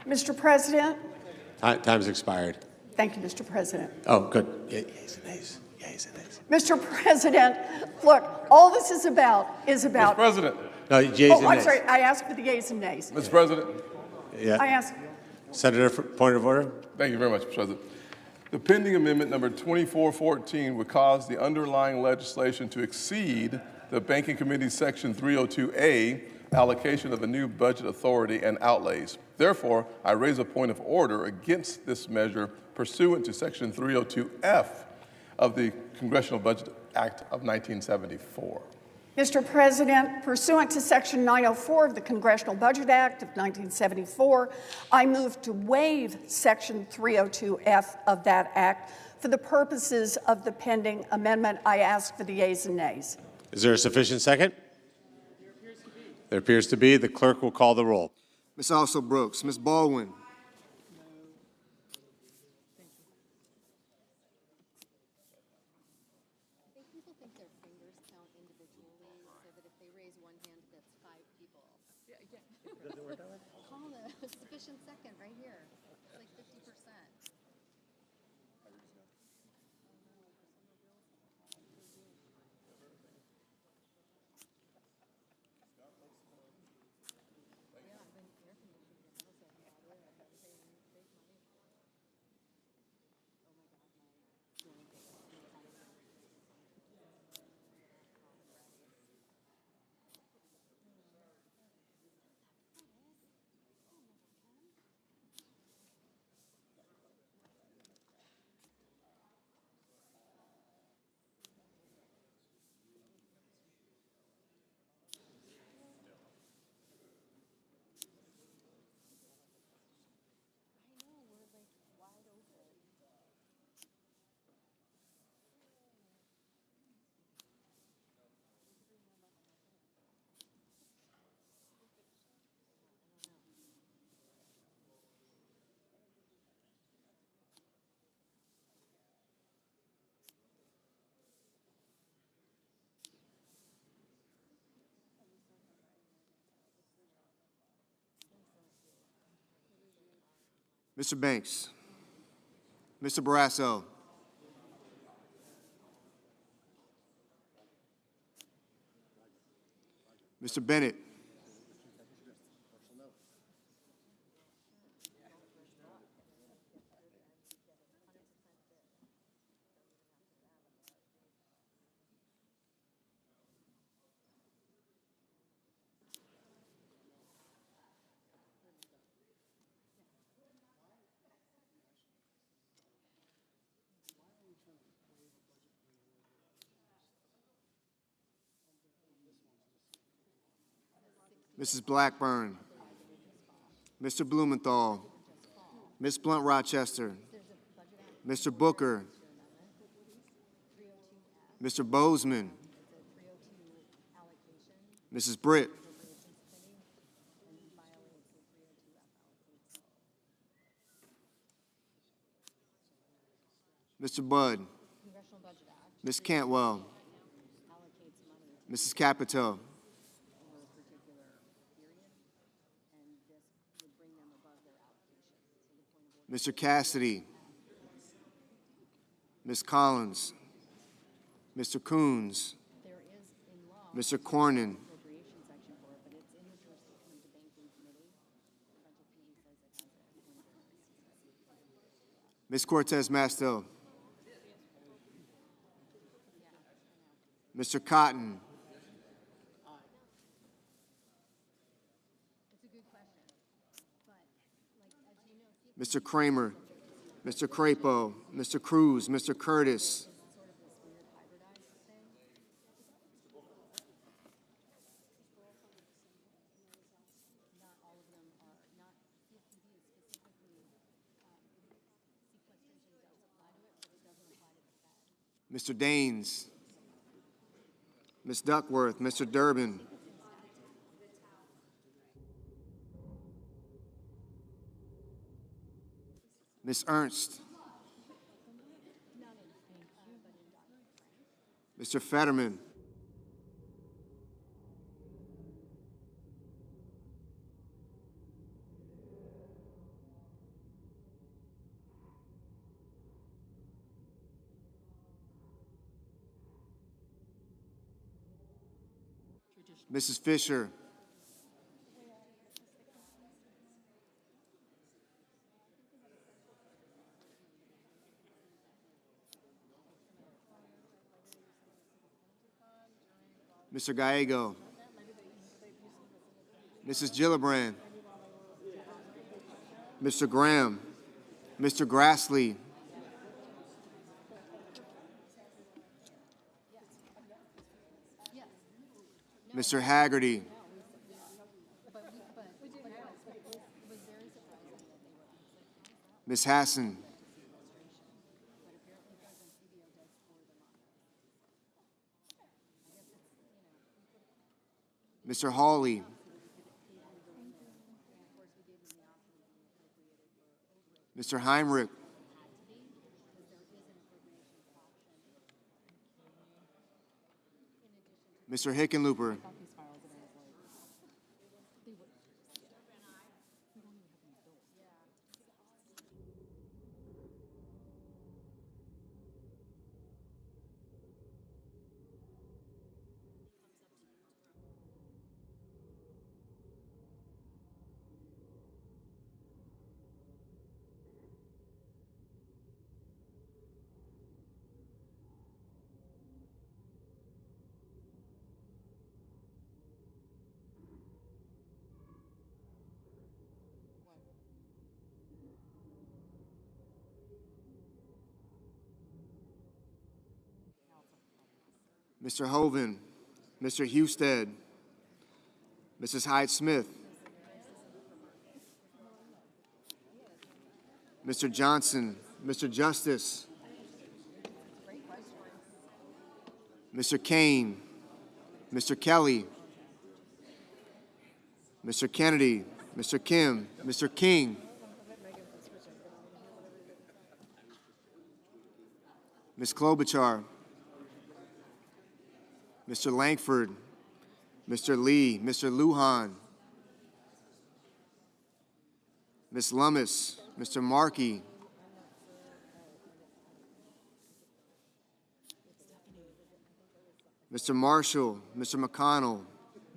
Mr. President. Time's expired. Thank you, Mr. President. Oh, good. Yeas and nays. Yeas and nays. Mr. President, look, all this is about Mr. President. No, yeas and I'm nays. sorry, I asked for the yeas and nays. Mr. President. Yeah. I asked. Senator, point of order. Thank you very much, Mr. President. The pending amendment number 2414 would cause the underlying legislation to exceed the Banking Committee's Section 302A allocation of a new budget authority and outlays. Therefore, I raise a point of order against this measure pursuant to Section 302F of the Congressional Budget Act of 1974. Mr. President, pursuant to Section 904 of the Congressional Budget Act of 1974, I move to waive Section 302F of that act for the purposes of the pending amendment. I ask for the yeas and nays. Is there a sufficient second? There appears to be. The clerk will call the roll. Ms. Also Brooks, Ms. Baldwin. Sufficient second right here. It's like 50%. Mr. Banks. Mr. Barrasso. Mr. Bennett. Mrs. Blackburn, Mr. Blumenthal, Ms. Blunt Rochester, Mr. Booker, Mr. Bozeman, Mrs. Britt, Mr. Budd, Ms. Cantwell, Mrs. Capito, Mr. Cassidy, Ms. Collins, Mr. Coons, Mr. Cornyn, Ms. Cortez Masto, Mr. Cotton, Mr. Kramer, Mr. Crapo, Mr. Cruz, Mr. Curtis, Mr. Daines, Ms. Duckworth, Mr. Durbin, Ms. Ernst, Mr. Fetterman, Mrs. Fisher, Mr. Gallego, Mrs. Gillibrand, Mr. Graham, Mr. Grassley, Mr. Haggerty, Ms. Hassan, Mr. Hawley, Mr. Heinrich, Mr. Hickenlooper, Mr. Hoven, Mr. Husted, Mrs. Hyde-Smith, Mr. Johnson, Mr. Justice, Mr. Kane, Mr. Kelly, Mr. Kennedy, Mr. Kim, Mr. King, Ms. Klobuchar, Mr. Langford, Mr. Lee, Mr. Lujan, Ms. Lummis, Mr. Markey, Mr. Marshall, Mr. McConnell,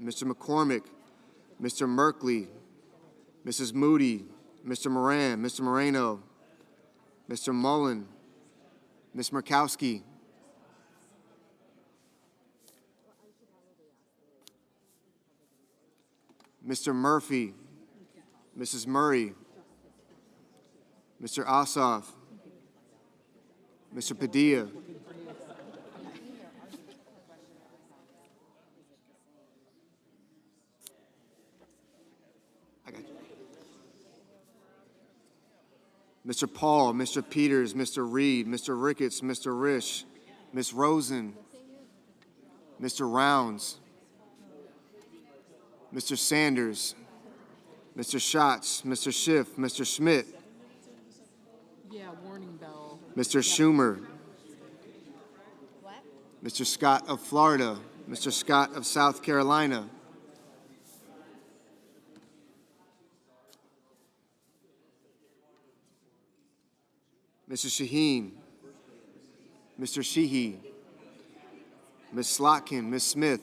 Mr. McCormick, Mr. Merkley, Mrs. Moody, Mr. Moran, Mr. Moreno, Mr. Mullen, Ms. Murkowski, Mr. Murphy, Mrs. Murray, Mr. Ossoff, Mr. Padilla, Mr. Paul, Mr. Peters, Mr. Reed, Mr. Ricketts, Mr. Risch, Ms. Rosen, Mr. Rounds, Mr. Sanders, Mr. Schatz, Mr. Schiff, Mr. Schmidt, Yeah, warning bell. Mr. Schumer, Mr. Scott of Florida, Mr. Scott of South Carolina, Mr. Shaheen, Mr. Sheehy, Ms. Slotkin, Ms. Smith,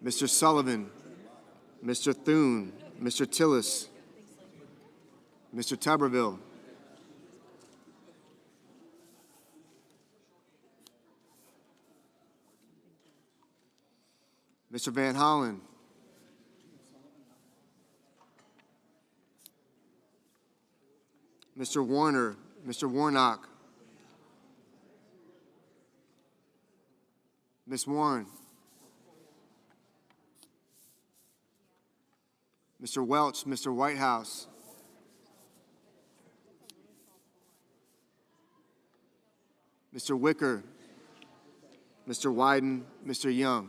Mr. Sullivan, Mr. Thune, Mr. Tillis, Mr. Tuberville, Mr. Van Hollen, Mr. Warner, Mr. Warnock, Ms. Warren, Mr. Welch, Mr. Whitehouse, Mr. Wicker, Mr. Wyden, Mr. Young.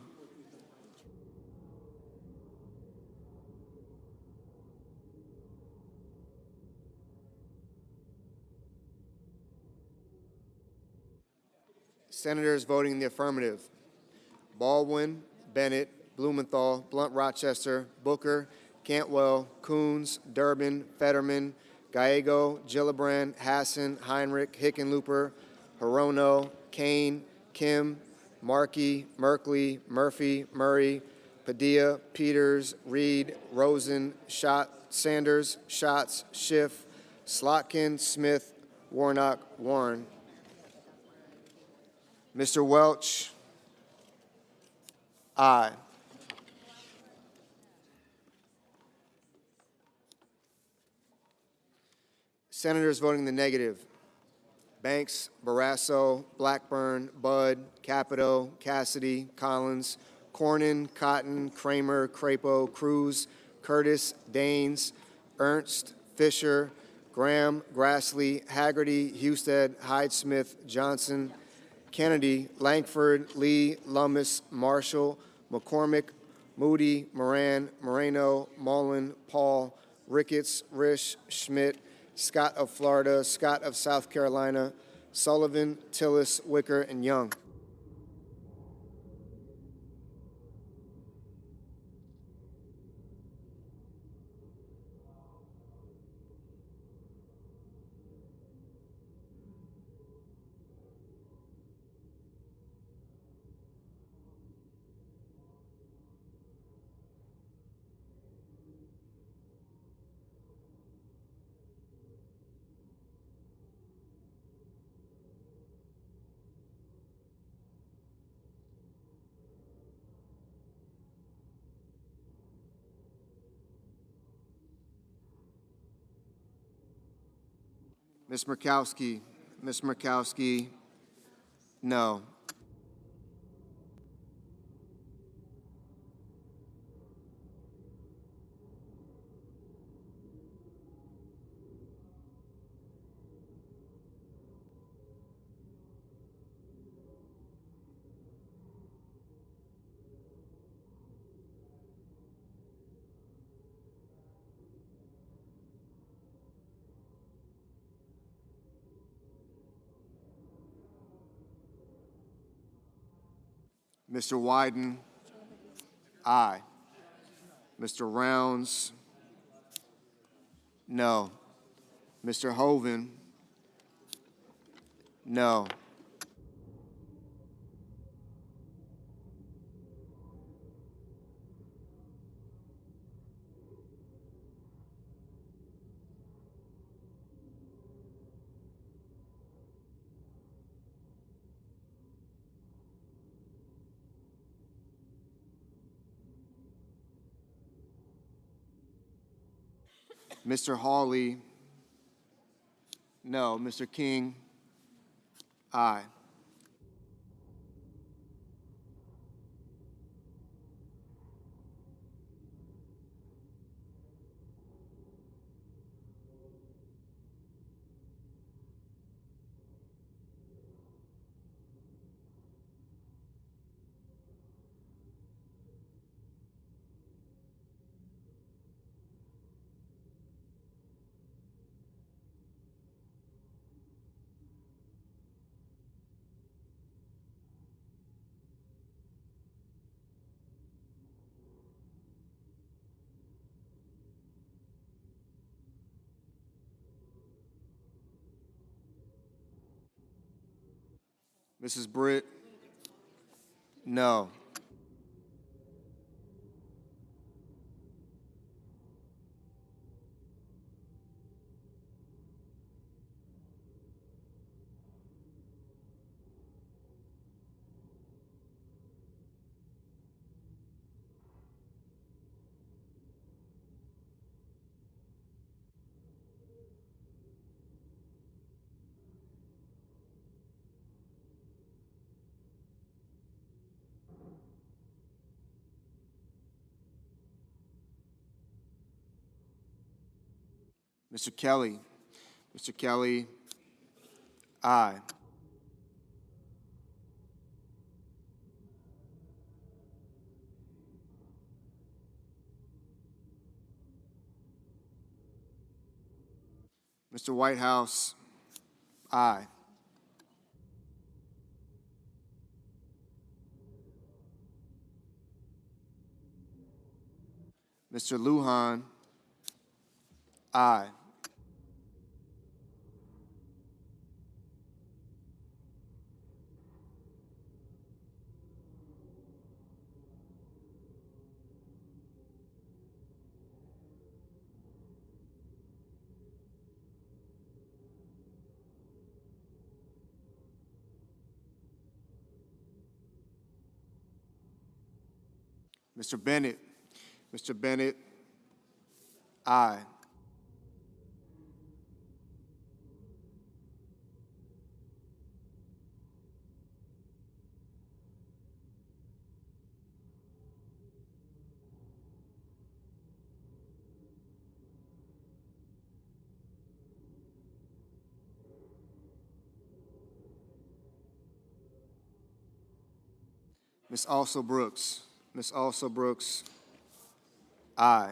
Senators voting in the affirmative: Baldwin, Bennett, Blumenthal, Blunt-Rochester, Booker, Cantwell, Coons, Durbin, Fetterman, Gallego, Gillibrand, Hassan, Heinrich, Hickenlooper, Hirono, Kane, Kim, Markey, Merkley, Murphy, Murray, Padilla, Peters, Reed, Rosen, Sanders, Schatz, Schiff, Slotkin, Smith, Warnock, Warren. Mr. Welch, aye. Senators voting in the negative: Banks, Barrasso, Blackburn, Budd, Capito, Cassidy, Collins, Cornyn, Cotton, Kramer, Crapo, Cruz, Curtis, Daines, Ernst, Fisher, Graham, Grassley, Haggerty, Husted, Hyde-Smith, Johnson, Kennedy, Langford, Lee, Lummis, Marshall, McCormick, Moody, Moran, Moreno, Mullen, Paul, Ricketts, Risch, Schmidt, Scott of Florida, Scott of South Carolina, Sullivan, Tillis, Wicker, and Young. Ms. Murkowski, no. Mr. Wyden, aye. Mr. Rounds, no. Mr. Hoven, no. Mr. Hawley, no. Mr. King, aye. Mrs. Britt? No. Mr. Kelly? Mr. Kelly? Aye. Mr. Whitehouse? Aye. Mr. Lujan? Aye. Mr. Bennett? Mr. Bennett? Aye. Ms. Also Brooks? Ms. Also Brooks? Aye.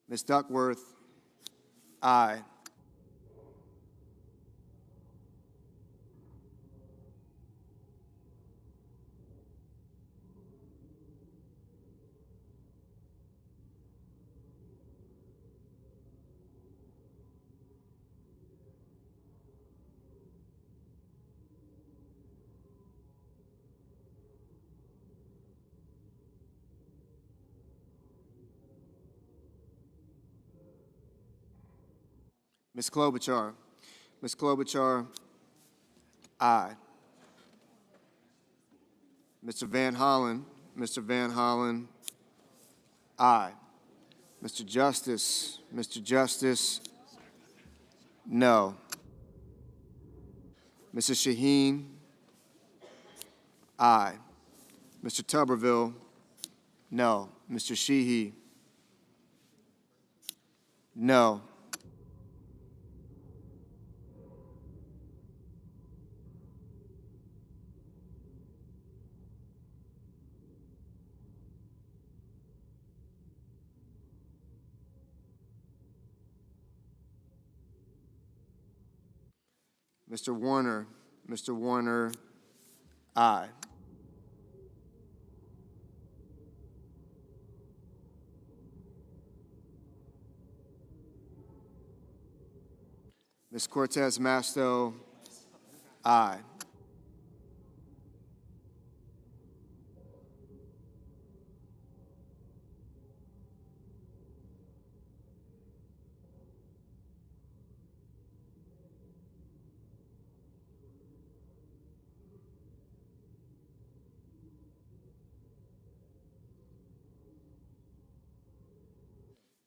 Ms. Duckworth? Aye. Ms. Klobuchar? Ms. Klobuchar? Aye. Mr. Van Hollen? Mr. Van Hollen? Aye. Mr. Justice? Mr. Justice? No. Mrs. Shaheen? Aye. Mr. Tuberville? No. Mr. Sheehy? No. Mr. Warner? Mr. Warner? Aye. Ms. Cortez Masto? Aye.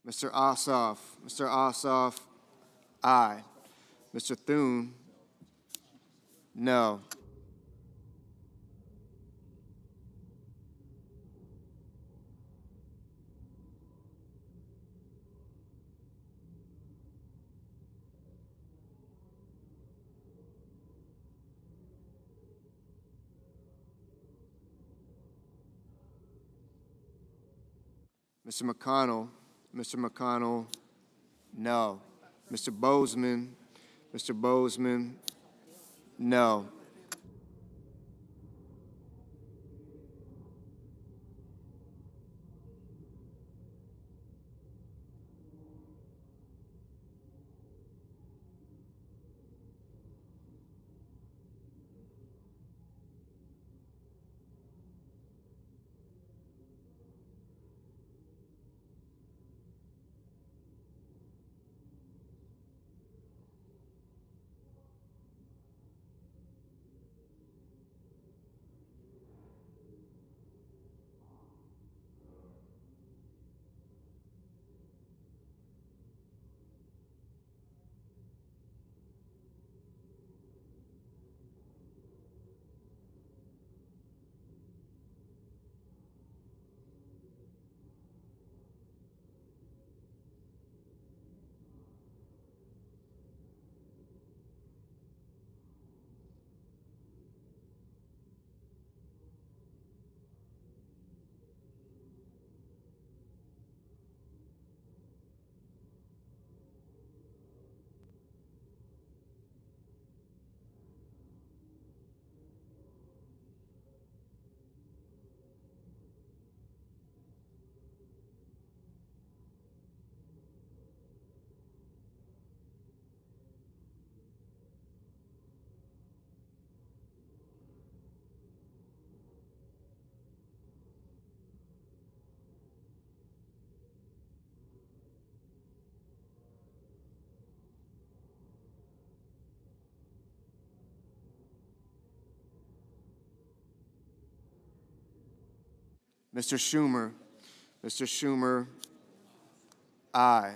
Mr. Ossoff? Mr. Ossoff? Aye. Mr. Thune? No. Mr. McConnell? Mr. McConnell? No. Mr. Bozeman? Mr. Bozeman? No. Mr. Schumer. Mr. Schumer, aye.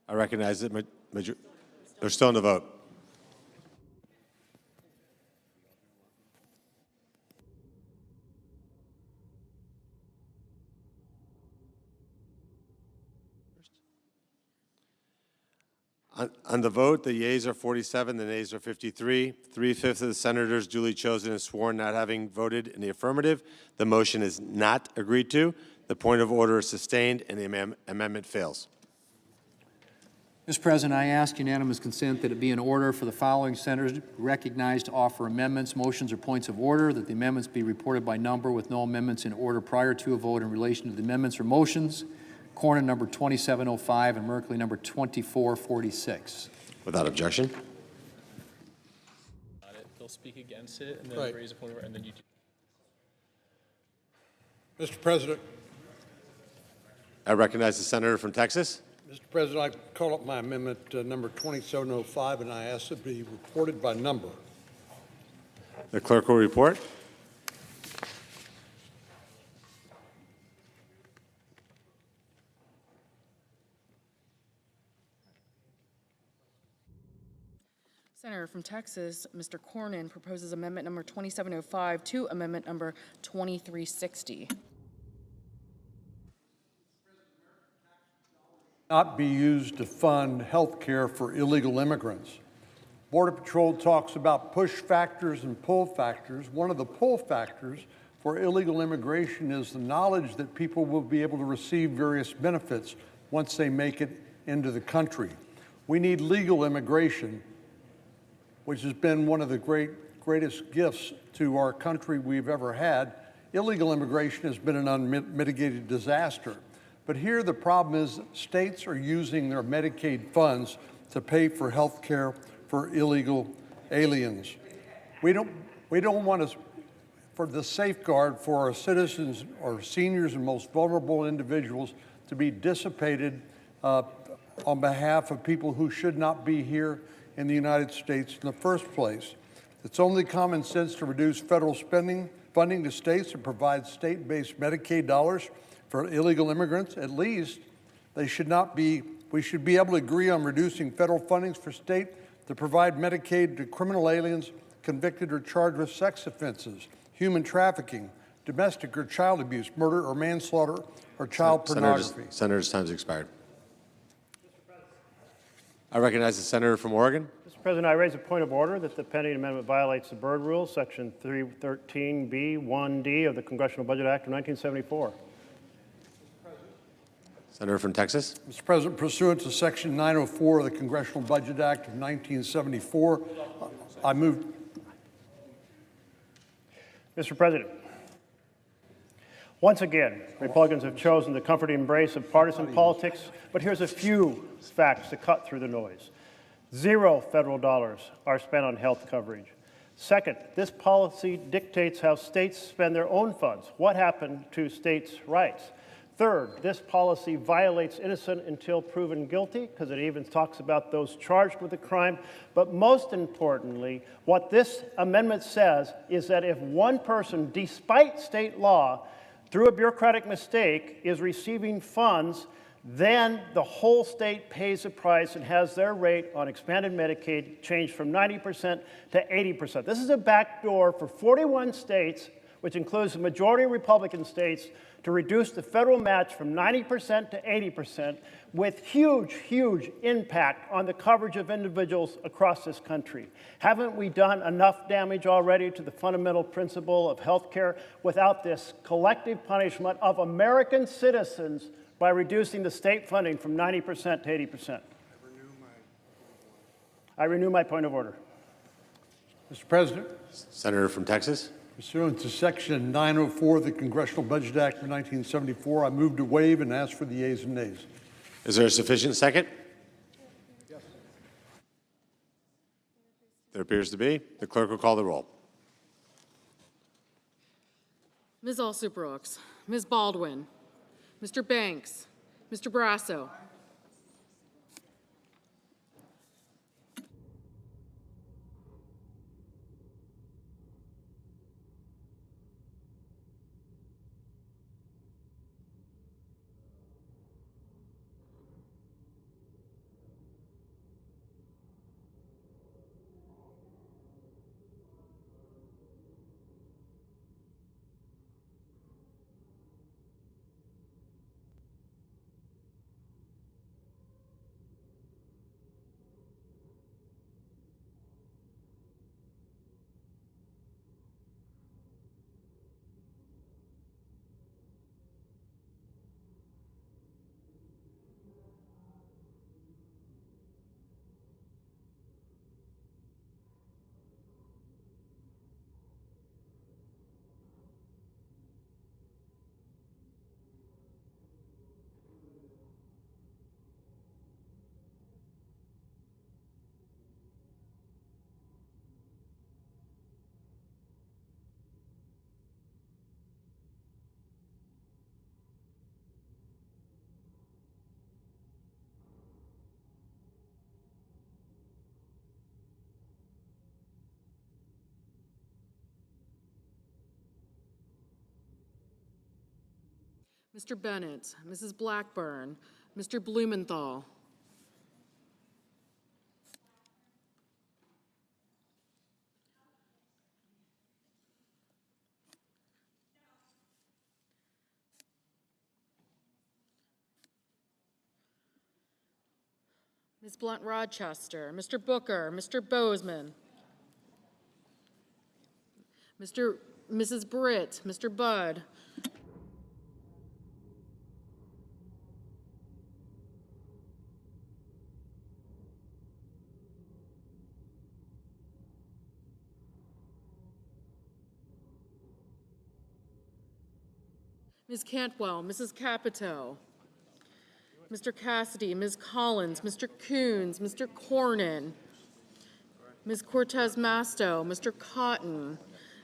I recognize that they're still in the vote. On the vote, the yeas are 47, the nays are 53. 3/5 of the senators duly chosen and sworn not having voted in the affirmative. The motion is not agreed to. The point of order is sustained and the amendment fails. Mr. President, I ask unanimous consent that it be in order for the following senators recognized to offer amendments, motions, or points of order, that the amendments be reported by number with no amendments in order prior to a vote in relation to the amendments or motions. Cornyn number 2705 and Merkley number 2446. Without objection. They'll speak against it and then Right. raise a point of order, and then you do. Mr. President. I recognize the senator from Texas. Mr. President, I call up my amendment number 2705, and I ask it be reported by number. The clerk will report. Senator from Texas, Mr. Cornyn proposes amendment number 2705 to amendment number 2360. Not be used to fund health care for illegal immigrants. Border Patrol talks about push factors and pull factors. One of the pull factors for illegal immigration is the knowledge that people will be able to receive various benefits once they make it into the country. We need legal immigration, which has been one of the greatest gifts to our country we've ever had. Illegal immigration has been an unmitigated disaster. But here the problem is states are using their Medicaid funds to pay for health care for illegal aliens. We don't want to, for the safeguard for our citizens, our seniors and most vulnerable individuals to be dissipated on behalf of people who should not be here in the United States in the first place. It's only common sense to reduce federal funding to states and provide state-based Medicaid dollars for illegal immigrants. At least we should be able to agree on reducing federal fundings for state to provide Medicaid to criminal aliens convicted or charged with sex offenses, human trafficking, domestic or child abuse, murder or manslaughter, or child pornography. Senator's time's expired. I recognize the senator from Oregon. Mr. President, I raise a point of order that the pending amendment violates the Byrd Rule, Section 313B1D of the Congressional Budget Act of 1974. Senator from Texas. Mr. President, pursuant to Section 904 of the Congressional Budget Act of 1974, I move. Mr. President, once again, Republicans have chosen the comforting embrace of partisan politics, but here's a few facts to cut through the noise. 0 federal dollars are spent on health coverage. Second, this policy dictates how states spend their own funds. What happened to states' rights? Third, this policy violates innocent until proven guilty, because it even talks about those charged with a crime. But most importantly, what this amendment says is that if one person, despite state law, through a bureaucratic mistake, is receiving funds, then the whole state pays a price and has their rate on expanded Medicaid changed from 90% to 80%. This is a backdoor for 41 states, which includes the majority Republican states, to reduce the federal match from 90% to 80%, with huge, huge impact on the coverage of individuals across this country. Haven't we done enough damage already to the fundamental principle of health care without this collective punishment of American citizens by reducing the state funding from 90% to 80%? I renew my point of order. Mr. President. Senator from Texas. Pursuant to Section 904 of the Congressional Budget Act of 1974, I move to waive and ask for the yeas and nays. Is there a sufficient second? Yes. There appears to be. The clerk will call the roll. Ms. Alsubrooks, Ms. Baldwin, Mr. Banks, Mr. Barrasso, Mr. Bennett, Mrs. Blackburn, Mr. Blumenthal, Ms. Blunt Rochester, Mr. Booker, Mr. Bozeman, Mrs. Britt, Mr. Budd, Ms. Cantwell, Mrs. Capito, Mr. Cassidy, Ms. Collins, Mr. Coons, Mr. Cornyn, Ms. Cortez Masto, Mr. Cotton,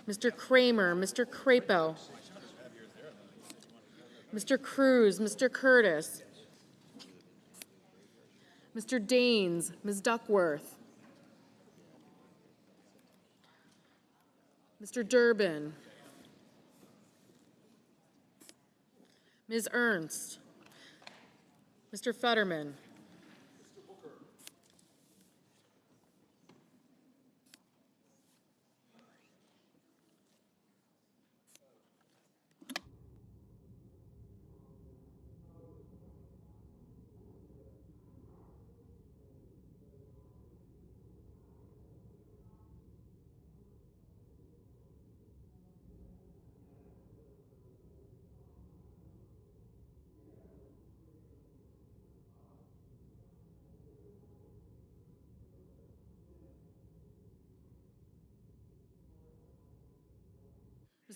Mr. Kramer, Mr. Crapo, Mr. Cruz, Mr. Curtis, Mr. Daines, Ms. Duckworth, Mr. Durbin, Ms. Ernst, Mr. Fetterman,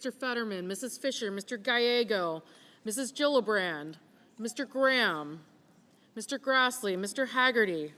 Mr. Fetterman, Mrs. Fisher, Mr. Gallego, Mrs. Gillibrand, Mr. Graham, Mr. Grassley, Mr. Haggerty,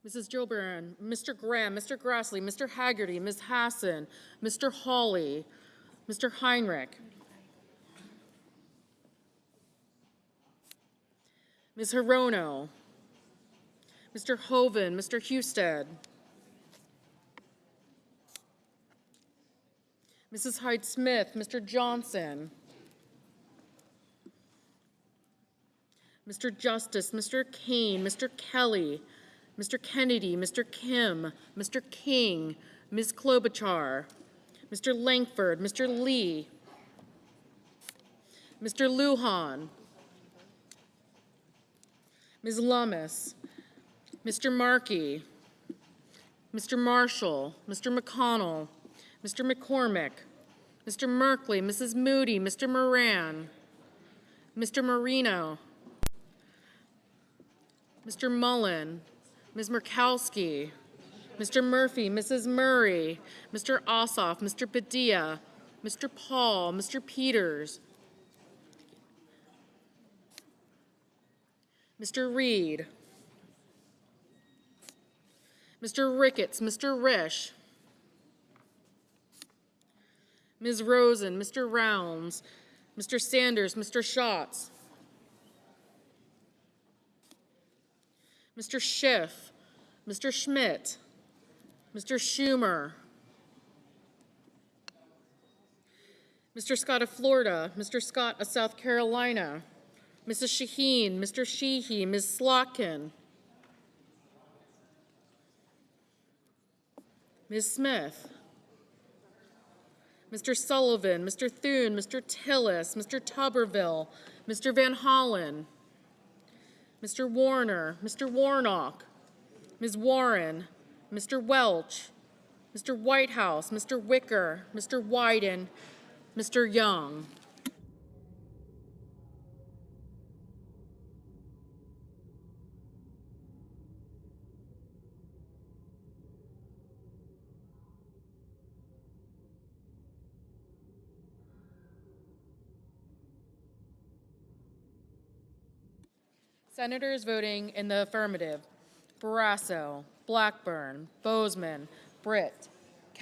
Mrs. Gillibrand, Mr. Graham, Mr. Grassley, Mr. Haggerty, Ms. Hassan, Mr. Hawley, Mr. Heinrich, Ms. Hirono, Mr. Hoven, Mr. Husted, Mrs. Hyde-Smith, Mr. Johnson, Mr. Justice, Mr. Kane, Mr. Kelly, Mr. Kennedy, Mr. Kim, Mr. King, Ms. Klobuchar, Mr. Langford, Mr. Lee, Mr. Lujan, Ms. Lummis, Mr. Markey, Mr. Marshall, Mr. McConnell, Mr. McCormick, Mr. Merkley, Mrs. Moody, Mr. Moran, Mr. Marino, Mr. Mullen, Ms. Murkowski, Mr. Murphy, Mrs. Murray, Mr. Ossoff, Mr. Padilla, Mr. Paul, Mr. Peters, Mr. Reed, Mr. Ricketts, Mr. Risch, Ms. Rosen, Mr. Rounds, Mr. Sanders, Mr. Schatz, Mr. Schiff, Mr. Schmidt, Mr. Schumer, Mr. Scott of Florida, Mr. Scott of South Carolina, Mrs. Shaheen, Mr. Sheehy, Ms. Slotkin, Ms. Smith, Mr. Sullivan, Mr. Thune, Mr. Tillis, Mr. Tuberville, Mr. Van Hollen, Mr. Warner, Mr. Warnock, Ms. Warren, Mr. Welch, Mr. Whitehouse, Mr. Wicker, Mr. Wyden, Mr. Young. Senators voting in the affirmative: Barrasso, Blackburn, Bozeman, Britt,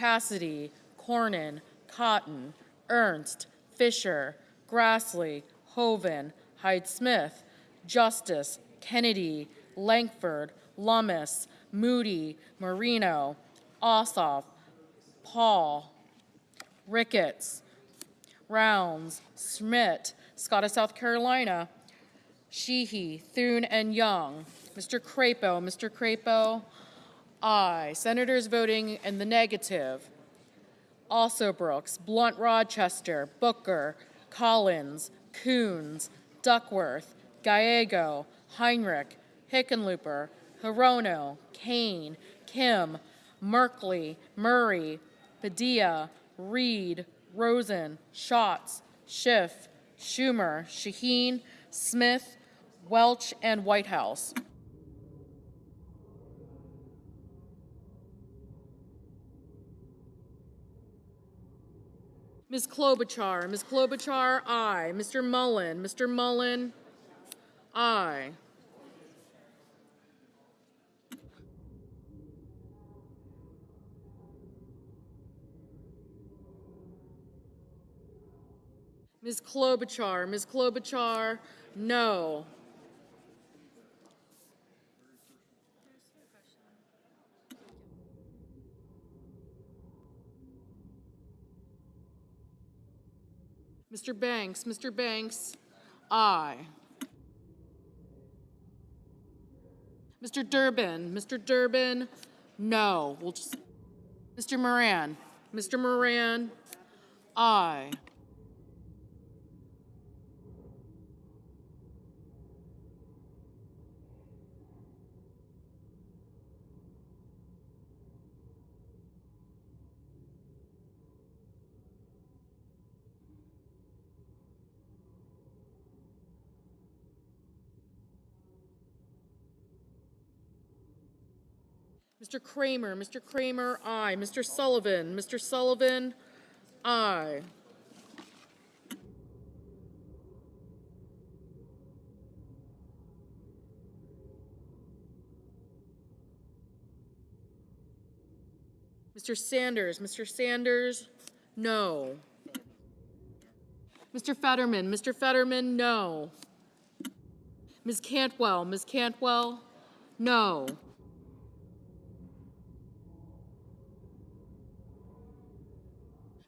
Cassidy, Cornyn, Cotton, Ernst, Fisher, Grassley, Hoven, Hyde-Smith, Justice, Kennedy, Langford, Lummis, Moody, Marino, Ossoff, Paul, Ricketts, Rounds, Schmidt, Scott of South Carolina, Sheehy, Thune, and Young. Mr. Crapo, aye. Senators voting in the negative: Also Brooks, Blunt Rochester, Booker, Collins, Coons, Duckworth, Gallego, Heinrich, Hickenlooper, Hirono, Kane, Kim, Merkley, Murray, Padilla, Reed, Rosen, Schatz, Schiff, Schumer, Shaheen, Smith, Welch, and Whitehouse. Ms. Klobuchar, aye. Mr. Mullen, aye. Ms. Klobuchar, no. Mr. Banks, aye. Mr. Durbin, no. Mr. Moran, aye. Mr. Kramer, aye. Mr. Sullivan, aye. Mr. Sanders, no. Mr. Fetterman, no. Ms. Cantwell, no.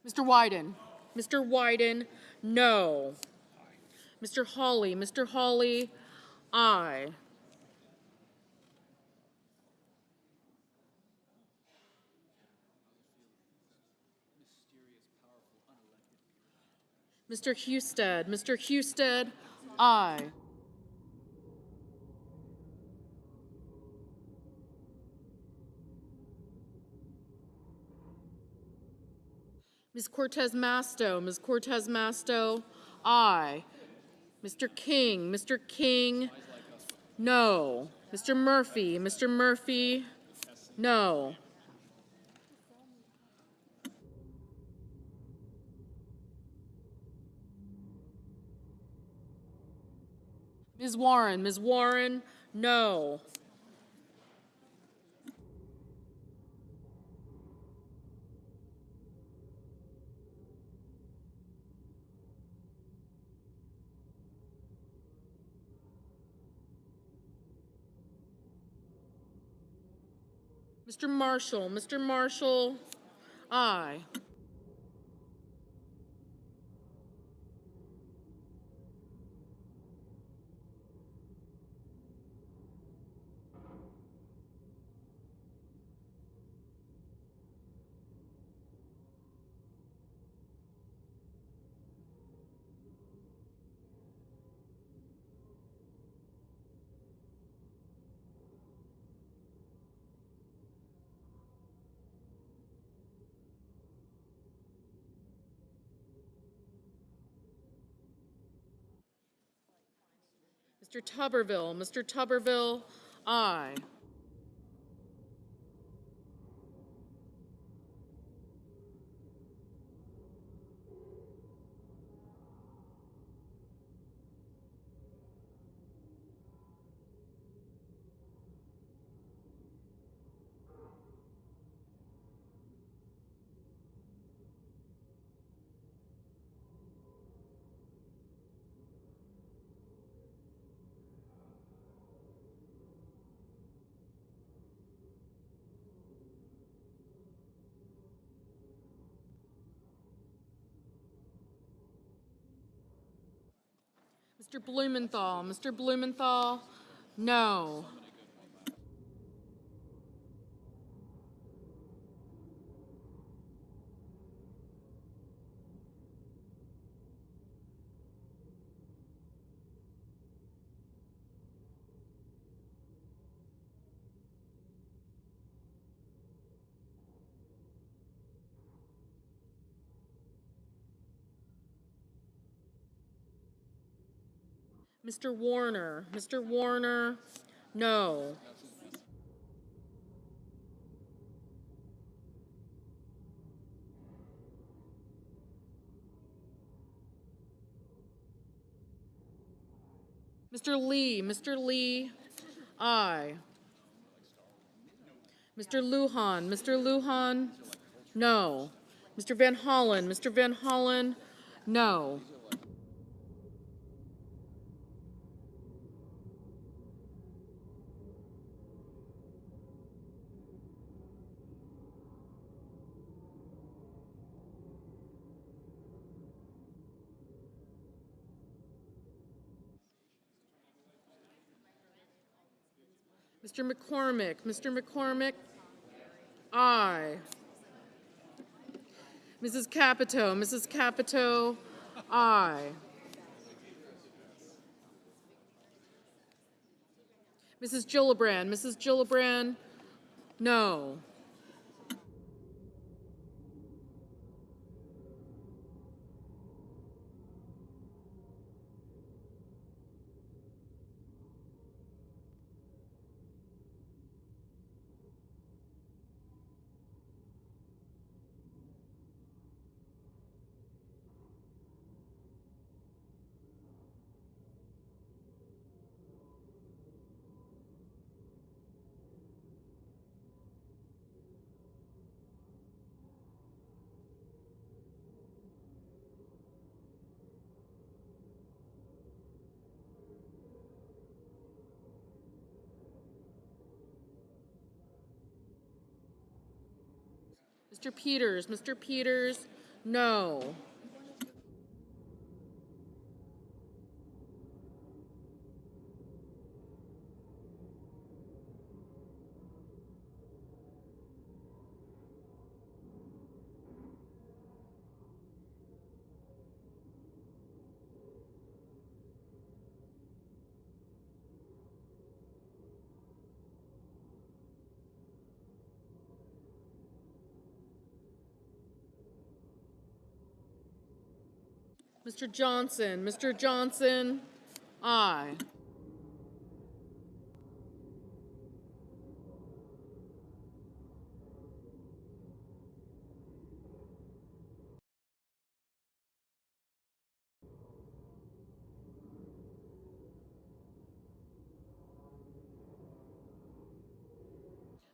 Mr. Wyden, no. Mr. Hawley, aye. Mr. Husted, aye. Ms. Cortez Masto, aye. Mr. King, no. Mr. Murphy, no. Ms. Warren, no. Mr. Marshall, aye. Mr. Tuberville, aye. Mr. Blumenthal, Mr. Blumenthal, no. Mr. Warner, no. Mr. Lee, aye. Mr. Lujan, no. Mr. Van Hollen, no. Mr. McCormick, aye. Mrs. Capito, aye. Mrs. Gillibrand, no. Mr. Peters, no. Mr. Johnson, aye.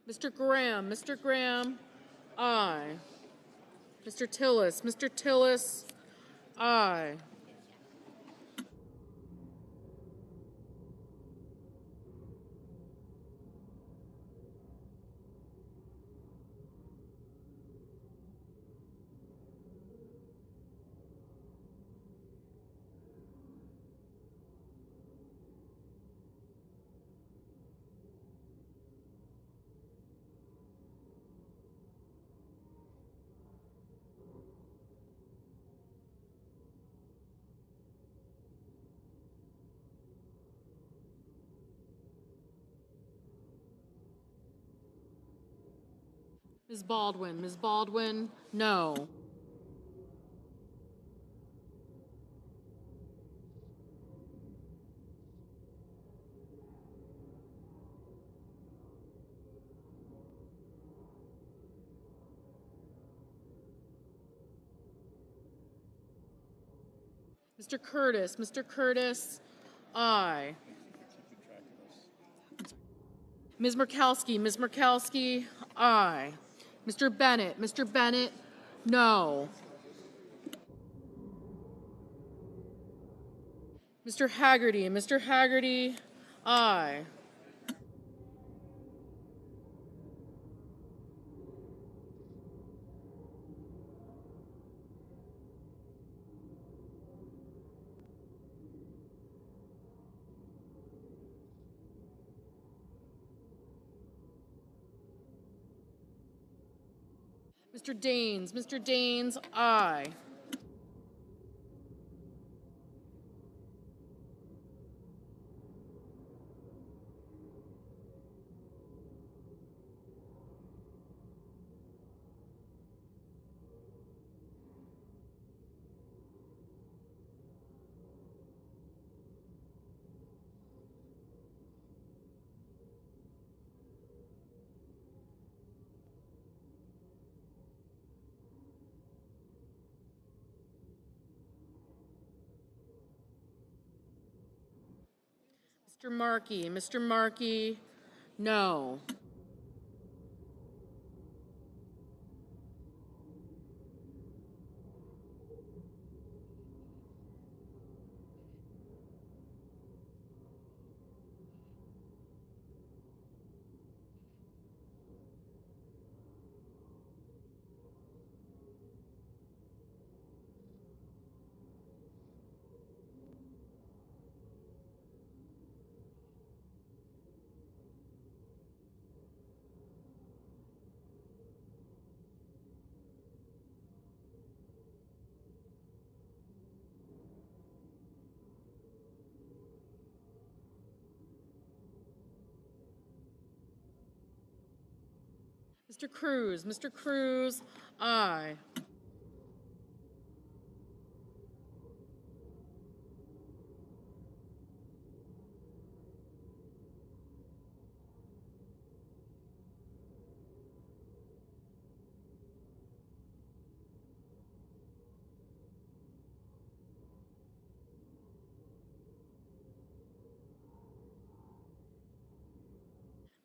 Mr. Graham, aye. Mr. Tillis, aye. Ms. Baldwin, no. Mr. Curtis, aye. Ms. Murkowski, aye. Mr. Bennett, no. Mr. Haggerty, aye. Mr. Daines. Mr. Daines, aye. Mr. Markey. Mr. Markey, no. Mr. Cruz. Mr. Cruz, aye.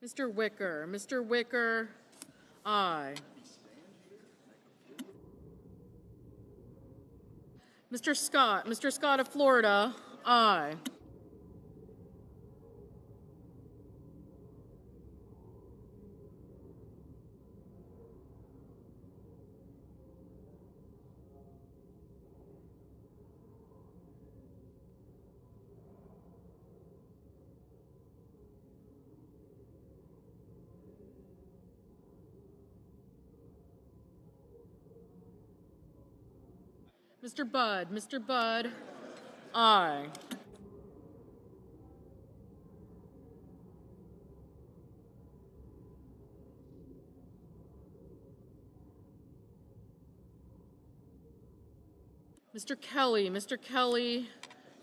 Mr. Wicker. Mr. Wicker, aye. Mr. Scott. Mr. Scott of Florida, aye. Mr. Budd. Mr. Budd, aye. Mr. Kelly. Mr. Kelly,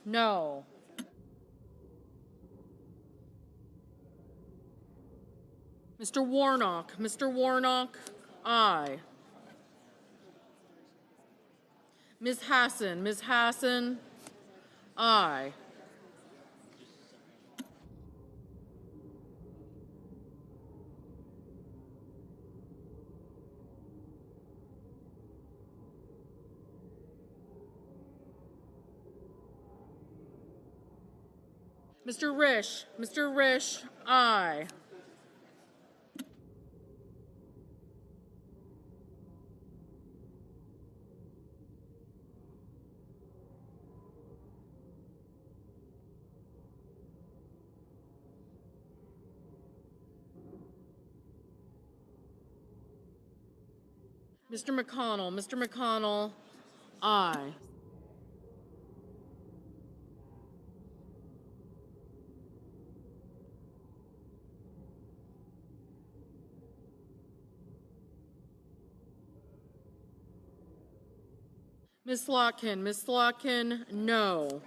no. Mr. Warnock. Mr. Warnock, aye. Ms. Hassan. Ms. Hassan, aye. Mr. Risch. Mr. Risch, aye. Mr. McConnell. Mr. McConnell, aye. Ms. Slotkin. Ms. Slotkin, no.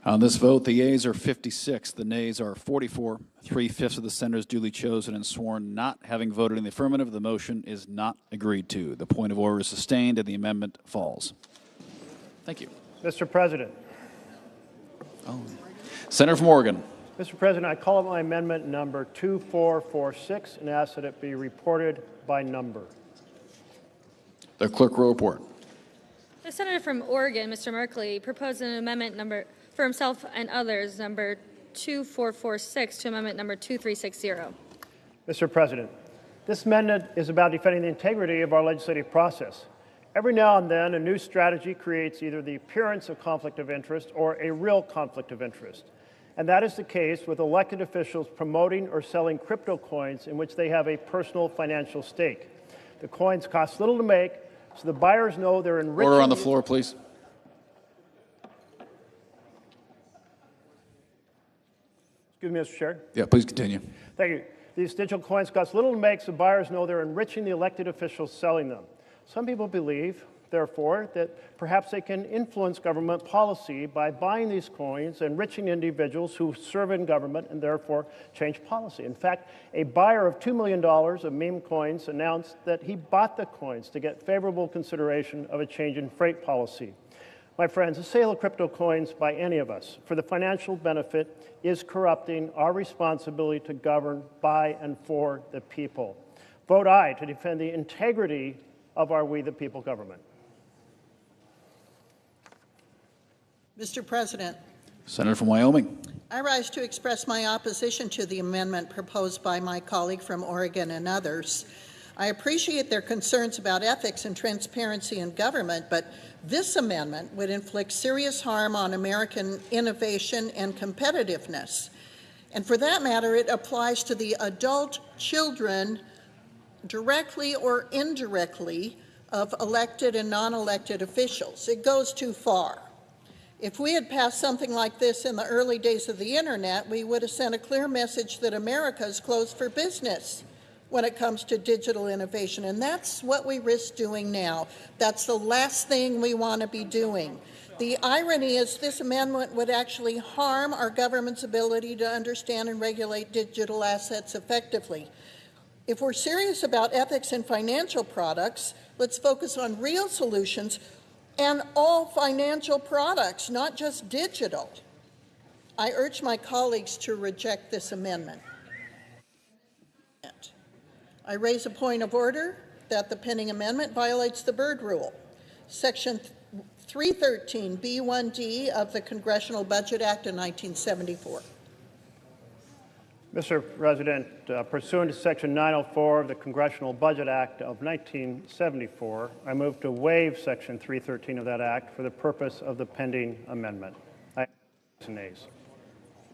On this vote, the yeas are 56, the nays are 44. 3/5 of the senators duly chosen and sworn not having voted in the affirmative. The motion is not agreed to. The point of order is sustained and the amendment falls. Thank you. Mr. President. Senator from Oregon. Mr. President, I call up my amendment number 2446 and ask that it be reported by number. The clerk will report. The senator from Oregon, Mr. Merkley, proposed an amendment number for himself and others, number 2446 to amendment number 2360. Mr. President, this amendment is about defending the integrity of our legislative process. Every now and then, a new strategy creates either the appearance of conflict of interest or a real conflict of interest. And that is the case with elected officials promoting or selling crypto coins in which they have a personal financial stake. The coins cost little to make, so the buyers know they're enriching. Order on the floor, please. Excuse me, Mr. Chair. Yeah, please continue. Thank you. These digital coins cost little to make, so buyers know they're enriching the elected officials selling them. Some people believe, therefore, that perhaps they can influence government policy by buying these coins, enriching individuals who serve in government and therefore change policy. In fact, a buyer of $2 million of meme coins announced that he bought the coins to get favorable consideration of a change in freight policy. My friends, the sale of crypto coins by any of us for the financial benefit is corrupting our responsibility to govern by and for the people. Vote aye to defend the integrity of our We the People government. Mr. President, Senator from Wyoming. I rise to express my opposition to the amendment proposed by my colleague from Oregon and others. I appreciate their concerns about ethics and transparency in government, but this amendment would inflict serious harm on American innovation and competitiveness. And for that matter, it applies to the adult children directly or indirectly of elected and non-elected officials. It goes too far. If we had passed something like this in the early days of the internet, we would have sent a clear message that America is closed for business when it comes to digital innovation, and that's what we risk doing now. That's the last thing we want to be doing. The irony is this amendment would actually harm our government's ability to understand and regulate digital assets effectively. If we're serious about ethics in financial products, let's focus on real solutions and all financial products, not just digital. I urge my colleagues to reject this amendment. I raise a point of order that the pending amendment violates the Byrd Rule. Section 313B1D of the Congressional Budget Act of 1974. Mr. President, pursuant to Section 904 of the Congressional Budget Act of 1974, I move to waive Section 313 of that act for the purpose of the pending amendment. I ask nays.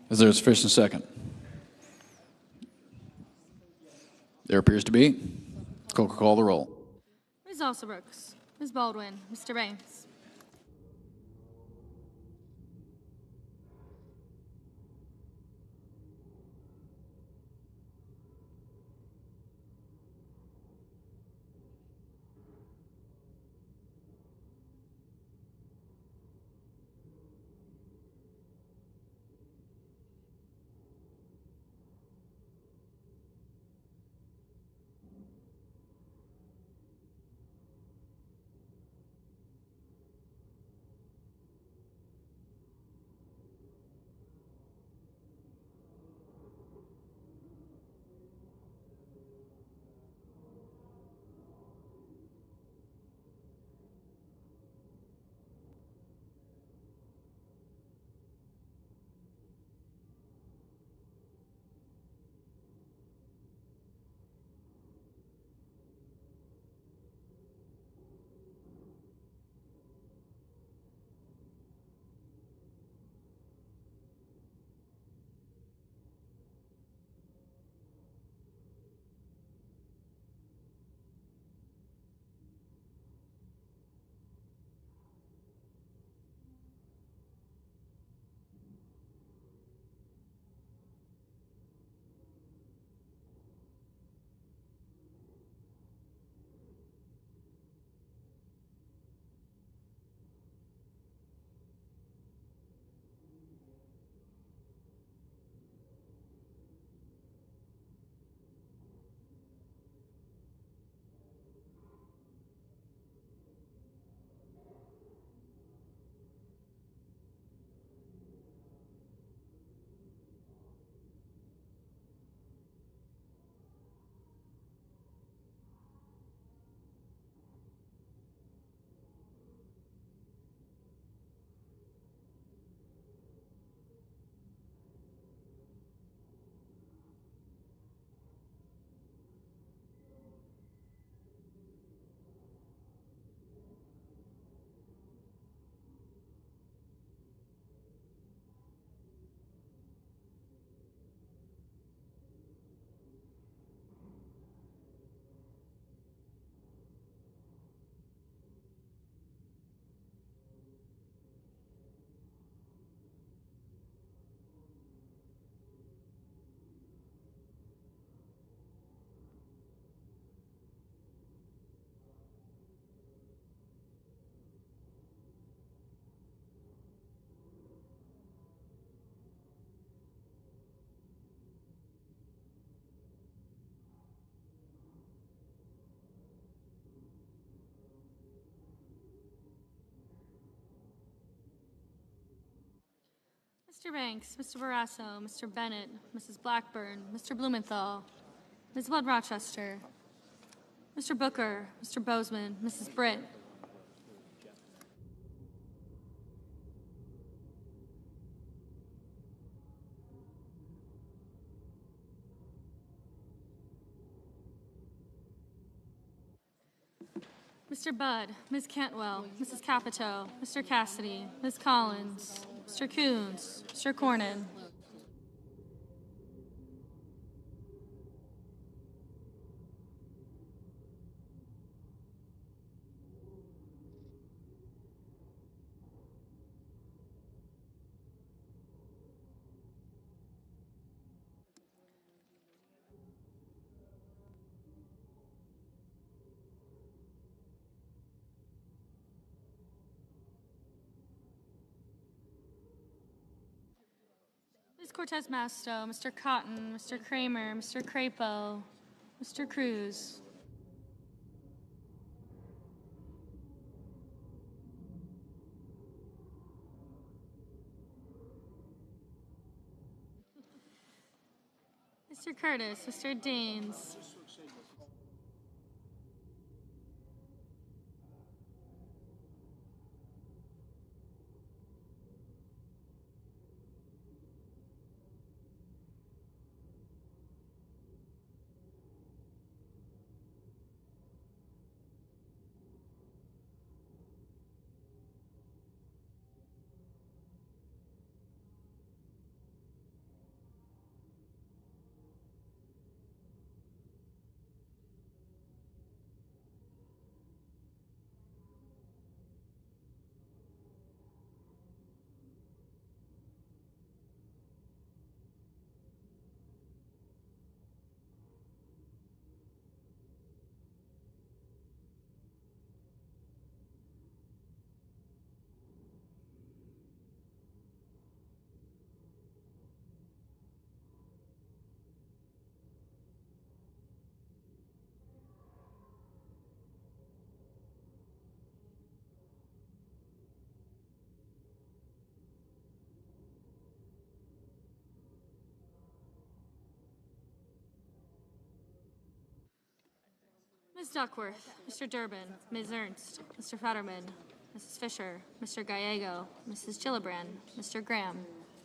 Is there a sufficient second? There appears to be. Clerk will call the roll. Ms. Alsobrooks, Ms. Baldwin, Mr. Banks. Mr. Banks, Mr. Barrasso, Mr. Bennett, Mrs. Blackburn, Mr. Blumenthal, Ms. Wood Rochester, Mr. Booker, Mr. Bozeman, Mrs. Britt, Mr. Budd, Ms. Cantwell, Mrs. Capito, Mr. Cassidy, Ms. Collins, Mr. Coons, Mr. Cornyn. Ms. Cortez Masto, Mr. Cotton, Mr. Kramer, Mr. Crapo, Mr. Cruz. Mr. Curtis, Mr. Daines. Ms. Duckworth, Mr. Durbin, Ms. Ernst, Mr. Fetterman, Mrs. Fisher, Mr. Gallego, Mrs. Gillibrand, Mr. Graham,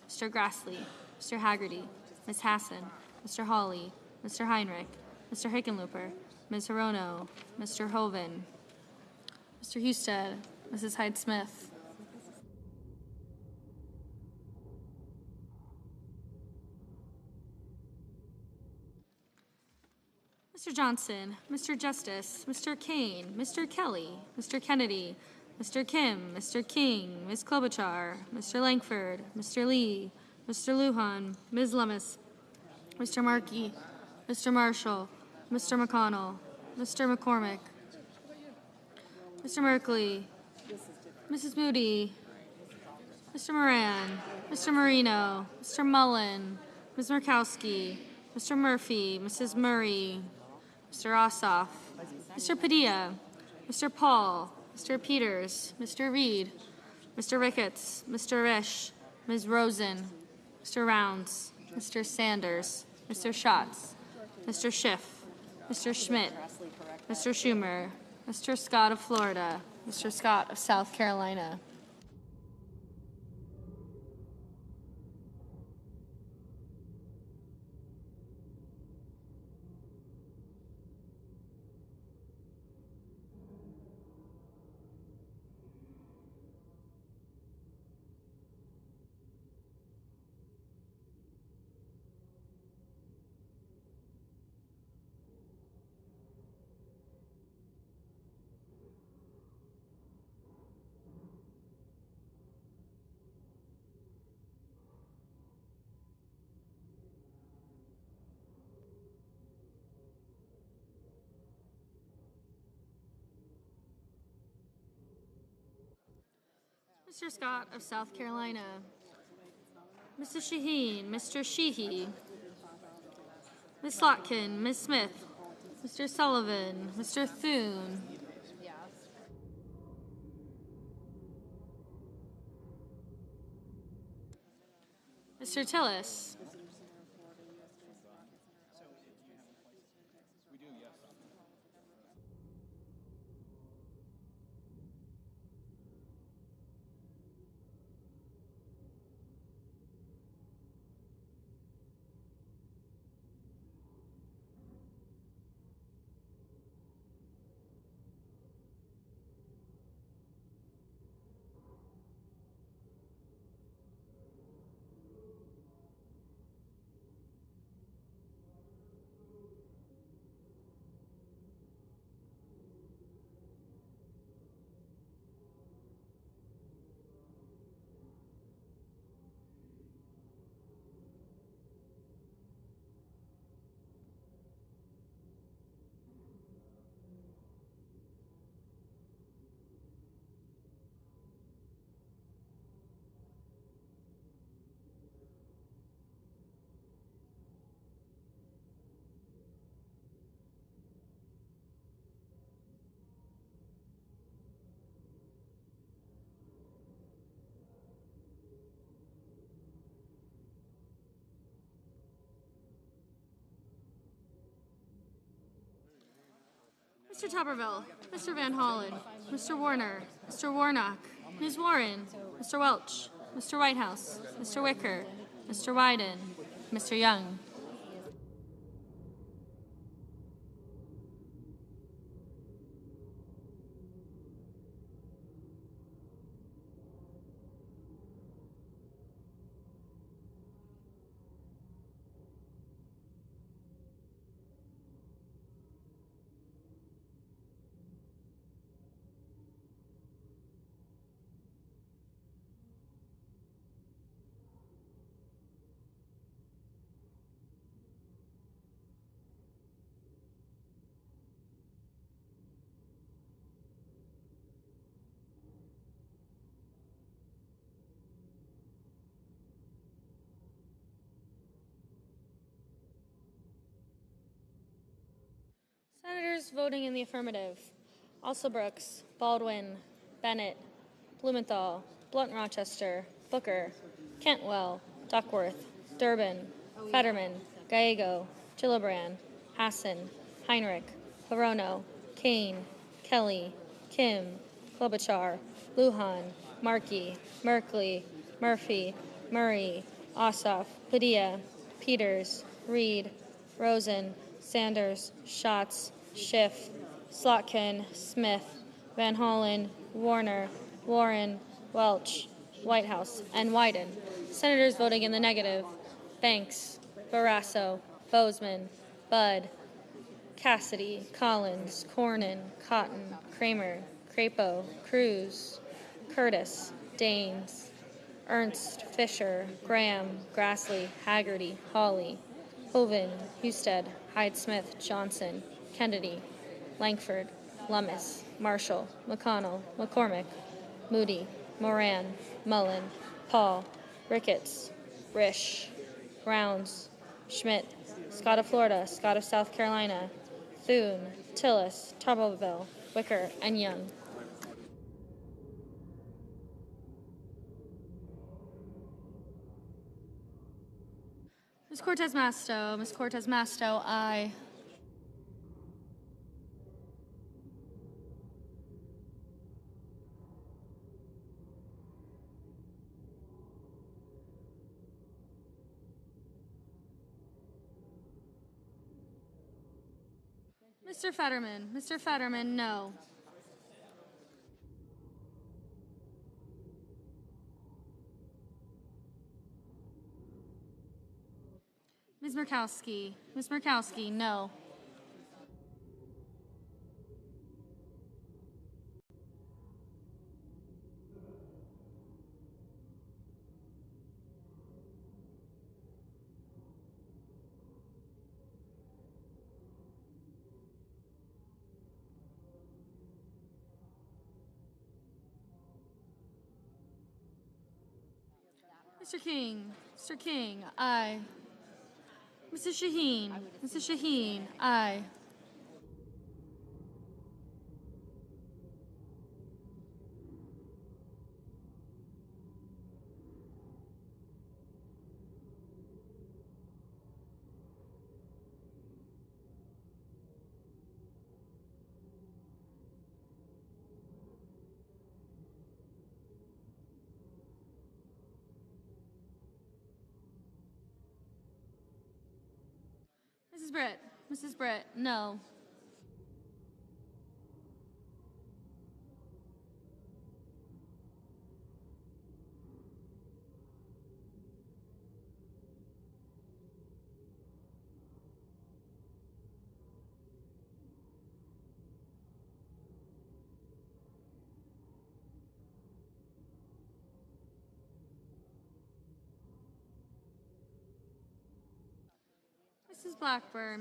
Mr. Grassley, Mr. Haggerty, Ms. Hassan, Mr. Hawley, Mr. Heinrich, Mr. Hickenlooper, Ms. Hirono, Mr. Hoven, Mr. Husted, Mrs. Hyde-Smith, Mr. Johnson, Mr. Justice, Mr. Kane, Mr. Kelly, Mr. Kennedy, Mr. Kim, Mr. King, Ms. Klobuchar, Mr. Langford, Mr. Lee, Mr. Lujan, Ms. Lummis, Mr. Markey, Mr. Marshall, Mr. McConnell, Mr. McCormick, Mr. Merkley, Mrs. Moody, Mr. Moran, Mr. Marino, Mr. Mullen, Ms. Murkowski, Mr. Murphy, Mrs. Murray, Mr. Ossoff, Mr. Padilla, Mr. Paul, Mr. Peters, Mr. Reed, Mr. Ricketts, Mr. Risch, Ms. Rosen, Mr. Rounds, Mr. Sanders, Mr. Schatz, Mr. Schiff, Mr. Schmidt, Mr. Schumer, Mr. Scott of Florida, Mr. Scott of South Carolina. Mr. Scott of South Carolina, Mrs. Shaheen, Mr. Sheehy, Ms. Slotkin, Ms. Smith, Mr. Sullivan, Mr. Thune, Mr. Tillis. Mr. Tupperville, Mr. Van Hollen, Mr. Warner, Mr. Warnock, Ms. Warren, Mr. Welch, Mr. Whitehouse, Mr. Wicker, Mr. Wyden, Mr. Young. Senators voting in the affirmative: Alsobrooks, Baldwin, Bennett, Blumenthal, Blunt-Rochester, Booker, Cantwell, Duckworth, Durbin, Fetterman, Gallego, Gillibrand, Hassan, Heinrich, Hirono, Kane, Kelly, Kim, Klobuchar, Lujan, Markey, Merkley, Murphy, Murray, Ossoff, Padilla, Peters, Reed, Rosen, Sanders, Schatz, Schiff, Slotkin, Smith, Van Hollen, Warner, Warren, Welch, Whitehouse, and Wyden. Senators voting in the negative: Banks, Barrasso, Bozeman, Budd, Cassidy, Collins, Cornyn, Cotton, Kramer, Crapo, Cruz, Curtis, Daines, Ernst, Fisher, Graham, Grassley, Haggerty, Hawley, Hoven, Husted, Hyde-Smith, Johnson, Kennedy, Langford, Lummis, Marshall, McConnell, McCormick, Moody, Moran, Mullen, Paul, Ricketts, Risch, Rounds, Schmidt, Scott of Florida, Scott of South Carolina, Thune, Tillis, Tuberville, Wicker, and Young. Ms. Cortez Masto, Ms. Cortez Masto, aye. Mr. Fetterman, no. Ms. Murkowski, no. Mr. King, aye. Mrs. Shaheen, aye. Mrs. Britt, no.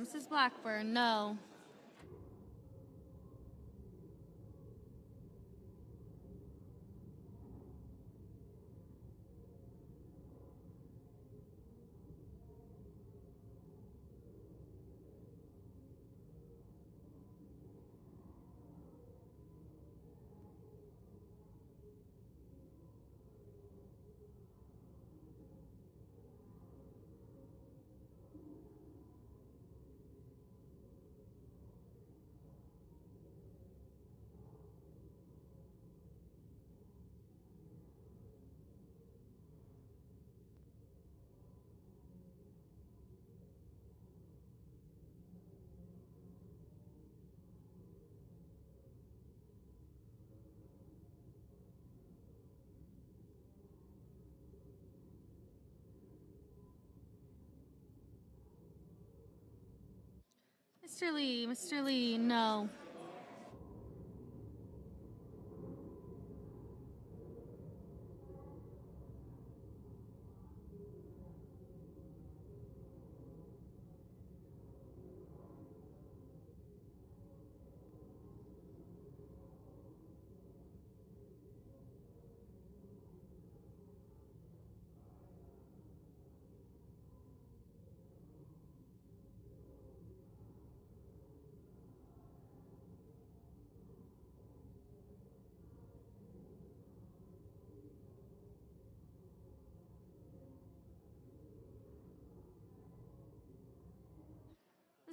Mrs. Blackburn, no. Mr. Lee, no.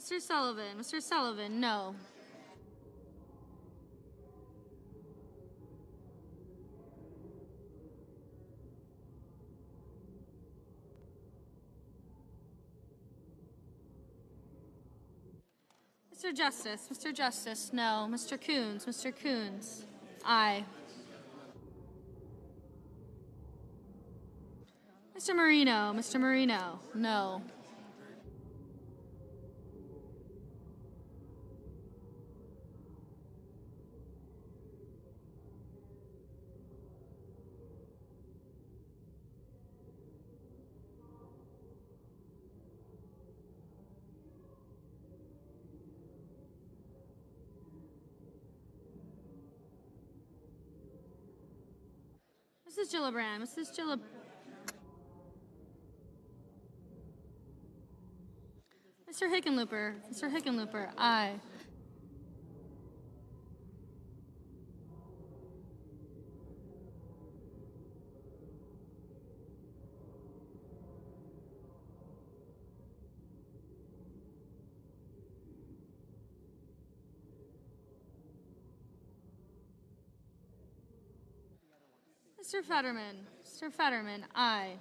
Mr. Sullivan, no. Mr. Justice, no. Mr. Coons, aye. Mr. Marino, no. Mrs. Gillibrand, Mr. Hickenlooper, aye. Mr. Fetterman, aye.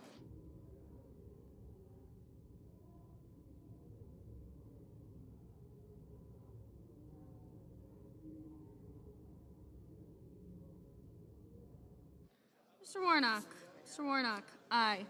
Mr. Warnock, aye.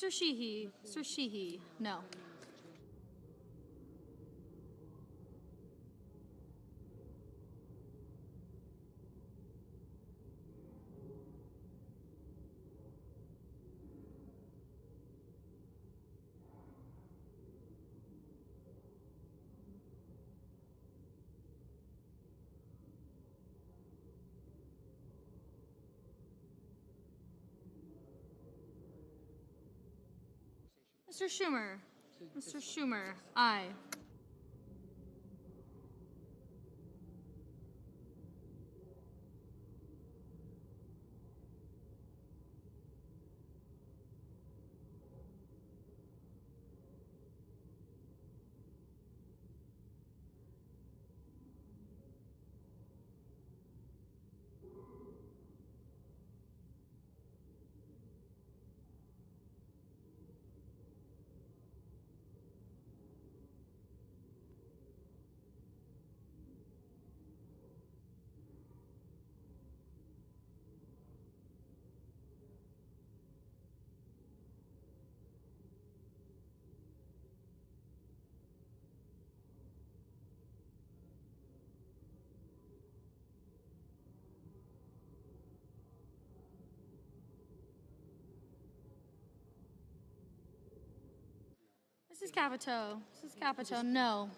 Mr. Sheehy, no. Mr. Schumer. Mr. Schumer, aye. Mrs. Capito, no.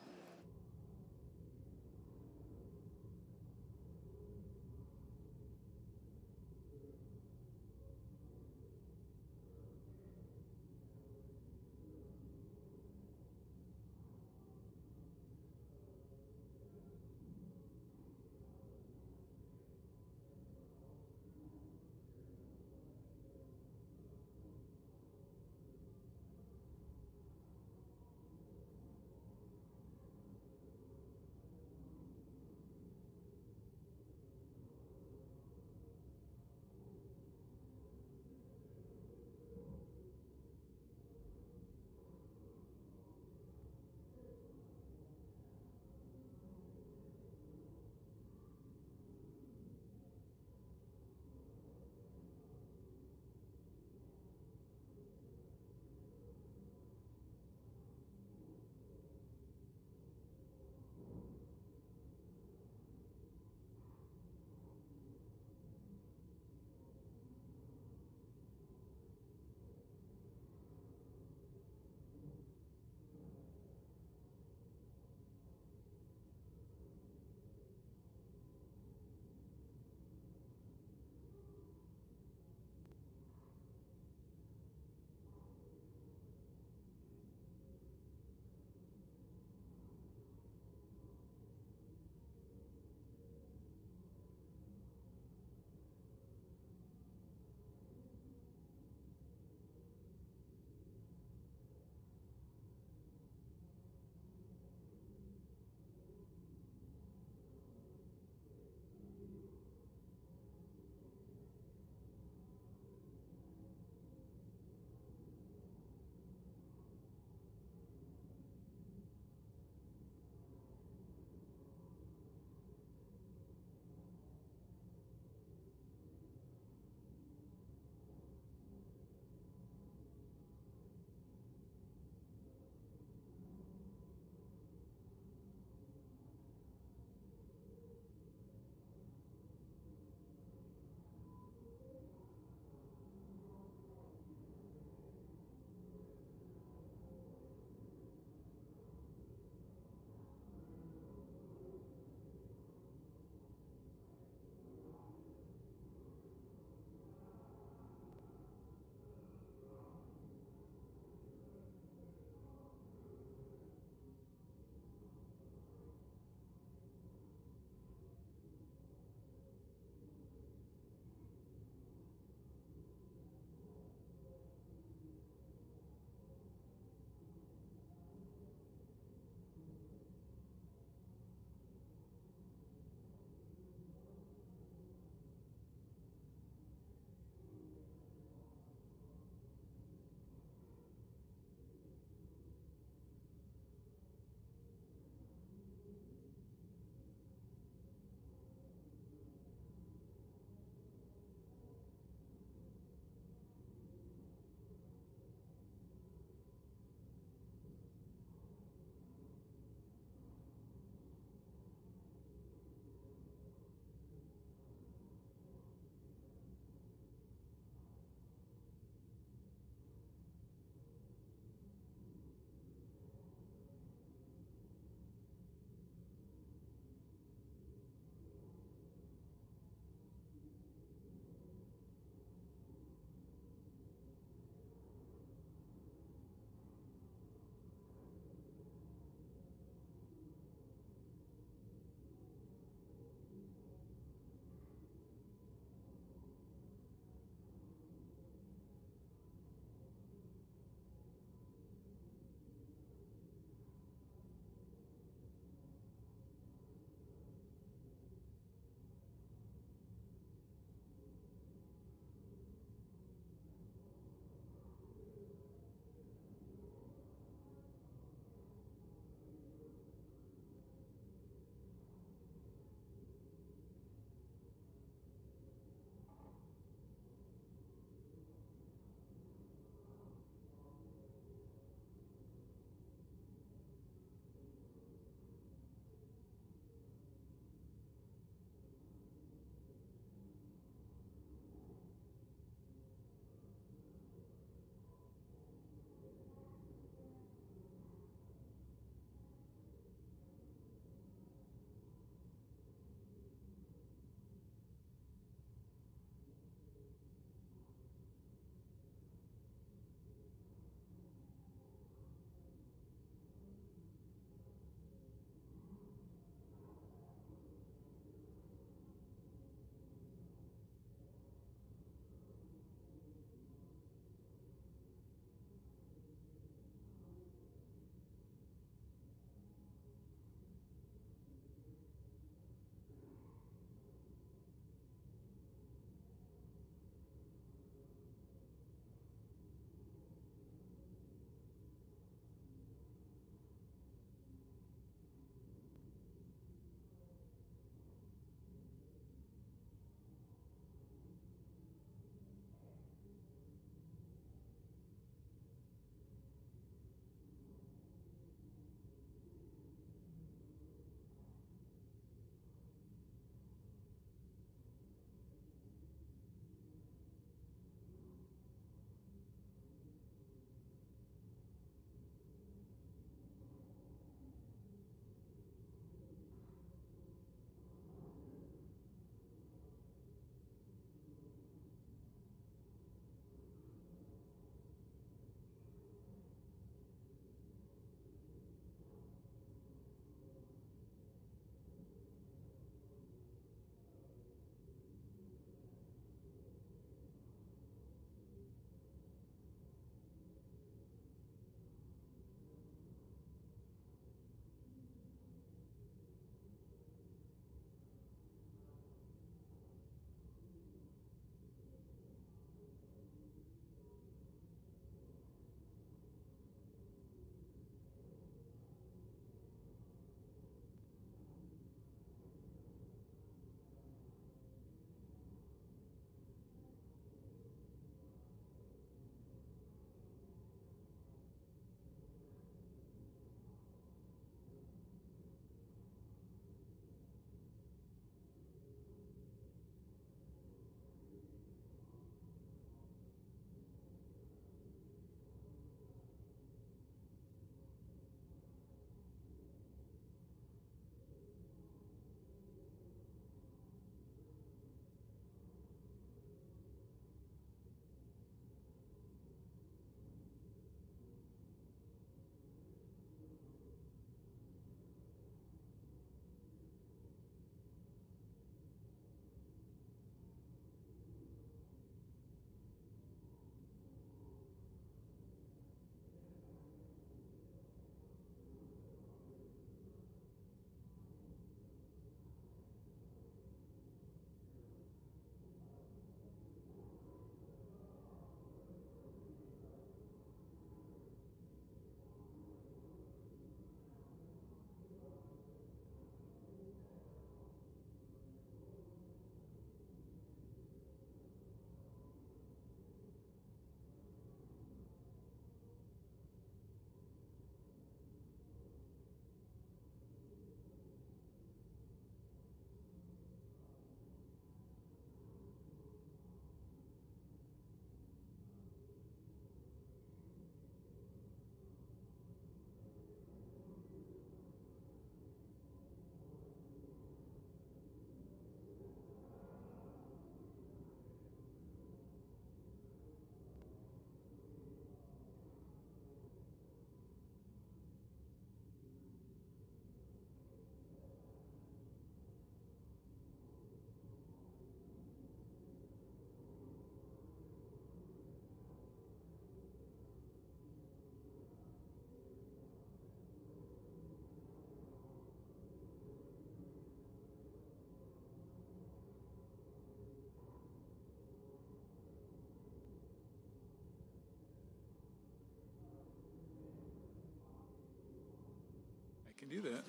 can do that.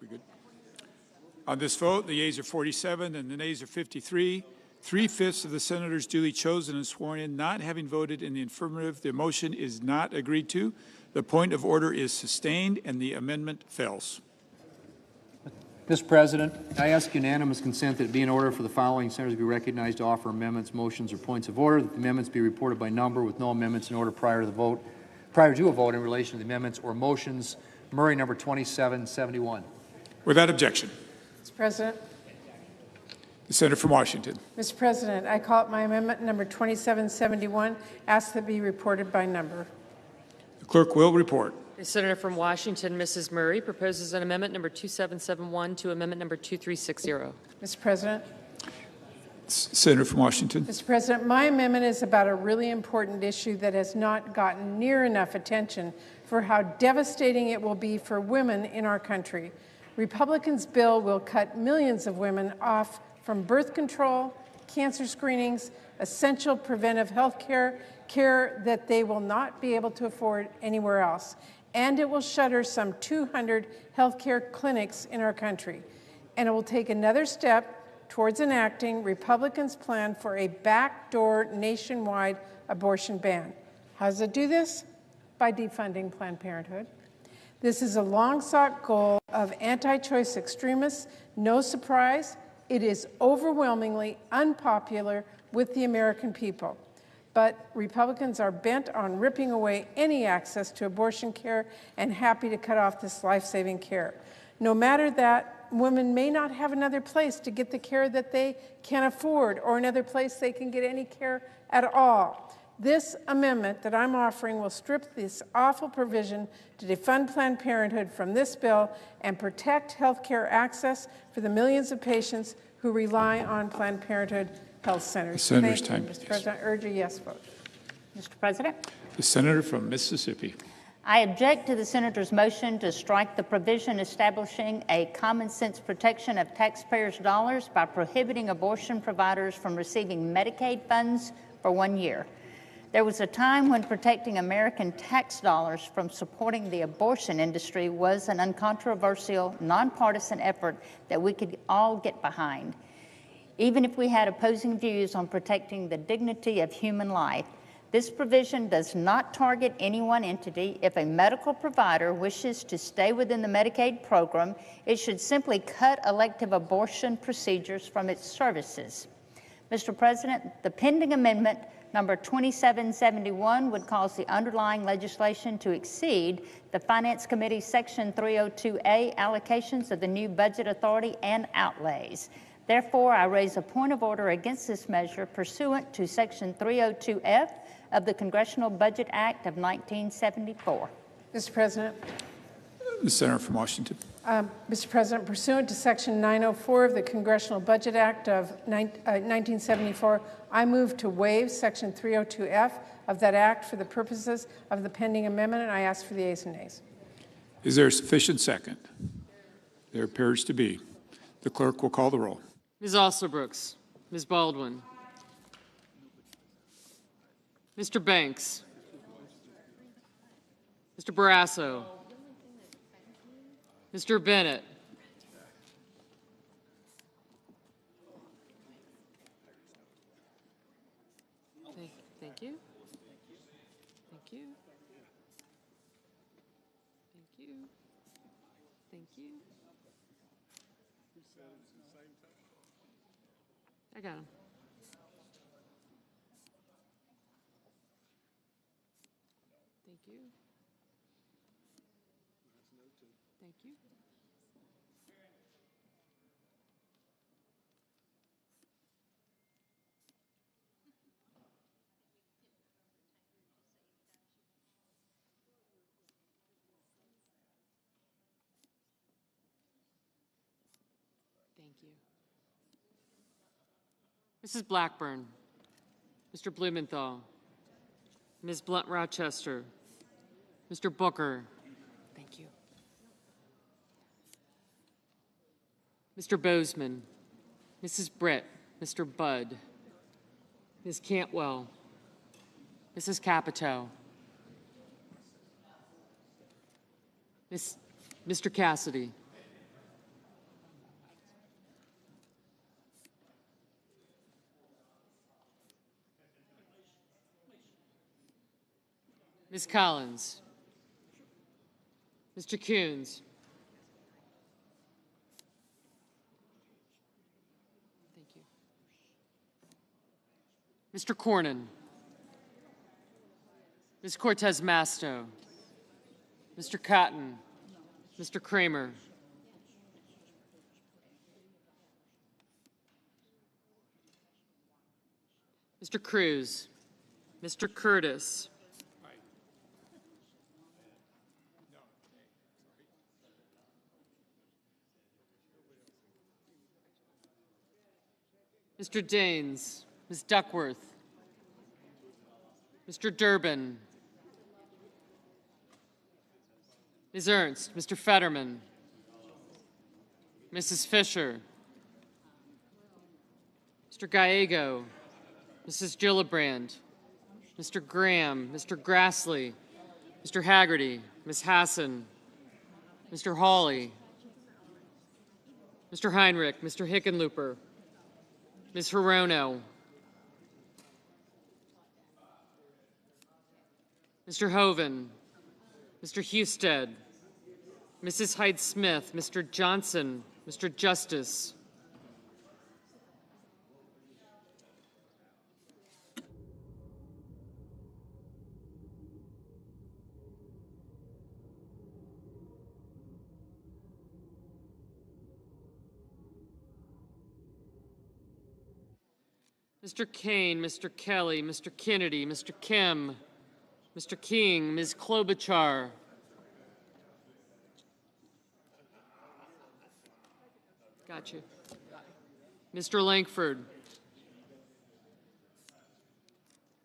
We good? On this vote, the yeas are 47 and the nays are 53. 3/5 of the senators duly chosen and sworn in not having voted in the affirmative, the motion is not agreed to. The point of order is sustained and the amendment fails. Mr. President, I ask unanimous consent that it be in order for the following senators to be recognized to offer amendments, motions, or points of order, that the amendments be reported by number with no amendments in order prior to a vote in relation to the amendments or motions. Murray, number 2771. Without objection. Mr. President. The senator from Washington. Mr. President, I call up my amendment number 2771, ask that it be reported by number. The clerk will report. The senator from Washington, Mrs. Murray, proposes an amendment number 2771 to amendment number 2360. Mr. President. Senator from Washington. Mr. President, my amendment is about a really important issue that has not gotten near enough attention for how devastating it will be for women in our country. Republicans' bill will cut millions of women off from birth control, cancer screenings, essential preventive health care that they will not be able to afford anywhere else. And it will shutter some 200 health care clinics in our country. And it will take another step towards enacting Republicans' plan for a backdoor nationwide abortion ban. How does it do this? By defunding Planned Parenthood. This is a long-sought goal of anti-choice extremists. No surprise, it is overwhelmingly unpopular with the American people. But Republicans are bent on ripping away any access to abortion care and happy to cut off this life-saving care. No matter that, women may not have another place to get the care that they can afford or another place they can get any care at all. This amendment that I'm offering will strip this awful provision to defund Planned Parenthood from this bill and protect health care access for the millions of patients who rely on Planned Parenthood health centers. The senator's Thank you, time. Mr. President. I urge a yes vote. Mr. President. The senator from Mississippi. I object to the senator's motion to strike the provision establishing a common sense protection of taxpayers' dollars by prohibiting abortion providers from receiving Medicaid funds for 1 year. There was a time when protecting American tax dollars from supporting the abortion industry was an uncontroversial, nonpartisan effort that we could all get behind. Even if we had opposing views on protecting the dignity of human life, this provision does not target any one entity. If a medical provider wishes to stay within the Medicaid program, it should simply cut elective abortion procedures from its services. Mr. President, the pending amendment number 2771 would cause the underlying legislation to exceed the Finance Committee's Section 302A allocations of the new budget authority and outlays. Therefore, I raise a point of order against this measure pursuant to Section 302F of the Congressional Budget Act of 1974. Mr. President. The senator from Washington. Mr. President, pursuant to Section 904 of the Congressional Budget Act of 1974, I move to waive Section 302F of that act for the purposes of the pending amendment, and I ask for the ayes and nays. Is there a sufficient second? There appears to be. The clerk will call the roll. Ms. Alsobrooks, Ms. Baldwin, Mr. Banks, Mr. Barrasso, Mr. Bennett, thank you. Thank you. Thank you. Thank you. I got him. Thank you. Thank you. Thank you. Mrs. Blackburn, Mr. Blumenthal, Ms. Blunt Rochester, Mr. Booker, thank you. Mr. Bozeman, Mrs. Britt, Mr. Budd, Ms. Cantwell, Mrs. Capito, Mr. Cassidy. Ms. Collins. Mr. Coons. Thank you. Mr. Cornyn. Ms. Cortez Masto. Mr. Cotton. Mr. Kramer. Mr. Cruz. Mr. Curtis. Mr. Daines, Ms. Duckworth, Mr. Durbin, Ms. Ernst, Mr. Fetterman, Mrs. Fisher, Mr. Gallego, Mrs. Gillibrand, Mr. Graham, Mr. Grassley, Mr. Haggerty, Ms. Hassan, Mr. Hawley, Mr. Heinrich, Mr. Hickenlooper, Ms. Hirono, Mr. Hoven, Mr. Husted, Mrs. Hyde-Smith, Mr. Johnson, Mr. Justice, Mr. Kane, Mr. Kelly, Mr. Kennedy, Mr. Kim, Mr. King, Ms. Klobuchar, got you, Mr. Langford,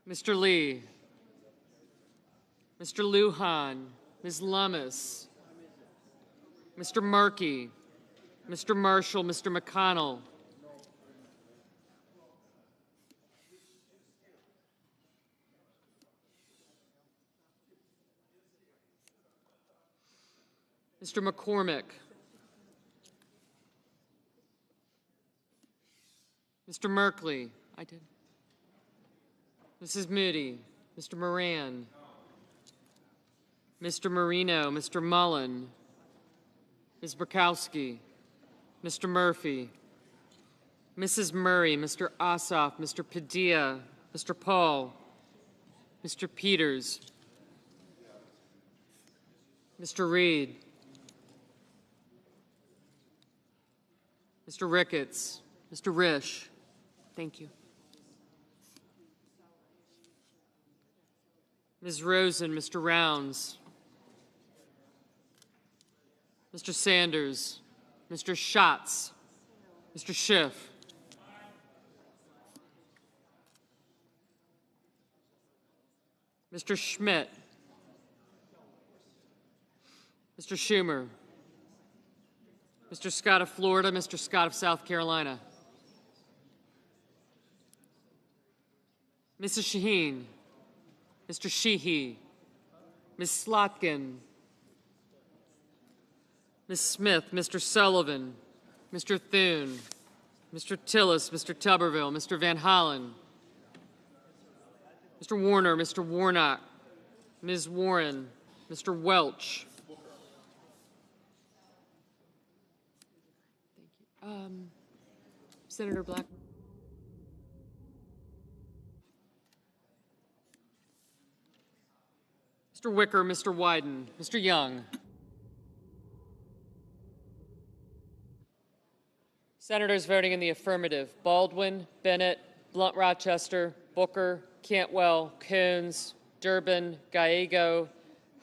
Mr. Lee, Mr. Lujan, Ms. Lummis, Mr. Markey, Mr. Marshall, Mr. McConnell, Mr. McCormick, Mr. Merkley, I did, Mrs. Moody, Mr. Moran, Mr. Marino, Mr. Mullen, Ms. Burkowski, Mr. Murphy, Mrs. Murray, Mr. Ossoff, Mr. Padilla, Mr. Paul, Mr. Peters, Mr. Reed, Mr. Ricketts, Mr. Risch, thank you. Ms. Rosen, Mr. Rounds, Mr. Sanders, Mr. Schatz, Mr. Schiff, Mr. Schmidt, Mr. Schumer, Mr. Scott of Florida, Mr. Scott of South Carolina, Mrs. Shaheen, Mr. Sheehy, Ms. Slotkin, Ms. Smith, Mr. Sullivan, Mr. Thune, Mr. Tillis, Mr. Tuberville, Mr. Van Hollen, Mr. Warner, Mr. Warnock, Ms. Warren, Mr. Welch, Senator Black. Mr. Wicker, Mr. Wyden, Mr. Young. Senators voting in the affirmative: Baldwin, Bennett, Blunt Rochester, Booker, Cantwell, Coons, Durbin, Gallego,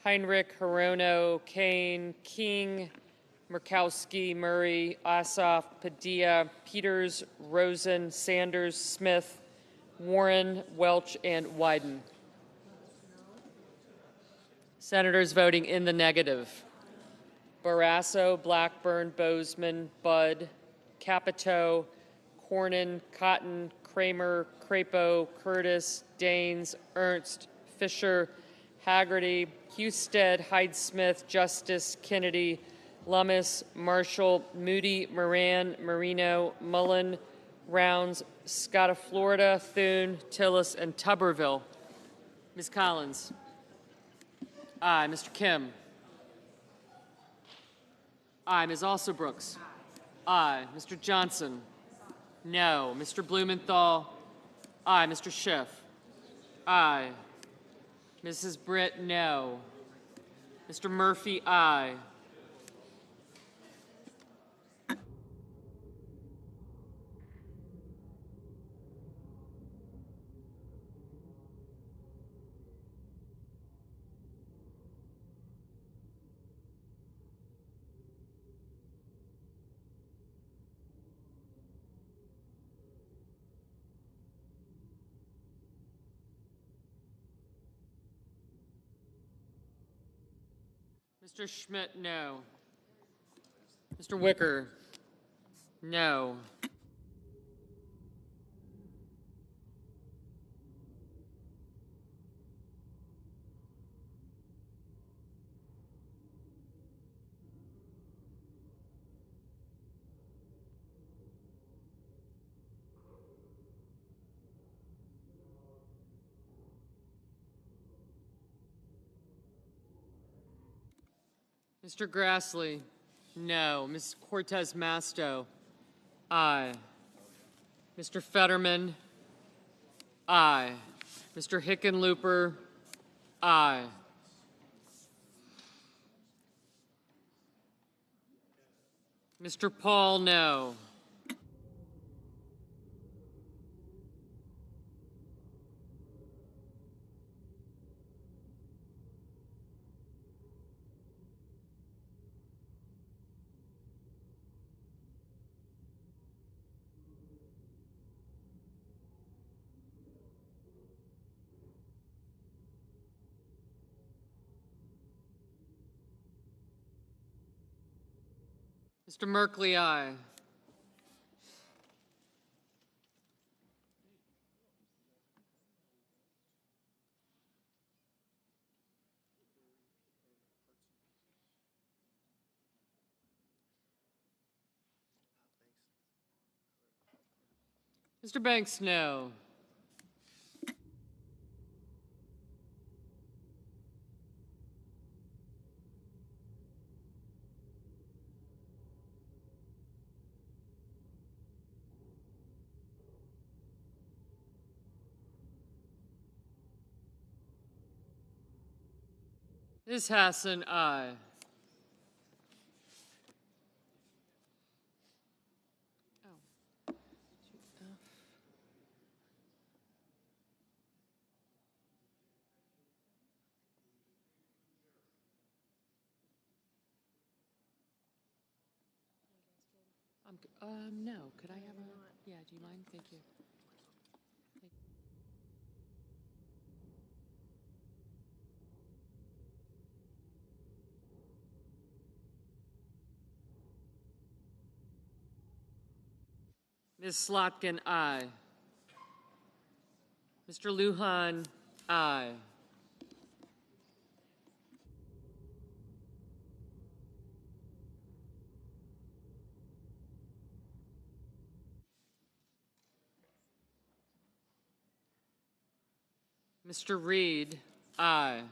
Heinrich, Hirono, Kane, King, Murkowski, Murray, Ossoff, Padilla, Peters, Rosen, Sanders, Smith, Warren, Welch, and Wyden. Senators voting in the negative: Barrasso, Blackburn, Bozeman, Budd, Capito, Cornyn, Cotton, Kramer, Crapo, Curtis, Daines, Ernst, Fisher, Haggerty, Husted, Hyde-Smith, Justice, Kennedy, Lummis, Marshall, Moody, Moran, Marino, Mullen, Rounds, Scott of Florida, Thune, Tillis, and Tuberville. Ms. Collins. Aye. Mr. Kim. Aye. Ms. Alsobrooks. Aye. Mr. Johnson. No. Mr. Blumenthal. Aye. Mr. Schiff. Aye. Mrs. Britt, no. Mr. Murphy, aye. Mr. Schmidt, no. Mr. Wicker, no. Mr. Grassley, no. Ms. Cortez Masto, aye. Mr. Fetterman, aye. Mr. Hickenlooper, aye. Mr. Paul, no. Mr. Merkley, aye. Mr. Banks, no. Ms. Hassan, aye. No. Could I have a? Yeah. Do you mind? Thank you. Ms. Slotkin, aye. Mr. Lujan, aye. Mr. Reed, aye.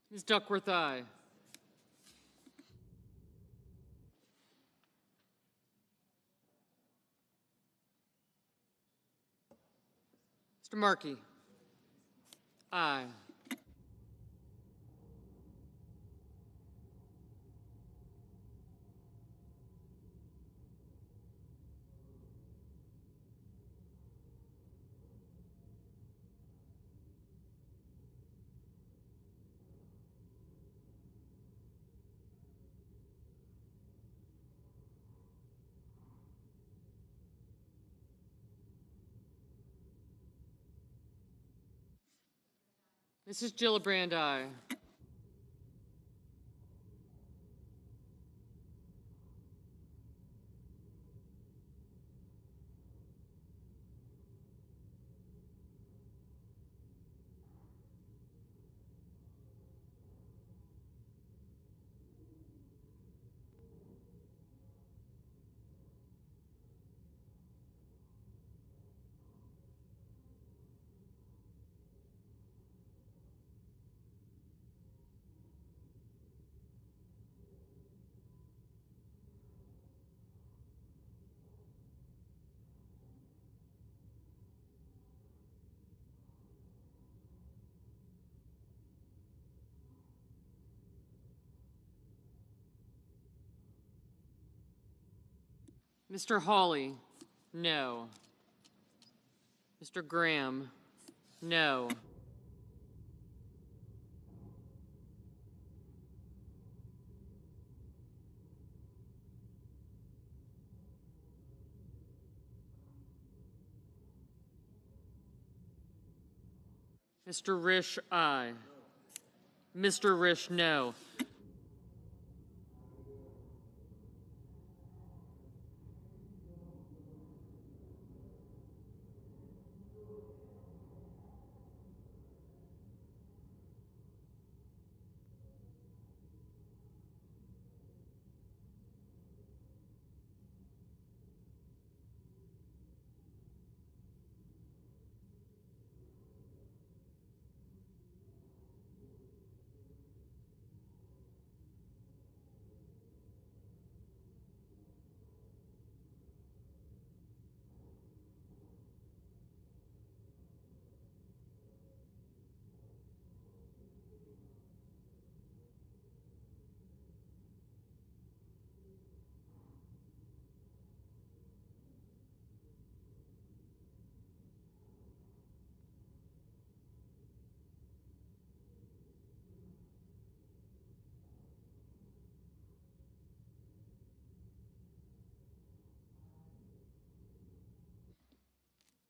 Ms. Duckworth, aye. Mr. Markey? Aye. Mrs. Gillibrand, aye. Mr. Hawley? No. Mr. Graham? No. Mr. Risch, aye. Mr. Risch, no.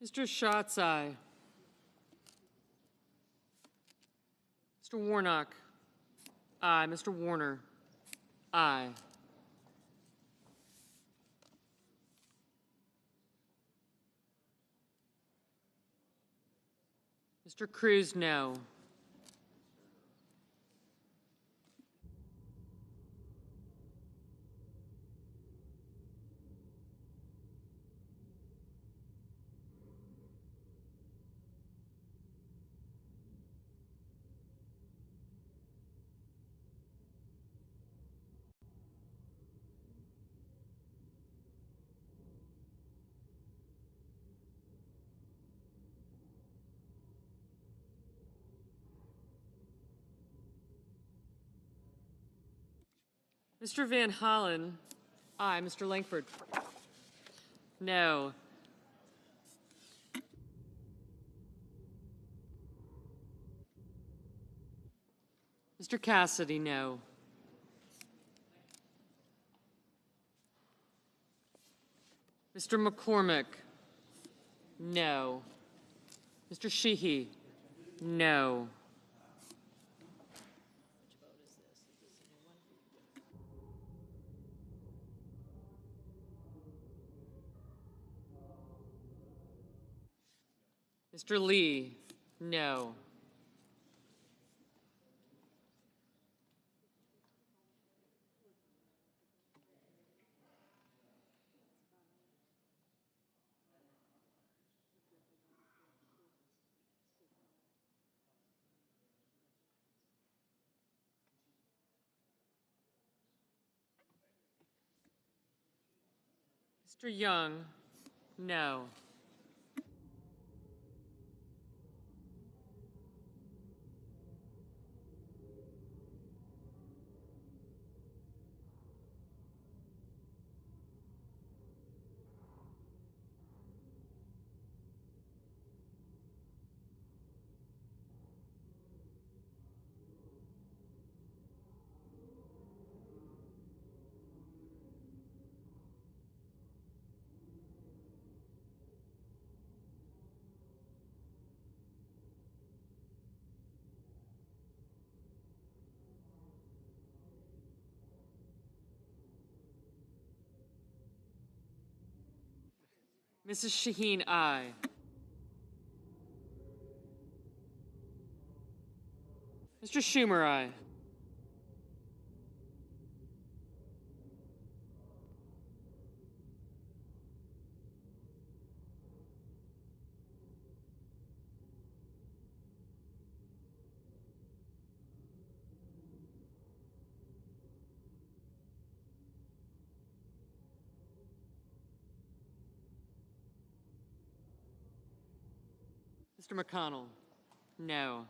Mr. Schatz, aye. Mr. Warnock? Aye. Mr. Warner? Aye. Mr. Cruz, no. Mr. Van Hollen? Aye. Mr. Langford? No. Mr. Cassidy, no. Mr. McCormick? No. Mr. Sheehy? No. Mr. Lee? No. Mr. Young, no. Mrs. Shaheen, aye. Mr. Schumer, aye. Mr. McConnell, no.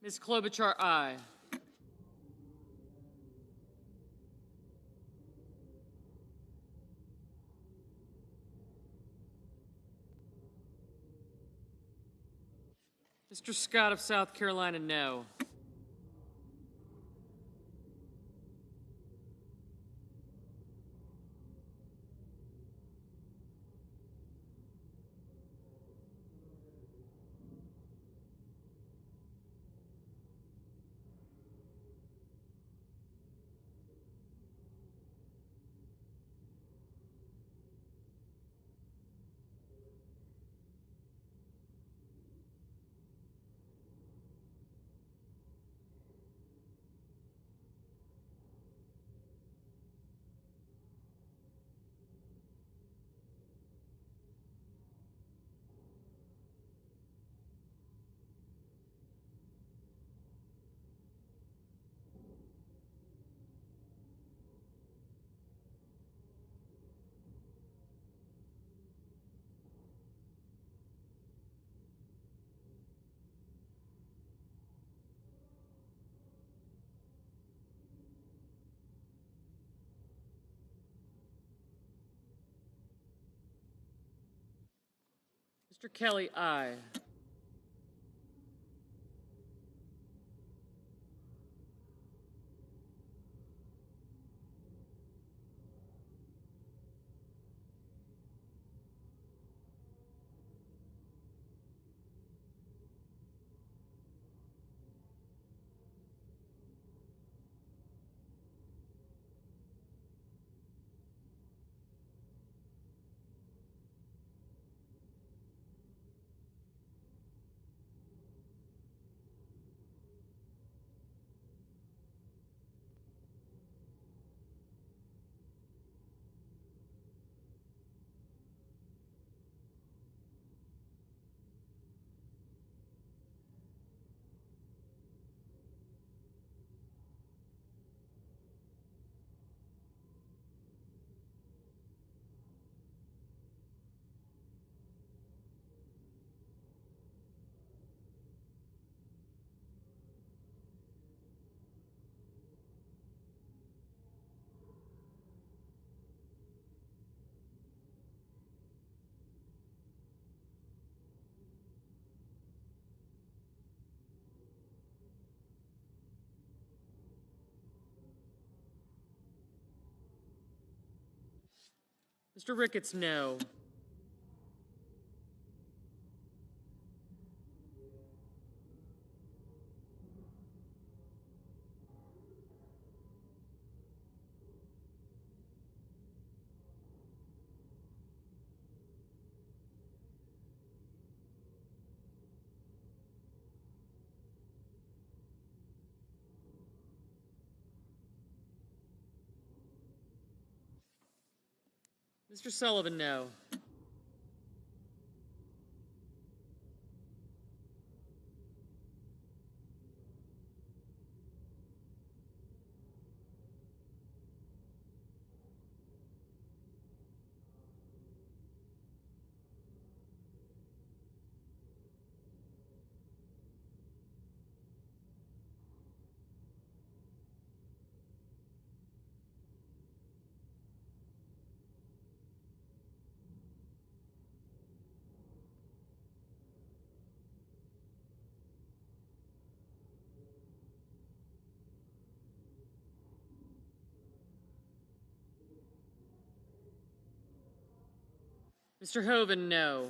Ms. Klobuchar, aye. Mr. Scott of South Carolina, no. Mr. Kelly, aye. Mr. Ricketts, no. Mr. Sullivan, no. Mr. Hoven, no.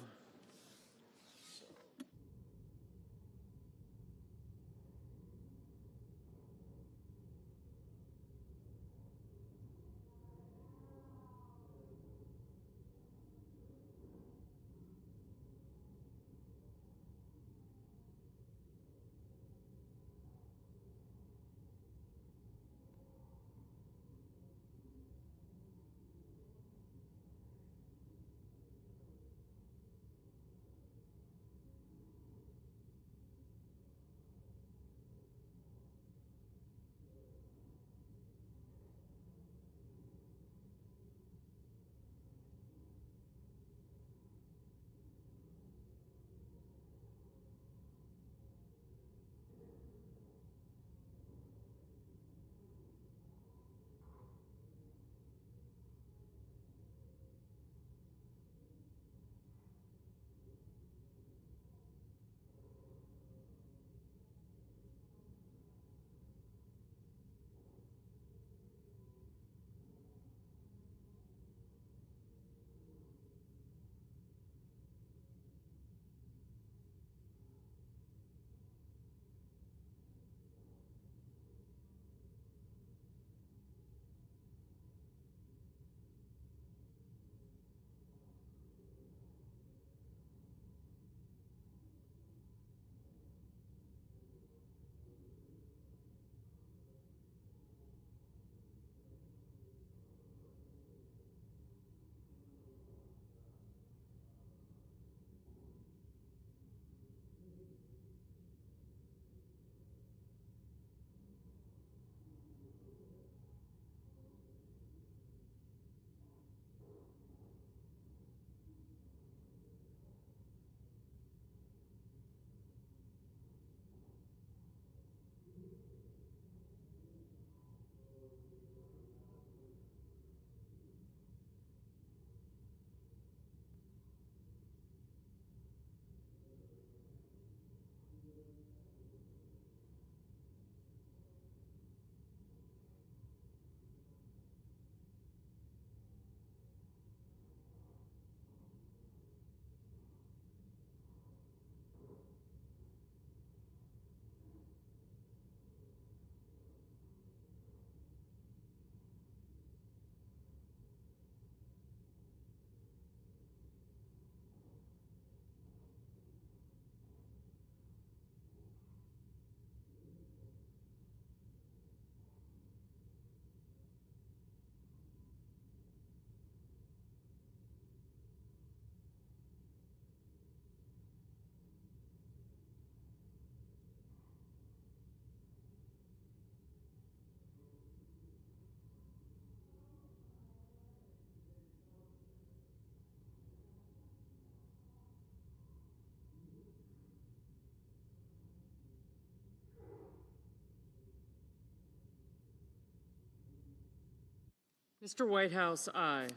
Mr. Whitehouse, aye.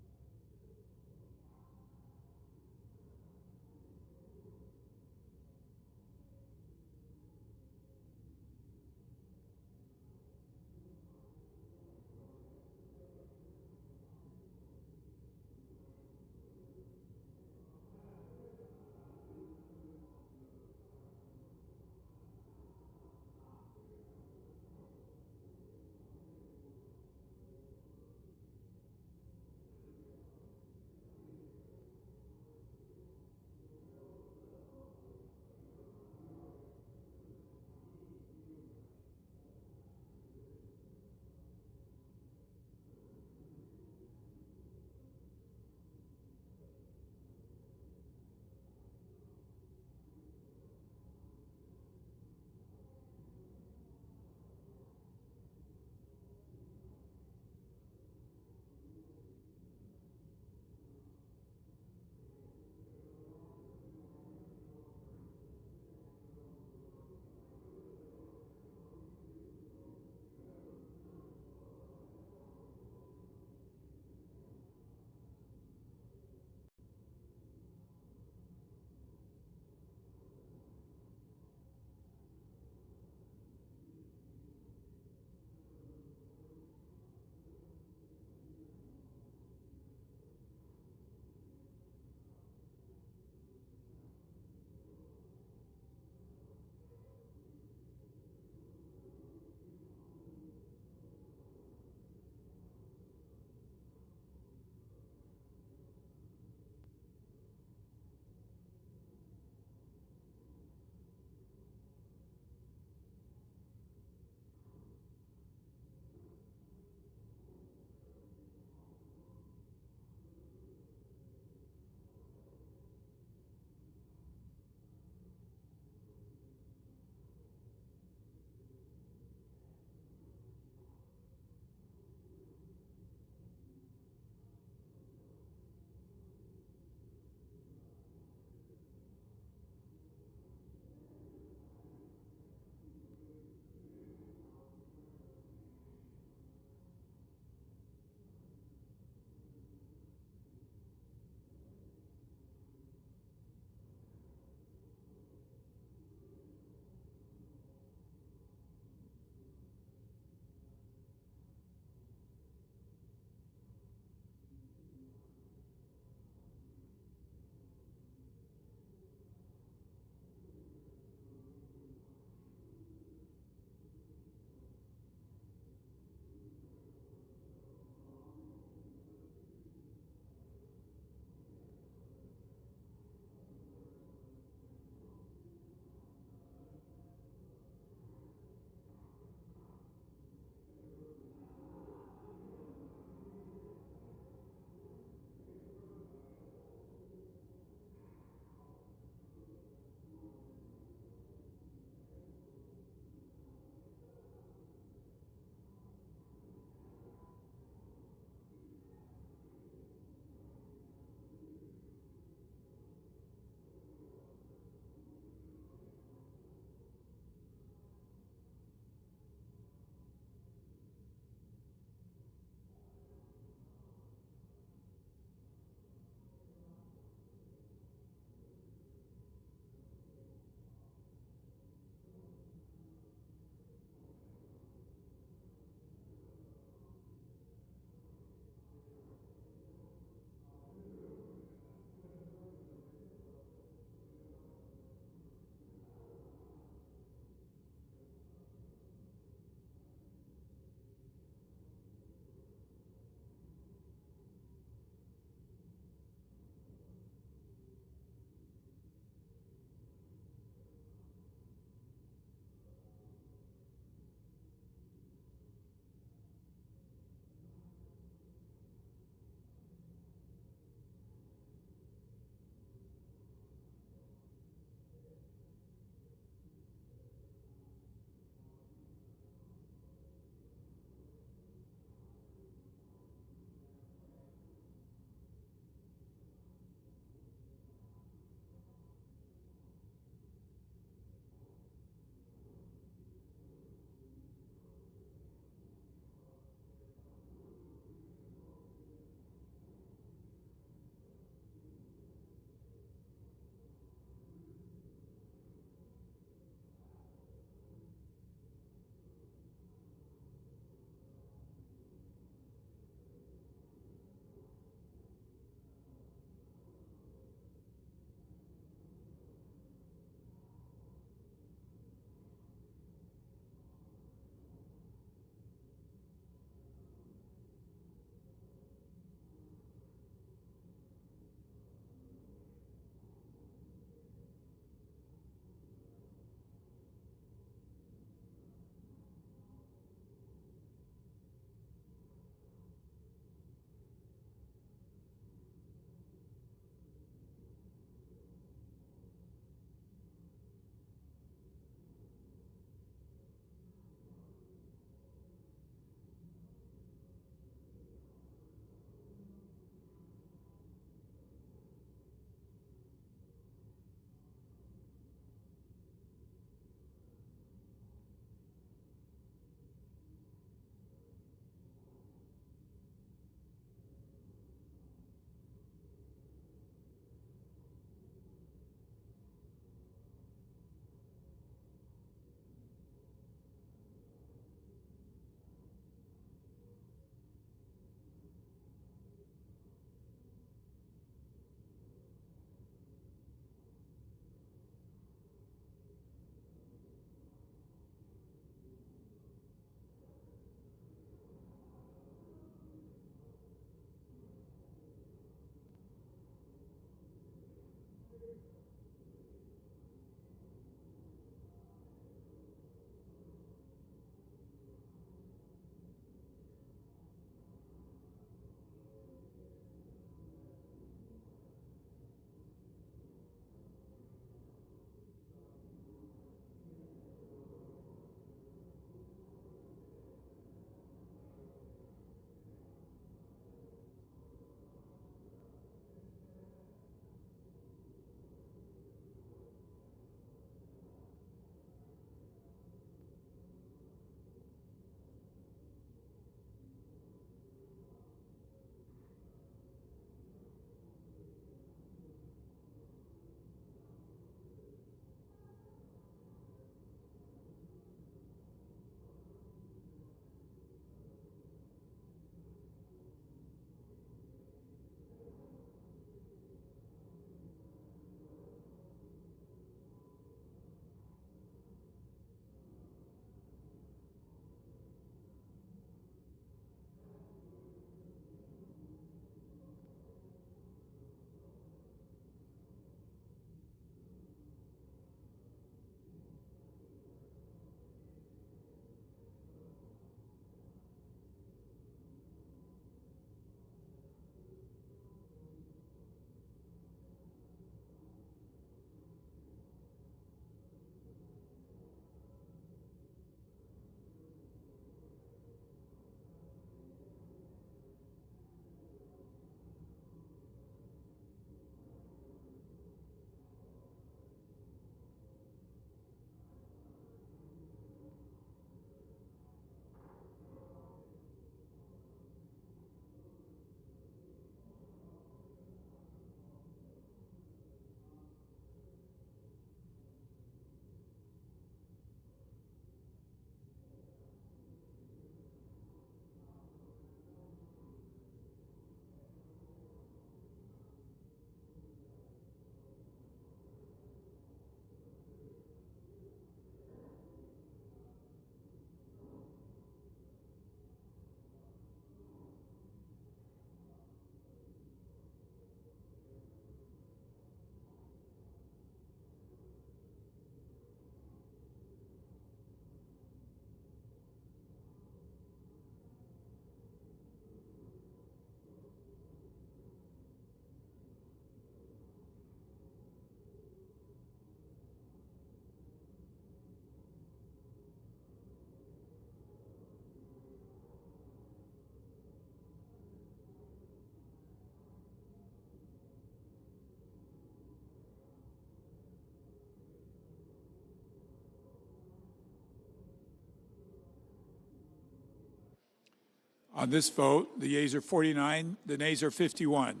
On this vote, the yeas are 49, the nays are 51.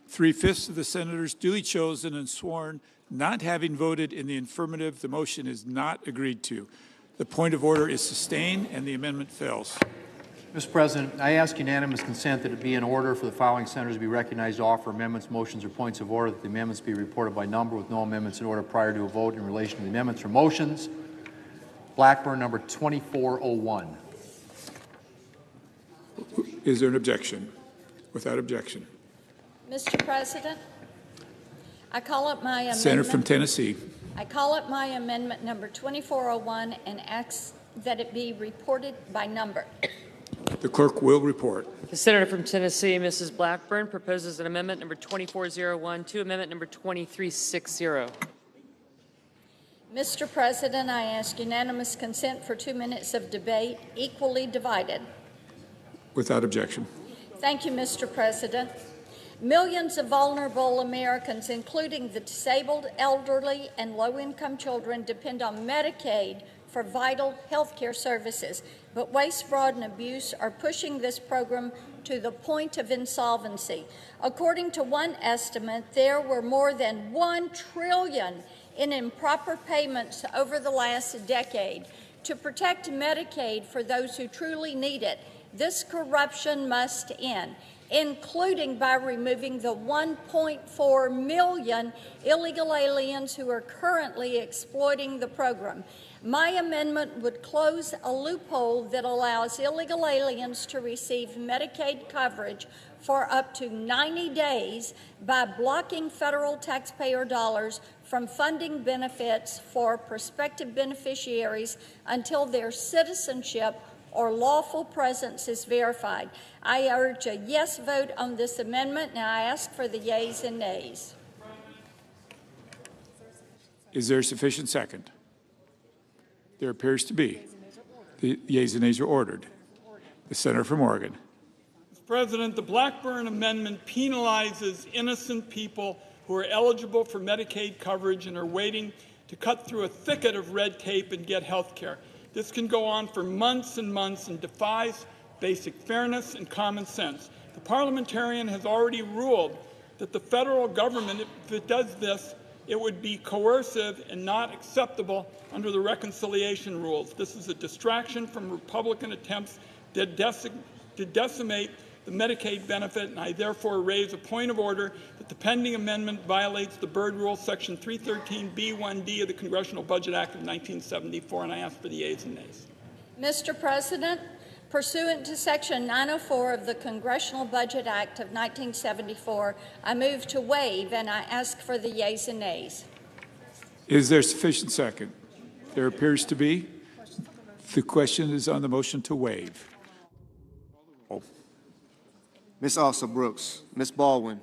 3/5 of the senators duly chosen and sworn not having voted in the affirmative, the motion is not agreed to. The point of order is sustained and the amendment fails. Mr. President, I ask unanimous consent that it be in order for the following senators to be recognized to offer amendments, motions, or points of order, that the amendments be reported by number with no amendments in order prior to a vote in relation to the amendments or motions. Blackburn, number 2401. Is there an objection? Without objection. Mr. President, I call up my amendment. Senator from Tennessee. I call up my amendment number 2401 and ask that it be reported by number. The clerk will report. The senator from Tennessee, Mrs. Blackburn, proposes an amendment number 2401 to amendment number 2360. Mr. President, I ask unanimous consent for 2 minutes of debate, equally divided. Without objection. Thank you, Mr. President. Millions of vulnerable Americans, including the disabled, elderly, and low-income children, depend on Medicaid for vital health care services. But waste, fraud, and abuse are pushing this program to the point of insolvency. According to one estimate, there were more than $1 trillion in improper payments over the last decade. To protect Medicaid for those who truly need it, this corruption must end, including by removing the 1.4 million illegal aliens who are currently exploiting the program. My amendment would close a loophole that allows illegal aliens to receive Medicaid coverage for up to 90 days by blocking federal taxpayer dollars from funding benefits for prospective beneficiaries until their citizenship or lawful presence is verified. I urge a yes vote on this amendment, and I ask for the yeas and nays. Is there a sufficient second? There appears to be. The yeas and nays are ordered. The senator from Oregon. Mr. President, the Blackburn Amendment penalizes innocent people who are eligible for Medicaid coverage and are waiting to cut through a thicket of red tape and get health care. This can go on for months and months and defies basic fairness and common sense. The parliamentarian has already ruled that the federal government, if it does this, it would be coercive and not acceptable under the reconciliation rules. This is a distraction from Republican attempts to decimate the Medicaid benefit, and I therefore raise a point of order that the pending amendment violates the Byrd Rule, Section 313B1D of the Congressional Budget Act of 1974, and I ask for the yeas and nays. Mr. President, pursuant to Section 904 of the Congressional Budget Act of 1974, I move to waive, and I ask for the yeas and nays. Is there sufficient second? There appears to be. The question is on the motion to waive. Ms. Asa Brooks, Ms. Baldwin,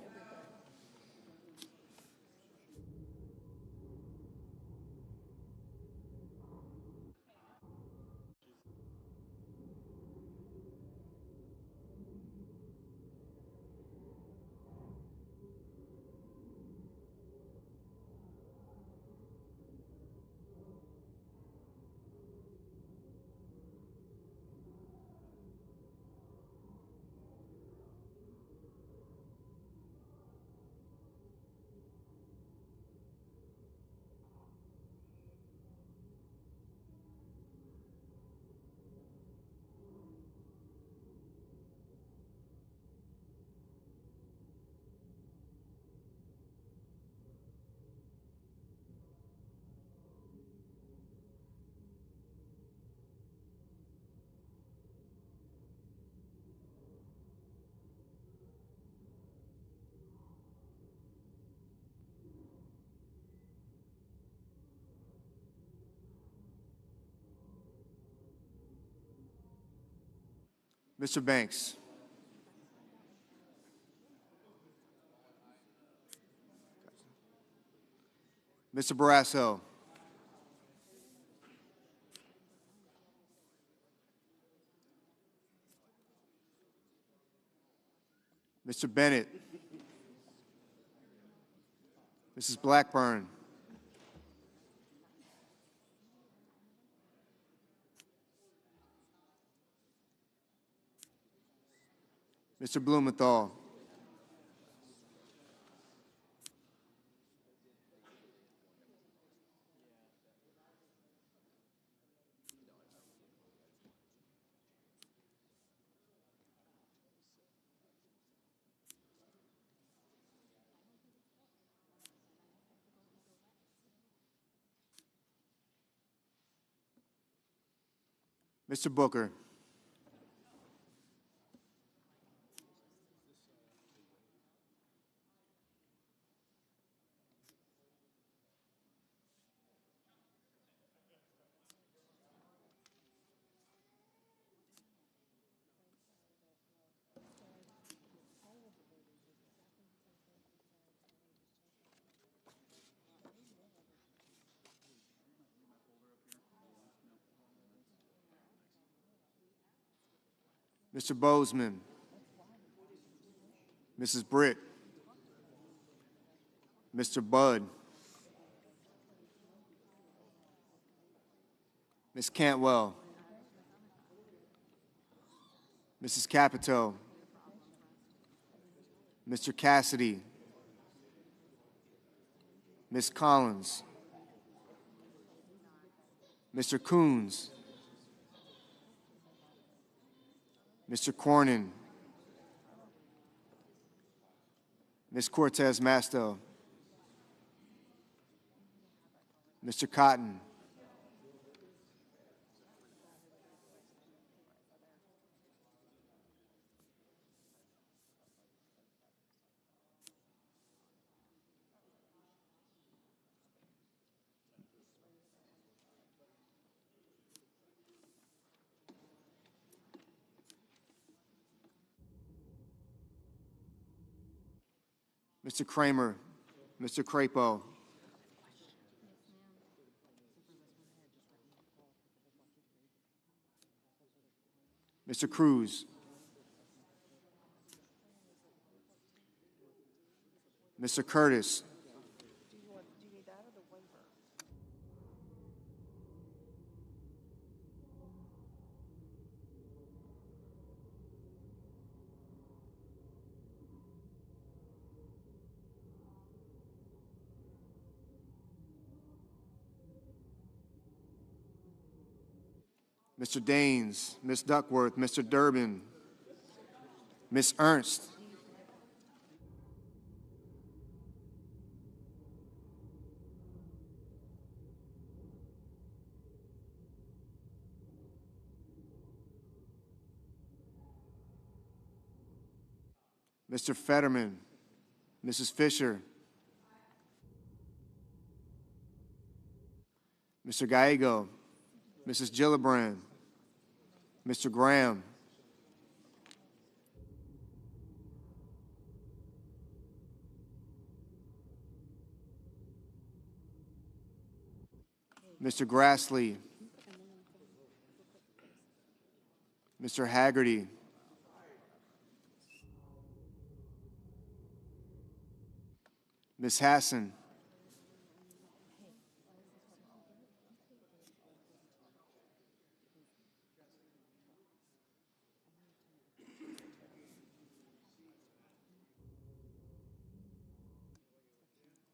Mr. Banks, Mr. Barrasso, Mr. Bennett, Mrs. Blackburn, Mr. Blumenthal, Mr. Booker, Mr. Bozeman, Mrs. Britt, Mr. Budd, Ms. Cantwell, Mrs. Capito, Mr. Cassidy, Ms. Collins, Mr. Coons, Mr. Cornyn, Ms. Cortez Masto, Mr. Cotton, Mr. Kramer, Mr. Crapo, Mr. Cruz, Mr. Curtis, Mr. Daines, Ms. Duckworth, Mr. Durbin, Ms. Ernst, Mr. Fetterman, Mrs. Fisher, Mr. Gallego, Mrs. Gillibrand, Mr. Graham, Mr. Grassley, Mr. Haggerty, Ms. Hassan,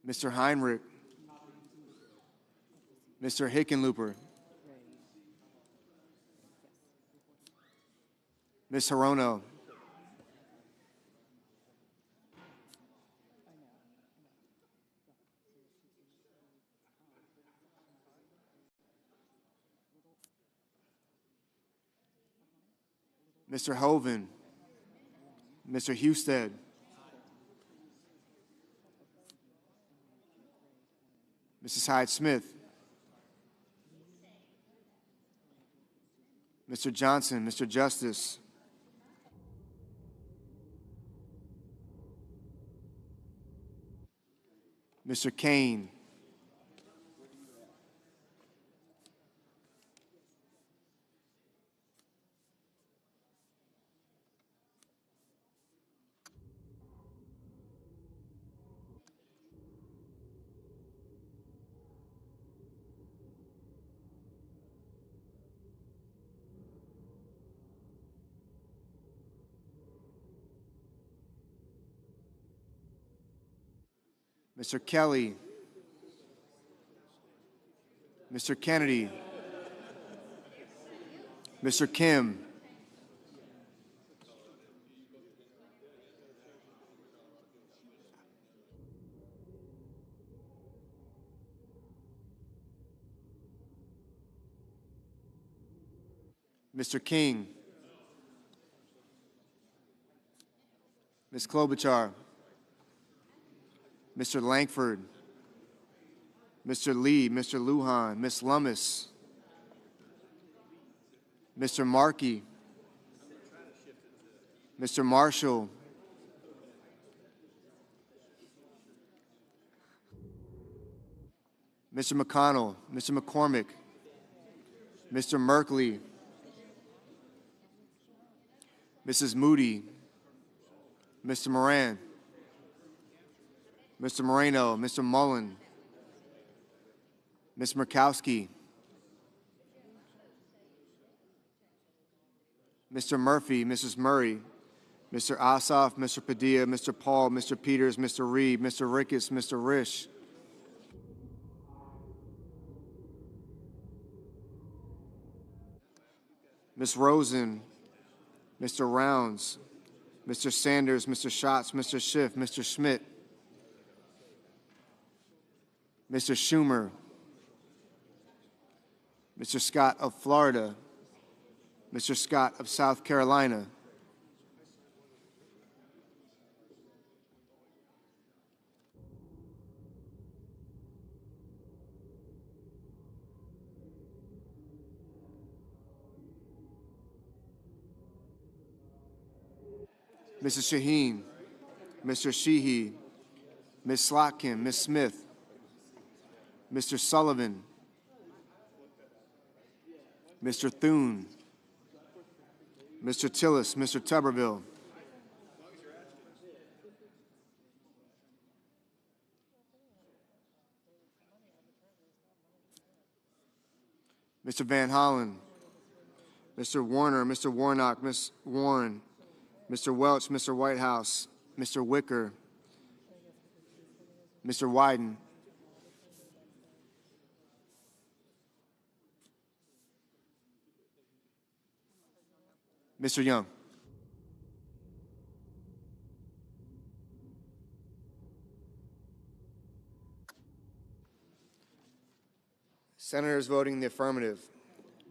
Mr. Heinrich, Mr. Hickenlooper, Ms. Hirono, Mr. Hoven, Mr. Husted, Mrs. Hyde-Smith, Mr. Johnson, Mr. Justice, Mr. Kane, Mr. Kelly, Mr. Kennedy, Mr. Kim, Mr. King, Ms. Klobuchar, Mr. Langford, Mr. Lee, Mr. Lujan, Ms. Lummis, Mr. Markey, Mr. Marshall, Mr. McConnell, Mr. McCormick, Mr. Merkley, Mrs. Moody, Mr. Moran, Mr. Moreno, Mr. Mullen, Ms. Murkowski, Mr. Murphy, Mrs. Murray, Mr. Ossoff, Mr. Padilla, Mr. Paul, Mr. Peters, Mr. Reed, Mr. Ricketts, Mr. Risch, Ms. Rosen, Mr. Rounds, Mr. Sanders, Mr. Schatz, Mr. Schiff, Mr. Schmidt, Mr. Schumer, Mr. Scott of Florida, Mr. Scott of South Carolina, Mrs. Shaheen, Mr. Sheehy, Ms. Slotkin, Ms. Smith, Mr. Sullivan, Mr. Thune, Mr. Tillis, Mr. Tuberville, Mr. Van Hollen, Mr. Warner, Mr. Warnock, Ms. Warren, Mr. Welch, Mr. Whitehouse, Mr. Wicker, Mr. Wyden, Mr. Young. Senators voting in the affirmative: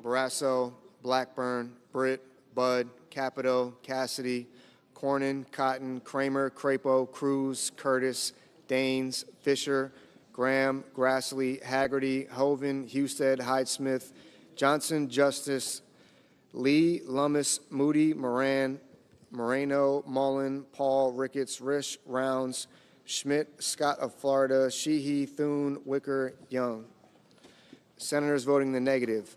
Barrasso, Blackburn, Britt, Budd, Capito, Cassidy, Cornyn, Cotton, Kramer, Crapo, Cruz, Curtis, Daines, Fisher, Graham, Grassley, Haggerty, Hoven, Husted, Hyde-Smith, Johnson, Justice, Lee, Lummis, Moody, Moran, Moreno, Mullen, Paul, Ricketts, Risch, Rounds, Schmidt, Scott of Florida, Sheehy, Thune, Wicker, Young. Senators voting in the negative: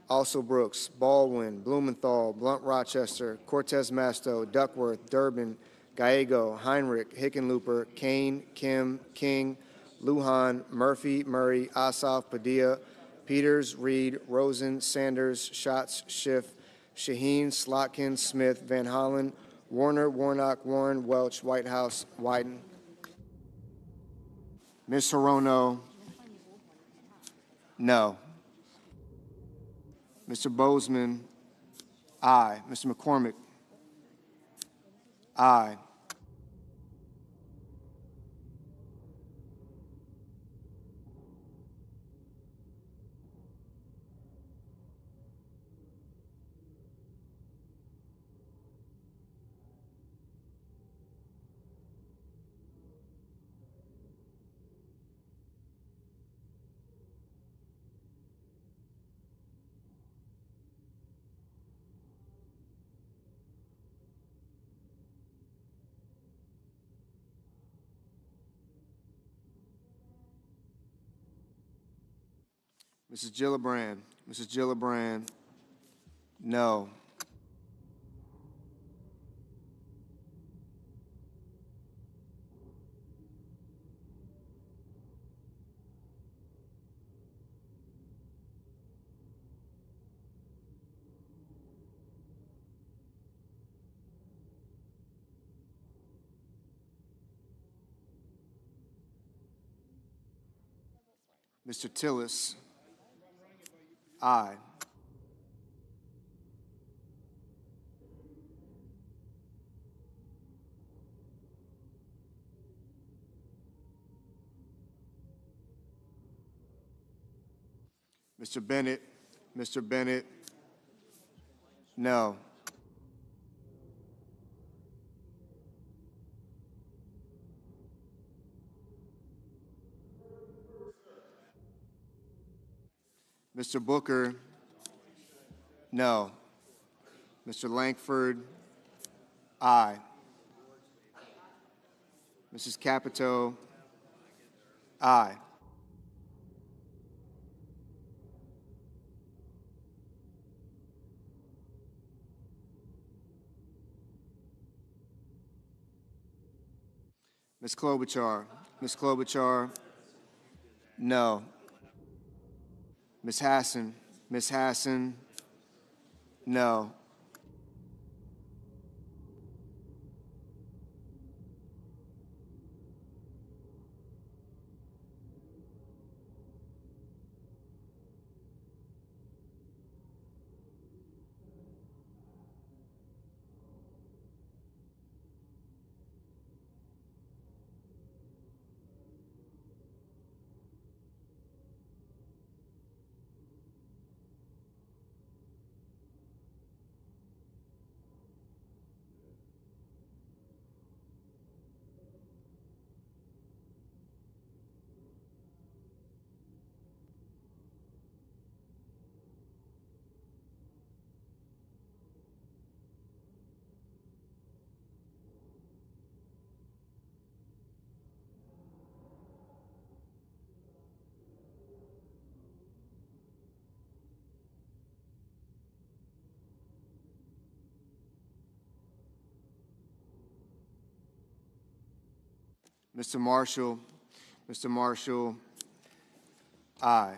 Also Brooks, Baldwin, Blumenthal, Blunt Rochester, Cortez Masto, Duckworth, Durbin, Gallego, Heinrich, Hickenlooper, Kane, Kim, King, Lujan, Murphy, Murray, Ossoff, Padilla, Peters, Reed, Rosen, Sanders, Schatz, Schiff, Shaheen, Slotkin, Smith, Van Hollen, Warner, Warnock, Warren, Welch, Whitehouse, Wyden. Ms. Hirono, no. Mr. Bozeman, aye. Mr. McCormick, aye. Mrs. Gillibrand, no. Mr. Tillis, aye. Mr. Bennett, no. Mr. Booker, no. Mr. Lankford, aye. Mrs. Capito, aye. Ms. Klobuchar, no. Ms. Hassan, no. Mr. Marshall. Mr. Marshall, aye.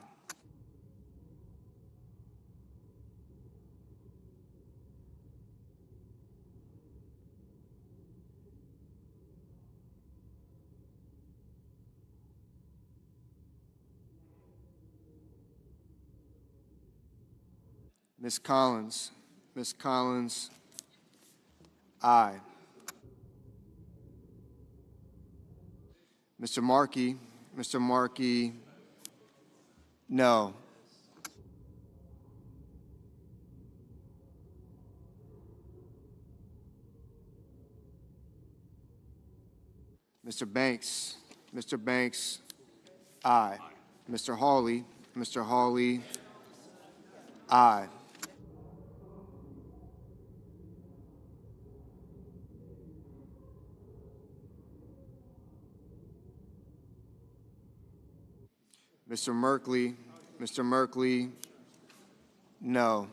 Ms. Collins. Ms. Collins, aye. Mr. Markey. Mr. Markey, no. Mr. Banks. Mr. Banks, aye. Mr. Hawley. Mr. Hawley, aye. Mr. Merkley. Mr. Merkley, no.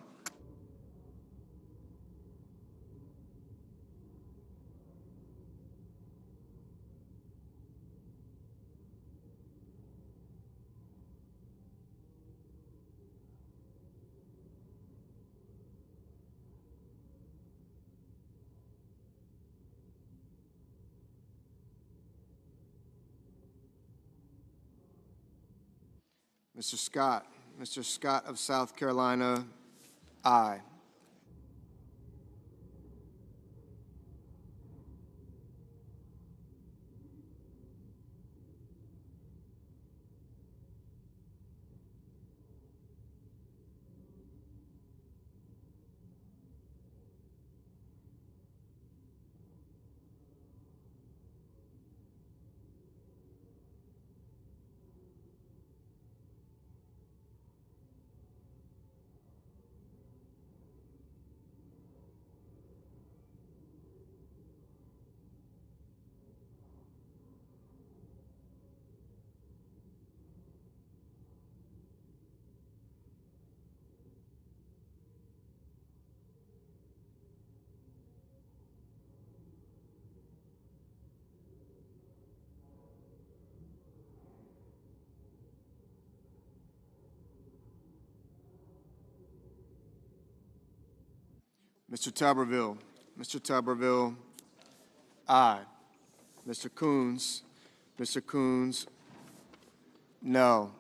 Mr. Scott. Mr. Scott of South Carolina, aye. Mr. Tuberville. Mr. Tuberville, aye. Mr. Coons. Mr. Coons, no.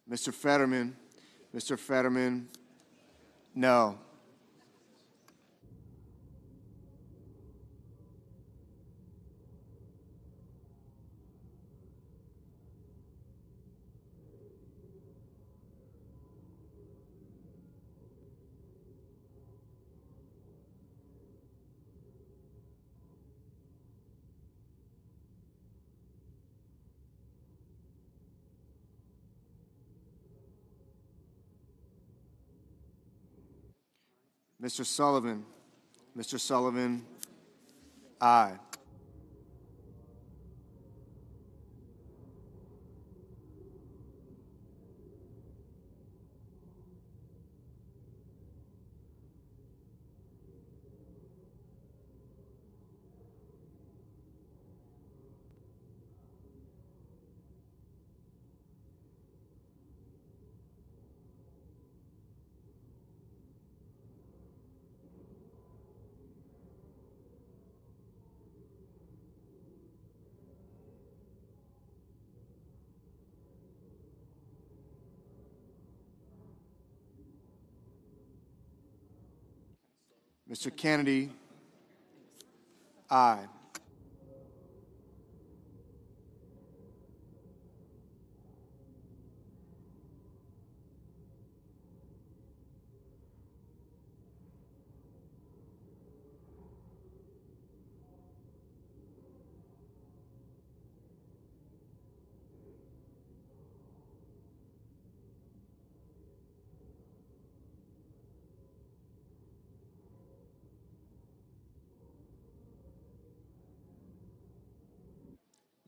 Mr. Fetterman. Mr. Fetterman, no. Mr. Sullivan. Mr. Sullivan, aye. Mr. Kennedy, aye.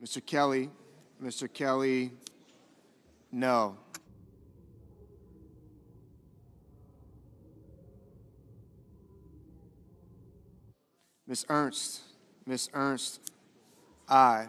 Mr. Kelly. Mr. Kelly, No. Ms. Ernst. Ms. Ernst, aye.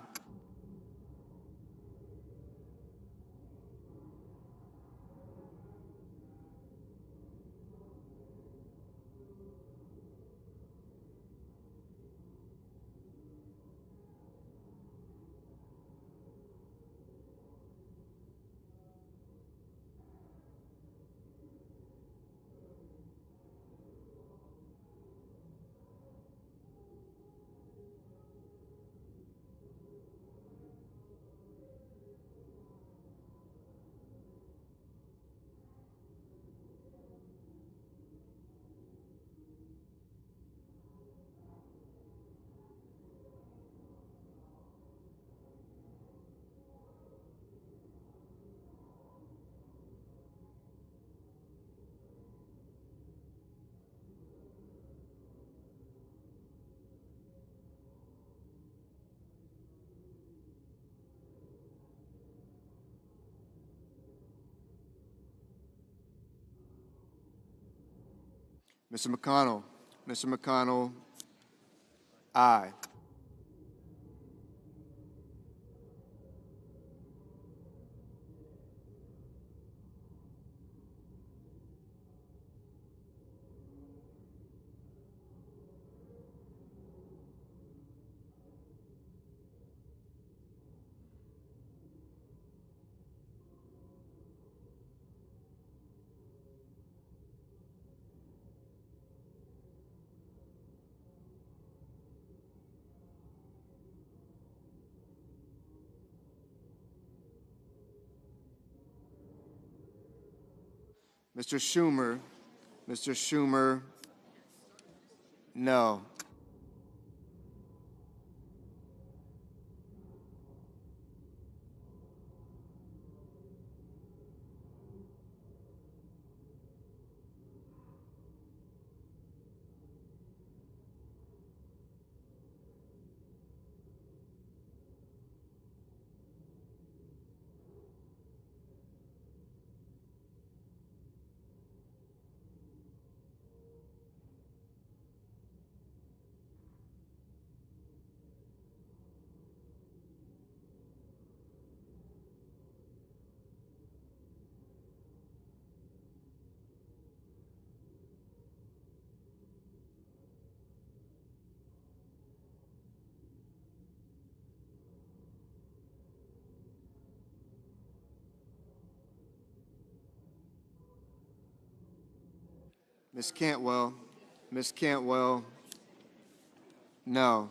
Mr. McConnell. Mr. McConnell, aye. Mr. Schumer. Mr. Schumer, no. Ms. Cantwell. Ms. Cantwell, no.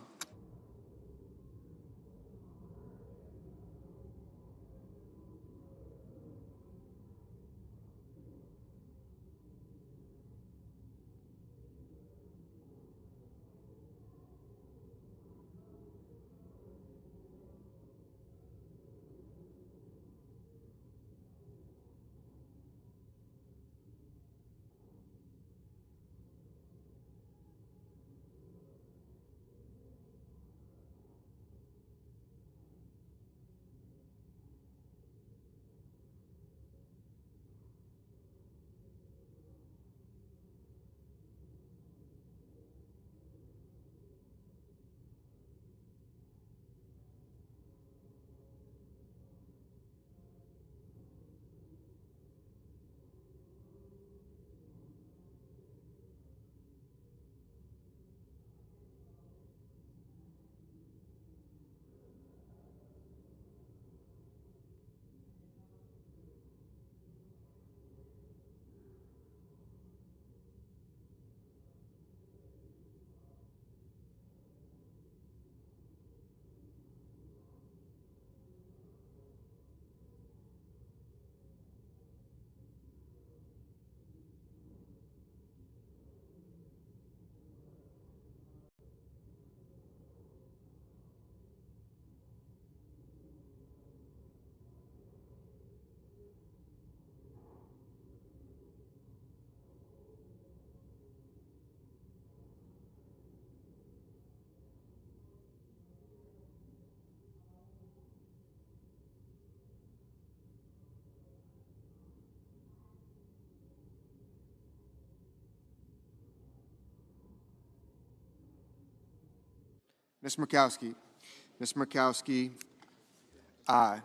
Ms. Murkowski. Ms. Murkowski, aye.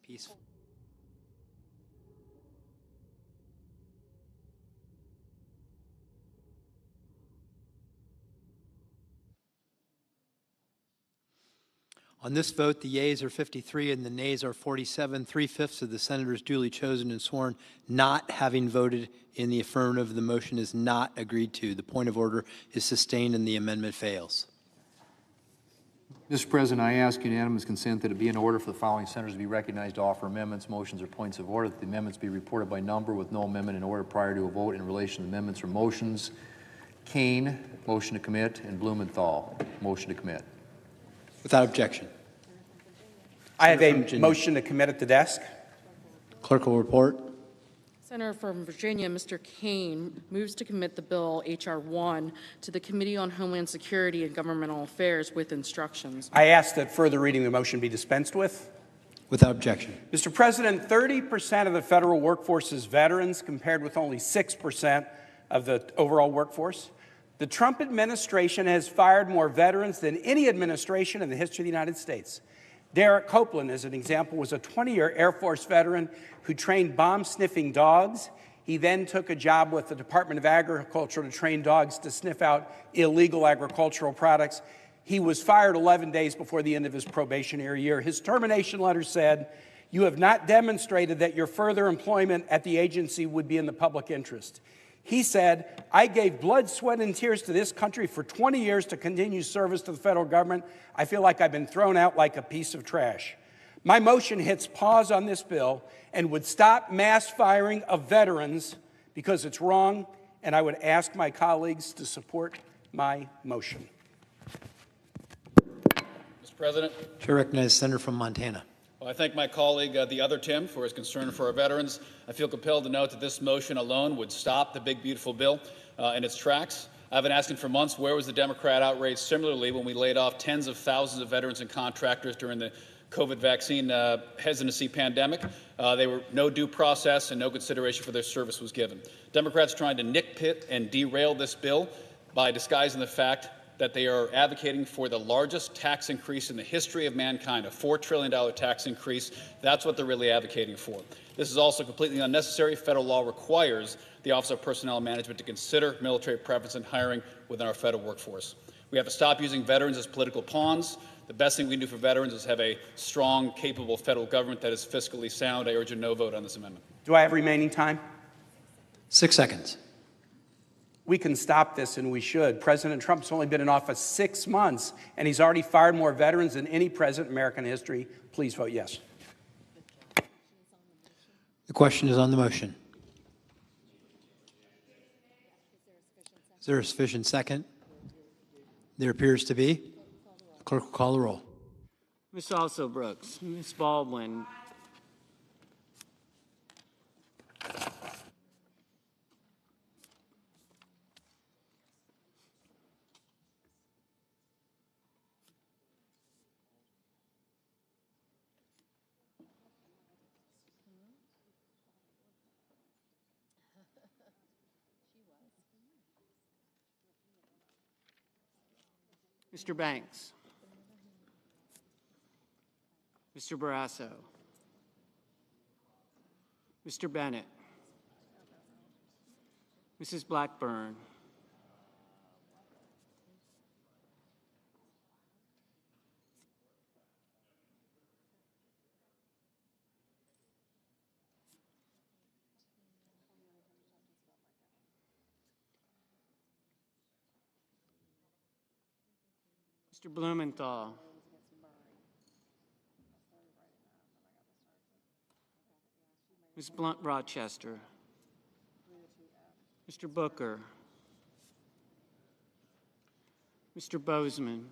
Peaceful. On this vote, the yeas are 53 and the nays are 47. 3/5 of the senators duly chosen and sworn not having voted in the affirmative, the motion is not agreed to. The point of order is sustained and the amendment fails. Mr. President, I ask unanimous consent that it be in order for the following senators to be recognized to offer amendments, motions, or points of order, that the amendments be reported by number with no amendment in order prior to a vote in relation to amendments or motions. Kane, motion to commit, and Blumenthal, motion to commit. Without objection. I have a motion to commit at the desk. Clerk will report. Senator from Virginia, Mr. Kane, moves to commit the bill, H.R. 1, to the Committee on Homeland Security and Governmental Affairs with instructions. I ask that further reading of the motion be dispensed with. Without objection. Mr. President, 30% of the federal workforce is veterans, compared with only 6% of the overall workforce. The Trump administration has fired more veterans than any administration in the history of the United States. Derek Copeland, as an example, was a 20-year Air Force veteran who trained bomb-sniffing dogs. He then took a job with the Department of Agriculture to train dogs to sniff out illegal agricultural products. He was fired 11 days before the end of his probationary year. His termination letter said, "You have not demonstrated that your further employment at the agency would be in the public interest." He said, "I gave blood, sweat, and tears to this country for 20 years to continue service to the federal government. I feel like I've been thrown out like a piece of trash." My motion hits pause on this bill and would stop mass firing of veterans because it's wrong, and I would ask my colleagues to support my motion. Mr. President. Chair recognizes Senator from Montana. Well, I thank my colleague, the other Tim, for his concern for our veterans. I feel compelled to note that this motion alone would stop the big, beautiful bill in its tracks. I've been asking for months, where was the Democrat outrage similarly when we laid off tens of thousands of veterans and contractors during the COVID vaccine hesitancy pandemic? There were no due process and no consideration for their service was given. Democrats trying to nitpick and derail this bill by disguising the fact that they are advocating for the largest tax increase in the history of mankind, a $4 trillion tax increase. That's what they're really advocating for. This is also completely unnecessary. Federal law requires the Office of Personnel Management to consider military preference in hiring within our federal workforce. We have to stop using veterans as political pawns. The best thing we can do for veterans is have a strong, capable federal government that is fiscally sound. I urge a no vote on this amendment. Do I have remaining time? 6 seconds. We can stop this, and we should. President Trump's only been in office 6 months, and he's already fired more veterans than any president in American history. Please vote yes. The question is on the motion. Is there a sufficient second? There appears to be. The clerk will call the roll. Ms. Alsobrooks, Ms. Baldwin, Mr. Banks, Mr. Barrasso, Mr. Bennett, Mrs. Blackburn, Mr. Blumenthal, Ms. Blunt Rochester, Mr. Booker, Mr. Bozeman,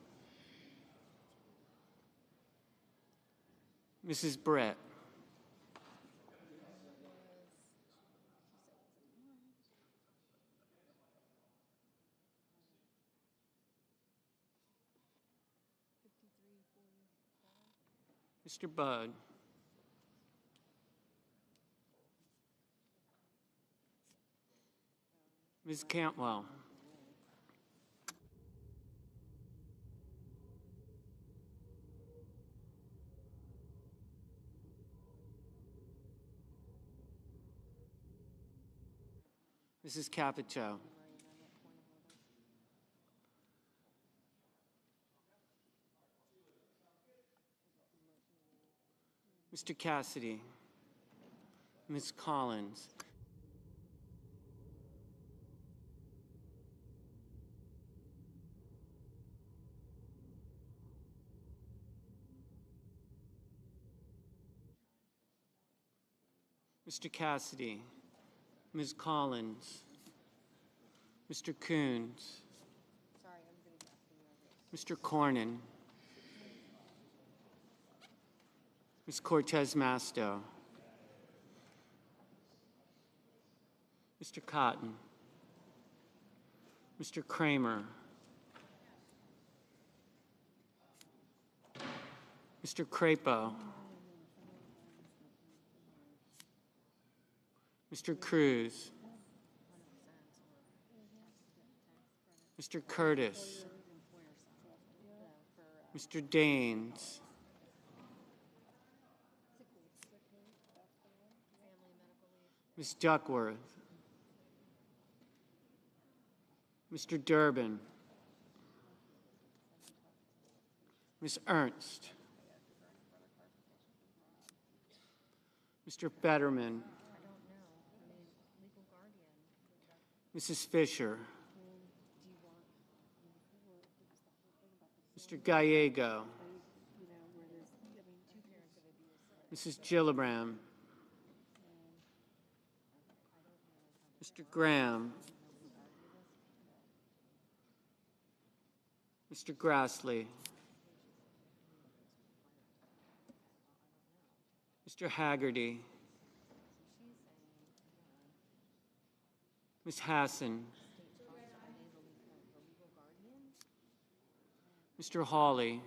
Mrs. Brett, Mr. Budd, Ms. Cantwell, Mrs. Capito. Mr. Cassidy. Ms. Collins. Mr. Cassidy. Ms. Collins. Mr. Coons. Mr. Cornyn. Ms. Cortez Masto. Mr. Cotton. Mr. Kramer. Mr. Crapo. Mr. Cruz. Mr. Curtis. Mr. Daines. Ms. Duckworth. Mr. Durbin. Ms. Ernst. Mr. Fetterman. Mrs. Fisher. Mr. Gallego. Mrs. Gillibrand. Mr. Graham. Mr. Grassley. Mr. Haggerty. Ms. Hassan. Mr. Hawley.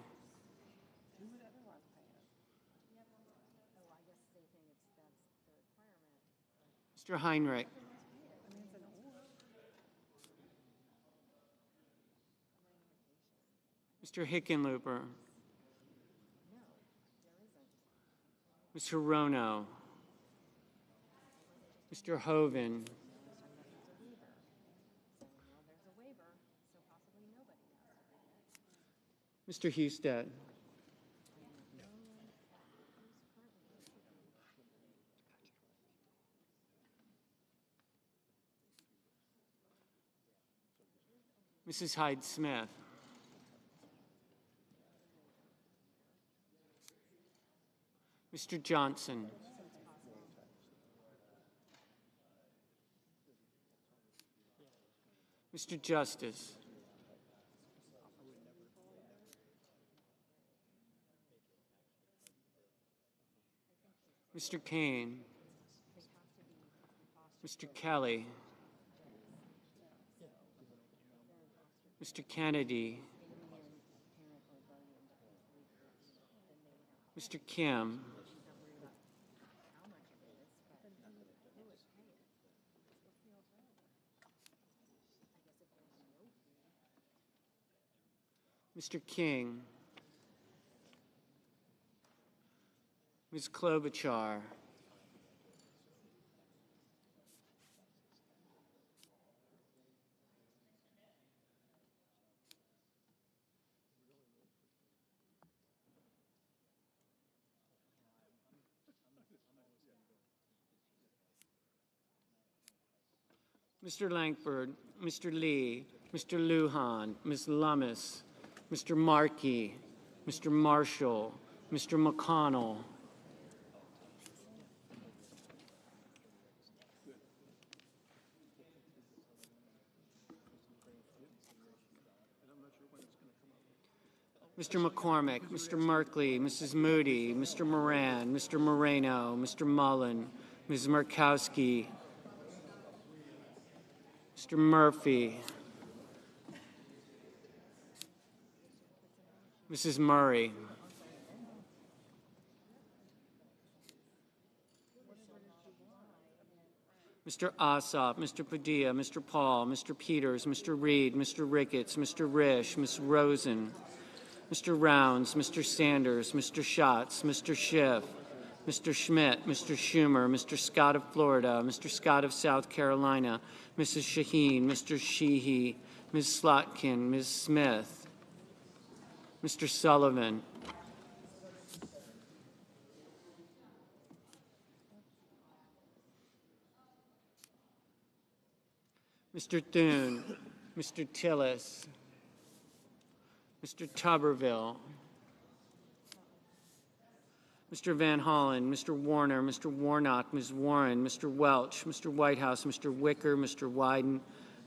Mr. Heinrich. Mr. Hickenlooper. Mr. Rono. Mr. Hoven. Mr. Husted. Mrs. Hyde-Smith. Mr. Johnson. Mr. Justice. Mr. Kane. Mr. Kelly. Mr. Kennedy. Mr. Kim. Mr. King. Ms. Klobuchar. Mr. Langford, Mr. Lee, Mr. Lujan, Ms. Lummis, Mr. Markey, Mr. Marshall, Mr. McConnell. Mr. McCormick, Mr. Merkley, Mrs. Moody, Mr. Moran, Mr. Moreno, Mr. Mullen, Ms. Murkowski, Mr. Murphy, Mrs. Murray, Mr. Ossoff, Mr. Padilla, Mr. Paul, Mr. Peters, Mr. Reed, Mr. Ricketts, Mr. Risch, Ms. Rosen, Mr. Rounds, Mr. Sanders, Mr. Schatz, Mr. Schiff, Mr. Schmidt, Mr. Schumer, Mr. Scott of Florida, Mr. Scott of South Carolina, Mrs. Shaheen, Mr. Sheehy, Ms. Slotkin, Ms. Smith, Mr. Sullivan, Mr. Thune, Mr. Tillis, Mr. Tuberville, Mr. Van Hollen, Mr. Warner, Mr. Warnock, Ms. Warren, Mr. Welch, Mr. Whitehouse, Mr. Wicker, Mr. Wyden,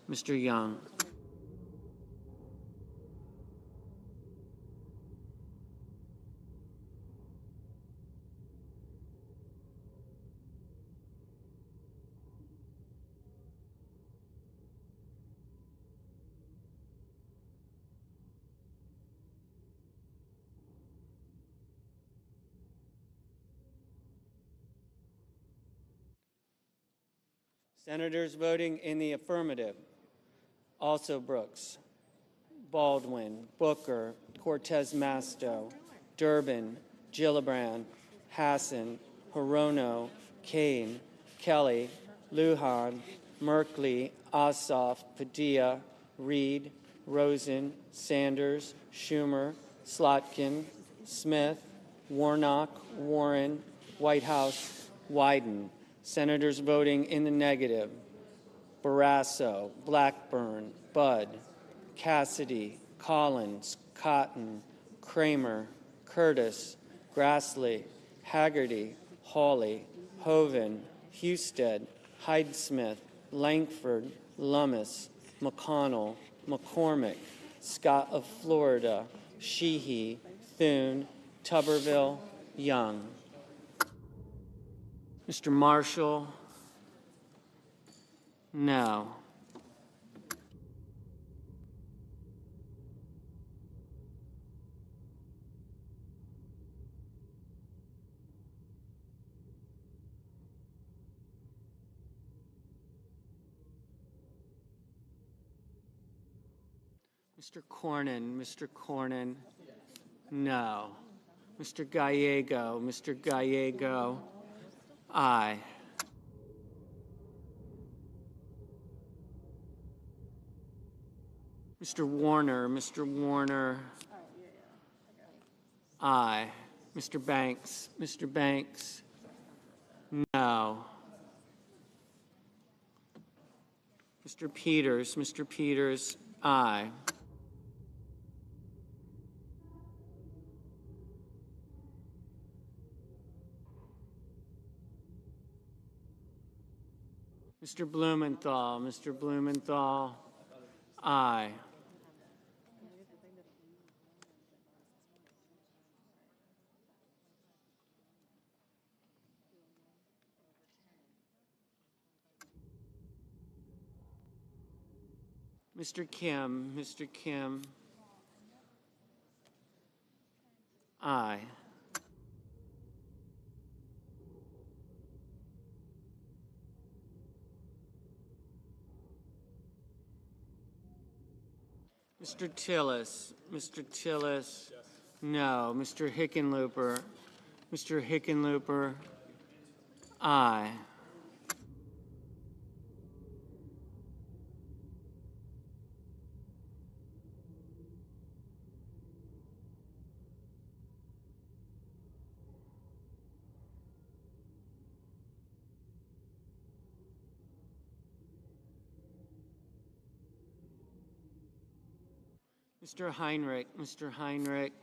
Mr. Young. Senators voting in the affirmative: also Brooks, Baldwin, Booker, Cortez Masto, Durbin, Gillibrand, Hassan, Hirono, Kane, Kelly, Lujan, Merkley, Ossoff, Padilla, Reed, Rosen, Sanders, Schumer, Slotkin, Smith, Warnock, Warren, Whitehouse, Wyden. Senators voting in the negative: Barrasso, Blackburn, Budd, Cassidy, Collins, Cotton, Kramer, Curtis, Grassley, Haggerty, Hawley, Hoven, Husted, Hyde-Smith, Langford, Lummis, McConnell, McCormick, Scott of Florida, Sheehy, Thune, Tuberville, Young. Mr. Marshall? No. Mr. Cornyn, no. Mr. Gallego, aye. Mr. Warner, aye. Mr. Banks, no. Mr. Peters, aye. Mr. Blumenthal, aye. Mr. Kim, aye. Mr. Tillis, no. Mr. Hickenlooper, aye. Mr. Heinrich,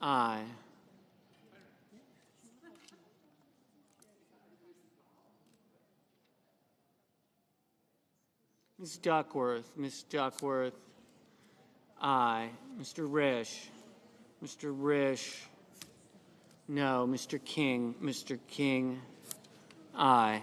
aye. Ms. Duckworth, aye. Mr. Risch, no. Mr. King, aye.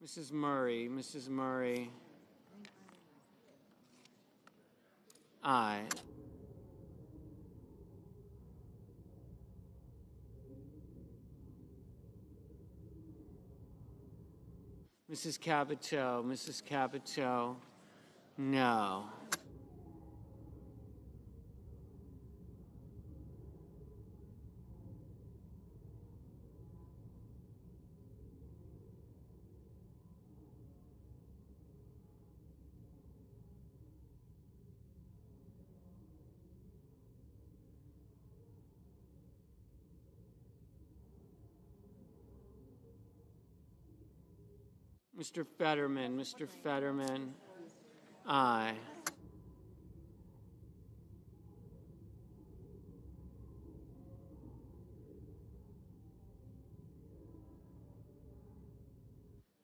Mrs. Murray, Mrs. Murray. Aye. Mrs. Capito, Mrs. Capito. No. Mr. Fetterman, Mr. Fetterman. Aye.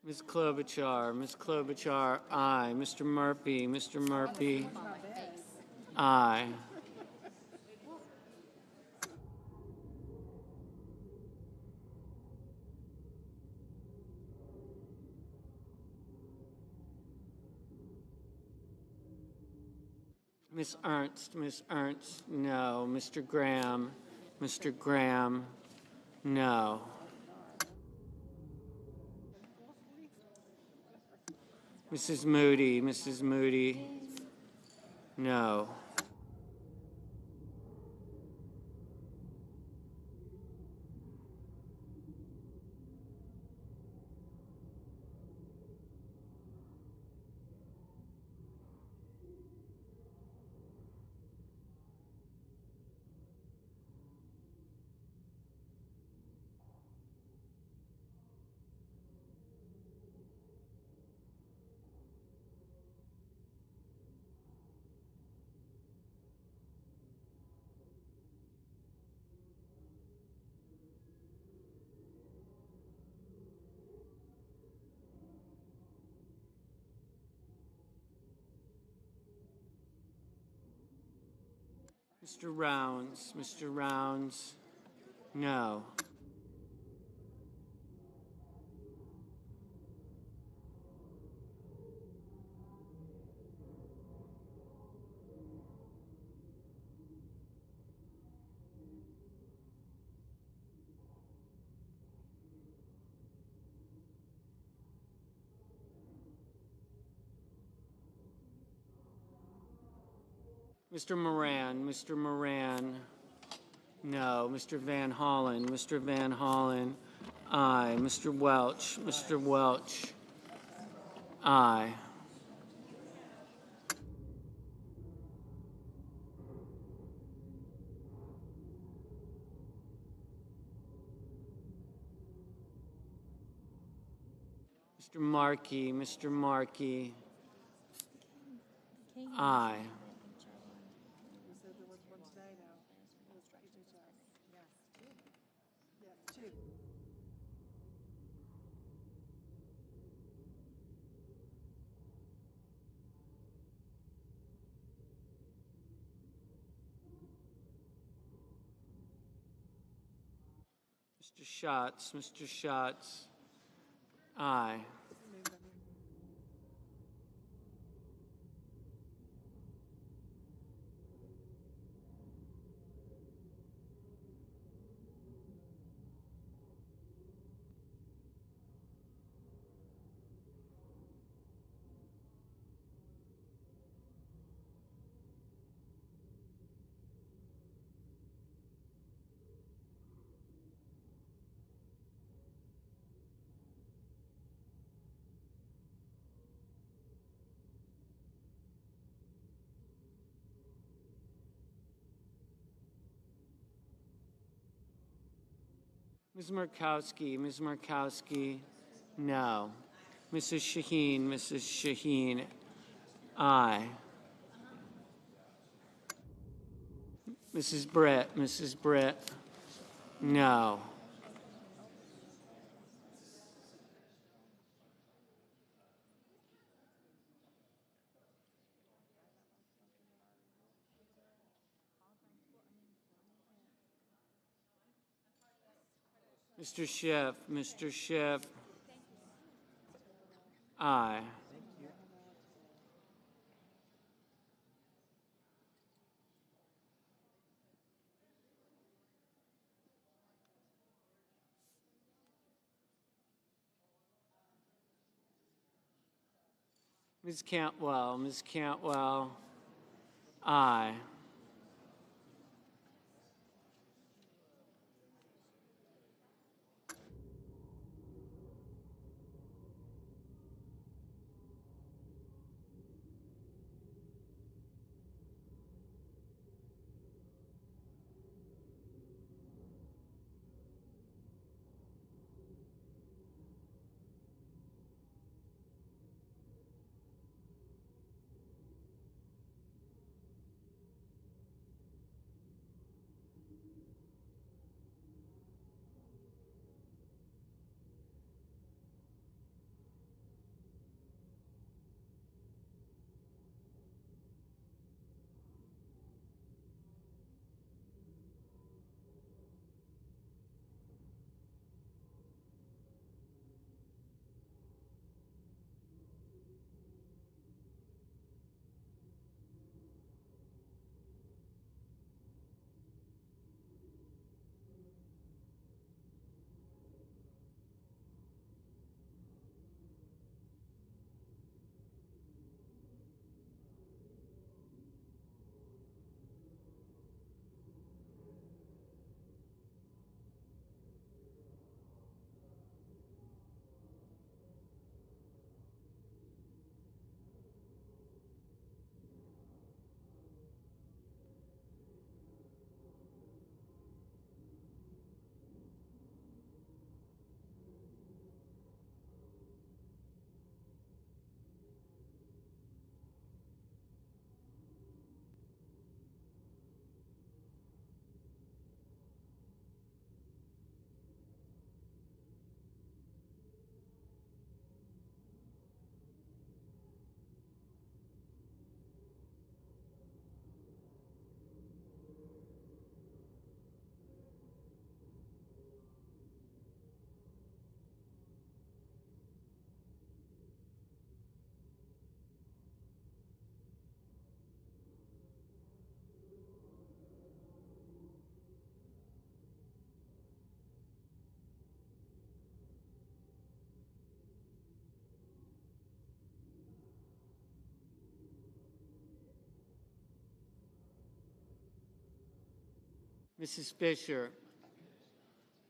Ms. Klobuchar, Ms. Klobuchar, aye. Mr. Murphy, Mr. Murphy, aye. Ms. Ernst, no. Mr. Graham, no. Mrs. Moody, no. Mr. Rounds, no. Mr. Moran, no. Mr. Van Hollen, aye. Mr. Welch, aye. Mr. Markey, aye. Mr. Schatz, aye. Ms. Murkowski, no. Mrs. Shaheen, aye. Mrs. Britt, no. Mr. Schiff, Aye. Ms. Cantwell, aye.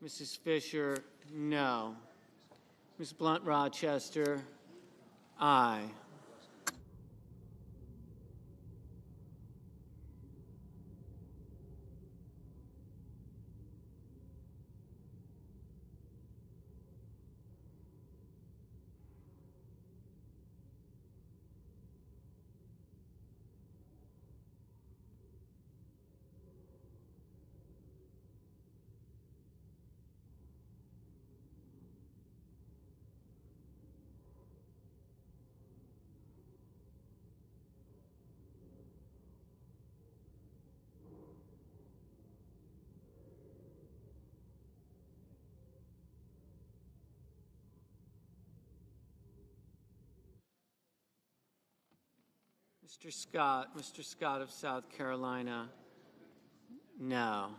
Mrs. Fisher, no. Ms. Blunt Rochester, aye. Mr. Scott of South Carolina, no.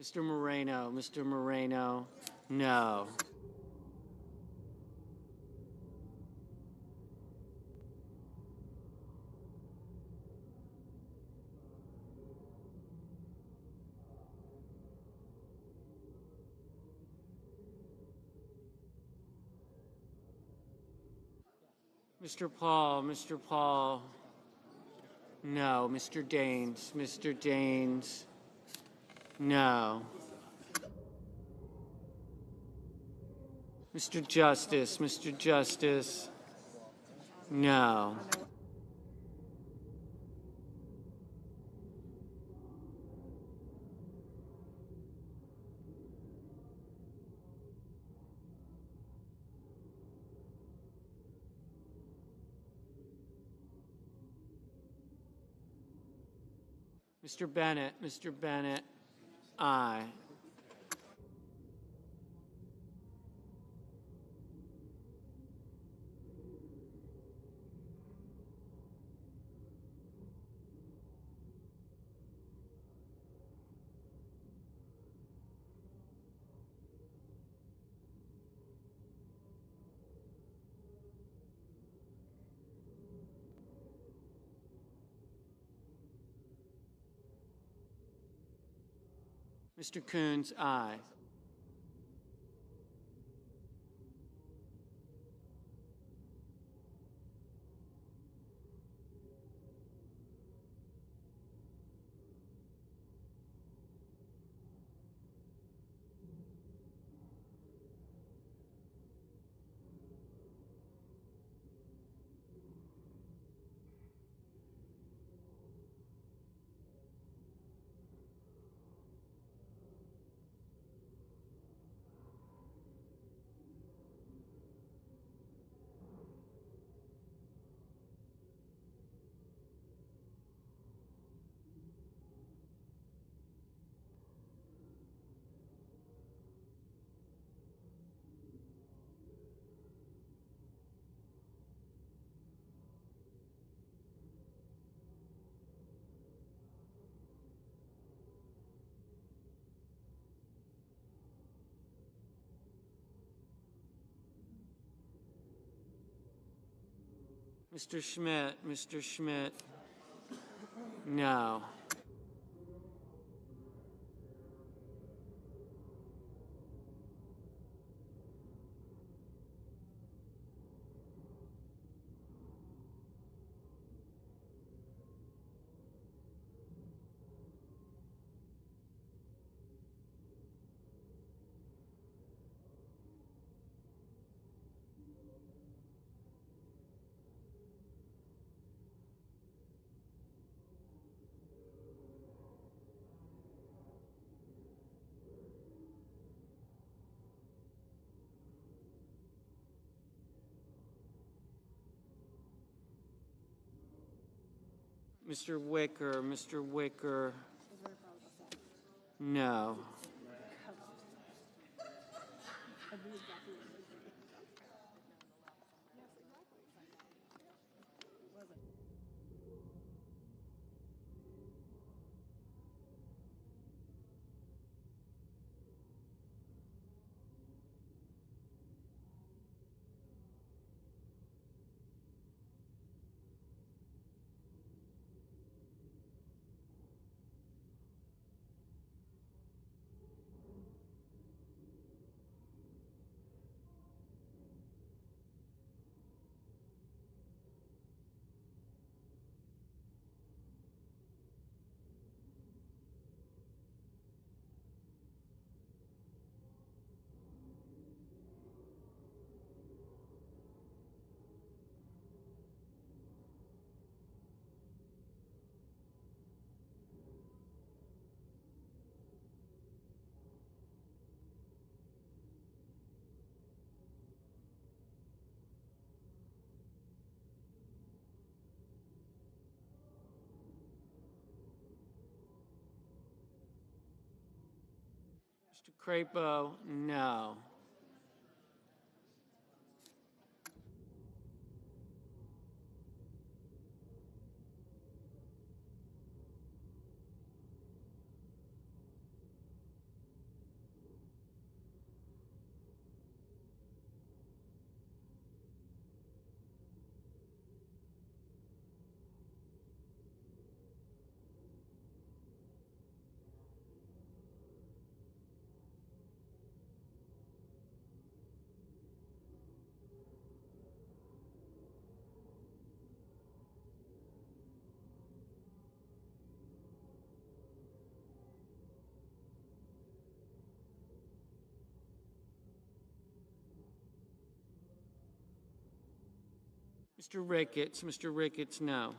Mr. Moreno, no. Mr. Paul, no. Mr. Daines, no. Mr. Justice, Mr. Justice, no. Mr. Bennett, aye. Mr. Coons, aye. Mr. Schmidt, no. Mr. Wicker, no. Mr. Crapo, no. Mr. Ricketts, no.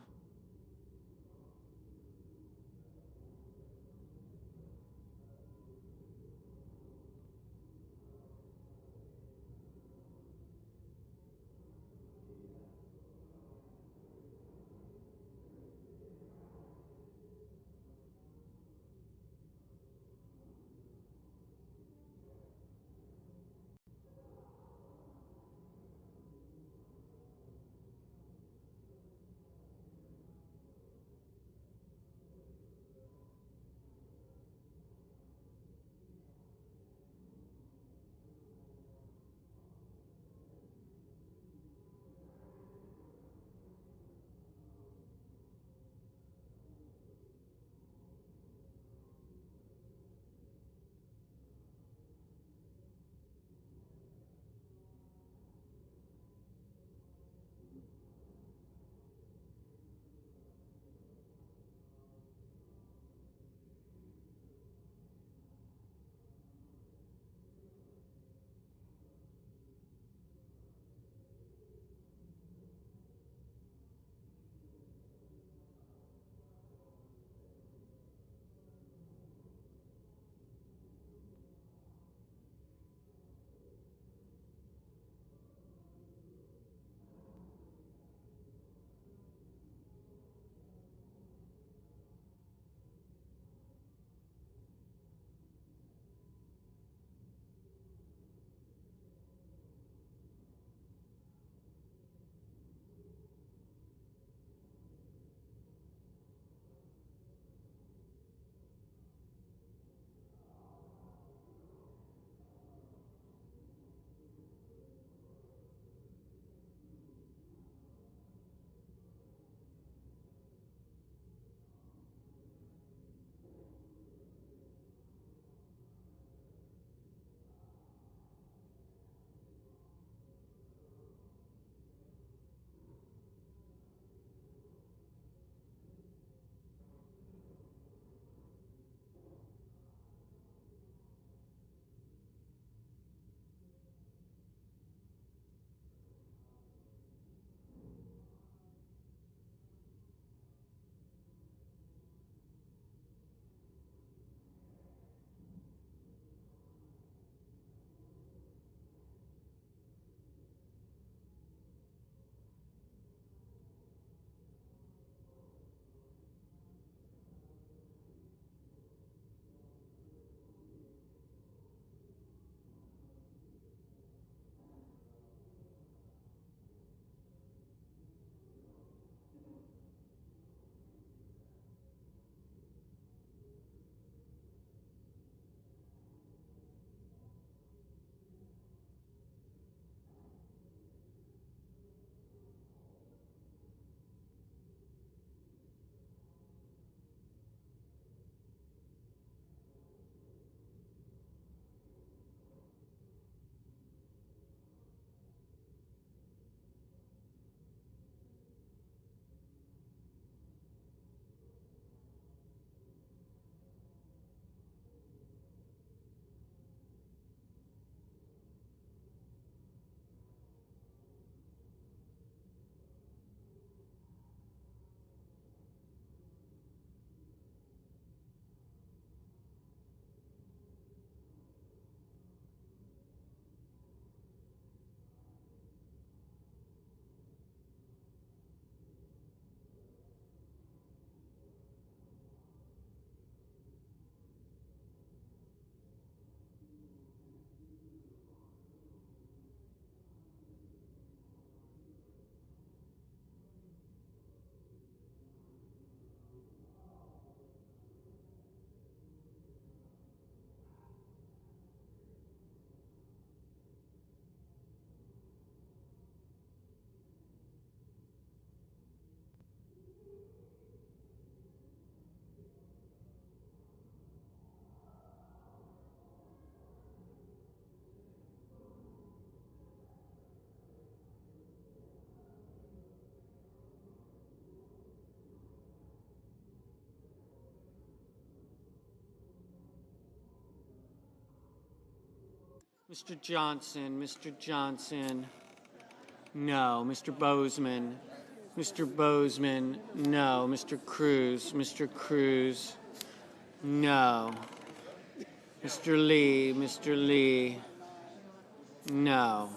Mr. Johnson. No. Mr. Bozeman. Mr. Bozeman. No. Mr. Cruz. Mr. Cruz. No. Mr. Lee. Mr. Lee. No.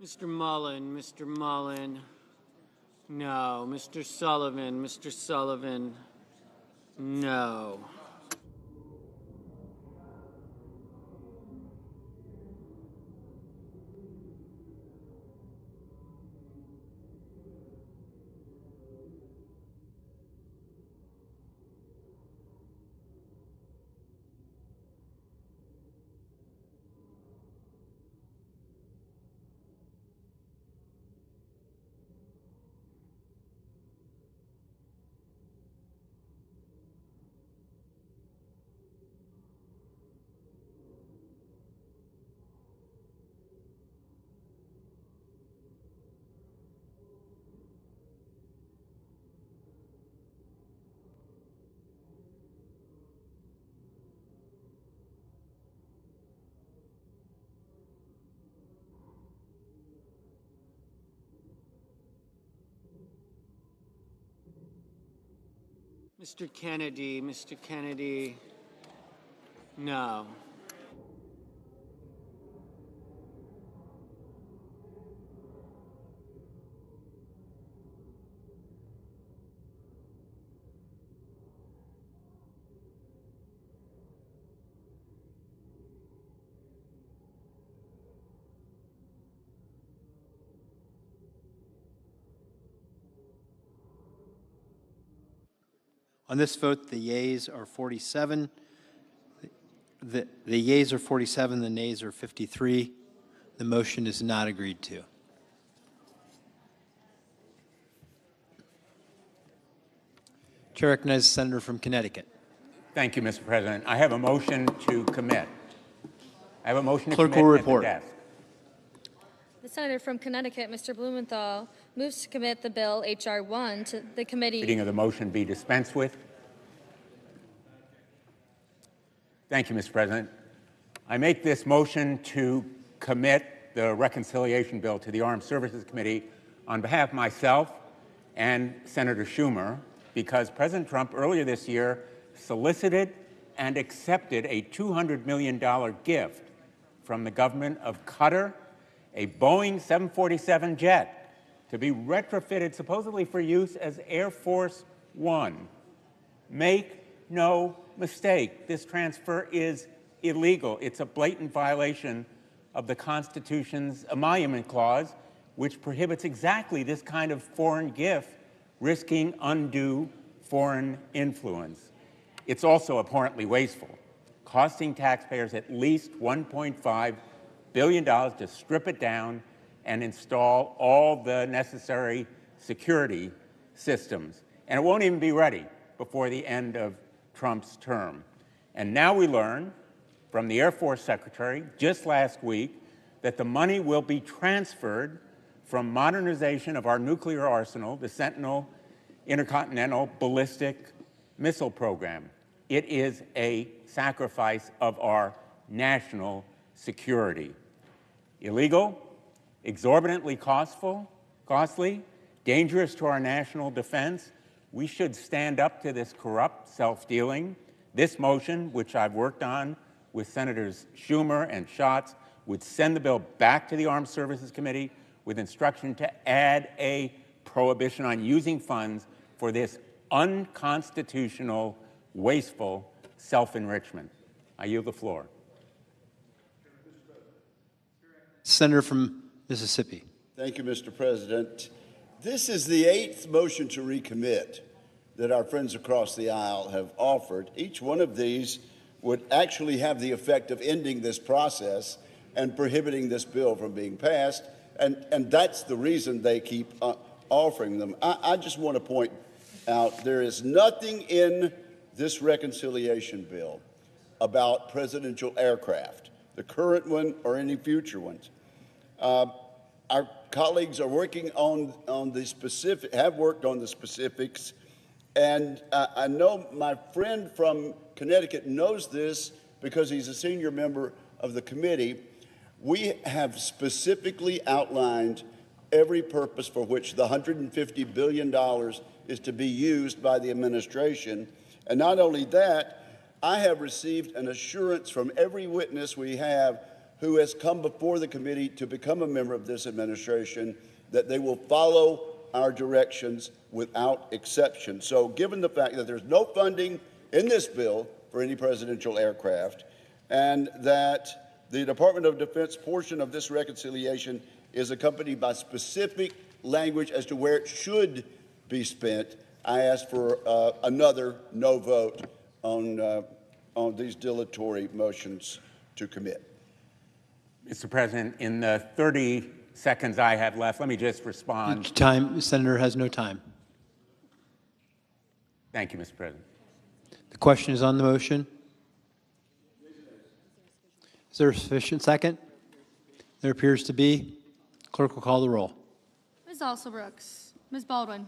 Mr. Mullen. Mr. Mullen. No. Mr. Sullivan. Mr. Sullivan. No. Mr. Kennedy. Mr. Kennedy. No. On this vote, the yeas are 47. The yeas are 47, the nays are 53. The motion is not agreed to. Chair recognizes the senator from Connecticut. Thank you, Mr. President. I have a motion to commit. I have a motion to Clerk commit will at the report. desk. The senator from Connecticut, Mr. Blumenthal, moves to commit the bill H.R. 1 to the committee. Reading of the motion be dispensed with. Thank you, Mr. President. I make this motion to commit the reconciliation bill to the Armed Services Committee on behalf of myself and Senator Schumer, because President Trump earlier this year solicited and accepted a $200 million gift from the government of Qatar, a Boeing 747 jet, to be retrofitted supposedly for use as Air Force One. Make no mistake, this transfer is illegal. It's a blatant violation of the Constitution's emolument clause, which prohibits exactly this kind of foreign gift, risking undue foreign influence. It's also abhorrently wasteful, costing taxpayers at least $1.5 billion to strip it down and install all the necessary security systems. And it won't even be ready before the end of Trump's term. And now we learn from the Air Force Secretary just last week that the money will be transferred from modernization of our nuclear arsenal, the Sentinel Intercontinental Ballistic Missile Program. It is a sacrifice of our national security. Illegal, exorbitantly costly, dangerous to our national defense. We should stand up to this corrupt self-dealing. This motion, which I've worked on with Senators Schumer and Schatz, would send the bill back to the Armed Services Committee with instruction to add a prohibition on using funds for this unconstitutional, wasteful self-enrichment. I yield the floor. Senator from Mississippi. Thank you, Mr. President. This is the 8th motion to recommit that our friends across the aisle have offered. Each one of these would actually have the effect of ending this process and prohibiting this bill from being passed, and that's the reason they keep offering them. I just want to point out there is nothing in this reconciliation bill about presidential aircraft, the current one or any future ones. Our colleagues are working on the specific, have worked on the specifics, and I know my friend from Connecticut knows this because he's a senior member of the committee. We have specifically outlined every purpose for which the $150 billion is to be used by the administration. And not only that, I have received an assurance from every witness we have who has come before the committee to become a member of this administration that they will follow our directions without exception. So given the fact that there's no funding in this bill for any presidential aircraft, and that the Department of Defense portion of this reconciliation is accompanied by specific language as to where it should be spent, I ask for another no vote on these dilatory motions to commit. Mr. President, in the 30 seconds I have left, let me just respond. Time. The senator has no time. Thank you, Mr. President. The question is on the motion. Is there a sufficient second? There appears to be. Clerk will call the roll. Ms. Alsobrooks. Ms. Baldwin.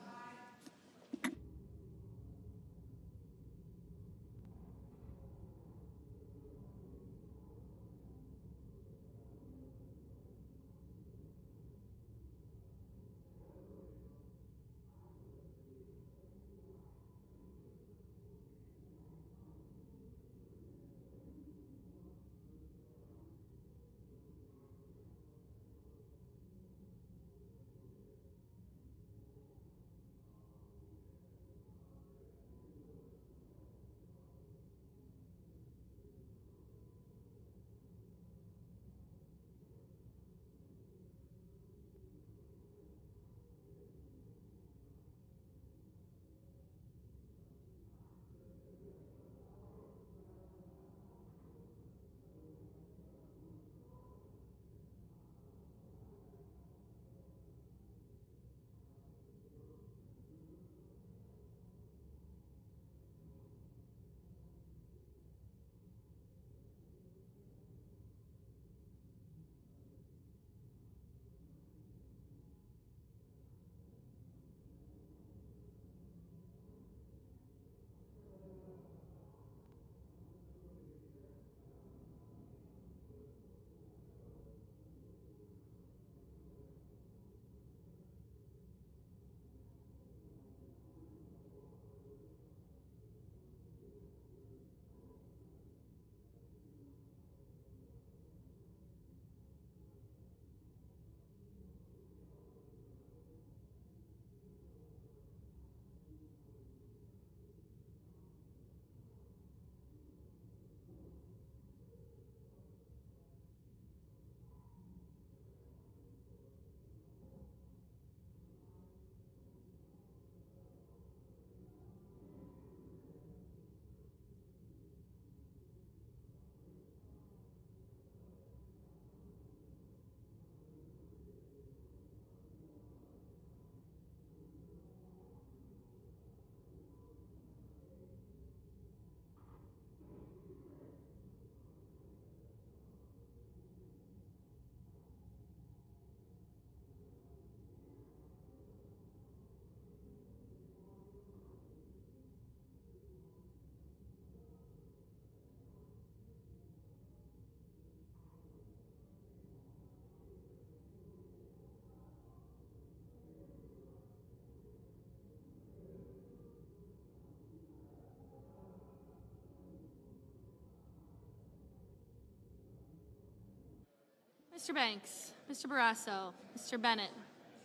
Mr. Banks, Mr. Barrasso, Mr. Bennett,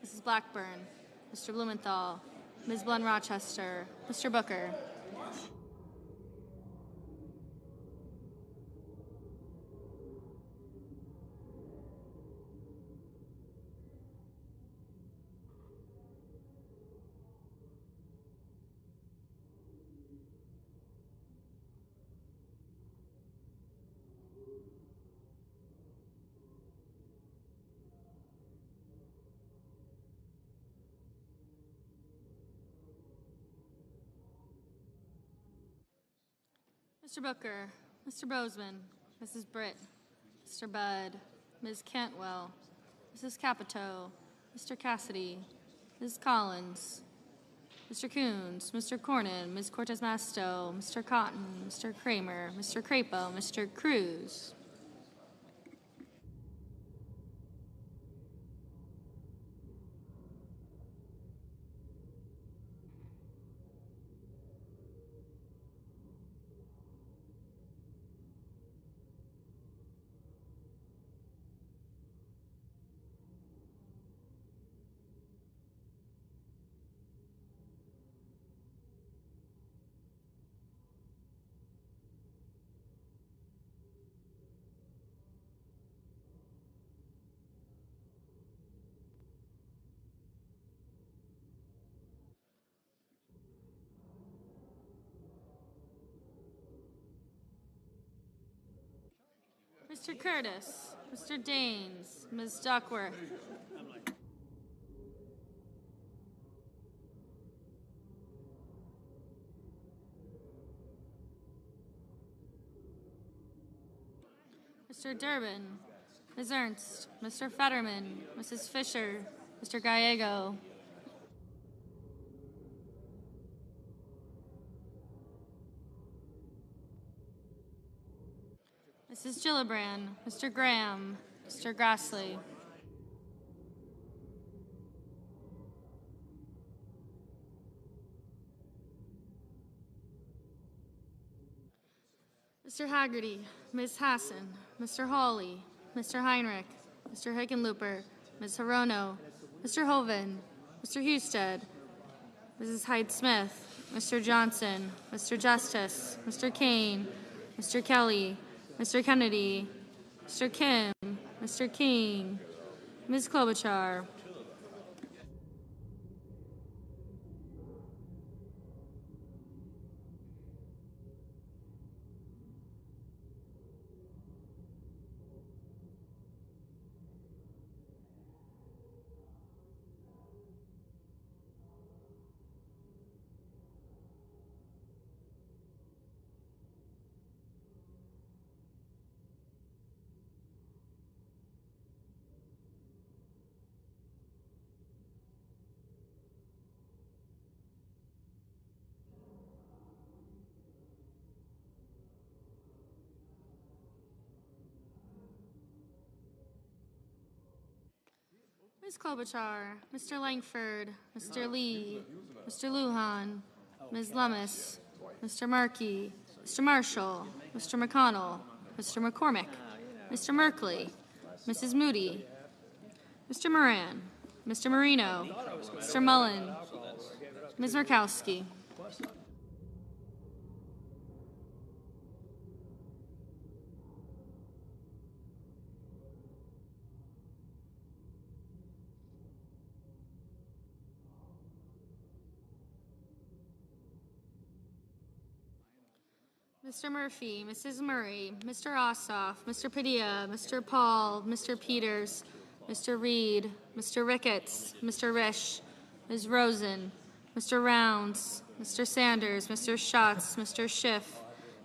Mrs. Blackburn, Mr. Blumenthal, Ms. Blund-Rochester, Mr. Booker. Mr. Booker, Mr. Bozeman, Mrs. Britt, Mr. Budd, Ms. Cantwell, Mrs. Capito, Mr. Cassidy, Ms. Collins, Mr. Coons, Mr. Cornyn, Ms. Cortez Masto, Mr. Cotton, Mr. Kramer, Mr. Crapo, Mr. Cruz. Mr. Curtis, Mr. Daines, Ms. Duckworth. Mr. Durbin, Ms. Ernst, Mr. Fetterman, Mrs. Fisher, Mr. Gallego. Mrs. Gillibrand, Mr. Graham, Mr. Grassley. Mr. Haggerty, Ms. Hassan, Mr. Hawley, Mr. Heinrich, Mr. Hickenlooper, Ms. Hirono, Mr. Hoven, Mr. Husted, Mrs. Hyde-Smith, Mr. Johnson, Mr. Justice, Mr. Kane, Mr. Kelly, Mr. Kennedy, Mr. Kim, Mr. King, Ms. Klobuchar. Ms. Klobuchar, Mr. Langford, Mr. Lee, Mr. Lujan, Ms. Lummis, Mr. Markey, Mr. Marshall, Mr. McConnell, Mr. McCormick, Mr. Merkley, Mrs. Moody, Mr. Moran, Mr. Marino, Mr. Mullen, Ms. Murkowski. Mr. Murphy, Mrs. Murray, Mr. Ossoff, Mr. Padilla, Mr. Paul, Mr. Peters, Mr. Reed, Mr. Ricketts, Mr. Risch, Ms. Rosen, Mr. Rounds, Mr. Sanders, Mr. Schatz, Mr. Schiff,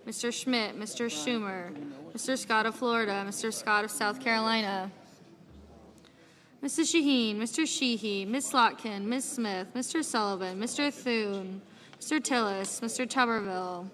Mr. Schmidt, Mr. Schumer, Mr. Scott of Florida, Mr. Scott of South Carolina, Mrs. Shaheen, Mr. Sheehy, Ms. Slotkin, Ms. Smith, Mr. Sullivan, Mr. Thune, Mr. Tillis, Mr. Tuberville.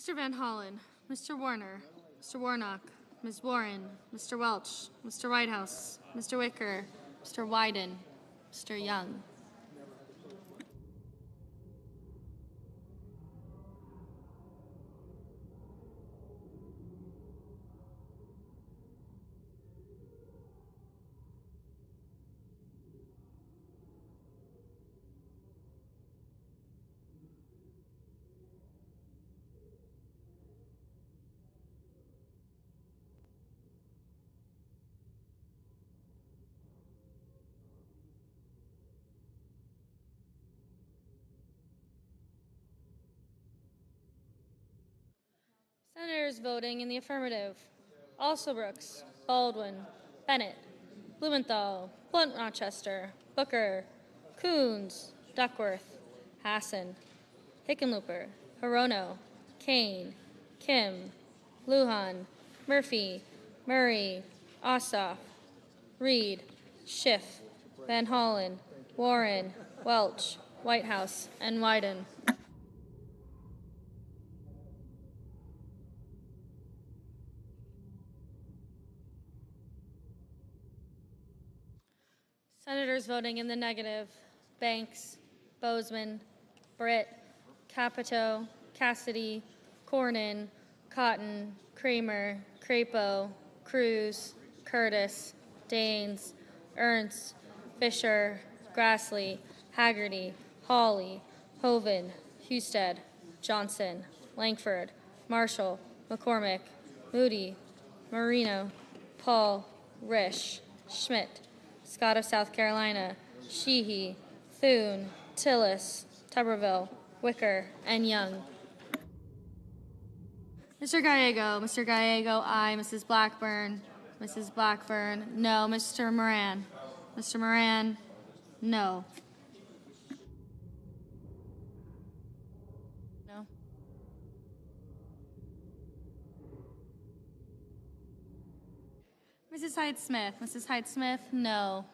Mr. Van Hollen, Mr. Warner, Mr. Warnock, Ms. Warren, Mr. Welch, Mr. Whitehouse, Mr. Wicker, Mr. Wyden, Mr. Young. Senators voting in the affirmative: Alsobrooks, Baldwin, Bennett, Blumenthal, Blunt Rochester, Booker, Coons, Duckworth, Hassan, Hickenlooper, Hirono, Kane, Kim, Lujan, Murphy, Murray, Ossoff, Reed, Schiff, Van Hollen, Warren, Welch, Whitehouse, and Wyden. Senators voting in the negative: Banks, Bozeman, Britt, Capito, Cassidy, Cornyn, Cotton, Kramer, Crapo, Cruz, Curtis, Daines, Ernst, Fisher, Grassley, Haggerty, Hawley, Hoven, Husted, Johnson, Langford, Marshall, McCormick, Moody, Marino, Paul, Risch, Schmidt, Scott of South Carolina, Sheehy, Thune, Tillis, Tuberville, Wicker, and Young. Mr. Gallego, aye. Mrs. Blackburn, no. Mr. Moran, no. No. Mrs. Hyde-Smith, no.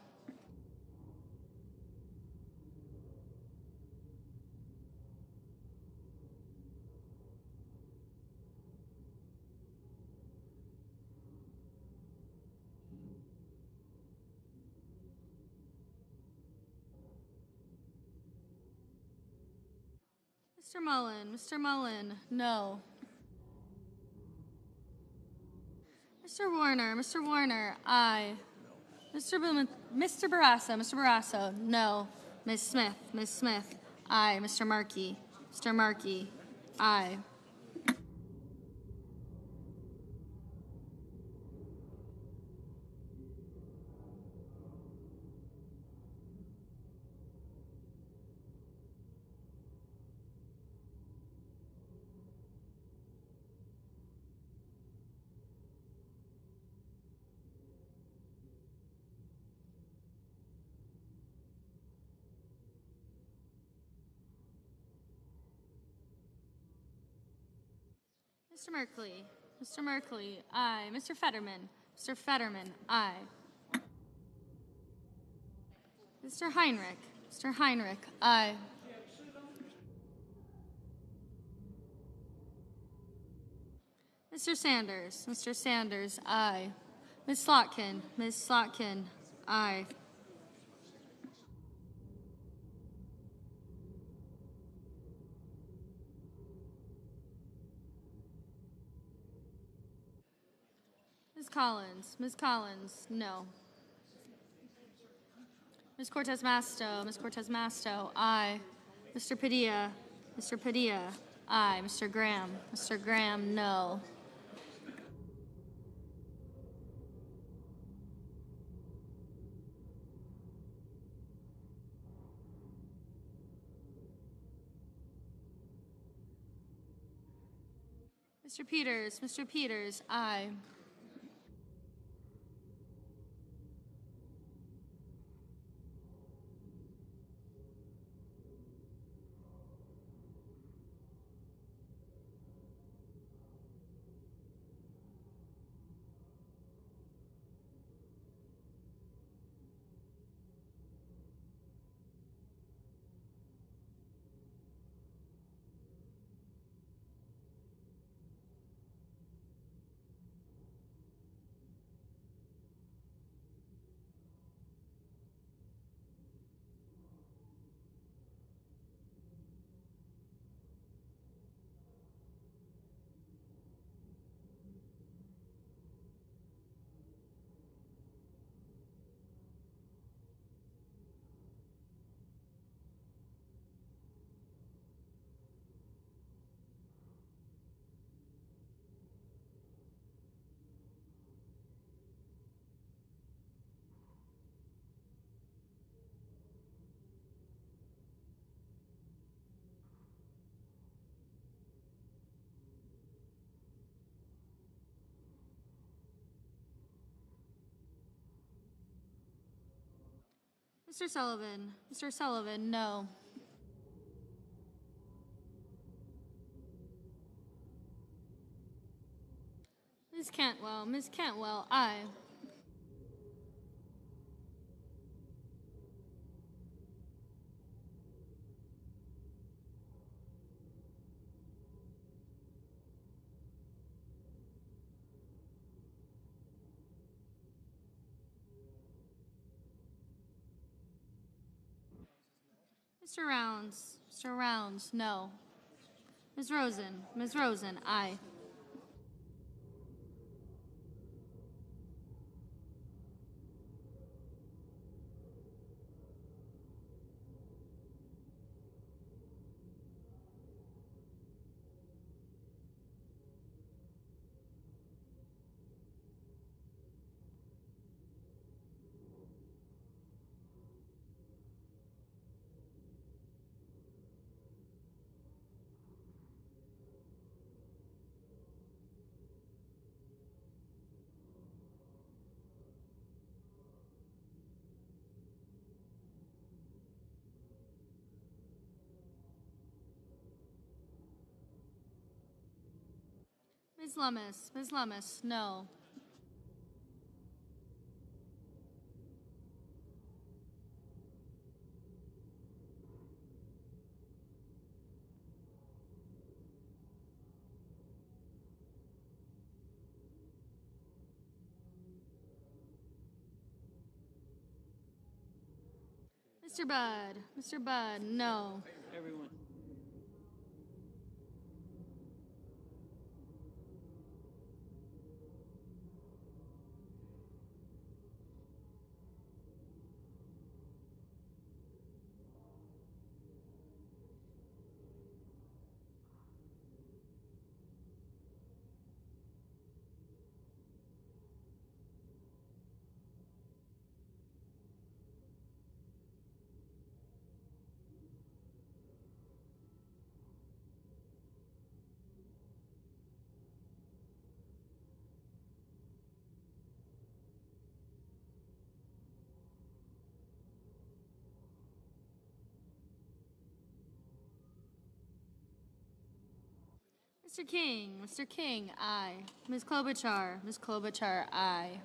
Mr. Mullen, no. Mr. Warner, aye. Mr. Barrasso, no. Ms. Smith, aye. Mr. Markey, aye. Mr. Merkley, aye. Mr. Fetterman, aye. Mr. Heinrich, aye. Mr. Sanders, aye. Ms. Slotkin, aye. Ms. Collins, no. Ms. Cortez Masto, aye. Mr. Padilla, aye. Mr. Graham, no. Mr. Peters, aye. Mr. Sullivan. Mr. Sullivan, no. Ms. Cantwell. Ms. Cantwell, aye. Mr. Rounds. Mr. Rounds, no. Ms. Rosen. Ms. Rosen, aye. Ms. Lummis. Ms. Lummis, no. Mr. Budd. Mr. Budd, no. Everyone. Mr. King. Mr. King, aye. Ms. Klobuchar. Ms. Klobuchar, aye.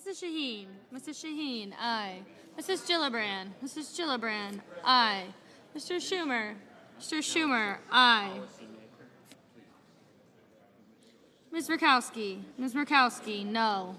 Mrs. Shaheen. Mrs. Shaheen, aye. Mrs. Gillibrand. Mrs. Gillibrand, aye. Mr. Schumer. Mr. Schumer, aye. Ms. Murkowski. Ms. Murkowski, no.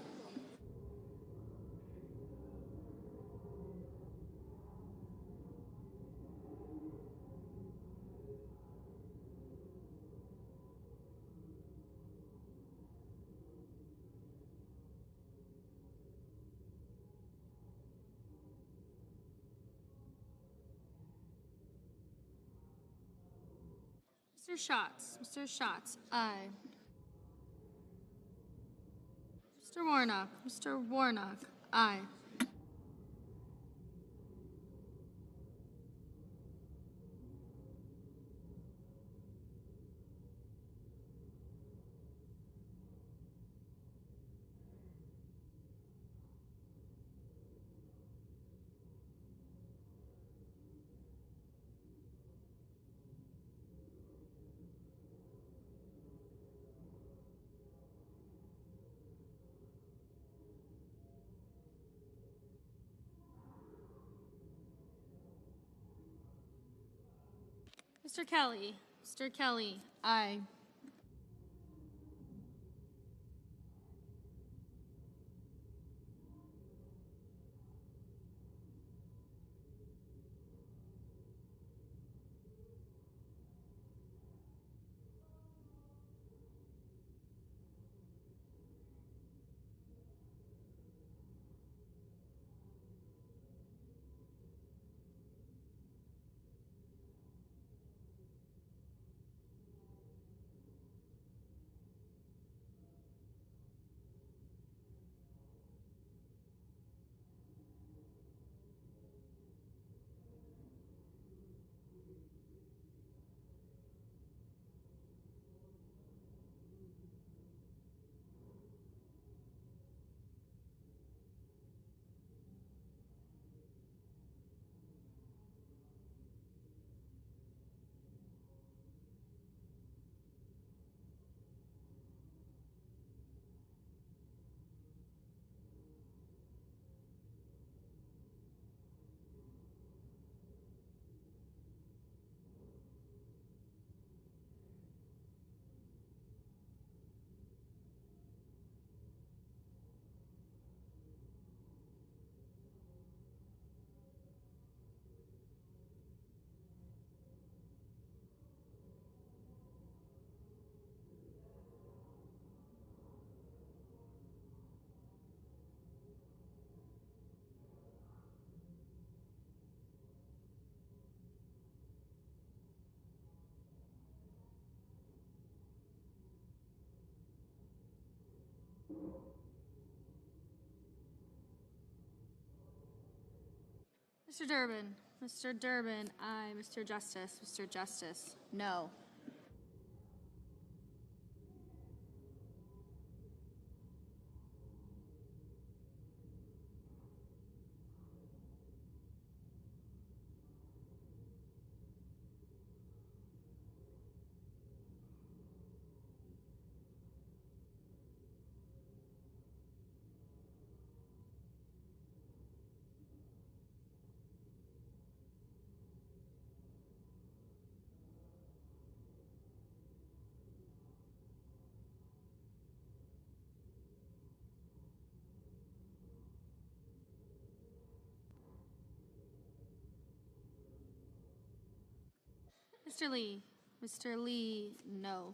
Mr. Schatz. Mr. Schatz, aye. Mr. Warnock. Mr. Warnock, aye. Mr. Kelly. Mr. Kelly, aye. Mr. Durbin. Mr. Durbin, aye. Mr. Justice. Mr. Justice, no. Mr. Lee. Mr. Lee, no.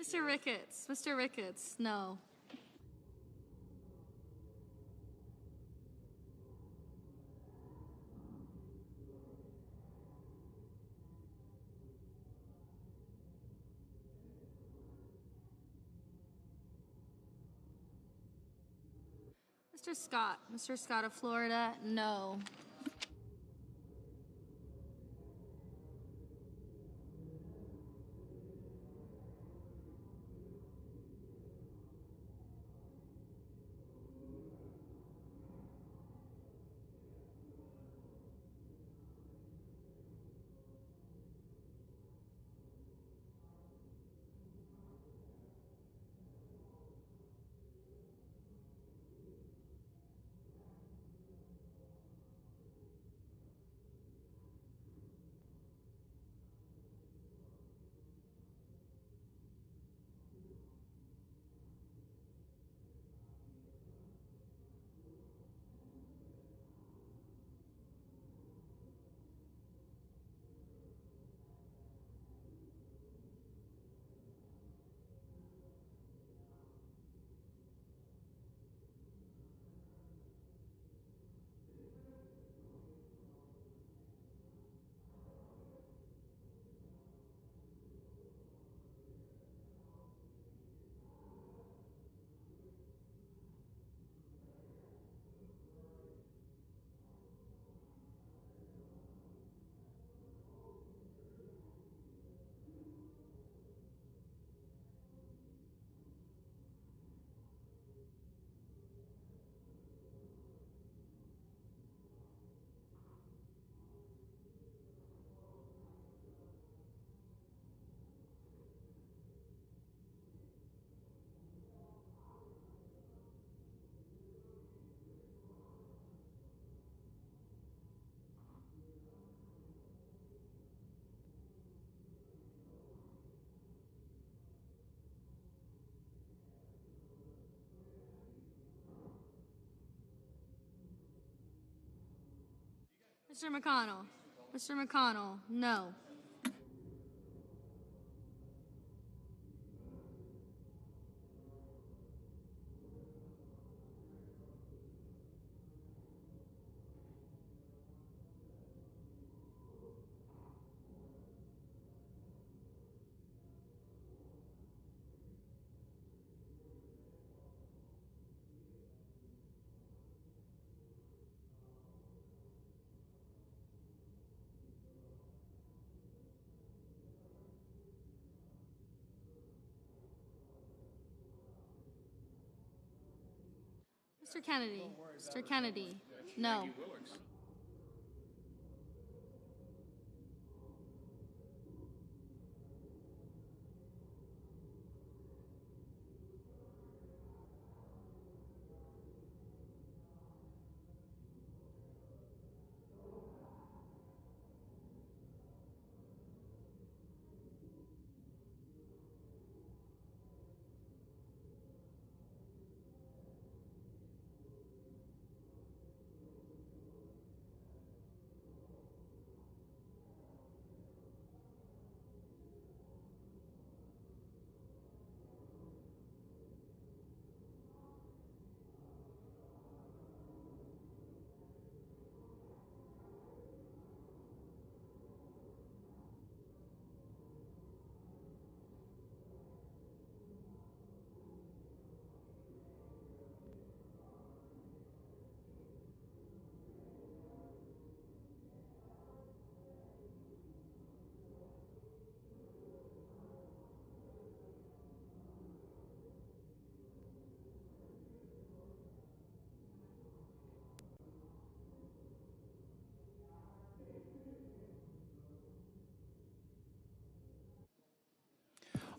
Mr. Ricketts. Mr. Ricketts, no. Mr. Scott. Mr. Scott of Florida, no. Mr. McConnell. Mr. McConnell, no. Mr. Kennedy. Mr. Kennedy, no.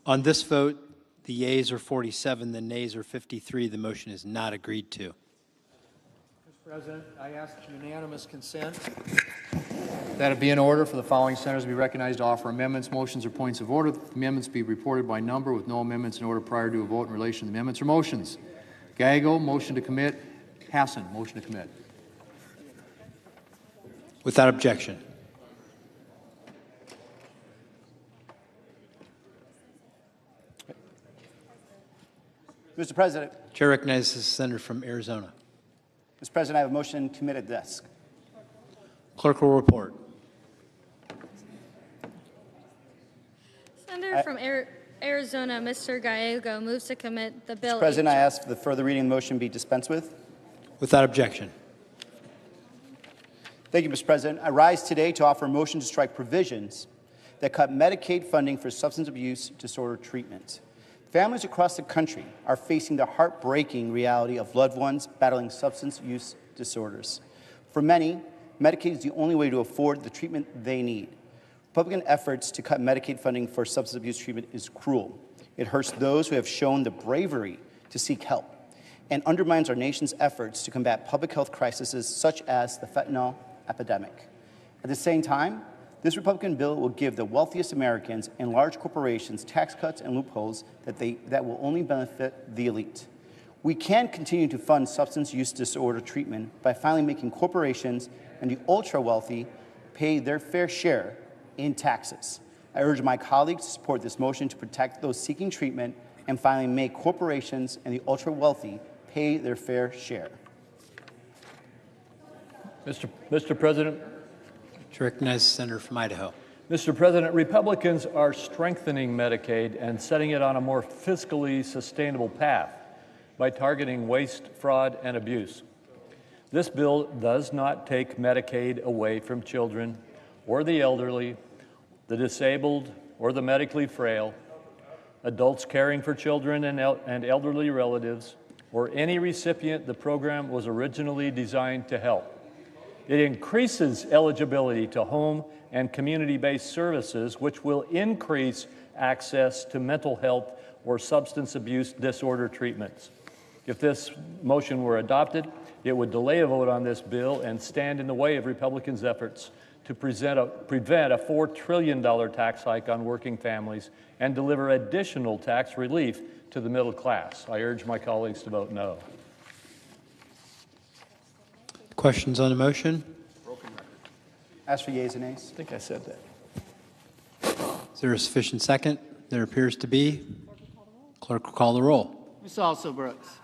On this vote, the yeas are 47, the nays are 53. The motion is not agreed to. Mr. President, I ask unanimous consent. That it be in order for the following senators to be recognized to offer amendments, motions, or points of order. The amendments be reported by number with no amendments in order prior to a vote in relation to the amendments or motions. Gagel, motion to commit. Hassan, motion to commit. Without objection. Mr. President. Chair recognizes the senator from Arizona. Mr. President, I have a motion to commit at desk. Clerk will report. Senator from Arizona, Mr. Gallego, moves to commit the bill. Mr. President, I ask for the further reading of the motion be dispensed with. Without objection. Thank you, Mr. President. I rise today to offer a motion to strike provisions that cut Medicaid funding for substance abuse disorder treatment. Families across the country are facing the heartbreaking reality of loved ones battling substance use disorders. For many, Medicaid is the only way to afford the treatment they need. Republican efforts to cut Medicaid funding for substance abuse treatment is cruel. It hurts those who have shown the bravery to seek help and undermines our nation's efforts to combat public health crises such as the fentanyl epidemic. At the same time, this Republican bill will give the wealthiest Americans and large corporations tax cuts and loopholes that will only benefit the elite. We can continue to fund substance use disorder treatment by finally making corporations and the ultra-wealthy pay their fair share in taxes. I urge my colleagues to support this motion to protect those seeking treatment and finally make corporations and the ultra-wealthy pay their fair share. Mr. President. To recognize the senator from Idaho. Mr. President, Republicans are strengthening Medicaid and setting it on a more fiscally sustainable path by targeting waste, fraud, and abuse. This bill does not take Medicaid away from children or the elderly, the disabled, or the medically frail, adults caring for children and elderly relatives, or any recipient the program was originally designed to help. It increases eligibility to home and community-based services, which will increase access to mental health or substance abuse disorder treatments. If this motion were adopted, it would delay a vote on this bill and stand in the way of Republicans' efforts to prevent a $4 trillion tax hike on working families and deliver additional tax relief to the middle class. I urge my colleagues to vote no. Questions on the motion? Ask for yeas and nays. I think I said that. Is there a sufficient second? There appears to be. Clerk will call the roll. Ms. Also Brooks.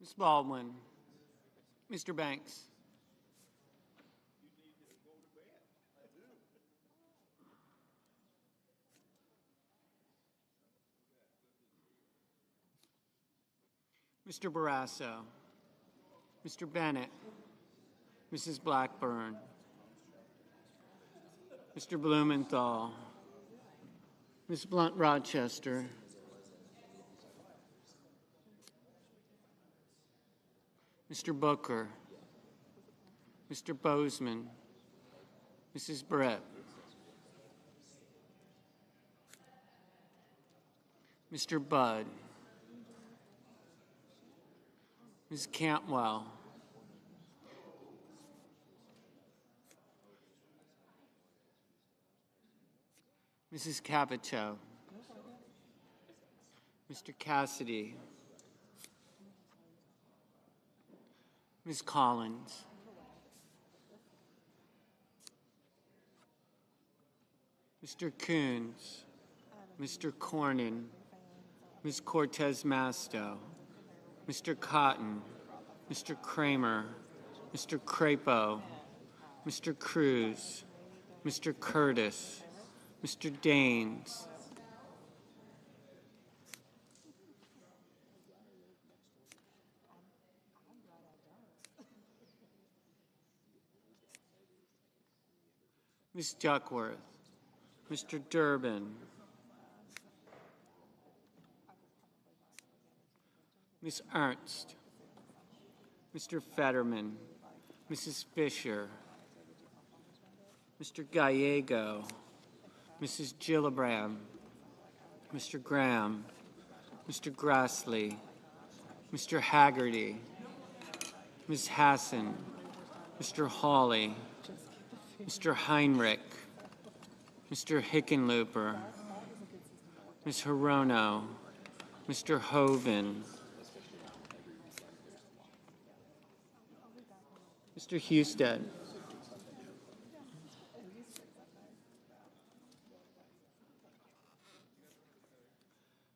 Ms. Baldwin. Mr. Banks. Mr. Barrasso. Mr. Bennett. Mrs. Blackburn. Mr. Blumenthal. Ms. Blunt-Rochester. Mr. Booker. Mr. Bozeman. Mrs. Brett. Mr. Budd. Ms. Cantwell. Mrs. Capito. Mr. Cassidy. Ms. Collins. Mr. Coons. Mr. Cornyn. Ms. Cortez Masto. Mr. Cotton. Mr. Kramer. Mr. Crapo. Mr. Cruz. Mr. Curtis. Mr. Daines. Ms. Duckworth. Mr. Durbin. Ms. Ernst. Mr. Fetterman. Mrs. Fisher. Mr. Gallego. Mrs. Gillibrand. Mr. Graham. Mr. Grassley. Mr. Haggerty. Ms. Hassan. Mr. Hawley. Mr. Heinrich. Mr. Hickenlooper. Ms. Hirono. Mr. Hoven. Mr. Husted.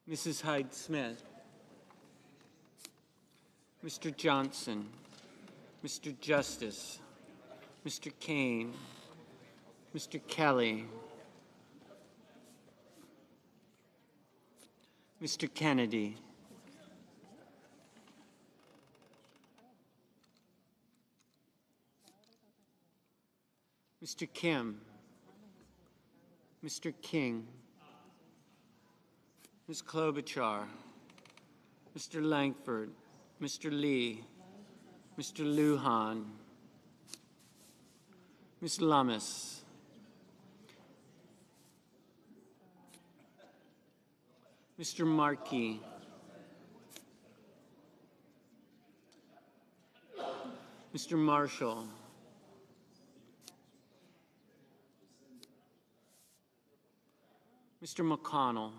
Mrs. Hyde-Smith. Mr. Johnson. Mr. Justice. Mr. Kane. Mr. Kelly. Mr. Kennedy. Mr. Kim. Mr. King. Ms. Klobuchar. Mr. Langford. Mr. Lee. Mr. Lujan. Ms. Lummis. Mr. Markey. Mr. Marshall. Mr. McConnell.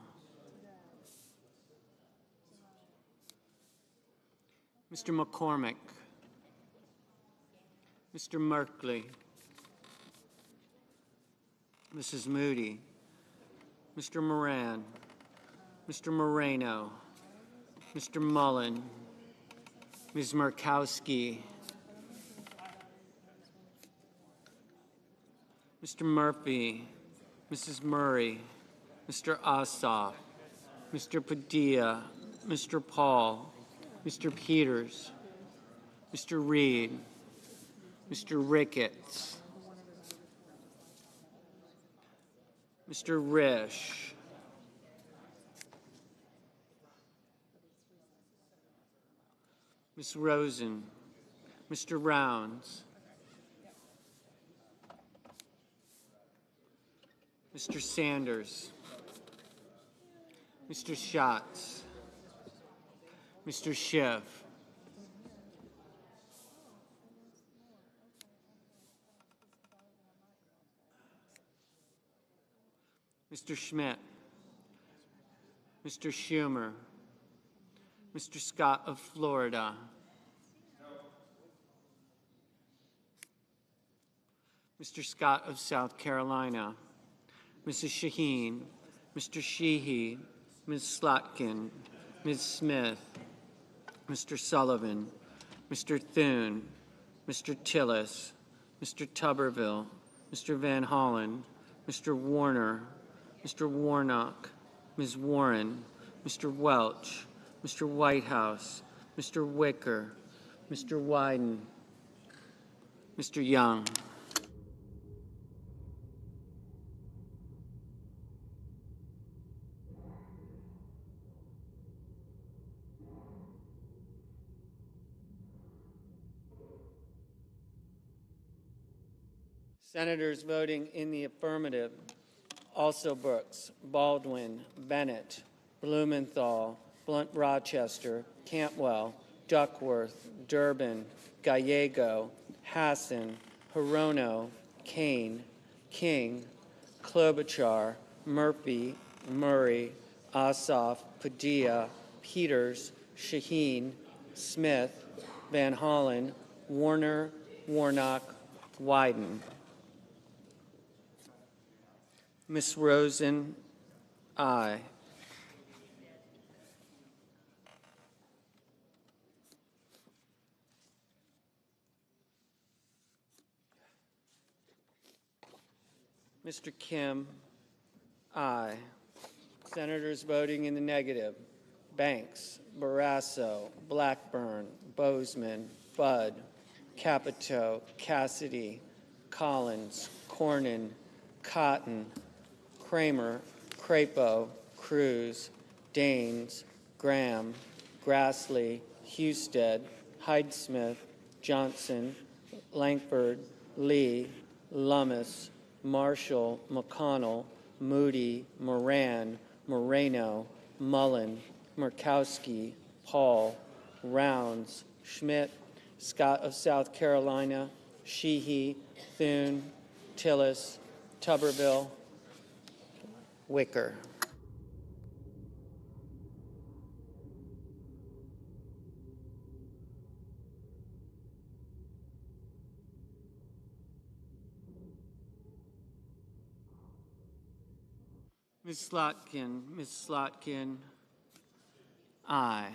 Mr. McCormick. Mr. Merkley. Mrs. Moody, Mr. Moran, Mr. Moreno, Mr. Mullen, Ms. Murkowski, Mr. Murphy, Mrs. Murray, Mr. Ossoff, Mr. Padilla, Mr. Paul, Mr. Peters, Mr. Reed, Mr. Ricketts, Mr. Risch, Ms. Rosen, Mr. Rounds, Mr. Sanders, Mr. Schatz, Mr. Schiff, Mr. Schmidt, Mr. Schumer, Mr. Scott of Florida, Mr. Scott of South Carolina, Mrs. Shaheen, Mr. Sheehy, Ms. Slotkin, Ms. Smith, Mr. Sullivan, Mr. Thune, Mr. Tillis, Mr. Tuberville, Mr. Van Hollen, Mr. Warner, Mr. Warnock, Ms. Warren, Mr. Welch, Mr. Whitehouse, Mr. Wicker, Mr. Wyden, Mr. Young. Senators voting in the affirmative: also Brooks, Baldwin, Bennett, Blumenthal, Blunt Rochester, Cantwell, Duckworth, Durbin, Gallego, Hassan, Hirono, Kane, King, Klobuchar, Murphy, Murray, Ossoff, Padilla, Peters, Shaheen, Smith, Van Hollen, Warner, Warnock, Wyden. Ms. Rosen, aye. Mr. Kim, aye. Senators voting in the negative: Banks, Barrasso, Blackburn, Bozeman, Budd, Capito, Cassidy, Collins, Cornyn, Cotton, Kramer, Crapo, Cruz, Daines, Graham, Grassley, Husted, Hyde-Smith, Johnson, Langford, Lee, Lummis, Marshall, McConnell, Moody, Moran, Moreno, Mullen, Murkowski, Paul, Rounds, Schmidt, Scott of South Carolina, Sheehy, Thune, Tillis, Tuberville, Wicker. Ms. Slotkin, aye.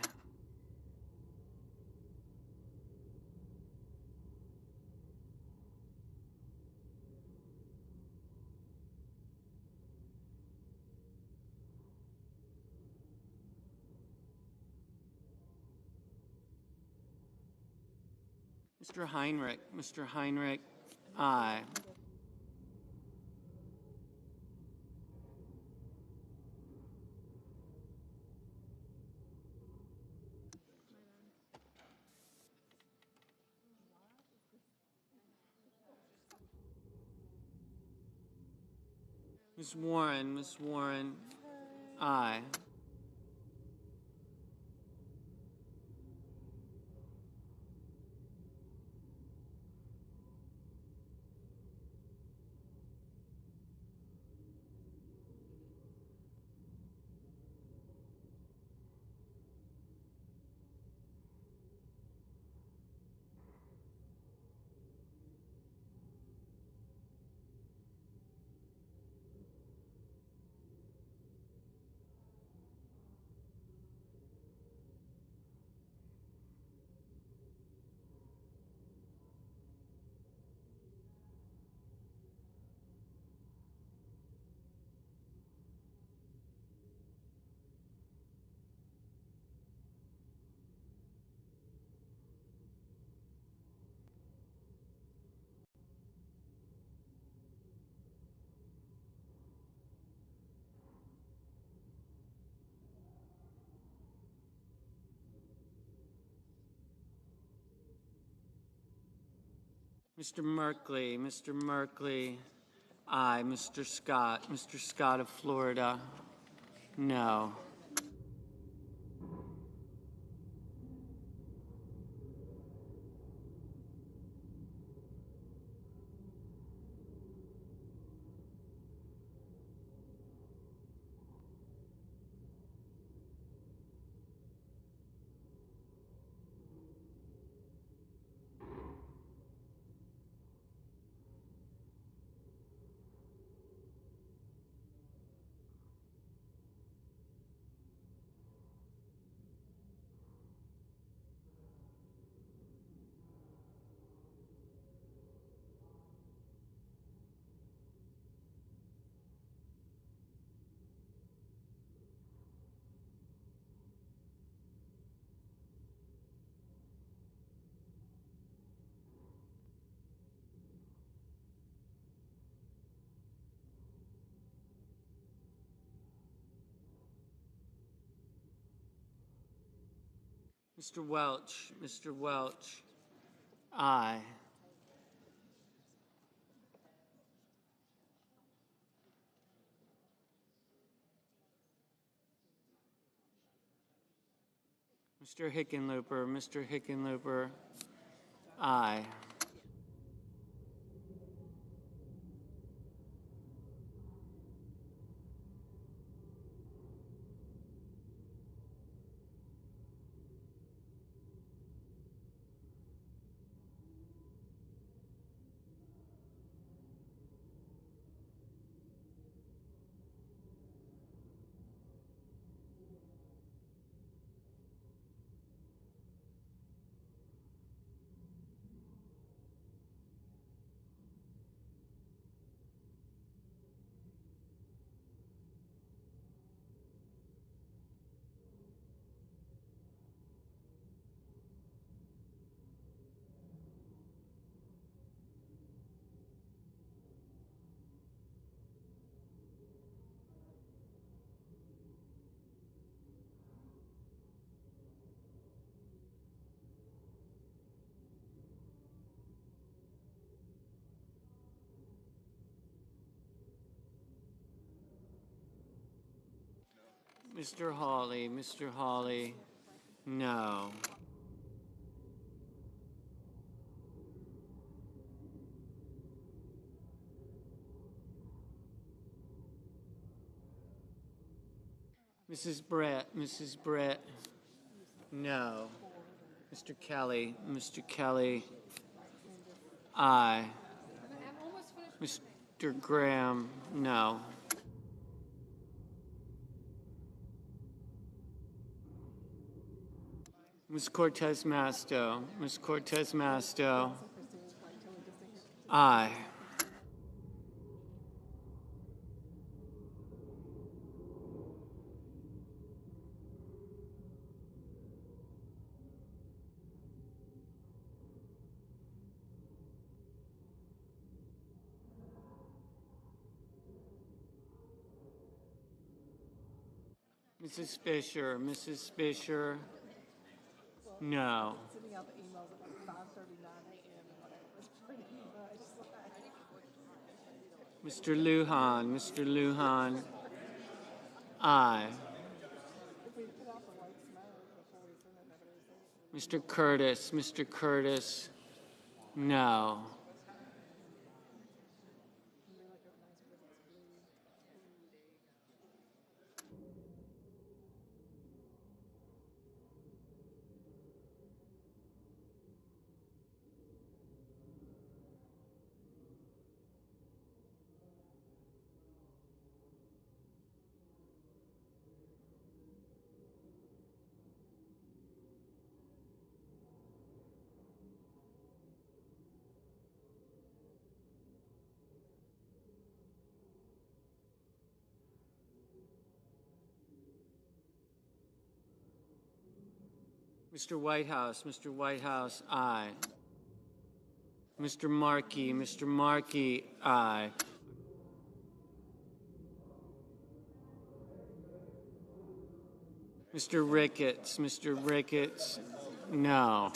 Mr. Heinrich, aye. Ms. Warren, aye. Mr. Merkley, aye. Mr. Scott of Florida, no. Mr. Welch, aye. Mr. Hickenlooper, aye. Mr. Hawley, no. Mrs. Brett, no. Mr. Kelly, aye. Mr. Graham, no. Ms. Cortez Masto, aye. Mrs. Fisher, no. Mr. Lujan, aye. Mr. Curtis, no. Mr. Whitehouse, aye. Mr. Markey, aye. Mr. Ricketts, no.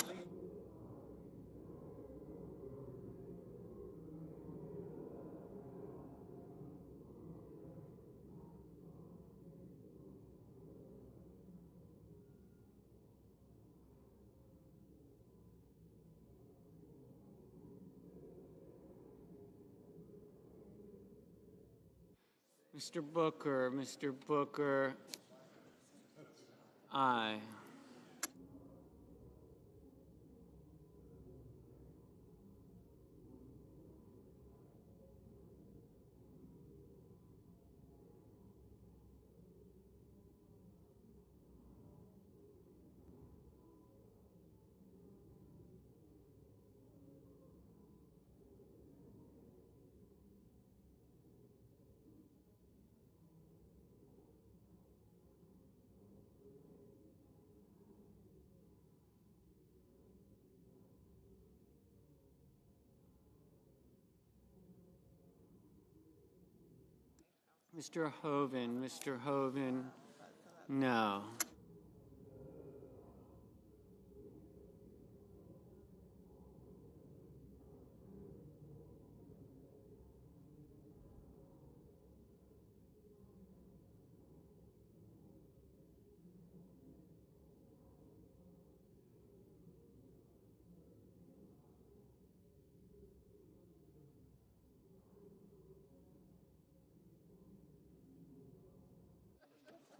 Mr. Booker, aye. Mr. Hoven, no.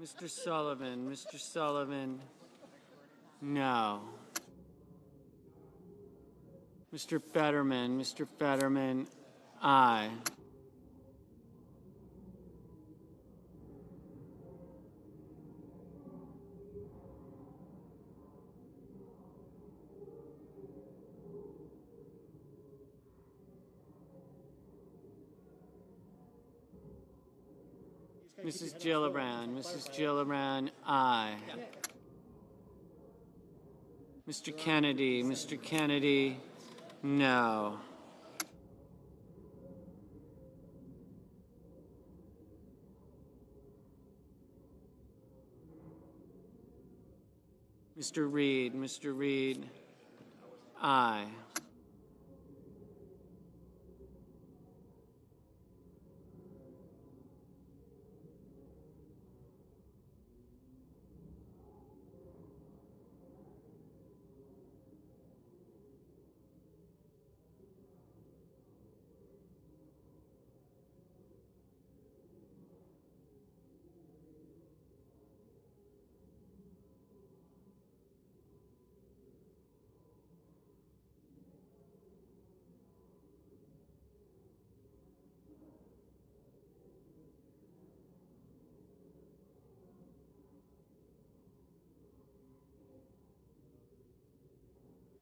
Mr. Sullivan, no. Mr. Fetterman, aye. Mrs. Gillibrand, aye. Mr. Kennedy, no. Mr. Reed, aye.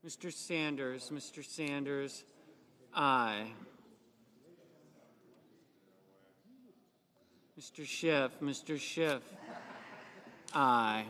Mr. Sanders, aye. Mr. Schiff, aye.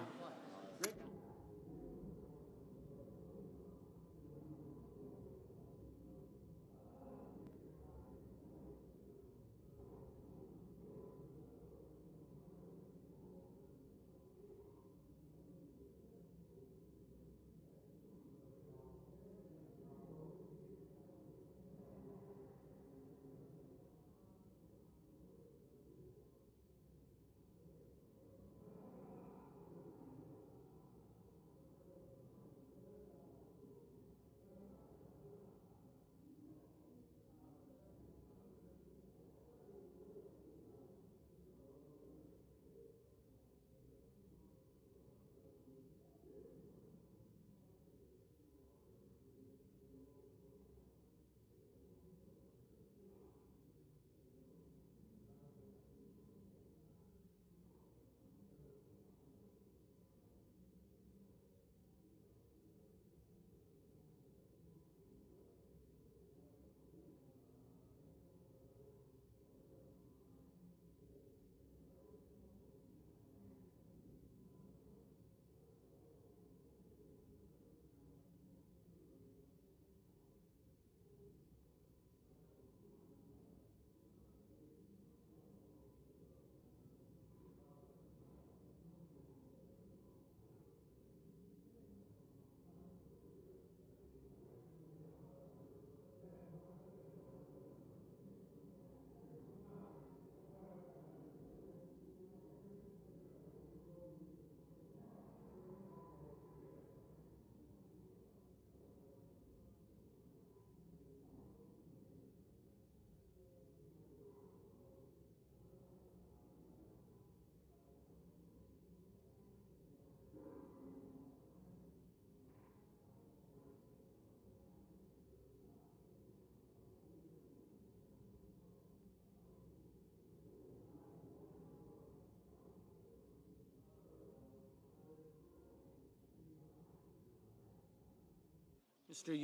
Mr.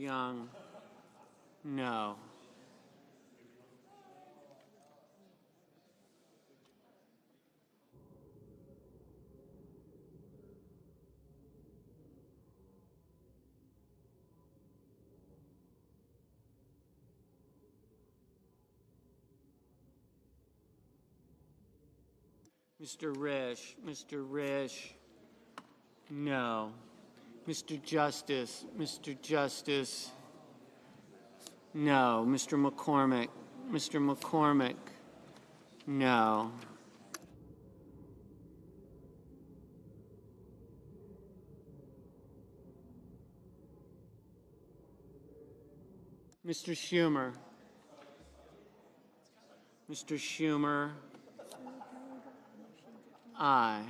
Young, no. Mr. Risch, no. Mr. Justice, no. Mr. McCormick, no. Mr. Schumer, aye.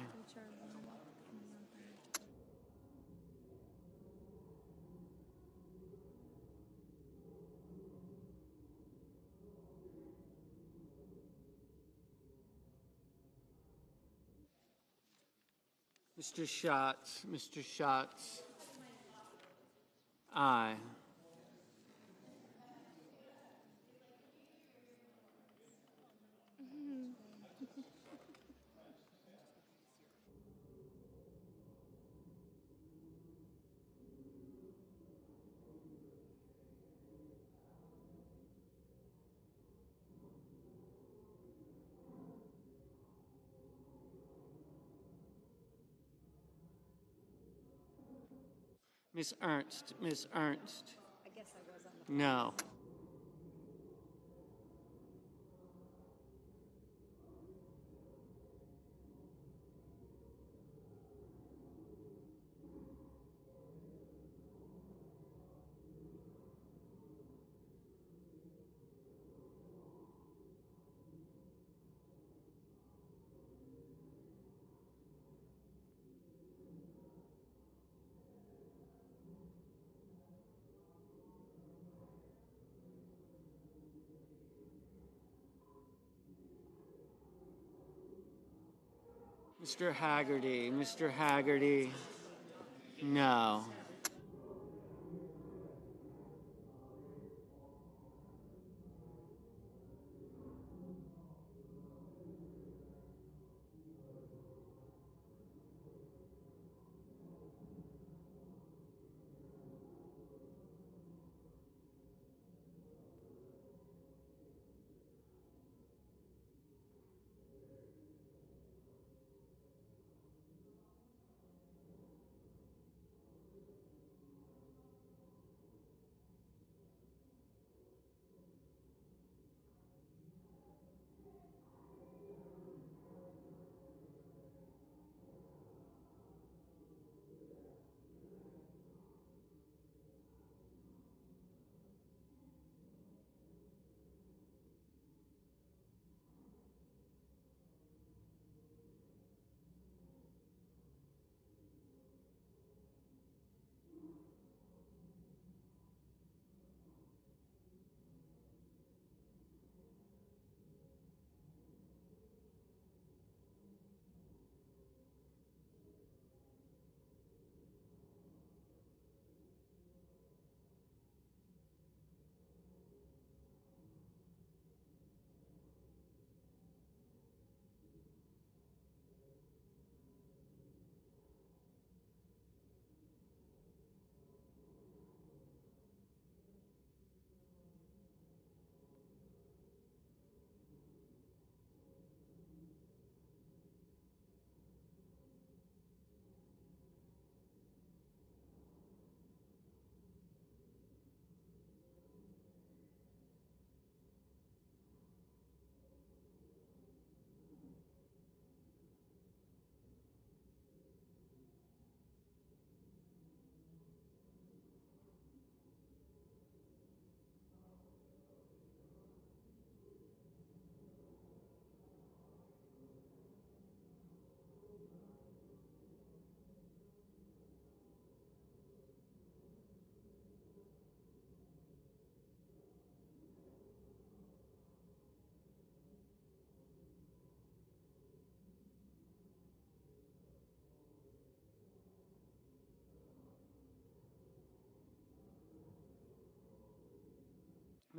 Mr. Schatz, aye. Ms. Ernst, no. Mr. Haggerty, no.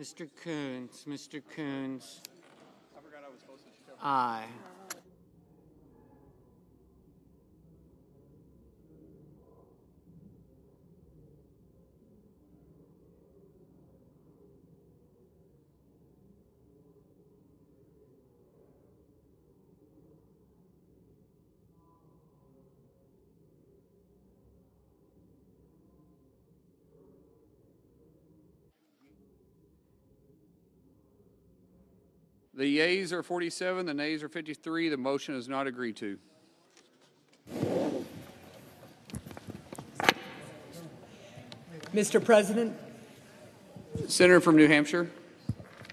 Mr. Coons. Mr. Coons. Aye. The yeas are 47, the nays are 53. The motion is not agreed to. Mr. President. Senator from New Hampshire.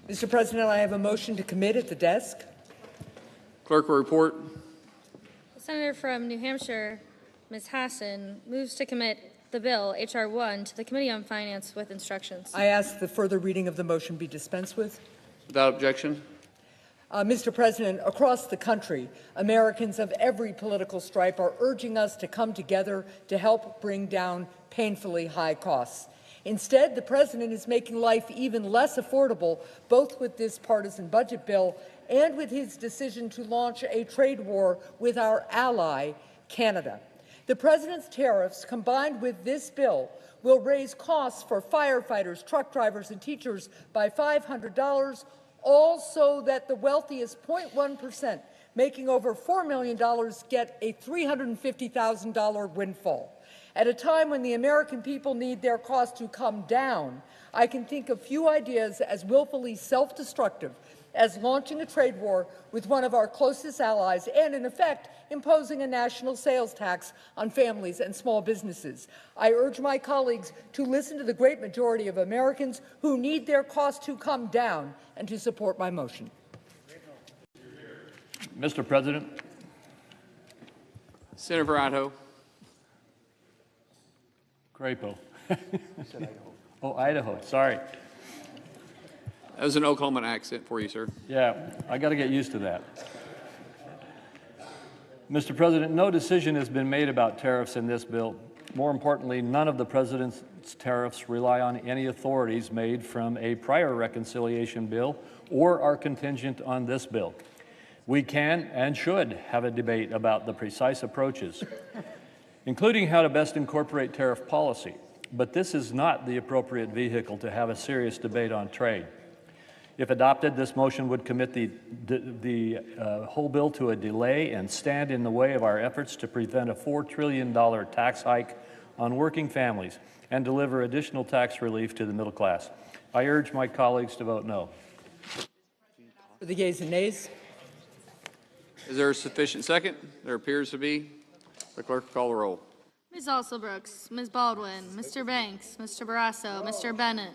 Mr. President, I have a motion to commit at the desk. Clerk will report. The Senator from New Hampshire, Ms. Hassan, moves to commit the bill, H.R. 1, to the Committee on Finance with instructions. I ask the further reading of the motion be dispensed with. Without objection. Mr. President, across the country, Americans of every political stripe are urging us to come together to help bring down painfully high costs. Instead, the President is making life even less affordable, both with this partisan budget bill and with his decision to launch a trade war with our ally, Canada. The President's tariffs, combined with this bill, will raise costs for firefighters, truck drivers, and teachers by $500, all so that the wealthiest 0.1%, making over $4 million, get a $350,000 windfall. At a time when the American people need their costs to come down, I can think of few ideas as willfully self-destructive as launching a trade war with one of our closest allies and, in effect, imposing a national sales tax on families and small businesses. I urge my colleagues to listen to the great majority of Americans who need their costs to come down and to support my motion. Mr. President. Senator for Idaho. Crapo. Oh, Idaho, sorry. That was an Oklahoma accent for you, sir. Yeah, I got to get used to that. Mr. President, no decision has been made about tariffs in this bill. More importantly, none of the President's tariffs rely on any authorities made from a prior reconciliation bill or are contingent on this bill. We can and should have a debate about the precise approaches, including how to best incorporate tariff policy. But this is not the appropriate vehicle to have a serious debate on trade. If adopted, this motion would commit the whole bill to a delay and stand in the way of our efforts to prevent a $4 trillion tax hike on working families and deliver additional tax relief to the middle class. I urge my colleagues to vote no. For the yeas and nays. Is there a sufficient second? There appears to be. The clerk will call the roll. Ms. Alsobrooks, Ms. Baldwin, Mr. Banks, Mr. Barrasso, Mr. Bennett.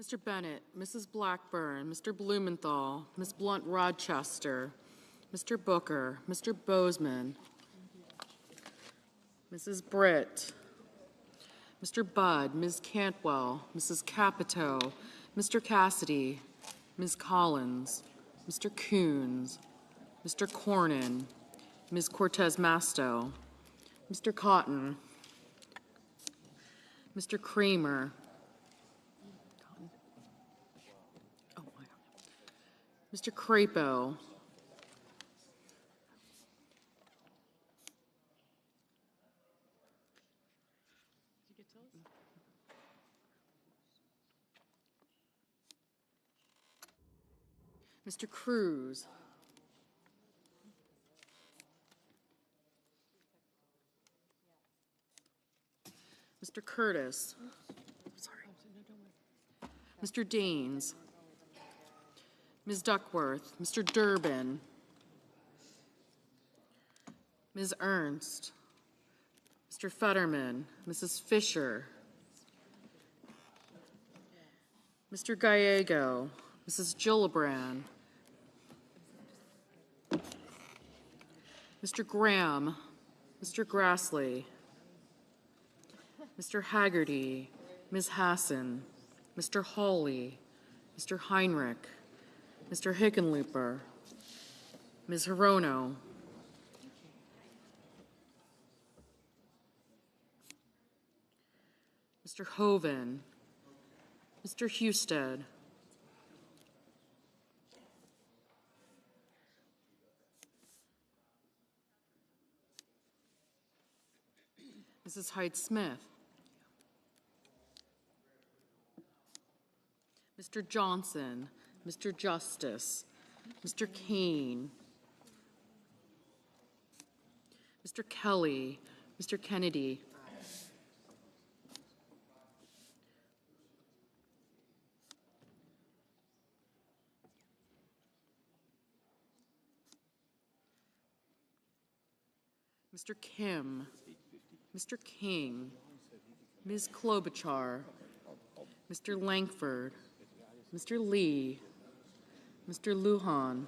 Mr. Bennett, Mrs. Blackburn, Mr. Blumenthal, Ms. Blunt Rochester, Mr. Booker, Mr. Bozeman, Mrs. Britt, Mr. Budd, Ms. Cantwell, Mrs. Capito, Mr. Cassidy, Ms. Collins, Mr. Coons, Mr. Cornyn, Ms. Cortez Masto, Mr. Cotton, Mr. Kramer, Mr. Crapo, Mr. Cruz, Mr. Curtis, Mr. Daines, Ms. Duckworth, Mr. Durbin, Ms. Ernst, Mr. Fetterman, Mrs. Fisher, Mr. Gallego, Mrs. Gillibrand, Mr. Graham, Mr. Grassley, Mr. Haggerty, Ms. Hassan, Mr. Hawley, Mr. Heinrich, Mr. Hickenlooper, Ms. Hirono, Mr. Hoven, Mr. Husted, Mrs. Hyde-Smith, Mr. Johnson, Mr. Justice, Mr. Kane, Mr. Kelly, Mr. Kennedy, Mr. Kim, Mr. King, Ms. Klobuchar, Mr. Langford, Mr. Lee, Mr. Lujan,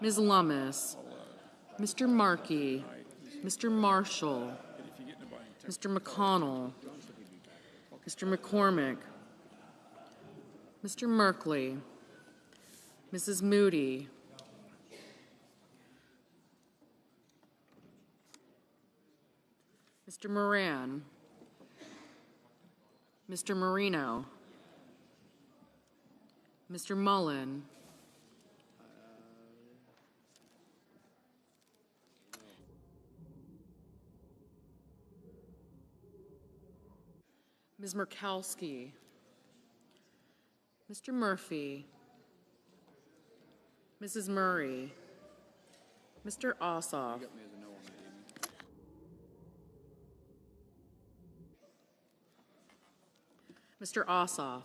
Ms. Lummis, Mr. Markey, Mr. Marshall, Mr. McConnell, Mr. McCormick, Mr. Merkley, Mrs. Moody, Mr. Moran, Mr. Marino, Mr. Mullen, Ms. Murkowski, Mr. Murphy, Mrs. Murray, Mr. Ossoff, Mr. Ossoff,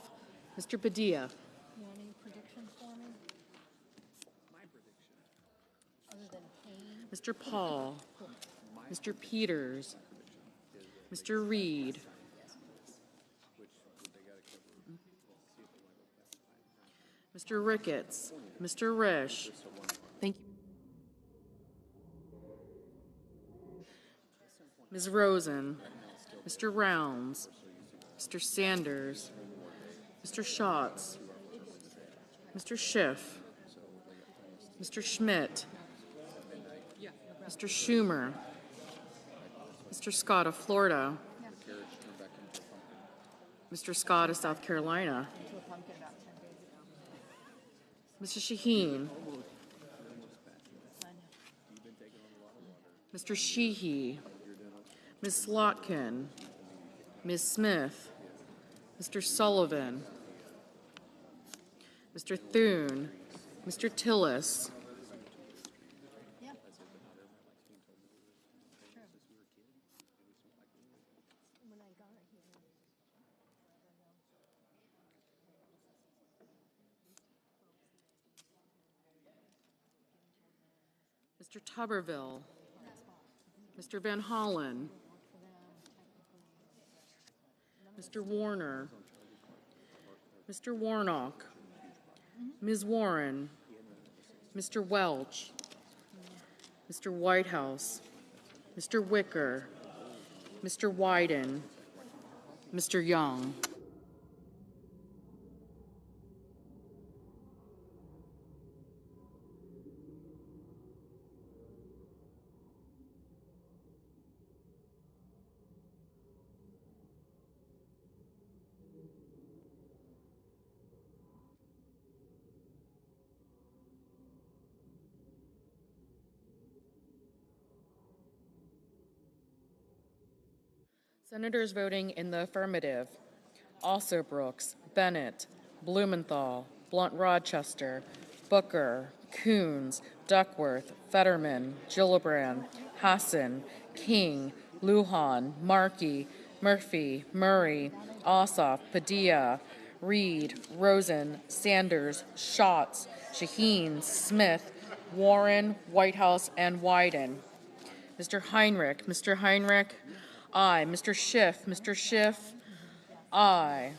Mr. Padilla, You want any predictions for me? My prediction. Other than pain? Mr. Paul, Mr. Peters, Mr. Reed, Mr. Ricketts, Mr. Risch. Thank you. Ms. Rosen, Mr. Rounds, Mr. Sanders, Mr. Schatz, Mr. Schiff, Mr. Schmidt, Mr. Schumer, Mr. Scott of Florida, Mr. Scott of South Carolina, Mrs. Shaheen, Mr. Sheehy, Ms. Slotkin, Ms. Smith, Mr. Sullivan, Mr. Thune, Mr. Tillis, Mr. Tuberville, Mr. Van Hollen, Mr. Warner, Mr. Warnock, Ms. Warren, Mr. Welch, Mr. Whitehouse, Mr. Wicker, Mr. Wyden, Mr. Young. Senators voting in the affirmative: also Brooks, Bennett, Blumenthal, Blunt-Rochester, Booker, Coons, Duckworth, Fetterman, Gillibrand, Hassan, King, Lujan, Markey, Murphy, Murray, Ossoff, Padilla, Reed, Rosen, Sanders, Schatz, Shaheen, Smith, Warren, Whitehouse, and Wyden. Mr. Heinrich, aye. Mr. Schiff, aye.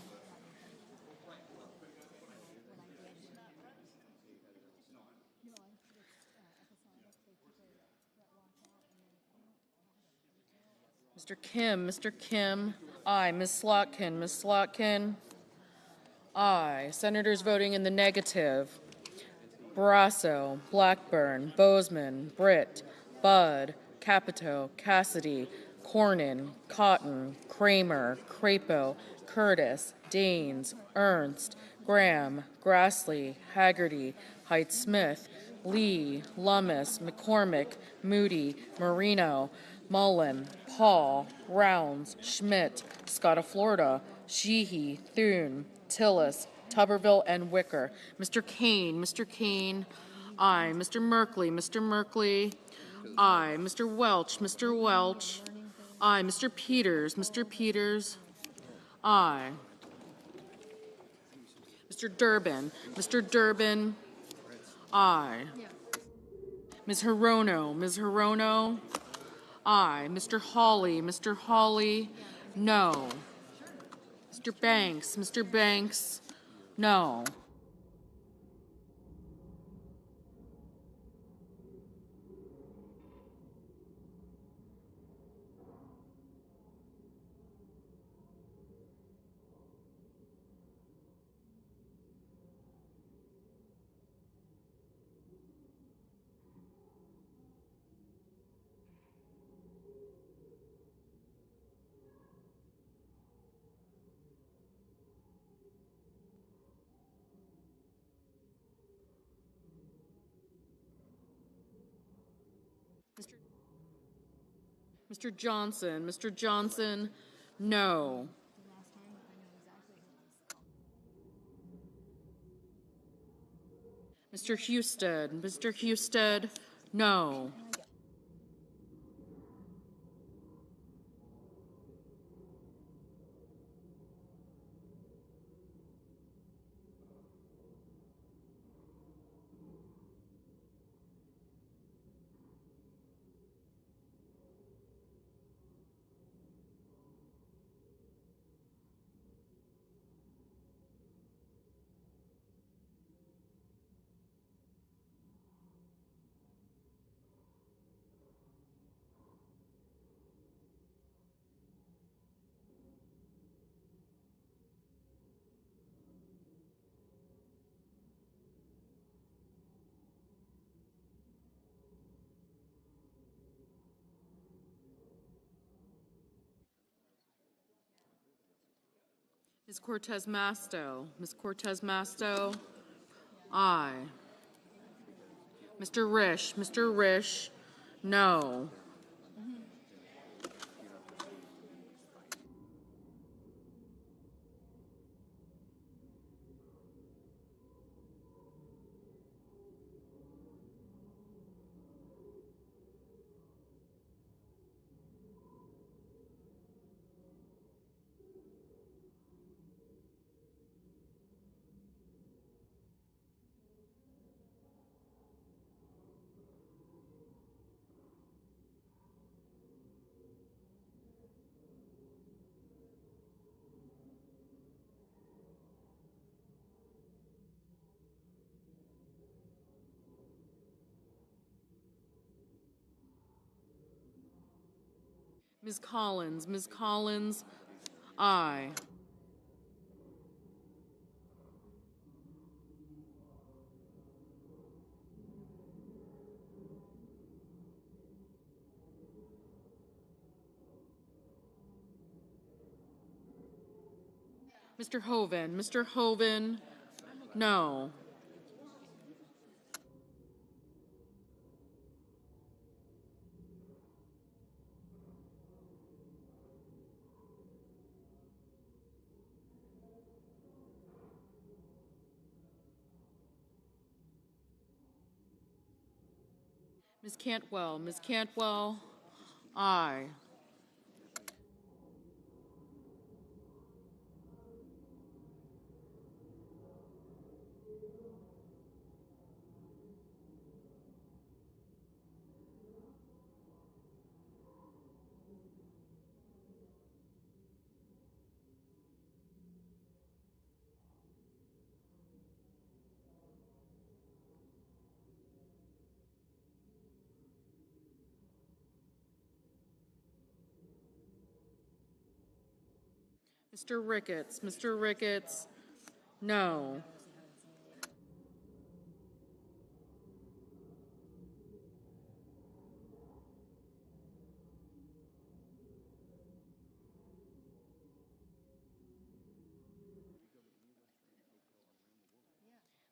Mr. Kim, aye. Ms. Slotkin, aye. Senators voting in the negative: Barrasso, Blackburn, Bozeman, Britt, Budd, Capito, Cassidy, Cornyn, Cotton, Kramer, Crapo, Curtis, Daines, Ernst, Graham, Grassley, Haggerty, Height-Smith, Lee, Lummis, McCormick, Moody, Marino, Mullen, Paul, Rounds, Schmidt, Scott of Florida, Sheehy, Thune, Tillis, Tuberville, and Wicker. Mr. Kane, aye. Mr. Merkley, aye. Mr. Welch, aye. Mr. Peters, aye. Mr. Durbin, aye. Ms. Hirono, aye. Mr. Hawley, no. Mr. Banks, no. Mr. Johnson, no. Mr. Husted, no. Ms. Cortez Masto, aye. Mr. Risch, no. Ms. Collins. Ms. Collins, aye. Mr. Hoven. Mr. Hoven, no. Ms. Cantwell. Ms. Cantwell, aye. Mr. Ricketts. Mr. Ricketts, no.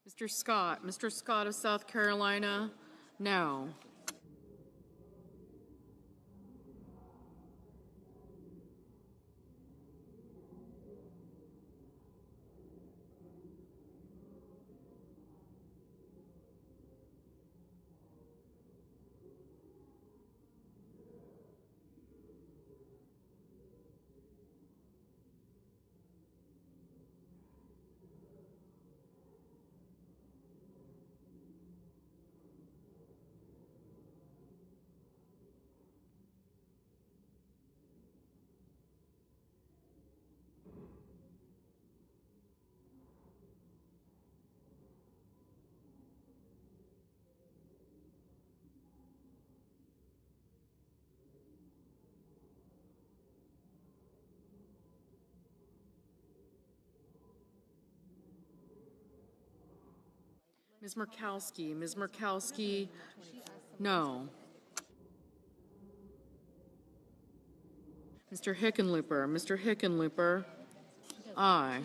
Mr. Scott. Mr. Scott of South Carolina, no. Ms. Murkowski. Ms. Murkowski, no. Mr. Hickenlooper. Mr. Hickenlooper, aye.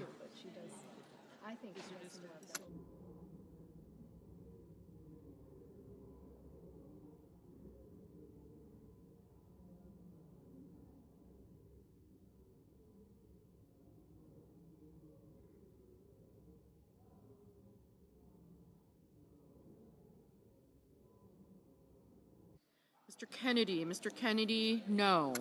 Mr. Kennedy. Mr. Kennedy, no.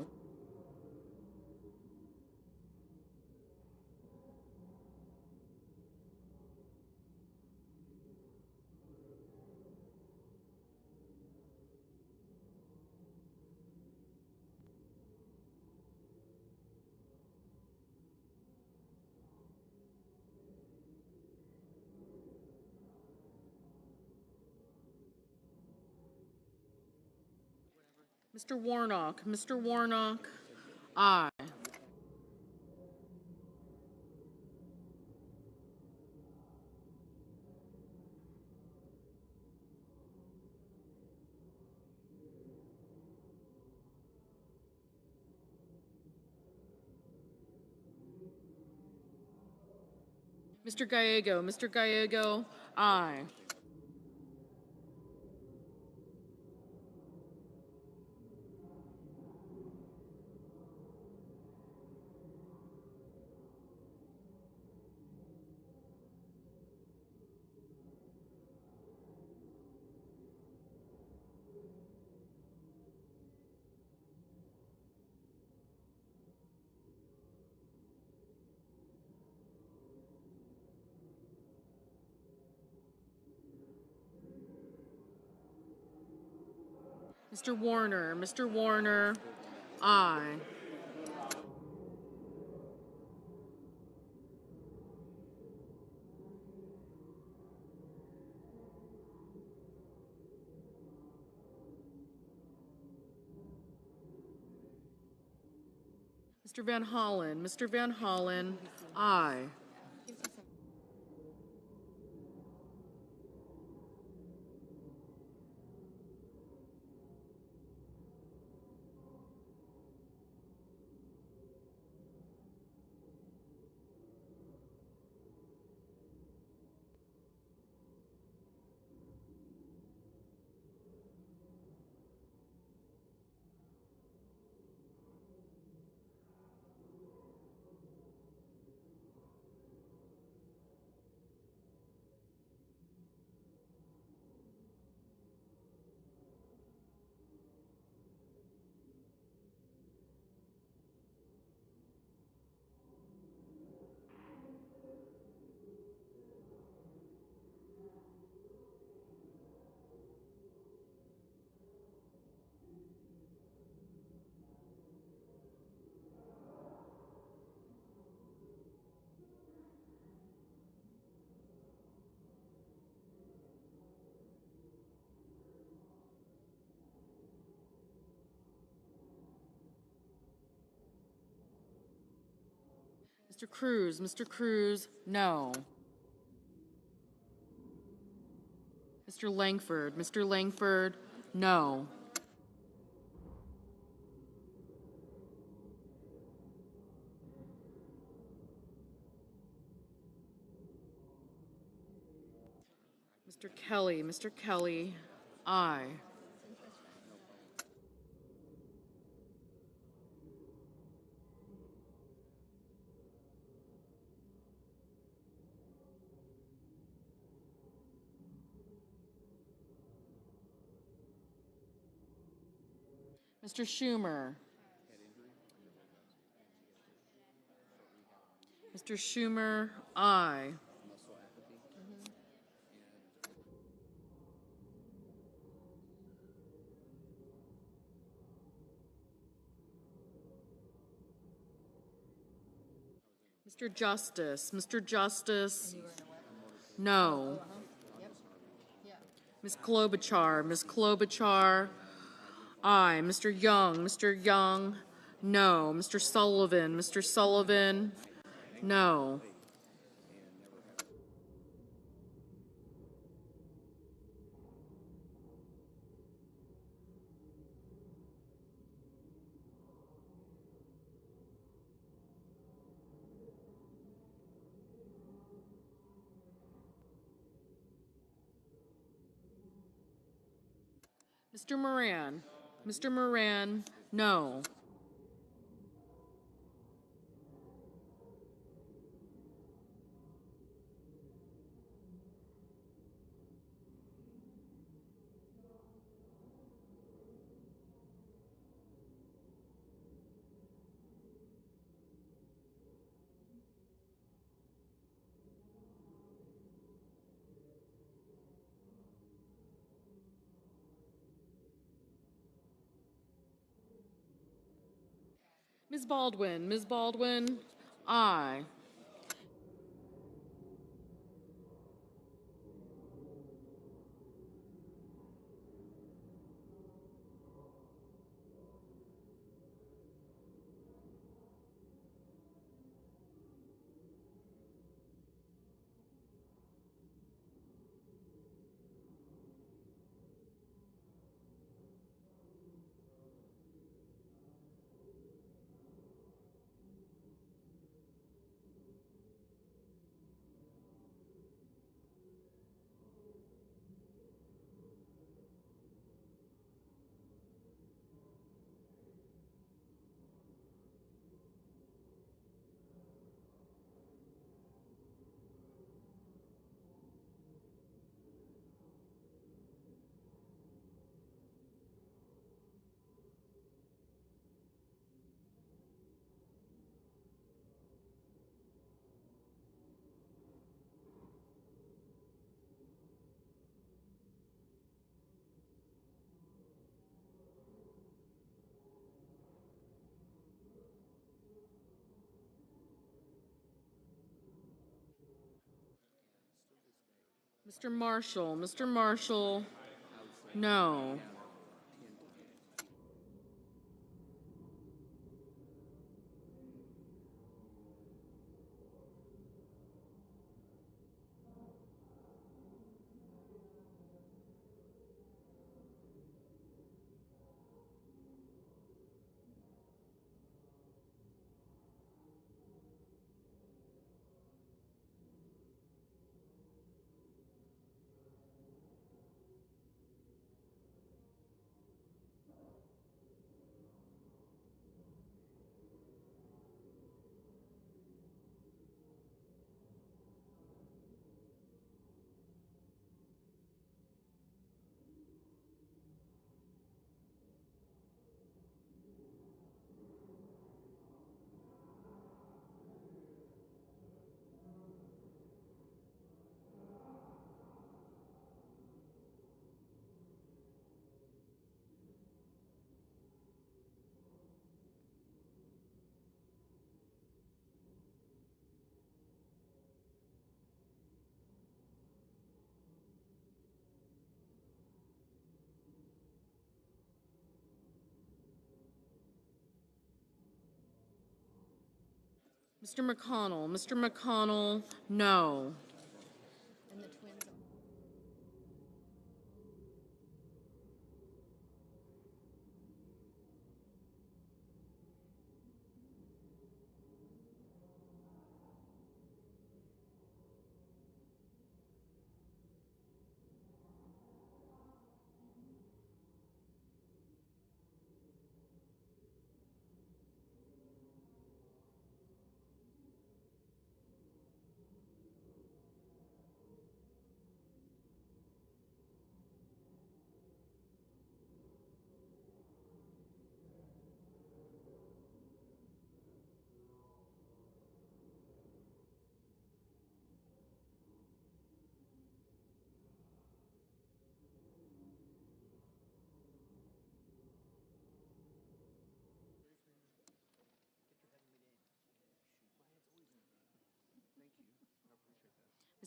Mr. Warnock. Mr. Warnock, aye. Mr. Gallego. Mr. Gallego, aye. Mr. Warner. Mr. Warner, aye. Mr. Van Hollen, Mr. Van Hollen, aye. Mr. Cruz, no. Mr. Langford, no. Mr. Kelly, aye. Mr. Schumer. Mr. Schumer, aye. Mr. Justice, no. Ms. Klobuchar, aye. Mr. Young, no. Mr. Sullivan, no. Mr. Moran, no. Ms. Baldwin, aye. Mr. Marshall, no. Mr. McConnell. Mr. McConnell, no.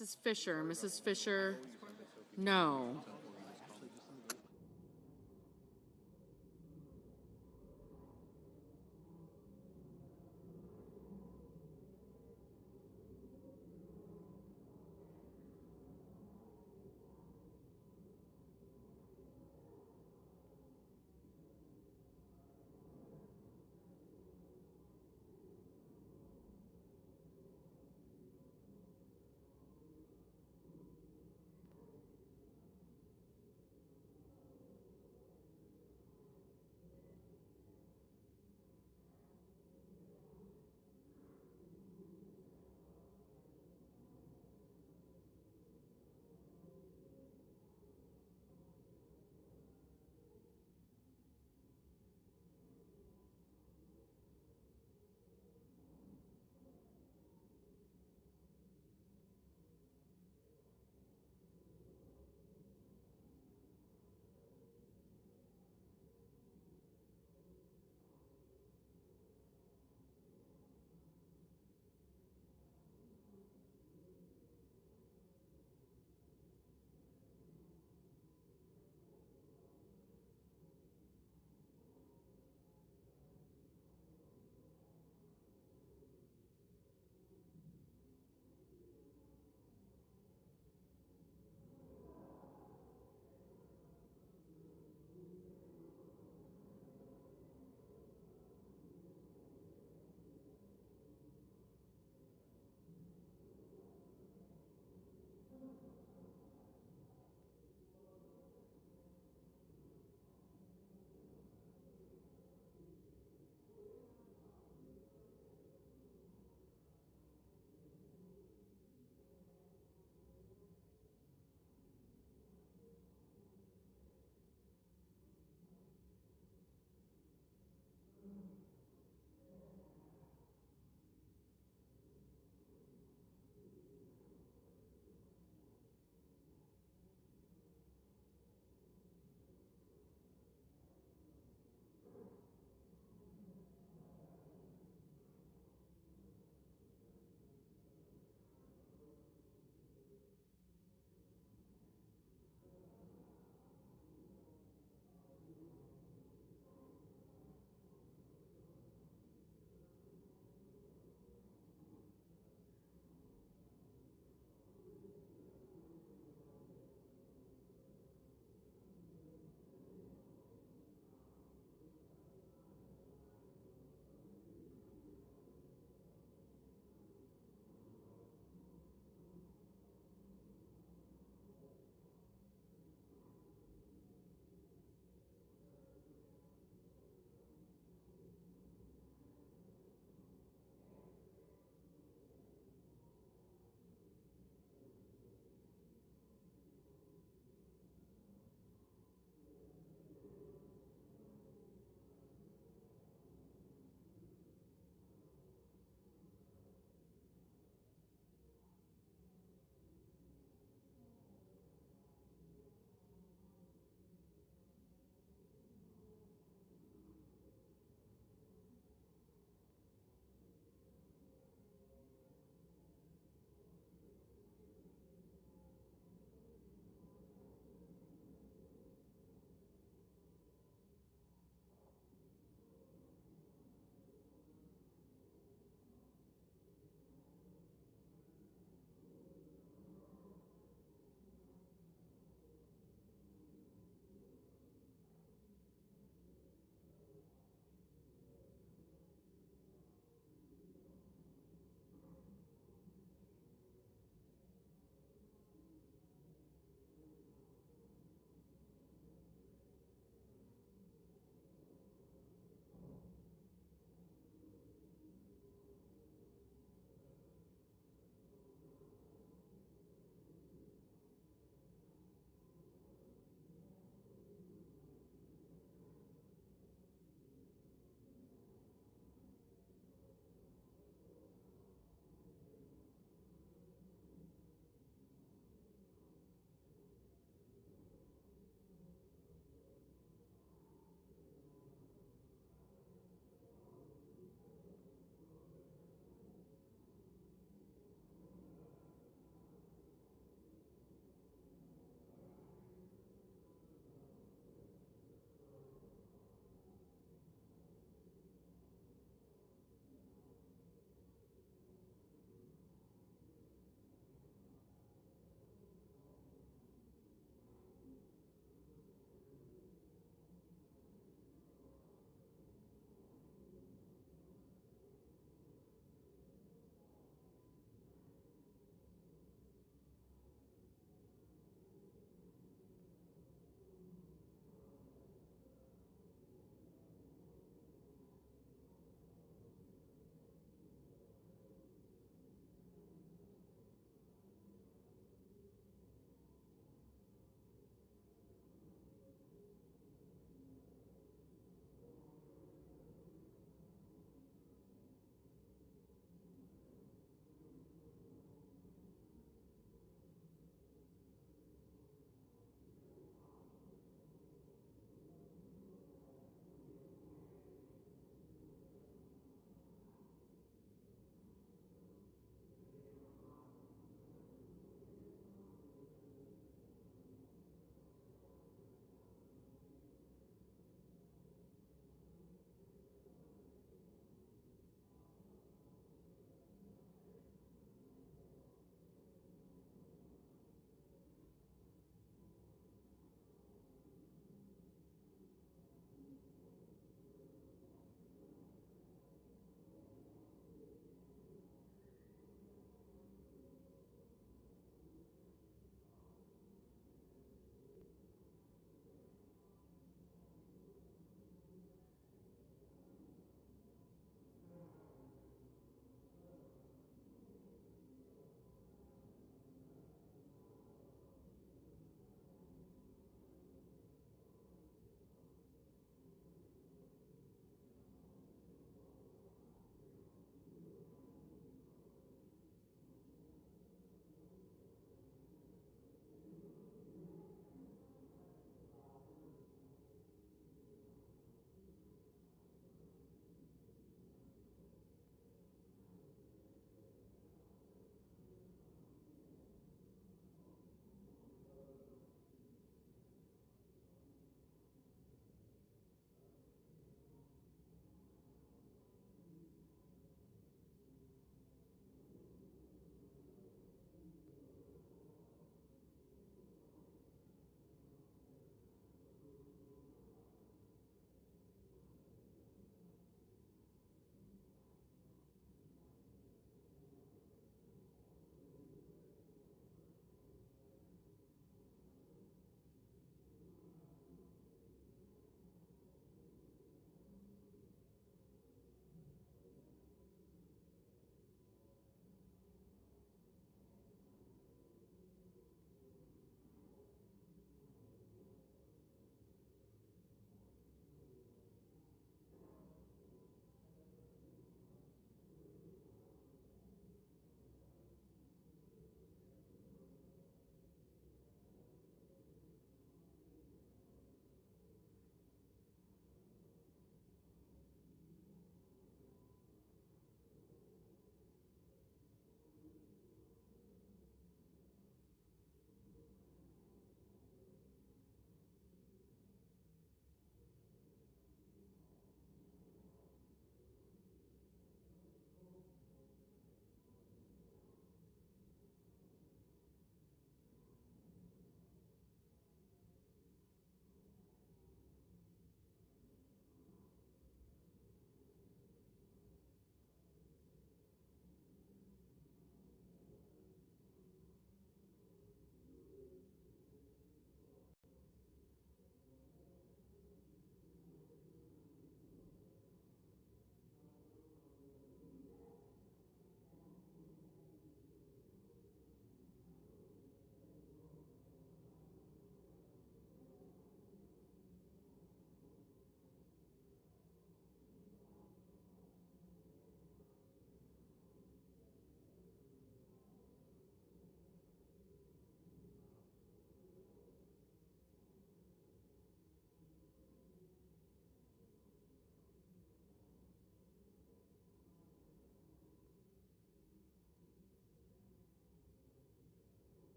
Mrs. Fisher. Mrs. Fisher, no.